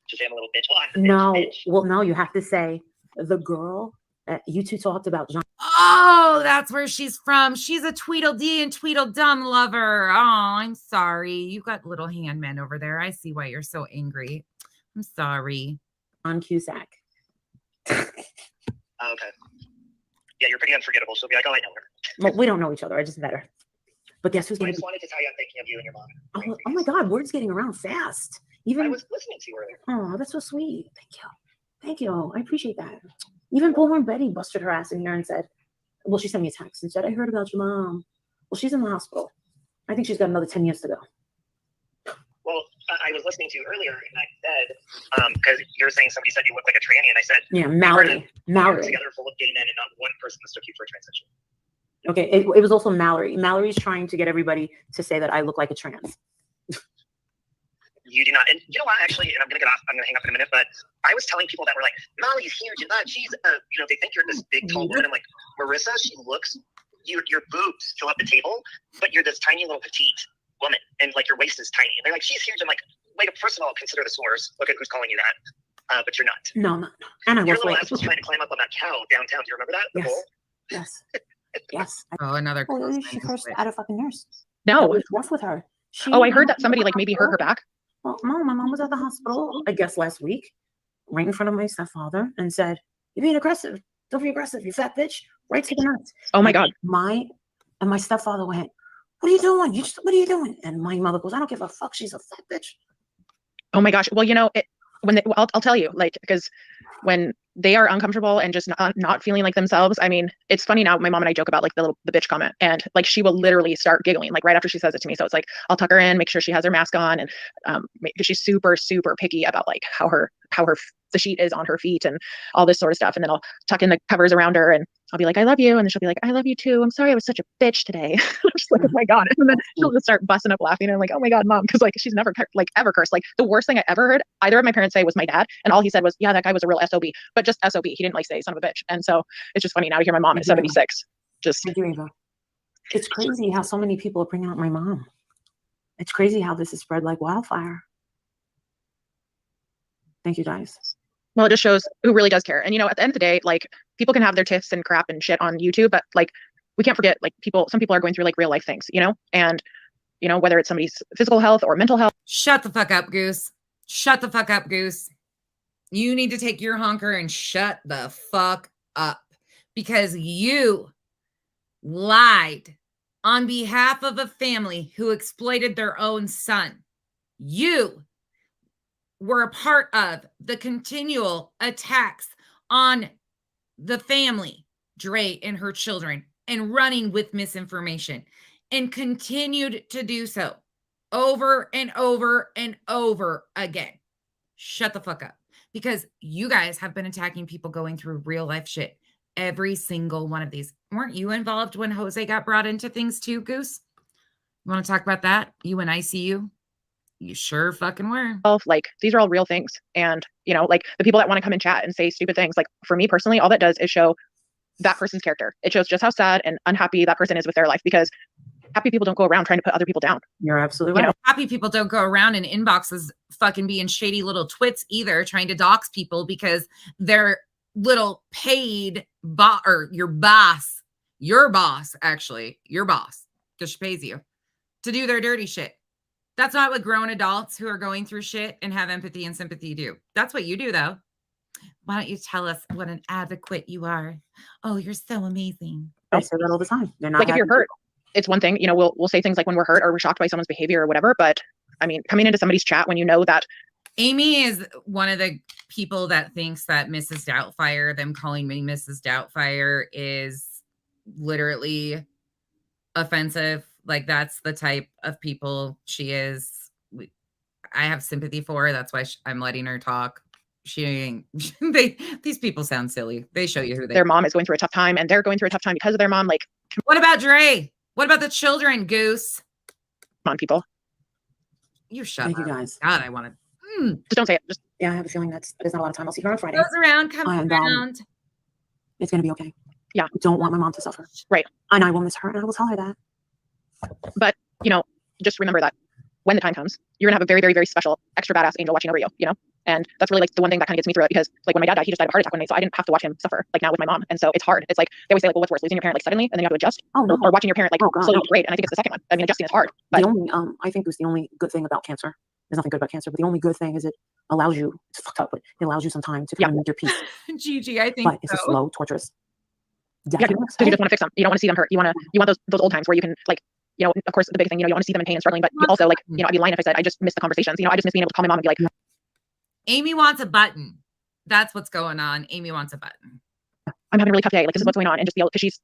just am a little bitch?" Well, I'm a No, bitch. well, no, you have to say the girl that you two talked about. John. Oh, that's where she's from. She's a Tweedledee and Tweedledum lover. Oh, I'm sorry. You got little handmen over there. I see why you're so angry. I'm sorry. On Cusack. Okay. Yeah, you're pretty unforgettable. So be like, "Oh, I know her." Well, we don't know each other. I just met her. But guess who's I going just to be? wanted to tell you I'm thinking of you and your mom. Oh my God, word's getting around fast. Even I was listening to you earlier. Oh, that's so sweet. Thank you. Thank you. I appreciate that. Even Bullhorn Betty busted her ass in here and said, well, she sent me a text and said, "I heard about your mom." Well, she's in the hospital. I think she's got another 10 years to go. Well, I was listening to you earlier, and I said, because you're saying somebody said you look like a tranny, and I said, Yeah, Mallory. Mallory. Together full of gay men, and not one person mistook you for a transition. Okay, it was also Mallory. Mallory's trying to get everybody to say that I look like a trans. You do not. And you know what, actually, and I'm going to hang up in a minute, but I was telling people that were like, "Molly's huge and that she's, they think you're this big, tall woman." I'm like, "Marissa, she looks, your boobs fill up the table, but you're this tiny little petite woman, and like your waist is tiny." And they're like, "She's huge." I'm like, "Wait, first of all, consider the source. Look at who's calling you that. But you're not." No. And I your was little like, ass was trying to climb up on that cow downtown. Do you remember that? The Yes. bull? Yes. Yes. Oh, another. Oh, she cursed out a fucking nurse. No. It was rough with her. Oh, I heard that somebody like maybe hurt her back. Well, no, my mom was at the hospital, I guess last week, right in front of my stepfather, and said, "You're being aggressive. Don't be aggressive, you fat bitch. Right to the nuts." Oh my God. My stepfather went, "What are you doing? What are you doing?" And my mother goes, "I don't give a fuck. She's a fat bitch." Oh my gosh. Well, I'll tell you, like, because when they are uncomfortable and just not feeling like themselves. I mean, it's funny now. My mom and I joke about like the bitch comment, and like she will literally start giggling like right after she says it to me. So it's like I'll tuck her in, make sure she has her mask on, and because she's super picky about like how the sheet is on her feet and all this sort of stuff. And then I'll tuck in the covers around her and I'll be like, "I love you," and then she'll be like, "I love you too. I'm sorry I was such a bitch today." I'm just like, "Oh my God!" And then she'll just start busting up laughing. And I'm like, "Oh my God, Mom," because like she's never like ever cursed. Like the worst thing I ever heard either of my parents say was my dad, and all he said was, "Yeah, that guy was a real SOB," but just SOB. He didn't like say "son of a bitch." And so it's just funny now to hear my mom at 76. Just Thank you, Eva. It's crazy how so many people are bringing up my mom. It's crazy how this is spread like wildfire. Thank you, guys. Well, it just shows who really does care. And, at the end of the day, like people can have their tiffs and crap and shit on YouTube, but like we can't forget, like, some people are going through like real life things, you know, and you know, whether it's somebody's physical health or mental health. Shut the fuck up, Goose. Shut the fuck up, Goose. You need to take your honker and shut the fuck up, because you lied on behalf of a family who exploited their own son. You were a part of the continual attacks on the family, Dre and her children, and running with misinformation, and continued to do so over and over and over again. Shut the fuck up, because you guys have been attacking people going through real life shit. Every single one of these. Weren't you involved when Jose got brought into things too, Goose? You want to talk about that? You and ICU? You sure fucking were. Like, these are all real things. And, you know, like, the people that want to come and chat and say stupid things, like, for me personally, all that does is show that person's character. It shows just how sad and unhappy that person is with their life, because happy people don't go around trying to put other people down. You're absolutely right. You know, happy people don't go around in inboxes fucking being shady little twits either, trying to dox people because they're little paid or your boss, actually, your boss, because she pays you to do their dirty shit. That's not what grown adults who are going through shit and have empathy and sympathy do. That's what you do, though. Why don't you tell us what an advocate you are? Oh, you're so amazing. I say that all the time. They're not like, if you're hurt, it's one thing, you know, we'll say things like when we're hurt or we're shocked by someone's behavior or whatever. But I mean, coming into somebody's chat when you know that. Amy is one of the people that thinks that Mrs. Doubtfire, them calling me Mrs. Doubtfire, is literally offensive. Like, that's the type of people she is. I have sympathy for her. That's why I'm letting her talk. She ain't. These people sound silly. They show you who they. Their mom is going through a tough time, and they're going through a tough time because of their mom. Like, what about Dre? What about the children, Goose? Come on, people. You shut Thank up. you guys. God, I want to. Just don't say it. Just yeah, I have a feeling there's not a lot of time. I'll see her on Friday. Goes around, comes around. It's gonna be okay. Yeah, I don't want my mom to suffer. Right. And I will miss her, and I will tell her that. But you know, just remember that when the time comes, you're gonna have a very, very, very special, extra badass angel watching over you. You know, and that's really like the one thing that kind of gets me through it, because like when my dad died, he just died of a heart attack one night, so I didn't have to watch him suffer. Like now with my mom, and so it's hard. It's like they always say, like, well, what's worse, losing your parent like suddenly and then you have to adjust, or watching your parent like slowly degrade. And I think it's the second one. I mean, adjusting is hard. But the only I think it was the only good thing about cancer. There's nothing good about cancer, but the only good thing is it allows you. It's fucked up, but it allows you some time to kind of make your peace. Gigi, I think. But it's a slow, torturous. Yeah, because you just want to fix them. You don't want to see them hurt. You want those old times where you can, like, you know, of course the big thing, you know, you want to see them in pain and struggling, but you also, like, you know, I'd be lying if I said I just miss the conversations. You know, I just miss being able to call my mom and be like, Amy wants a button. That's what's going on. Amy wants a button. I'm having a really tough day. Like, this is what's going on. And just be able, because she's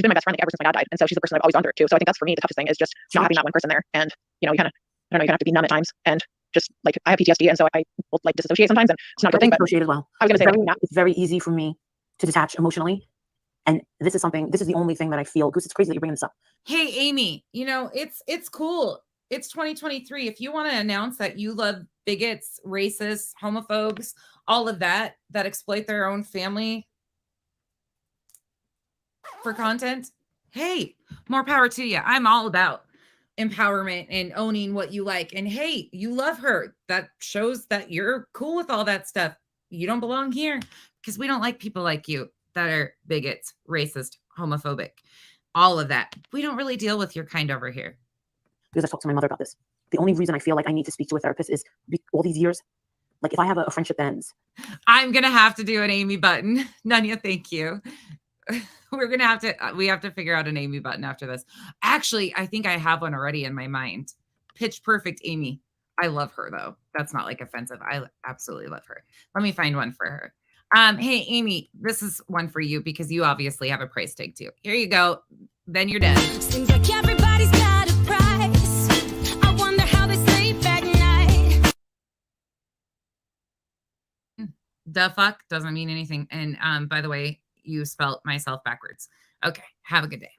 been my best friend like ever since my dad died. And so she's the person I've always gone through too. So I think that's for me the toughest thing is just not having that one person there. And, you know, you kind of, I don't know, you kind of have to be numb at times. And just like, I have PTSD. And so I will like disassociate sometimes, and it's not a good thing. But dissociate as well. I was going to say, it's very easy for me to detach emotionally. And this is the only thing that I feel, Goose, it's crazy that you're bringing this up. Hey, Amy, you know, it's cool. It's 2023. If you want to announce that you love bigots, racists, homophobes, all of that exploit their own family for content, hey, more power to you. I'm all about empowerment and owning what you like. And hey, you love her. That shows that you're cool with all that stuff. You don't belong here, because we don't like people like you that are bigots, racist, homophobic, all of that. We don't really deal with your kind over here. Because I talked to my mother about this. The only reason I feel like I need to speak to a therapist is all these years, like if I have a friendship that ends. I'm going to have to do an Amy button. Nanya, thank you. We have to figure out an Amy button after this. Actually, I think I have one already in my mind. Pitch Perfect Amy. I love her though. That's not like offensive. I absolutely love her. Let me find one for her. Hey, Amy, this is one for you because you obviously have a price tag too. Here you go. Then you're done. Seems like everybody's got a price. I wonder how they sleep at night. The fuck doesn't mean anything. And by the way, you spelled myself backwards. Okay, have a good day.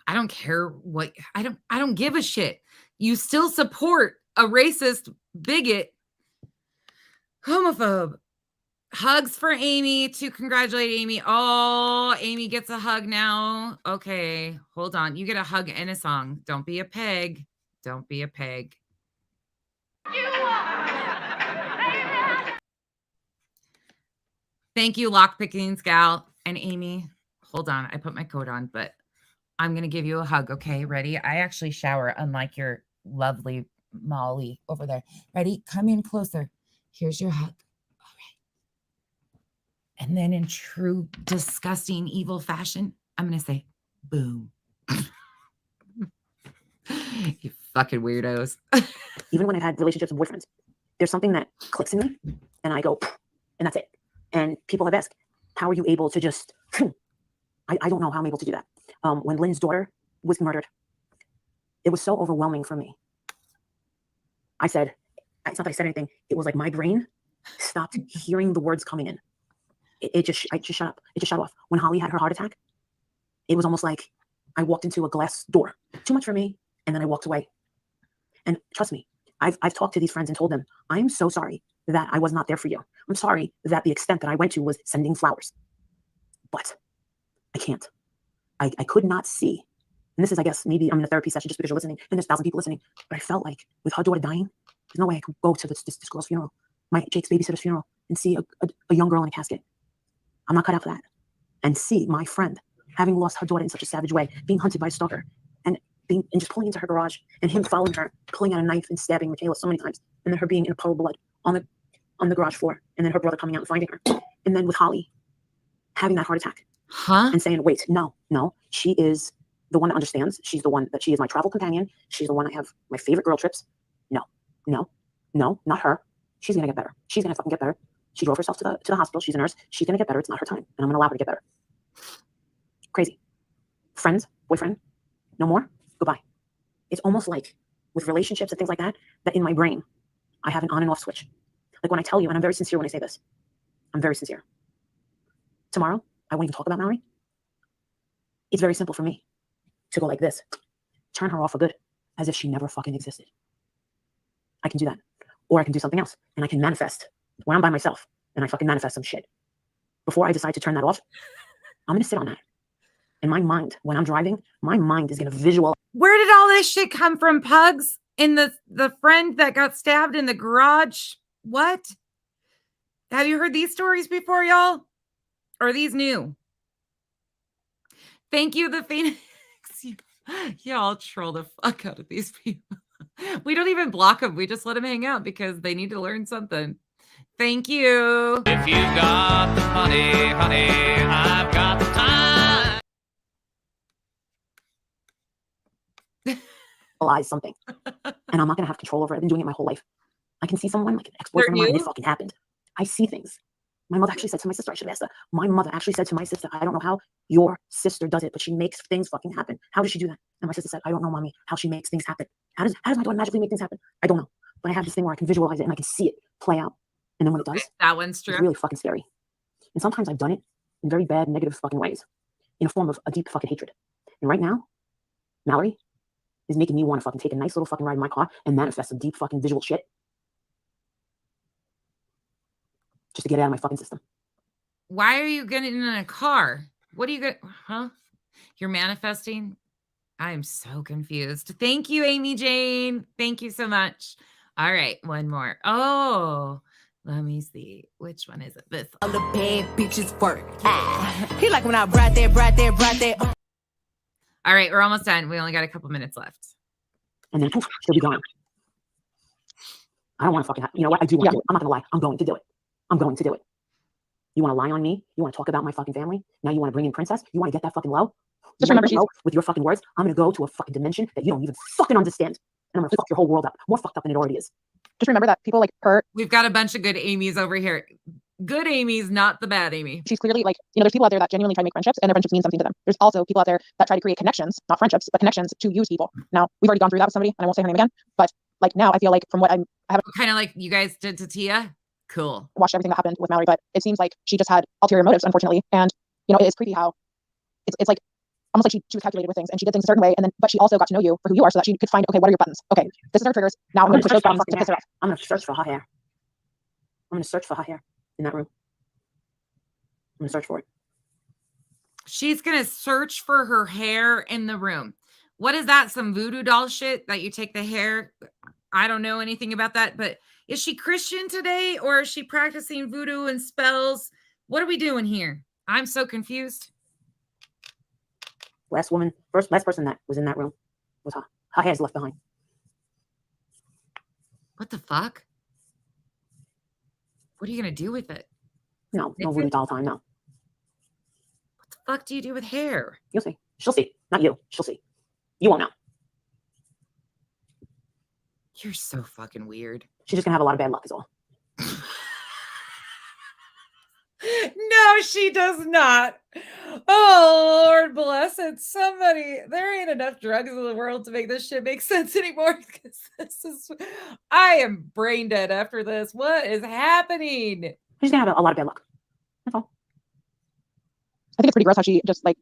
I don't care what I don't give a shit. You still support a racist, bigot, homophobe. Hugs for Amy to congratulate Amy. Oh, Amy gets a hug now. Okay, hold on. You get a hug and a song. Don't be a peg. Don't be a peg. Thank you, Lockpicking Gal and Amy. hold on. I put my coat on, but I'm going to give you a hug. Okay. Ready? I actually shower, unlike your lovely Molly over there. Ready? Come in closer. Here's your hug. All right. And then in true disgusting evil fashion, I'm going to say, boom. You fucking weirdos. Even when I've had relationships with boyfriends, there's something that clicks in me and I go, and that's it. And people have asked, how are you able to just, I don't know how I'm able to do that. When Lynn's daughter was murdered, it was so overwhelming for me. It's not that I said anything. It was like my brain stopped hearing the words coming in. I just shut up. It just shut off. When Holly had her heart attack, it was almost like I walked into a glass door. Too much for me. And then I walked away. And trust me, I've talked to these friends and told them, I'm so sorry that I was not there for you. I'm sorry that the extent that I went to was sending flowers. But I can't. I could not see. And this is, I guess, maybe I'm in a therapy session just because you're listening, and there's 1,000 people listening. But I felt like with her daughter dying, there's no way I could go to this girl's funeral, Jake's babysitter's funeral, and see a young girl in a casket. I'm not cut out for that. And see my friend having lost her daughter in such a savage way, being hunted by a stalker, and just pulling into her garage, and him following her, pulling out a knife and stabbing Michaela so many times, and then her being in a puddle of blood on the garage floor, and then her brother coming out and finding her, and then with Holly having that heart attack, and saying, "Wait, no, she is the one that understands. She's the one that she is my travel companion. She's the one I have my favorite girl trips. No, not her. She's gonna get better. She's gonna fucking get better. She drove herself to the hospital. She's a nurse. She's gonna get better. It's not her time, and I'm gonna allow her to get better." Crazy. Friends, boyfriend, no more. Goodbye. It's almost like with relationships and things like that, that in my brain, I have an on and off switch. Like when I tell you, and I'm very sincere when I say this, I'm very sincere. Tomorrow, I won't even talk about Mallory. It's very simple for me to go like this, turn her off for good, as if she never fucking existed. I can do that. Or I can do something else, and I can manifest when I'm by myself, and I fucking manifest some shit. Before I decide to turn that off, I'm going to sit on that. In my mind, when I'm driving, my mind is going to visualize. Where did all this shit come from, Pugs? In the friend that got stabbed in the garage? What? Have you heard these stories before, y'all? Or are these new? Thank you, the Phoenix. Y'all troll the fuck out of these people. We don't even block them. We just let them hang out because they need to learn something. Thank you. If you got the money, honey, I've got the time. Something. And I'm not going to have control over it. I've been doing it my whole life. I can see someone, like an ex-boyfriend of mine, and it fucking happened. I see things. My mother actually said to my sister, I should have asked her. My mother actually said to my sister, I don't know how your sister does it, but she makes things fucking happen. How does she do that? And my sister said, I don't know, mommy, how she makes things happen. How does my daughter magically make things happen? I don't know. But I have this thing where I can visualize it and I can see it play out. And then when it does, that one's true. It's really fucking scary. And sometimes I've done it in very bad, negative fucking ways, in a form of a deep fucking hatred. And right now, Mallory is making me want to fucking take a nice little fucking ride in my car and manifest some deep fucking visual shit. Just to get it out of my fucking system. Why are you getting in a car? What are you going? Huh? You're manifesting? I'm so confused. Thank you, Amy Jane. Thank you so much. All right, one more. Oh, let me see. Which one is it? This one. All the bad bitches work. He like when I brought that. All right, we're almost done. We only got a couple minutes left. And then poof, she'll be gone. I don't want to fucking you know what? I do want to do it. I'm not going to lie. I'm going to do it. I'm going to do it. You want to lie on me? You want to talk about my fucking family? Now you want to bring in Princess? You want to get that fucking low? Just remember, with your fucking words, I'm going to go to a fucking dimension that you don't even fucking understand. And I'm going to fuck your whole world up. More fucked up than it already is. Just remember that people like her. We've got a bunch of good Amy's over here. Good Amy's, not the bad Amy. She's clearly like, there's people out there that genuinely try to make friendships and their friendships mean something to them. There's also people out there that try to create connections, not friendships, but connections to use people. Now, we've already gone through that with somebody, and I won't say her name again, but like now I feel like from what I haven't kind of like you guys did to Tia. Cool. Watched everything that happened with Mallory, but it seems like she just had ulterior motives, unfortunately. And it is creepy how it's like almost like she was calculated with things and she did things a certain way, and then but she also got to know you for who you are so that she could find, okay, what are your buttons? Okay, this is her triggers. Now I'm going to push those buttons to piss her off. I'm going to search for her hair. I'm going to search for her hair in that room. I'm going to search for it. She's going to search for her hair in the room. What is that? Some voodoo doll shit that you take the hair? I don't know anything about that, but is she Christian today or is she practicing voodoo and spells? What are we doing here? I'm so confused. Last person that was in that room was her. Her hair's left behind. What the fuck? What are you gonna do with it? No voodoo doll time. No. What the fuck do you do with hair? You'll see. She'll see. Not you. She'll see. You won't know. You're so fucking weird. She's just gonna have a lot of bad luck is all. No, she does not. Oh, Lord bless it. Somebody, there ain't enough drugs in the world to make this shit make sense anymore. I am brain dead after this. What is happening? She's gonna have a lot of bad luck. That's all. I think it's pretty gross how she just like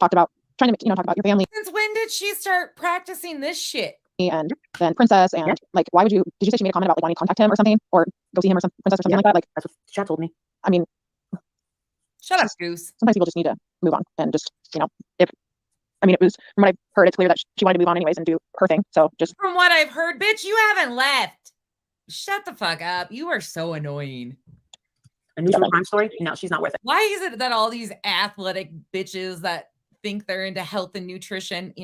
talked about trying to talk about your family. Since when did she start practicing this shit? And then Princess and like, why would you? Did you say she made a comment about like wanting to contact him or something, or go see him or some Princess or something like that? Like that's what chat told me. I mean, shut up, Goose. Sometimes people just need to move on and just if it was from what I've heard, it's clear that she wanted to move on anyways and do her thing. So just from what I've heard, bitch, you haven't left. Shut the fuck up. You are so annoying. A new crime story? No, she's not worth it. Why is it that all these athletic bitches that think they're into health and nutrition,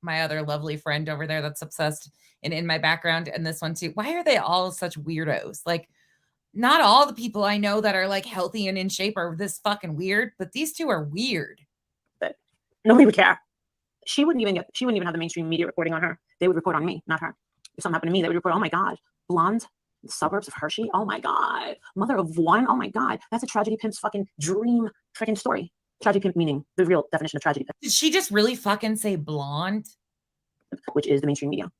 my other lovely friend over there that's obsessed and in my background, and this one too, why are they all such weirdos? Like, not all the people I know that are like healthy and in shape are this fucking weird, but these two are weird. But nobody would care. She wouldn't even have the mainstream media reporting on her. They would report on me, not her. If something happened to me, they would report, oh my God, blonde, the suburbs of Hershey. Oh my God. Mother of one. Oh my God. That's a tragedy pimp's fucking dream freaking story. Tragedy pimp meaning the real definition of tragedy pimp. Did she just really fucking say blonde? Which is the mainstream media.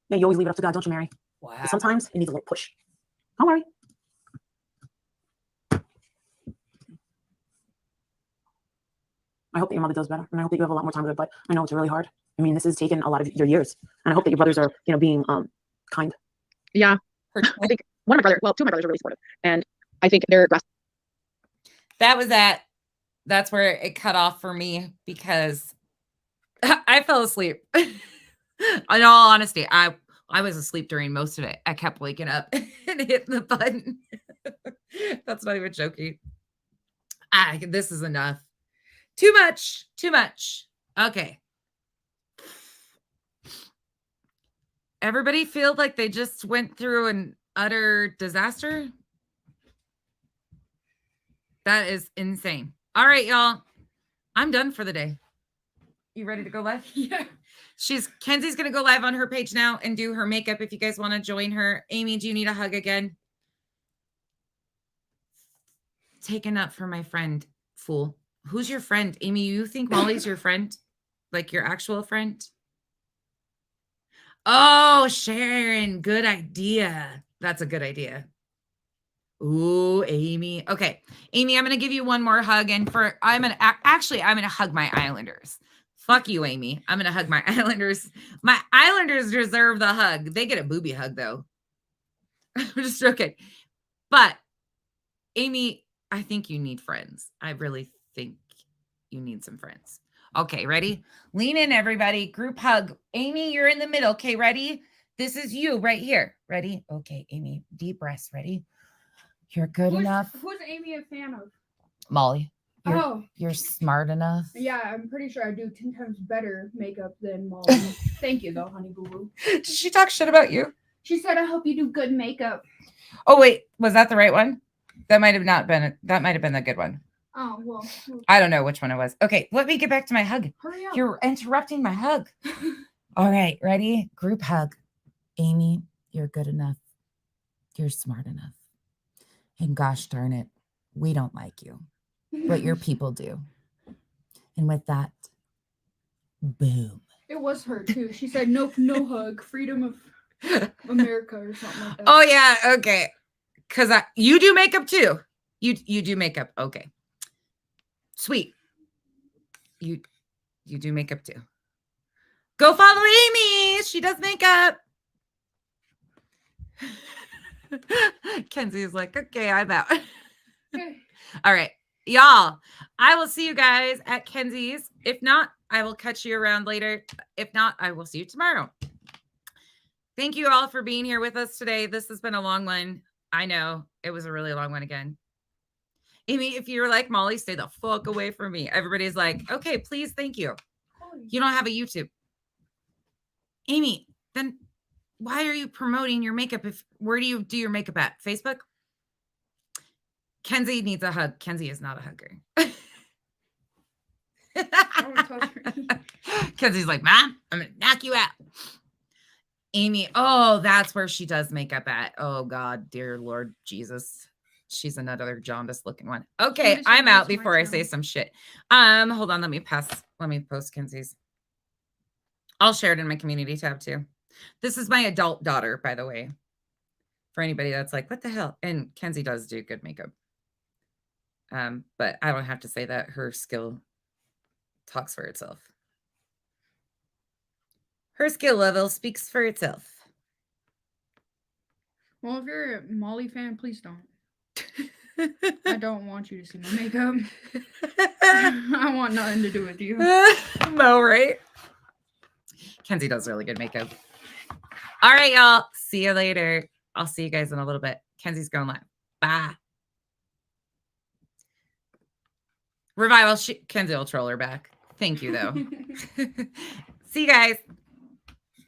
Yeah, you always leave it up to God, don't you, Mary? Wow. But sometimes it needs a little push. Don't worry. I hope that your mother does better. And I hope that you have a lot more time with her, but I know it's really hard. I mean, this has taken a lot of your years. And I hope that your brothers are, being kind. Yeah. I think two of my brothers are really supportive. And I think they're that's where it cut off for me because I fell asleep. In all honesty, I was asleep during most of it. I kept waking up and hitting the button. That's not even joking. This is enough. Too much. Okay. Everybody feel like they just went through an utter disaster? That is insane. All right, y'all. I'm done for the day. You ready to go live? Yeah. Kenzie's going to go live on her page now and do her makeup if you guys want to join her. Amy, do you need a hug again? Take a nut for my friend, fool. Who's your friend? Amy, you think Molly's your friend? Like your actual friend? Oh, Sharon. Good idea. That's a good idea. Ooh, Amy. Okay. Amy, I'm going to give you one more hug. And I'm going to hug my Islanders. Fuck you, Amy. I'm going to hug my Islanders. My Islanders deserve the hug. They get a booby hug, though. I'm just joking. But, Amy, I think you need friends. I really think you need some friends. Okay, ready? Lean in, everybody. Group hug. Amy, you're in the middle. Okay, ready? This is you right here. Ready? Okay, Amy. Deep breaths. Ready? You're good enough. Who's Amy a fan of? Molly. You're smart enough. Yeah, I'm pretty sure I do 10 times better makeup than Molly. Thank you, though, honey boo boo. Did she talk shit about you? She said, I hope you do good makeup. Oh, wait. Was that the right one? That might have not been. That might have been the good one. Oh, well. I don't know which one it was. Okay, let me get back to my hug. Hurry up. You're interrupting my hug. All right, ready? Group hug. Amy, you're good enough. You're smart enough. And gosh darn it, we don't like you. But your people do. And with that, boom. It was her, too. She said, nope, no hug. Freedom of America or something like that. Oh, yeah. Okay. Because you do makeup, too. You do makeup. Okay. Sweet. You do makeup, too. Go follow Amy. She does makeup. Kenzie's like, okay, I'm out. Okay. All right. Y'all, I will see you guys at Kenzie's. If not, I will catch you around later. If not, I will see you tomorrow. Thank you all for being here with us today. This has been a long one. I know it was a really long one again. Amy, if you're like Molly, stay the fuck away from me. Everybody's like, okay, please, thank you. You don't have a YouTube. Amy, then why are you promoting your makeup? Where do you do your makeup at? Facebook? Kenzie needs a hug. Kenzie is not a hugger. Kenzie's like, Mom, I'm gonna knock you out. Amy, oh, that's where she does makeup at. Oh God, dear Lord Jesus. She's another jaundiced looking one. Okay, I'm out before I say some shit. Hold on, let me post Kenzie's. I'll share it in my community tab too. This is my adult daughter, by the way. For anybody that's like, what the hell? And Kenzie does do good makeup. But I don't have to say that. Her skill talks for itself. Her skill level speaks for itself. Well, if you're a Molly fan, please don't. I don't want you to see my makeup. I want nothing to do with you. No, right? Kenzie does really good makeup. All right, y'all. See you later. I'll see you guys in a little bit. Kenzie's going live. Bye. Revival. Kenzie will troll her back. Thank you, though. See you guys.